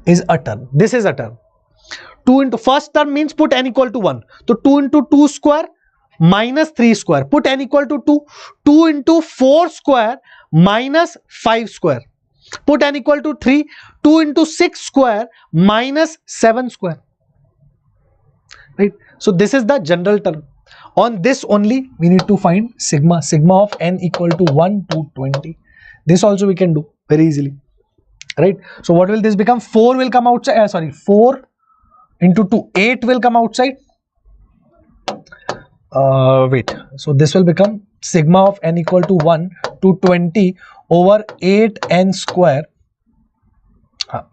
is a term. This is a term. 2 into first term means put n equal to 1. So 2 into 2 square minus 3 square. Put n equal to 2. 2 into 4 square minus 5 square. Put n equal to 3. 2 into 6 square minus 7 square. Right. So this is the general term. On this only we need to find sigma. Sigma of n equal to 1 to 20. This also we can do very easily. Right. So what will this become? 4 will come outside. 4 into 2. 8 will come outside. Wait. So this will become sigma of n equal to 1 to 20 over 8n square.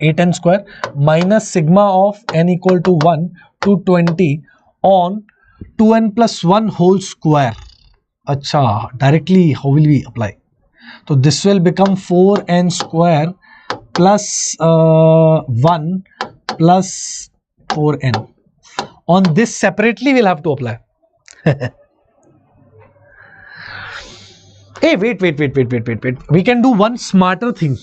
8n square minus sigma of n equal to 1 to 20 on 2n plus 1 whole square. Acha, directly how will we apply? So this will become 4n square plus 1 plus 4n. On this separately we'll have to apply. Hey, wait. We can do one smarter thing.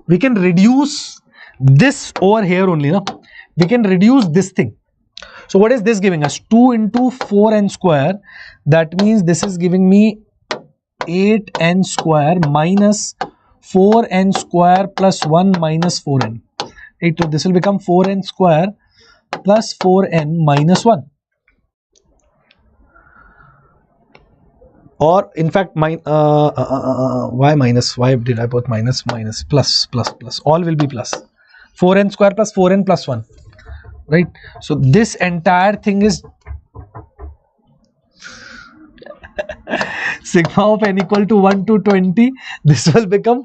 We can reduce this over here only. No? We can reduce this thing. So what is this giving us? 2 into 4n square. That means this is giving me 8n square minus 4n square plus 1 minus 4n. Right, so this will become 4n square plus 4n minus 1. Or in fact, why minus? Why did I put minus? Plus. All will be plus. 4n square plus 4n plus 1. Right. So this entire thing is sigma of n equal to 1 to 20. This will become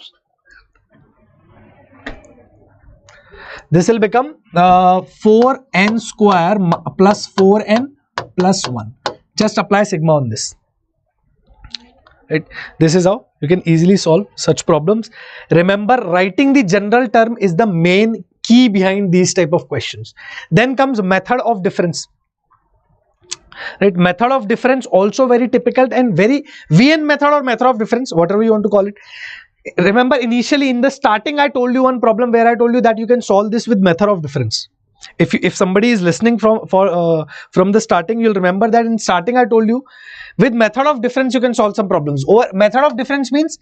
4n square plus 4n plus 1. Just apply sigma on this. Right. This is how you can easily solve such problems. Remember, writing the general term is the main key behind these type of questions. Then comes method of difference. Right, method of difference also very typical and very VN method or method of difference, whatever you want to call it. Remember, initially in the starting I told you one problem where I told you that you can solve this with method of difference. If somebody is listening from the starting, you'll remember that in starting I told you with method of difference you can solve some problems. Or method of difference means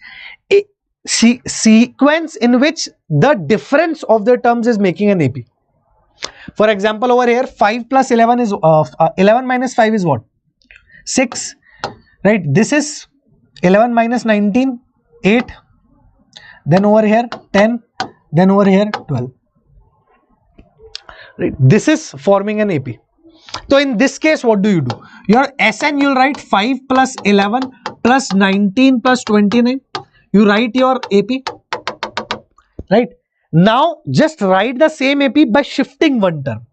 a sequence in which the difference of the terms is making an AP. For example, over here 5 plus 11 is 11 minus 5 is what? 6. Right, this is 11 minus 19, 8. Then over here 10, then over here 12. Right, this is forming an AP. So in this case, what do? Your SN you'll write 5 plus 11 plus 19 plus 29. You write your AP. Right. Now just write the same AP by shifting one term.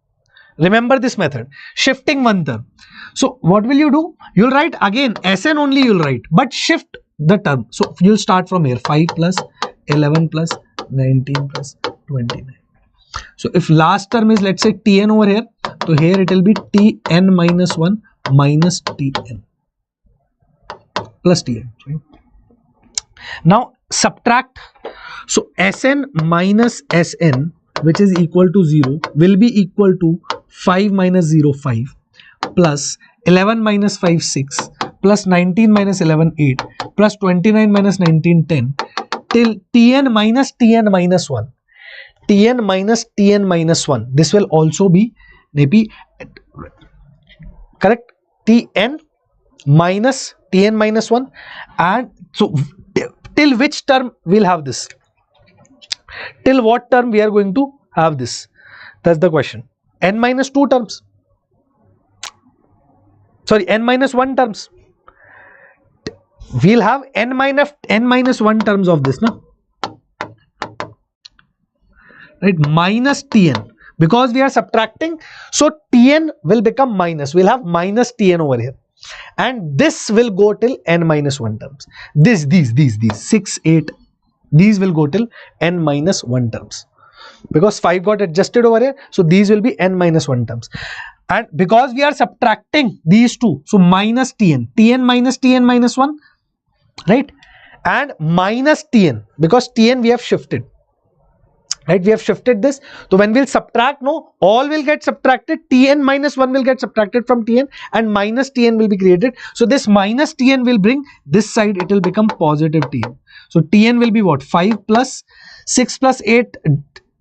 Remember this method, shifting one term. So what will you do? You'll write again SN only you'll write, but shift the term. So you'll start from here 5 plus 11 plus 19 plus 29. So if last term is, let's say, Tn over here, so here it will be Tn minus 1 minus Tn plus Tn. Right? Now subtract. So Sn minus Sn, which is equal to 0, will be equal to 5 minus 0, 5, plus 11 minus 5, 6, plus 19 minus 11, 8, plus 29 minus 19, 10, till Tn minus 1. Tn minus Tn minus 1. This will also be maybe correct. Tn minus Tn minus 1. And so till which term we'll have this? Till what term we are going to have this? That's the question. N minus 2 terms. sorry, n minus 1 terms. We'll have n minus 1 terms of this, no? Right, minus Tn, because we are subtracting, so Tn will become minus. We'll have minus Tn over here, and this will go till n minus 1 terms. These 6, 8, these will go till n minus 1 terms, because 5 got adjusted over here, so these will be n minus 1 terms. And because we are subtracting these two, so minus Tn minus Tn minus 1, right, and minus Tn, because Tn we have shifted. Right, we have shifted this. So when we'll subtract, no, all will get subtracted. Tn minus 1 will get subtracted from Tn, and minus Tn will be created. So this minus Tn will bring this side, it will become positive Tn. So Tn will be what? 5 plus 6 plus 8.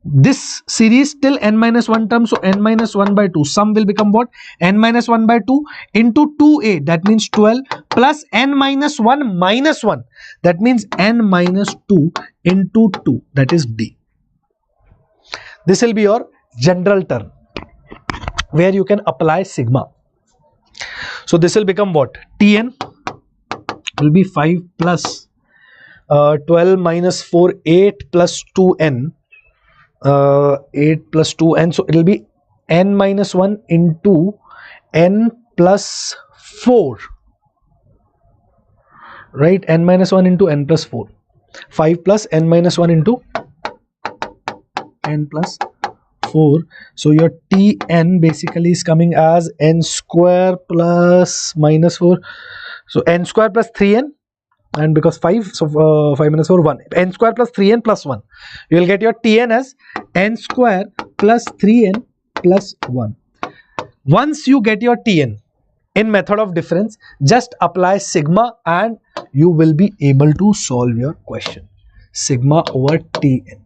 This series till n minus 1 term. So n minus 1 by 2. Sum will become what? N minus 1 by 2 into 2a. That means 12 plus n minus 1 minus 1. That means n minus 2 into 2. That is d. This will be your general term where you can apply sigma. So this will become what? Tn will be 5 plus 12 minus 4, 8 plus 2n, 8 plus 2n. So it will be n minus 1 into n plus 4. Right? N minus 1 into n plus 4. 5 plus n minus 1 into n plus 4. So your Tn basically is coming as n square plus minus 4. So n square plus 3n, and because 5, so 5 minus 4, 1. N square plus 3n plus 1. You will get your Tn as n square plus 3n plus 1. Once you get your Tn in method of difference, just apply sigma and you will be able to solve your question. Sigma over Tn.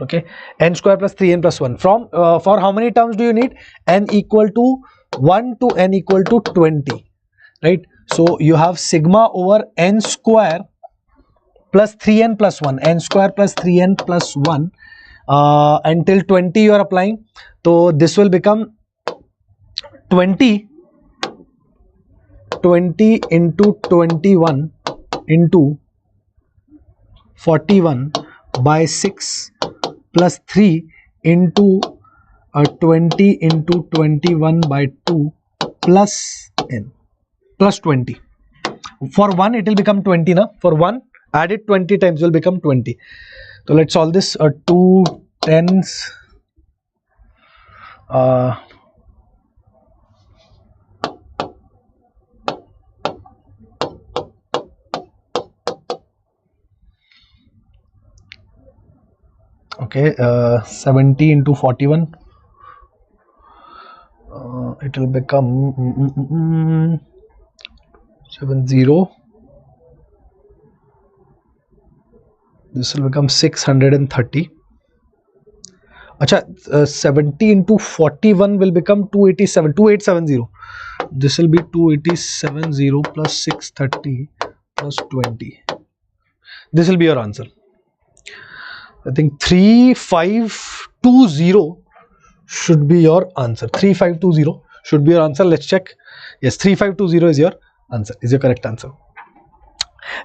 Okay, n square plus 3n plus 1. From for how many terms do you need? N equal to 1 to n equal to 20, right? So you have sigma over n square plus 3n plus 1, n square plus 3n plus 1 until 20 you are applying. So this will become 20 into 21 into 41 by 6 plus 3 into 20 into 21 by 2 plus n plus 20. For 1 it will become 20 now. For 1 add it 20 times will become 20. So let's solve this. 2 tens okay, 70 into 41, it will become 70. This will become 630. Acha, 70 into 41 will become 2870. This will be 2870 plus 630 plus 20. This will be your answer. I think 3520 should be your answer. 3520 should be your answer. Let's check. Yes, 3520 is your answer, is your correct answer.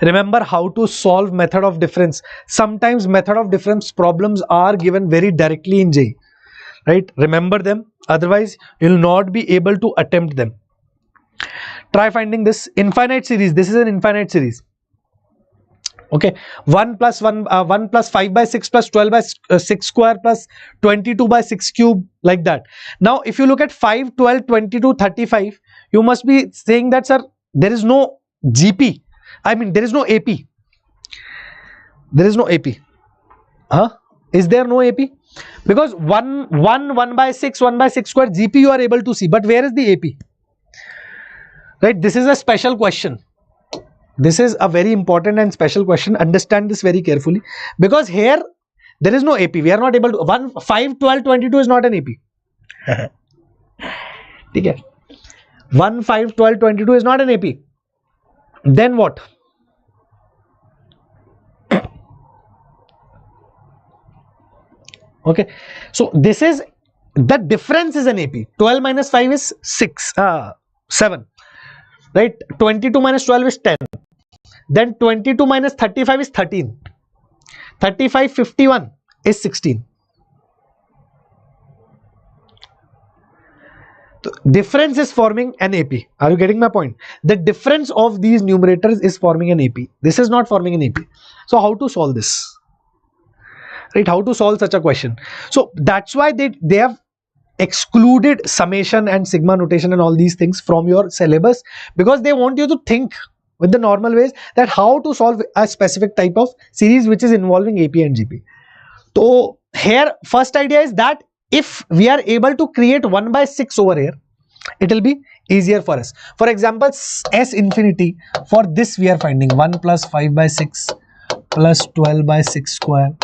Remember how to solve method of difference. Sometimes method of difference problems are given very directly in JEE, right? Remember them, otherwise you will not be able to attempt them. Try finding this infinite series. This is an infinite series. Okay, 1 plus 5 by 6 plus 12 by 6 square plus 22 by 6 cube, like that. Now if you look at 5, 12, 22, 35, you must be saying that, sir, there is no GP. I mean, there is no AP. There is no AP. Huh? Is there no AP? Because 1 by 6, 1 by 6 square GP you are able to see, but where is the AP? Right? This is a special question. This is a very important and special question. Understand this very carefully, because here there is no AP. We are not able to. 5, 12, 22 is not an AP. Okay. 1, 5, 12, 22 is not an AP. Then what? Okay. So this is the difference is an AP. 12 minus 5 is 7, right? 22 minus 12 is 10. Then 22 minus 35 is 13. 35, 51 is 16. So difference is forming an AP. Are you getting my point? The difference of these numerators is forming an AP. This is not forming an AP. So how to solve this? Right? How to solve such a question? So that's why they have excluded summation and sigma notation and all these things from your syllabus, because they want you to think with the normal ways that how to solve a specific type of series which is involving AP and GP. So here first idea is that if we are able to create 1 by 6 over here, it will be easier for us. For example, S infinity, for this we are finding 1 plus 5 by 6 plus 12 by 6 square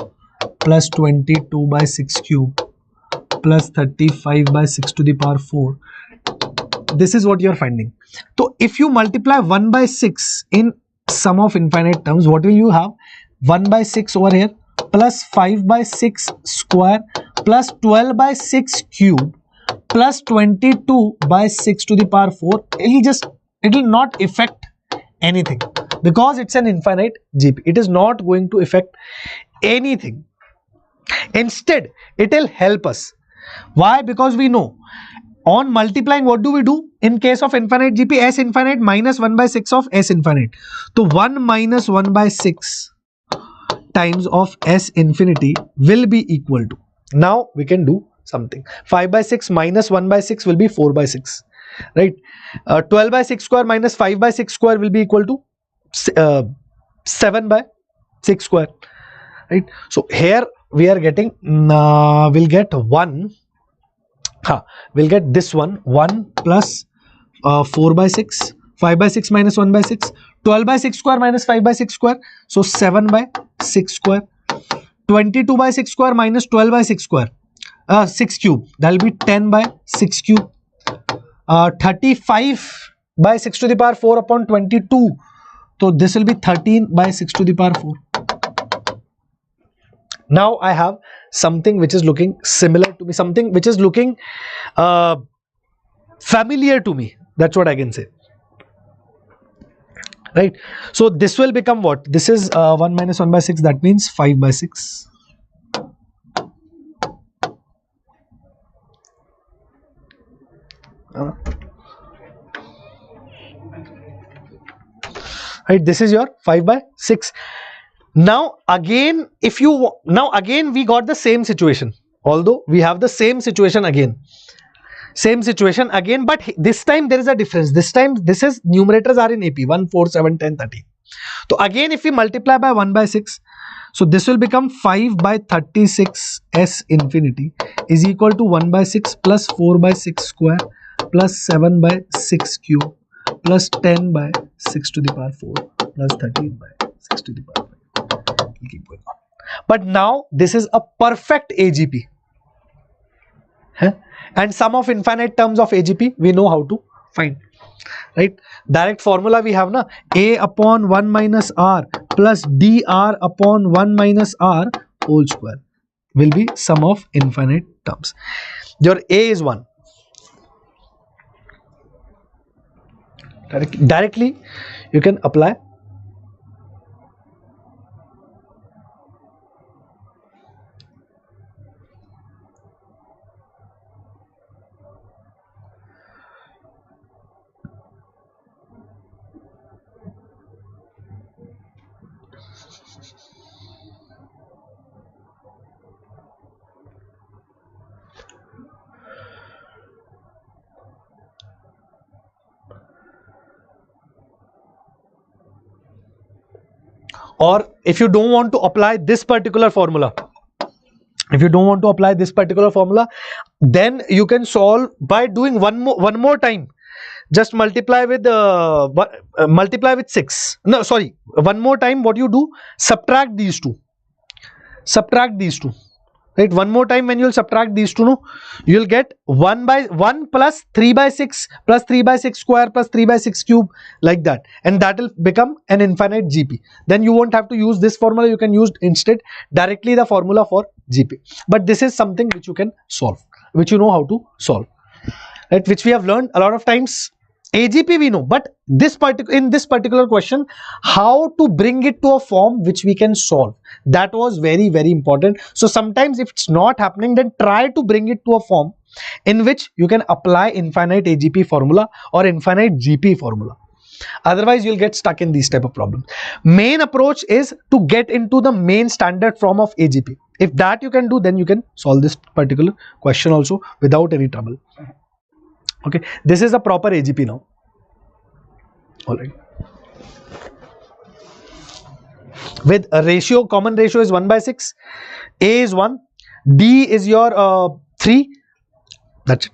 plus 22 by 6 cube plus 35 by 6 to the power 4. This is what you are finding. So if you multiply 1 by 6 in sum of infinite terms, what will you have? 1 by 6 over here plus 5 by 6 square plus 12 by 6 cube plus 22 by 6 to the power 4. It will not affect anything because it's an infinite GP. It is not going to affect anything. Instead, it will help us. Why? Because we know on multiplying, what do we do? In case of infinite GP, S infinite minus 1 by 6 of S infinite. So 1 minus 1 by 6 times of S infinity will be equal to. Now we can do something. 5 by 6 minus 1 by 6 will be 4 by 6. Right? 12 by 6 square minus 5 by 6 square will be equal to 7 by 6 square. Right? So here we are getting, we'll get 1. We'll get this one, 1 plus 4 by 6, 5 by 6 minus 1 by 6, 12 by 6 square minus 5 by 6 square, so 7 by 6 square, 22 by 6 square minus 12 by 6 square, 6 cube, that will be 10 by 6 cube, 35 by 6 to the power 4 upon 22, so this will be 13 by 6 to the power 4. Now I have something which is looking similar to me, something which is looking familiar to me. That's what I can say. Right? So this will become what? This is 1 minus 1 by 6, that means 5 by 6. Right? This is your 5 by 6. Now again, we got the same situation, although we have the same situation again, but this time there is a difference. This time this is numerators are in AP 1, 4, 7, 10, 13. So again, if we multiply by 1 by 6, so this will become 5 by 36 S infinity is equal to 1 by 6 plus 4 by 6 square plus 7 by 6 cube plus 10 by 6 to the power 4 plus 13 by 6 to the power 5. Keep going on. But now this is a perfect AGP. And sum of infinite terms of AGP we know how to find. Right? Direct formula we have na, A upon 1 minus R plus dr upon 1 minus R whole square will be sum of infinite terms. Your A is 1. Directly you can apply. Or if you don't want to apply this particular formula, then you can solve by doing one more time. Just multiply with 6. No, sorry. One more time, what you do? Subtract these two. Right? One more time, when you will subtract these two, no, you will get 1 by 1 plus 3 by 6 plus 3 by 6 square plus 3 by 6 cube, like that, and that will become an infinite GP. Then you won't have to use this formula. You can use instead directly the formula for GP. But this is something which you can solve. which you know how to solve, right? Which we have learned a lot of times. AGP we know, but in this particular question, how to bring it to a form which we can solve, that was very, very important. So sometimes if it's not happening, then try to bring it to a form in which you can apply infinite AGP formula or infinite GP formula. Otherwise you'll get stuck in these type of problems. Main approach is to get into the main standard form of AGP. If that you can do, then you can solve this particular question also without any trouble. Okay, this is a proper AGP now. All right. With a ratio, common ratio is 1/6, A is 1, D is your 3, that's it,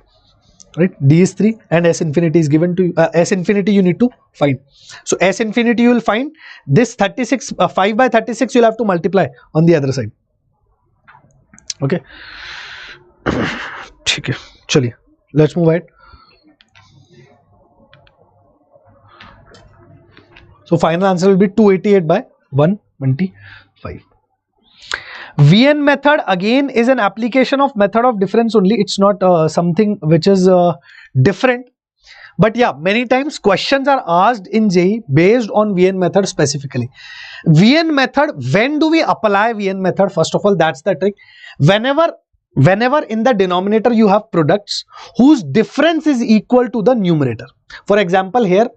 right? D is 3 and S infinity is given to you. S infinity you need to find. So S infinity you will find this 36, 5/36 you'll have to multiply on the other side. Okay. Okay, chaliye, let's move ahead. So final answer will be 288/125. VN method again is an application of method of difference only. It's not something which is different. But yeah, many times questions are asked in JEE based on VN method specifically. VN method, when do we apply VN method? First of all, that's the trick. Whenever in the denominator you have products whose difference is equal to the numerator. For example, here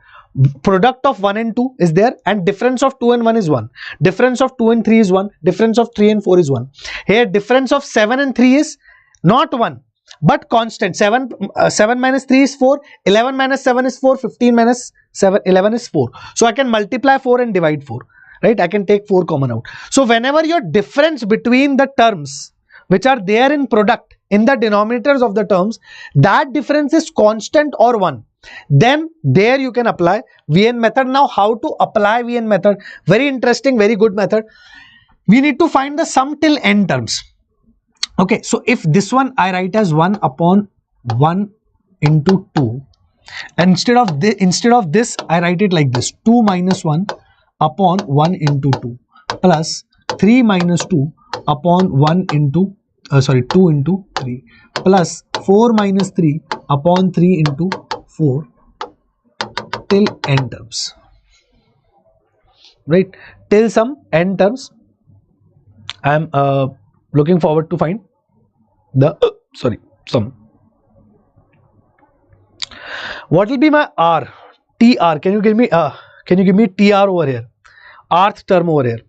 product of 1 and 2 is there and difference of 2 and 1 is 1. Difference of 2 and 3 is 1. Difference of 3 and 4 is 1. Here difference of 7 and 3 is not 1 but constant. 7 minus 3 is 4. 11 minus 7 is 4. 15 minus 11 is 4. So I can multiply 4 and divide 4. Right? I can take 4 common out. So whenever your difference between the terms which are there in product in the denominators of the terms, that difference is constant or 1. Then there you can apply VN method. Now how to apply VN method? Very interesting, very good method. We need to find the sum till n terms. Okay, so if this one I write as 1 upon 1 into 2 and instead of this I write it like this, 2 minus 1 upon 1 into 2 plus 3 minus 2 upon 1 into 2 into 3 plus 4 minus 3 upon 3 into 4 till n terms, right? Till some n terms. I am looking forward to find the sum. What will be my R? TR. Can you give me TR over here? Rth term over here.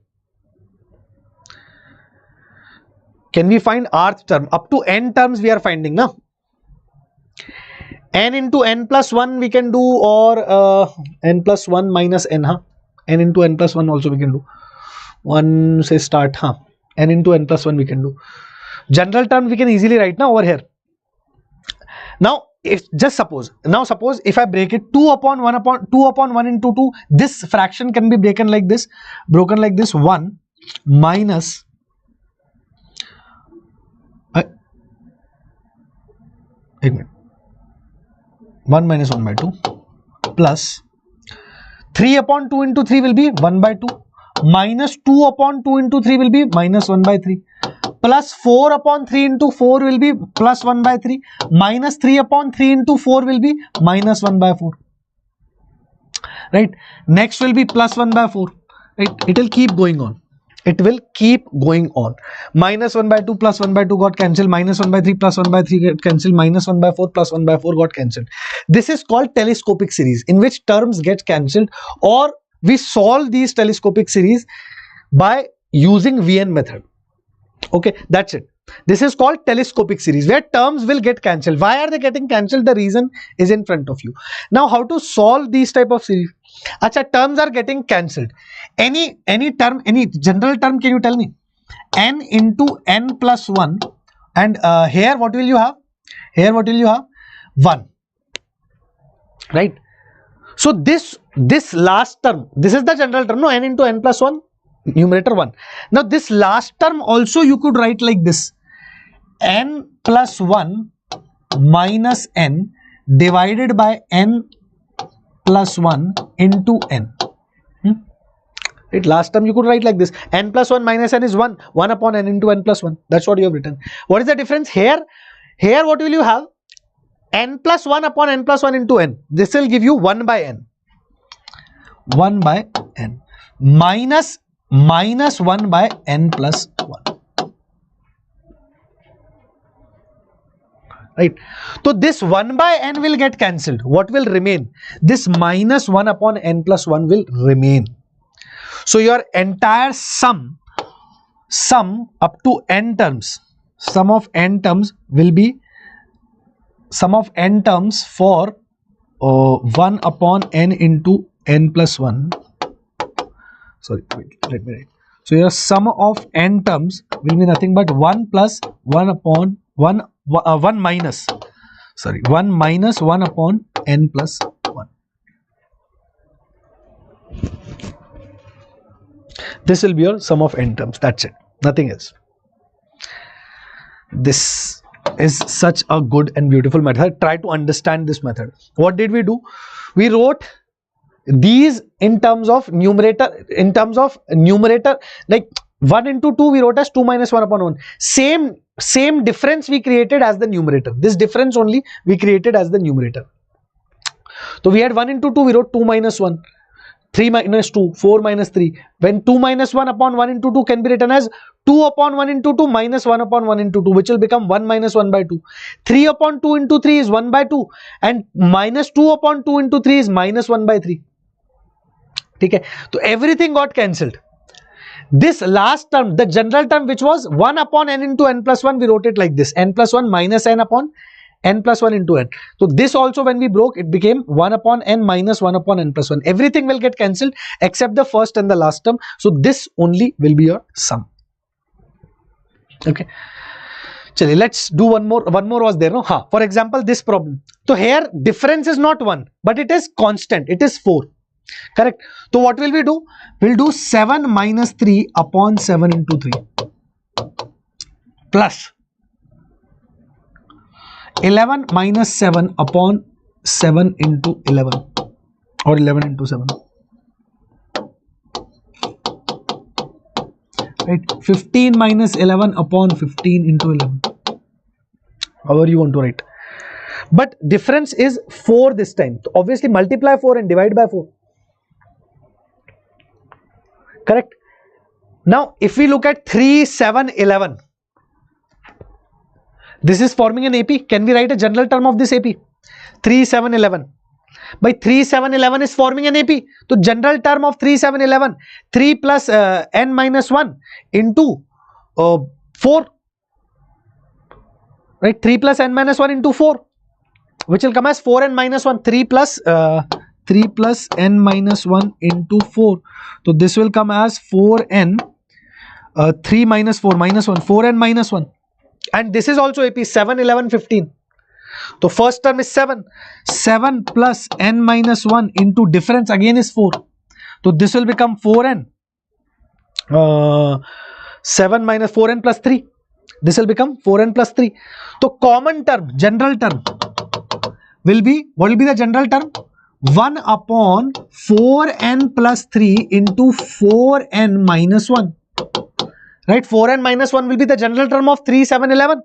Can we find rth term? Up to n terms we are finding now. N into n plus 1 we can do, or n plus 1 minus n, n into n plus 1 also we can do. 1 say start, n into n plus 1 we can do. General term we can easily write now over here. Now suppose if I break it 2 upon 1 into 2, this fraction can be broken like this 1 minus 1 minus 1 by 2 plus 3 upon 2 into 3 will be 1 by 2 minus 2 upon 2 into 3 will be minus 1 by 3 plus 4 upon 3 into 4 will be plus 1 by 3 minus 3 upon 3 into 4 will be minus 1 by 4. Right? Next will be plus 1 by 4. Right? It will keep going on. Minus 1 by 2 plus 1 by 2 got cancelled. Minus 1 by 3 plus 1 by 3 get cancelled. Minus 1 by 4 plus 1 by 4 got cancelled. This is called telescopic series, in which terms get cancelled, or we solve these telescopic series by using VN method. Okay, that's it. This is called telescopic series, where terms will get cancelled. Why are they getting cancelled? The reason is in front of you. Now how to solve these type of series? Acha, terms are getting cancelled. Any term, any general term, can you tell me? N into n plus 1, and here what will you have? Here what will you have? 1. Right? So this last term, this is the general term, no? N into n plus 1, numerator 1. Now this last term also you could write like this: n plus 1 minus n divided by n plus 1 into n. Right? Last term you could write like this: n plus 1 minus n is 1. 1 upon n into n plus 1. That's what you have written. What is the difference? Here Here what will you have? N plus 1 upon n plus 1 into n. This will give you 1 by n. 1 by n minus 1 by n plus 1. Right. So this 1 by n will get cancelled. What will remain? This minus 1 upon n plus 1 will remain. So your entire sum up to n terms, sum of n terms will be sum of n terms for 1 upon n into n plus 1. Sorry, wait, let me write. So your sum of n terms will be nothing but 1 plus 1 upon 1 minus 1 upon n plus 1. This will be your sum of n terms. That's it. Nothing else. This is such a good and beautiful method. Try to understand this method. What did we do? We wrote these in terms of numerator, like 1 into 2 we wrote as 2 minus 1 upon 1. Same difference we created as the numerator. This difference only we created as the numerator. So we had 1 into 2, we wrote 2 minus 1. 3 minus 2, 4 minus 3. When 2 minus 1 upon 1 into 2 can be written as 2 upon 1 into 2 minus 1 upon 1 into 2, which will become 1 minus 1 by 2. 3 upon 2 into 3 is 1 by 2, and minus 2 upon 2 into 3 is minus 1 by 3. Okay, so everything got cancelled. This last term, the general term, which was 1 upon n into n plus 1, we wrote it like this: n plus 1 minus n upon n plus 1 into n. So this also, when we broke, it became 1 upon n minus 1 upon n plus 1. Everything will get cancelled except the first and the last term. So this only will be your sum. Okay. Chale, let's do one more. One more was there, no? Ha. For example, this problem. So here difference is not 1, but it is constant. It is 4. Correct. So what will we do? We'll do 7 minus 3 upon 7 into 3 plus 11 minus 7 upon 7 into 11 or 11 into 7. Right. 15 minus 11 upon 15 into 11. However you want to write. But difference is 4 this time. So obviously multiply 4 and divide by 4. Correct. Now if we look at 3, 7, 11, this is forming an AP. Can we write a general term of this AP? 3, 7, 11. By 3, 7, 11 is forming an AP. So general term of 3, 7, 11, 3 plus n minus 1 into 4. Right, 3 plus n minus 1 into 4, which will come as 4n minus 1. 3 plus n minus 1 into 4. So this will come as 4n, 3 minus 4 minus 1, 4n minus 1. And this is also AP, 7, 11, 15. So first term is 7. 7 plus n minus 1 into difference again is 4. So this will become 4n. 7 minus 4n plus 3. This will become 4n plus 3. So common term, general term will be, what will be the general term? 1 upon 4n plus 3 into 4n minus 1. Right, 4n minus 1 will be the general term of 3, 7, 11.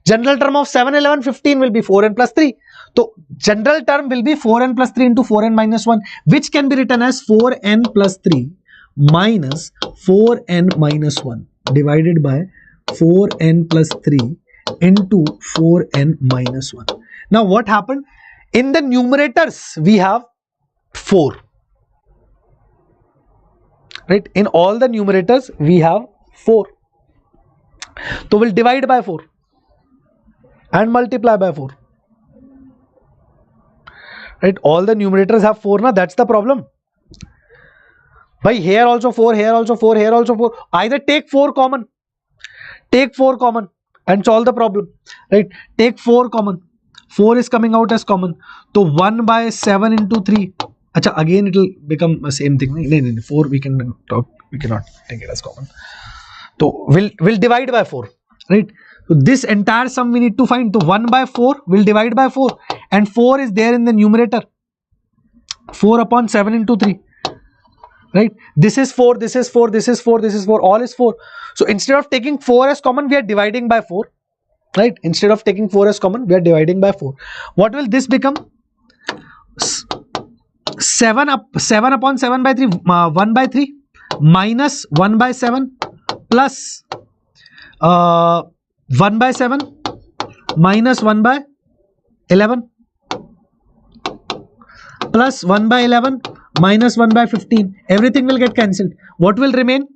General term of 7, 11, 15 will be 4n plus 3. So general term will be 4n plus 3 into 4n minus 1, which can be written as 4n plus 3 minus 4n minus 1 divided by 4n plus 3 into 4n minus 1. Now what happened? In the numerators we have 4. Right, in all the numerators we have 4. So we'll divide by 4 and multiply by 4. Right, all the numerators have 4 now. That's the problem. By here also 4, here also 4, here also 4. Either take 4 common. Take 4 common and solve the problem. Right, take 4 common. 4 is coming out as common. So 1 by 7 into 3. Achha, again it will become the same thing. No, 4 we cannot take it as common. So we'll divide by 4. Right. So this entire sum we need to find. So 1 by 4 will divide by 4, and 4 is there in the numerator. 4 upon 7 into 3. Right. This is 4, this is 4, this is 4, this is 4, all is 4. So instead of taking 4 as common, we are dividing by 4. right? Instead of taking 4 as common, we are dividing by 4. What will this become? 7 upon 7 by 3, 1 by 3 minus 1 by 7 plus 1 by 7 minus 1 by 11 plus 1 by 11 minus 1 by 15. Everything will get cancelled. What will remain?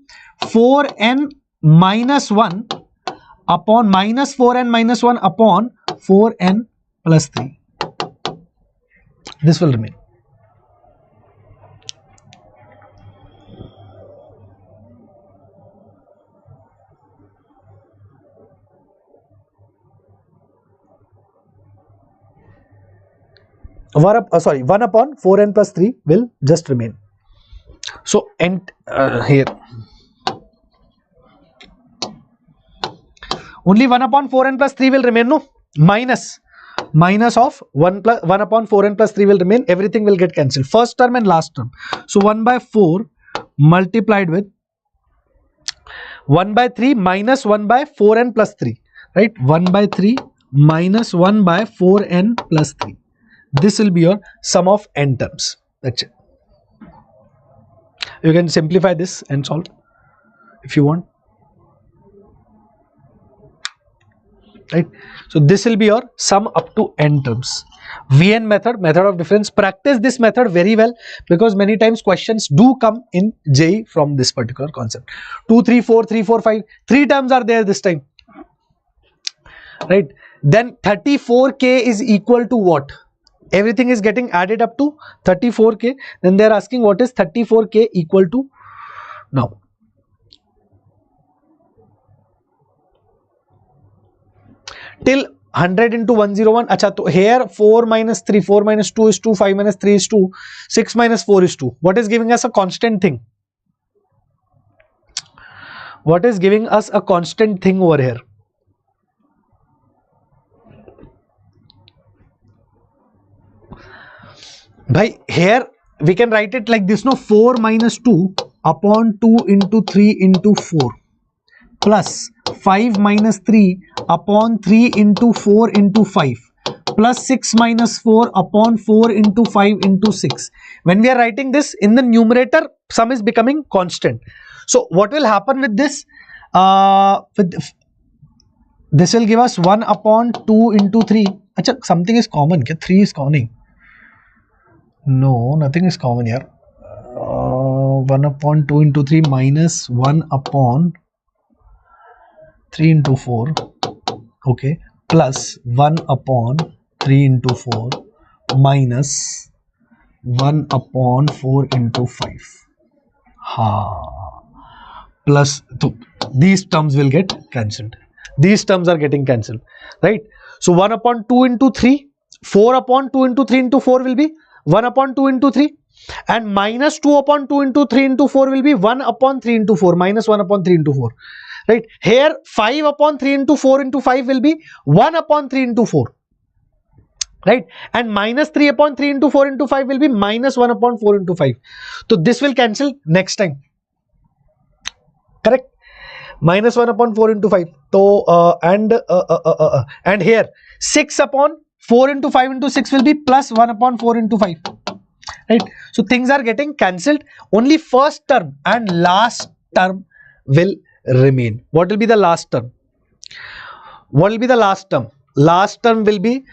4n minus 1 upon minus 4n minus 1 upon 4n plus 3. This will remain. One upon 4n plus 3 will just remain. So, here only 1 upon 4n plus 3 will remain, no? Minus of 1 upon 4n plus 3 will remain. Everything will get cancelled. First term and last term. So, 1 by 4 multiplied with 1 by 3 minus 1 by 4n plus 3. Right? 1 by 3 minus 1 by 4n plus 3. This will be your sum of n terms. That's it. You can simplify this and solve if you want. Right? So this will be your sum up to n terms. VN method of difference. Practice this method very well, because many times questions do come in JEE from this particular concept. 2, 3, 4, 3, 4, 5. 3 terms are there this time. Right? Then 34k is equal to what? Everything is getting added up to 34k. Then they are asking what is 34k equal to now. Till 100 into 101. Acha, so here 4 minus 3, 4 minus 2 is 2, 5 minus 3 is 2, 6 minus 4 is 2. What is giving us a constant thing? What is giving us a constant thing over here? Bhai, here we can write it like this, no? 4 minus 2 upon 2 into 3 into 4 plus 5 minus 3 upon 3 into 4 into 5 plus 6 minus 4 upon 4 into 5 into 6. When we are writing this in the numerator, sum is becoming constant. So what will happen with this? This will give us 1 upon 2 into 3. Achha, something is common. 3 is common. No, nothing is common here. 1 upon 2 into 3 minus 1 upon 3 into 4. Okay. Plus 1 upon 3 into 4 minus 1 upon 4 into 5. Plus 2. These terms will get cancelled. These terms are getting cancelled. Right. So 1 upon 2 into 3. 4 upon 2 into 3 into 4 will be 1 upon 2 into 3, and minus 2 upon 2 into 3 into 4 will be 1 upon 3 into 4, minus 1 upon 3 into 4. Right? Here 5 upon 3 into 4 into 5 will be 1 upon 3 into 4. Right? And minus 3 upon 3 into 4 into 5 will be minus 1 upon 4 into 5. So this will cancel next time. Correct? Minus 1 upon 4 into 5. So, and here 6 upon 4 into 5 into 6 will be plus 1 upon 4 into 5. Right? So things are getting cancelled. Only first term and last term will remain. What will be the last term? What will be the last term? Last term will be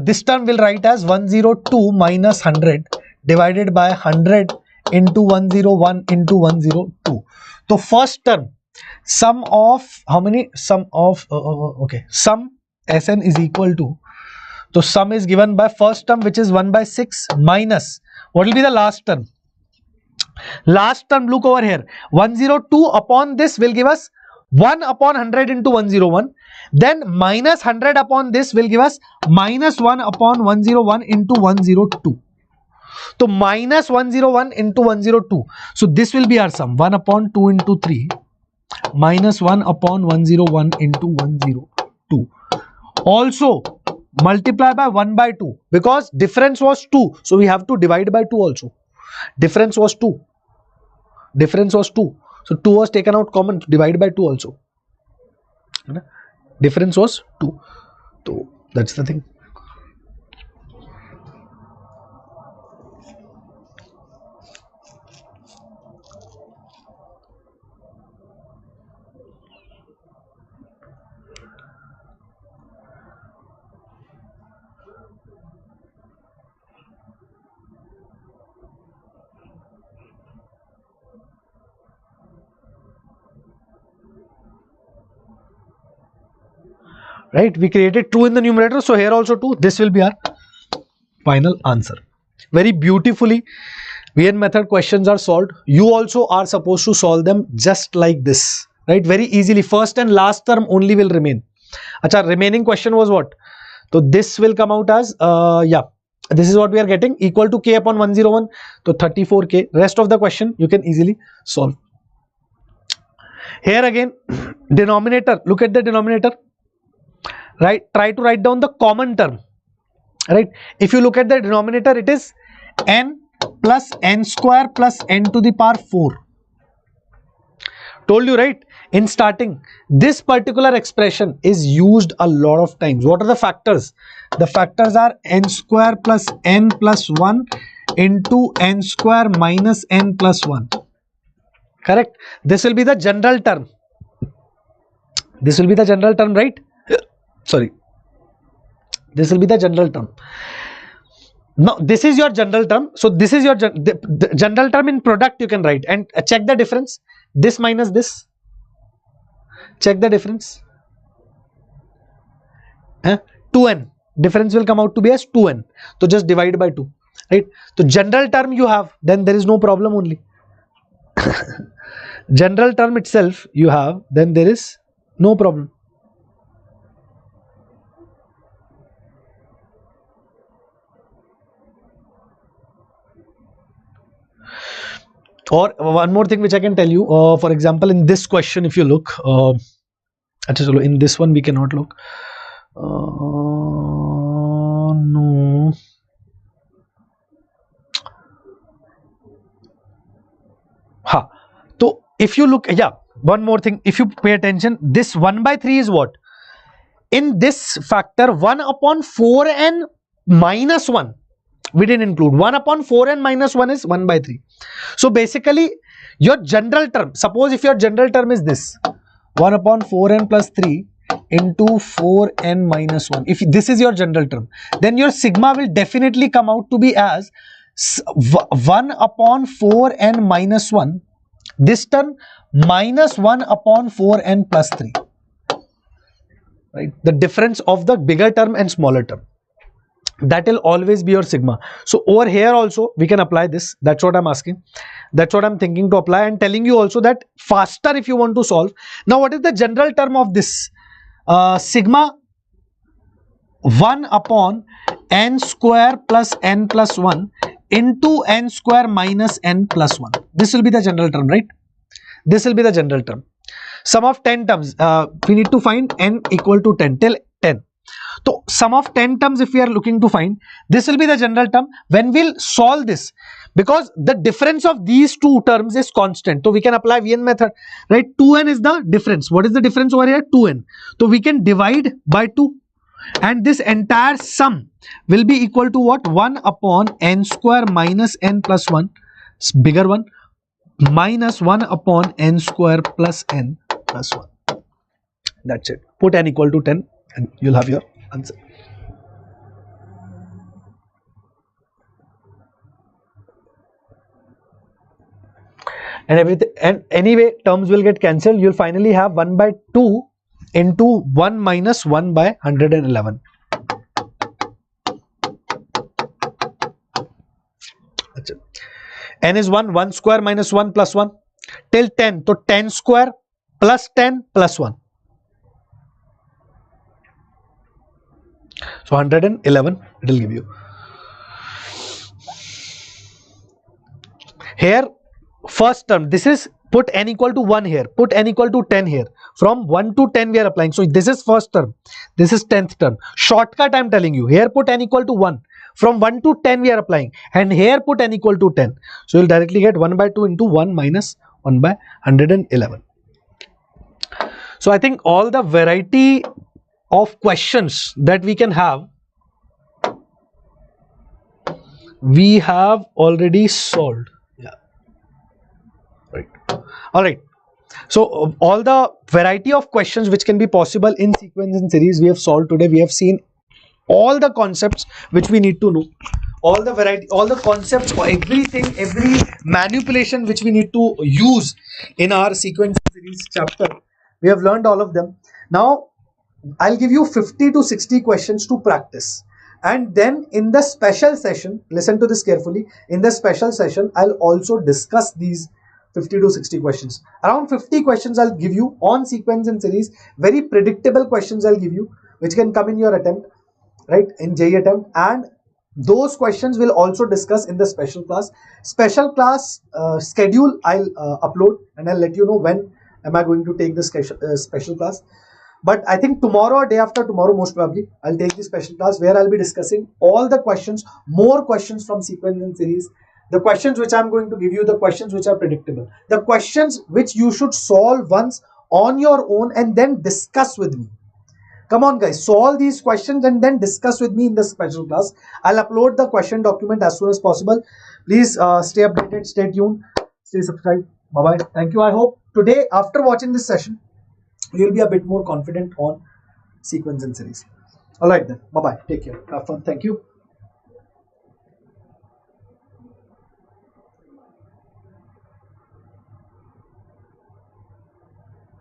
this term will write as 102 minus 100 divided by 100 into 101 into 102. So first term, sum of how many? Sum of sum Sn is equal to. So sum is given by first term, which is 1 by 6 minus what will be the last term? Last term, look over here. 102 upon this will give us 1 upon 100 into 101. Then minus 100 upon this will give us minus 1 upon 101 into 102. So minus 101 into 102. So this will be our sum. 1 upon 2 into 3 minus 1 upon 101 into 102. Also multiply by 1 by 2, because difference was 2. So we have to divide by 2 also. Difference was 2. Difference was 2. So 2 was taken out common, divide by 2 also. difference was 2. So that's the thing. Right, we created 2 in the numerator, so here also 2. This will be our final answer. Very beautifully VN method questions are solved. You also are supposed to solve them just like this, right? Very easily. First and last term only will remain. Acha, remaining question was what? So this will come out as yeah, this is what we are getting, equal to k upon 101. So 34k. Rest of the question you can easily solve. Here again, denominator, look at the denominator. Right, try to write down the common term. Right, if you look at the denominator, it is n plus n square plus n to the power 4. Told you, right, in starting, this particular expression is used a lot of times. What are the factors? The factors are n square plus n plus 1 into n square minus n plus 1. Correct. This will be the general term. This will be the general term, right? Sorry, this will be the general term. Now this is your general term. So this is your the general term. In product you can write and check the difference. This minus this, check the difference. 2n, difference will come out to be as 2n. So just divide by 2, right? So general term you have, then there is no problem only. General term itself you have, then there is no problem. Or one more thing which I can tell you, for example, in this question, if you look, in this one we cannot look. No. Ha. So if you look, yeah, one more thing, if you pay attention, this 1 by 3 is what? In this factor, 1 upon 4n minus 1. We didn't include 1 upon 4n minus 1 is 1 by 3. So basically your general term, suppose if your general term is this 1 upon 4n plus 3 into 4n minus 1, if this is your general term, then your sigma will definitely come out to be as 1 upon 4n minus 1, this term minus 1 upon 4n plus 3, right? The difference of the bigger term and smaller term. That will always be your sigma. So over here also we can apply this. That's what I'm asking. That's what I'm thinking to apply, and telling you also that faster if you want to solve. Now what is the general term of this? Sigma 1 upon n square plus n plus 1 into n square minus n plus 1. This will be the general term, right? This will be the general term. Sum of 10 terms. We need to find n equal to 10 till 10. So sum of 10 terms if we are looking to find, this will be the general term. When we'll solve this, because the difference of these two terms is constant, so we can apply VN method, right? 2n is the difference. What is the difference over here? 2n. So we can divide by 2, and this entire sum will be equal to what? 1 upon n square minus n plus 1, bigger one, minus 1 upon n square plus n plus 1. That's it. Put n equal to 10 and you'll have your answer. And everything, and anyway terms will get cancelled. You'll finally have 1 by 2 into 1 minus 1 by 111. That's it. N is 1, 1 square minus 1 plus 1 till 10. So 10 square plus 10 plus 1. So 111 it will give you. Here first term, this is put n equal to 1 here, put n equal to 10 here. From 1 to 10 we are applying. So this is first term, this is 10th term. Shortcut I am telling you. Here put n equal to 1. From 1 to 10 we are applying, and here put n equal to 10. So you will directly get 1 by 2 into 1 minus 1 by 111. So I think all the variety of questions that we can have, we have already solved. Yeah, right. All right. So all the variety of questions which can be possible in sequence and series we have solved today. We have seen all the concepts which we need to know, all the variety, all the concepts, everything, every manipulation which we need to use in our sequence and series chapter. We have learned all of them. Now I'll give you 50 to 60 questions to practice, and then in the special session, listen to this carefully, in the special session I'll also discuss these 50 to 60 questions. Around 50 questions I'll give you on sequence and series, very predictable questions I'll give you which can come in your attempt, right, in JEE attempt, and those questions will also discuss in the special class. Special class schedule I'll upload, and I'll let you know when am I going to take the special class. But I think tomorrow or day after tomorrow, most probably, I'll take the special class where I'll be discussing all the questions, more questions from sequence and series, the questions which I'm going to give you, the questions which are predictable, the questions which you should solve once on your own and then discuss with me. Come on guys, solve these questions and then discuss with me in the special class. I'll upload the question document as soon as possible. Please stay updated, stay tuned, stay subscribed. Bye bye. Thank you. I hope today, after watching this session, you'll be a bit more confident on sequence and series. All right then. Bye bye. Take care. Have fun. Thank you.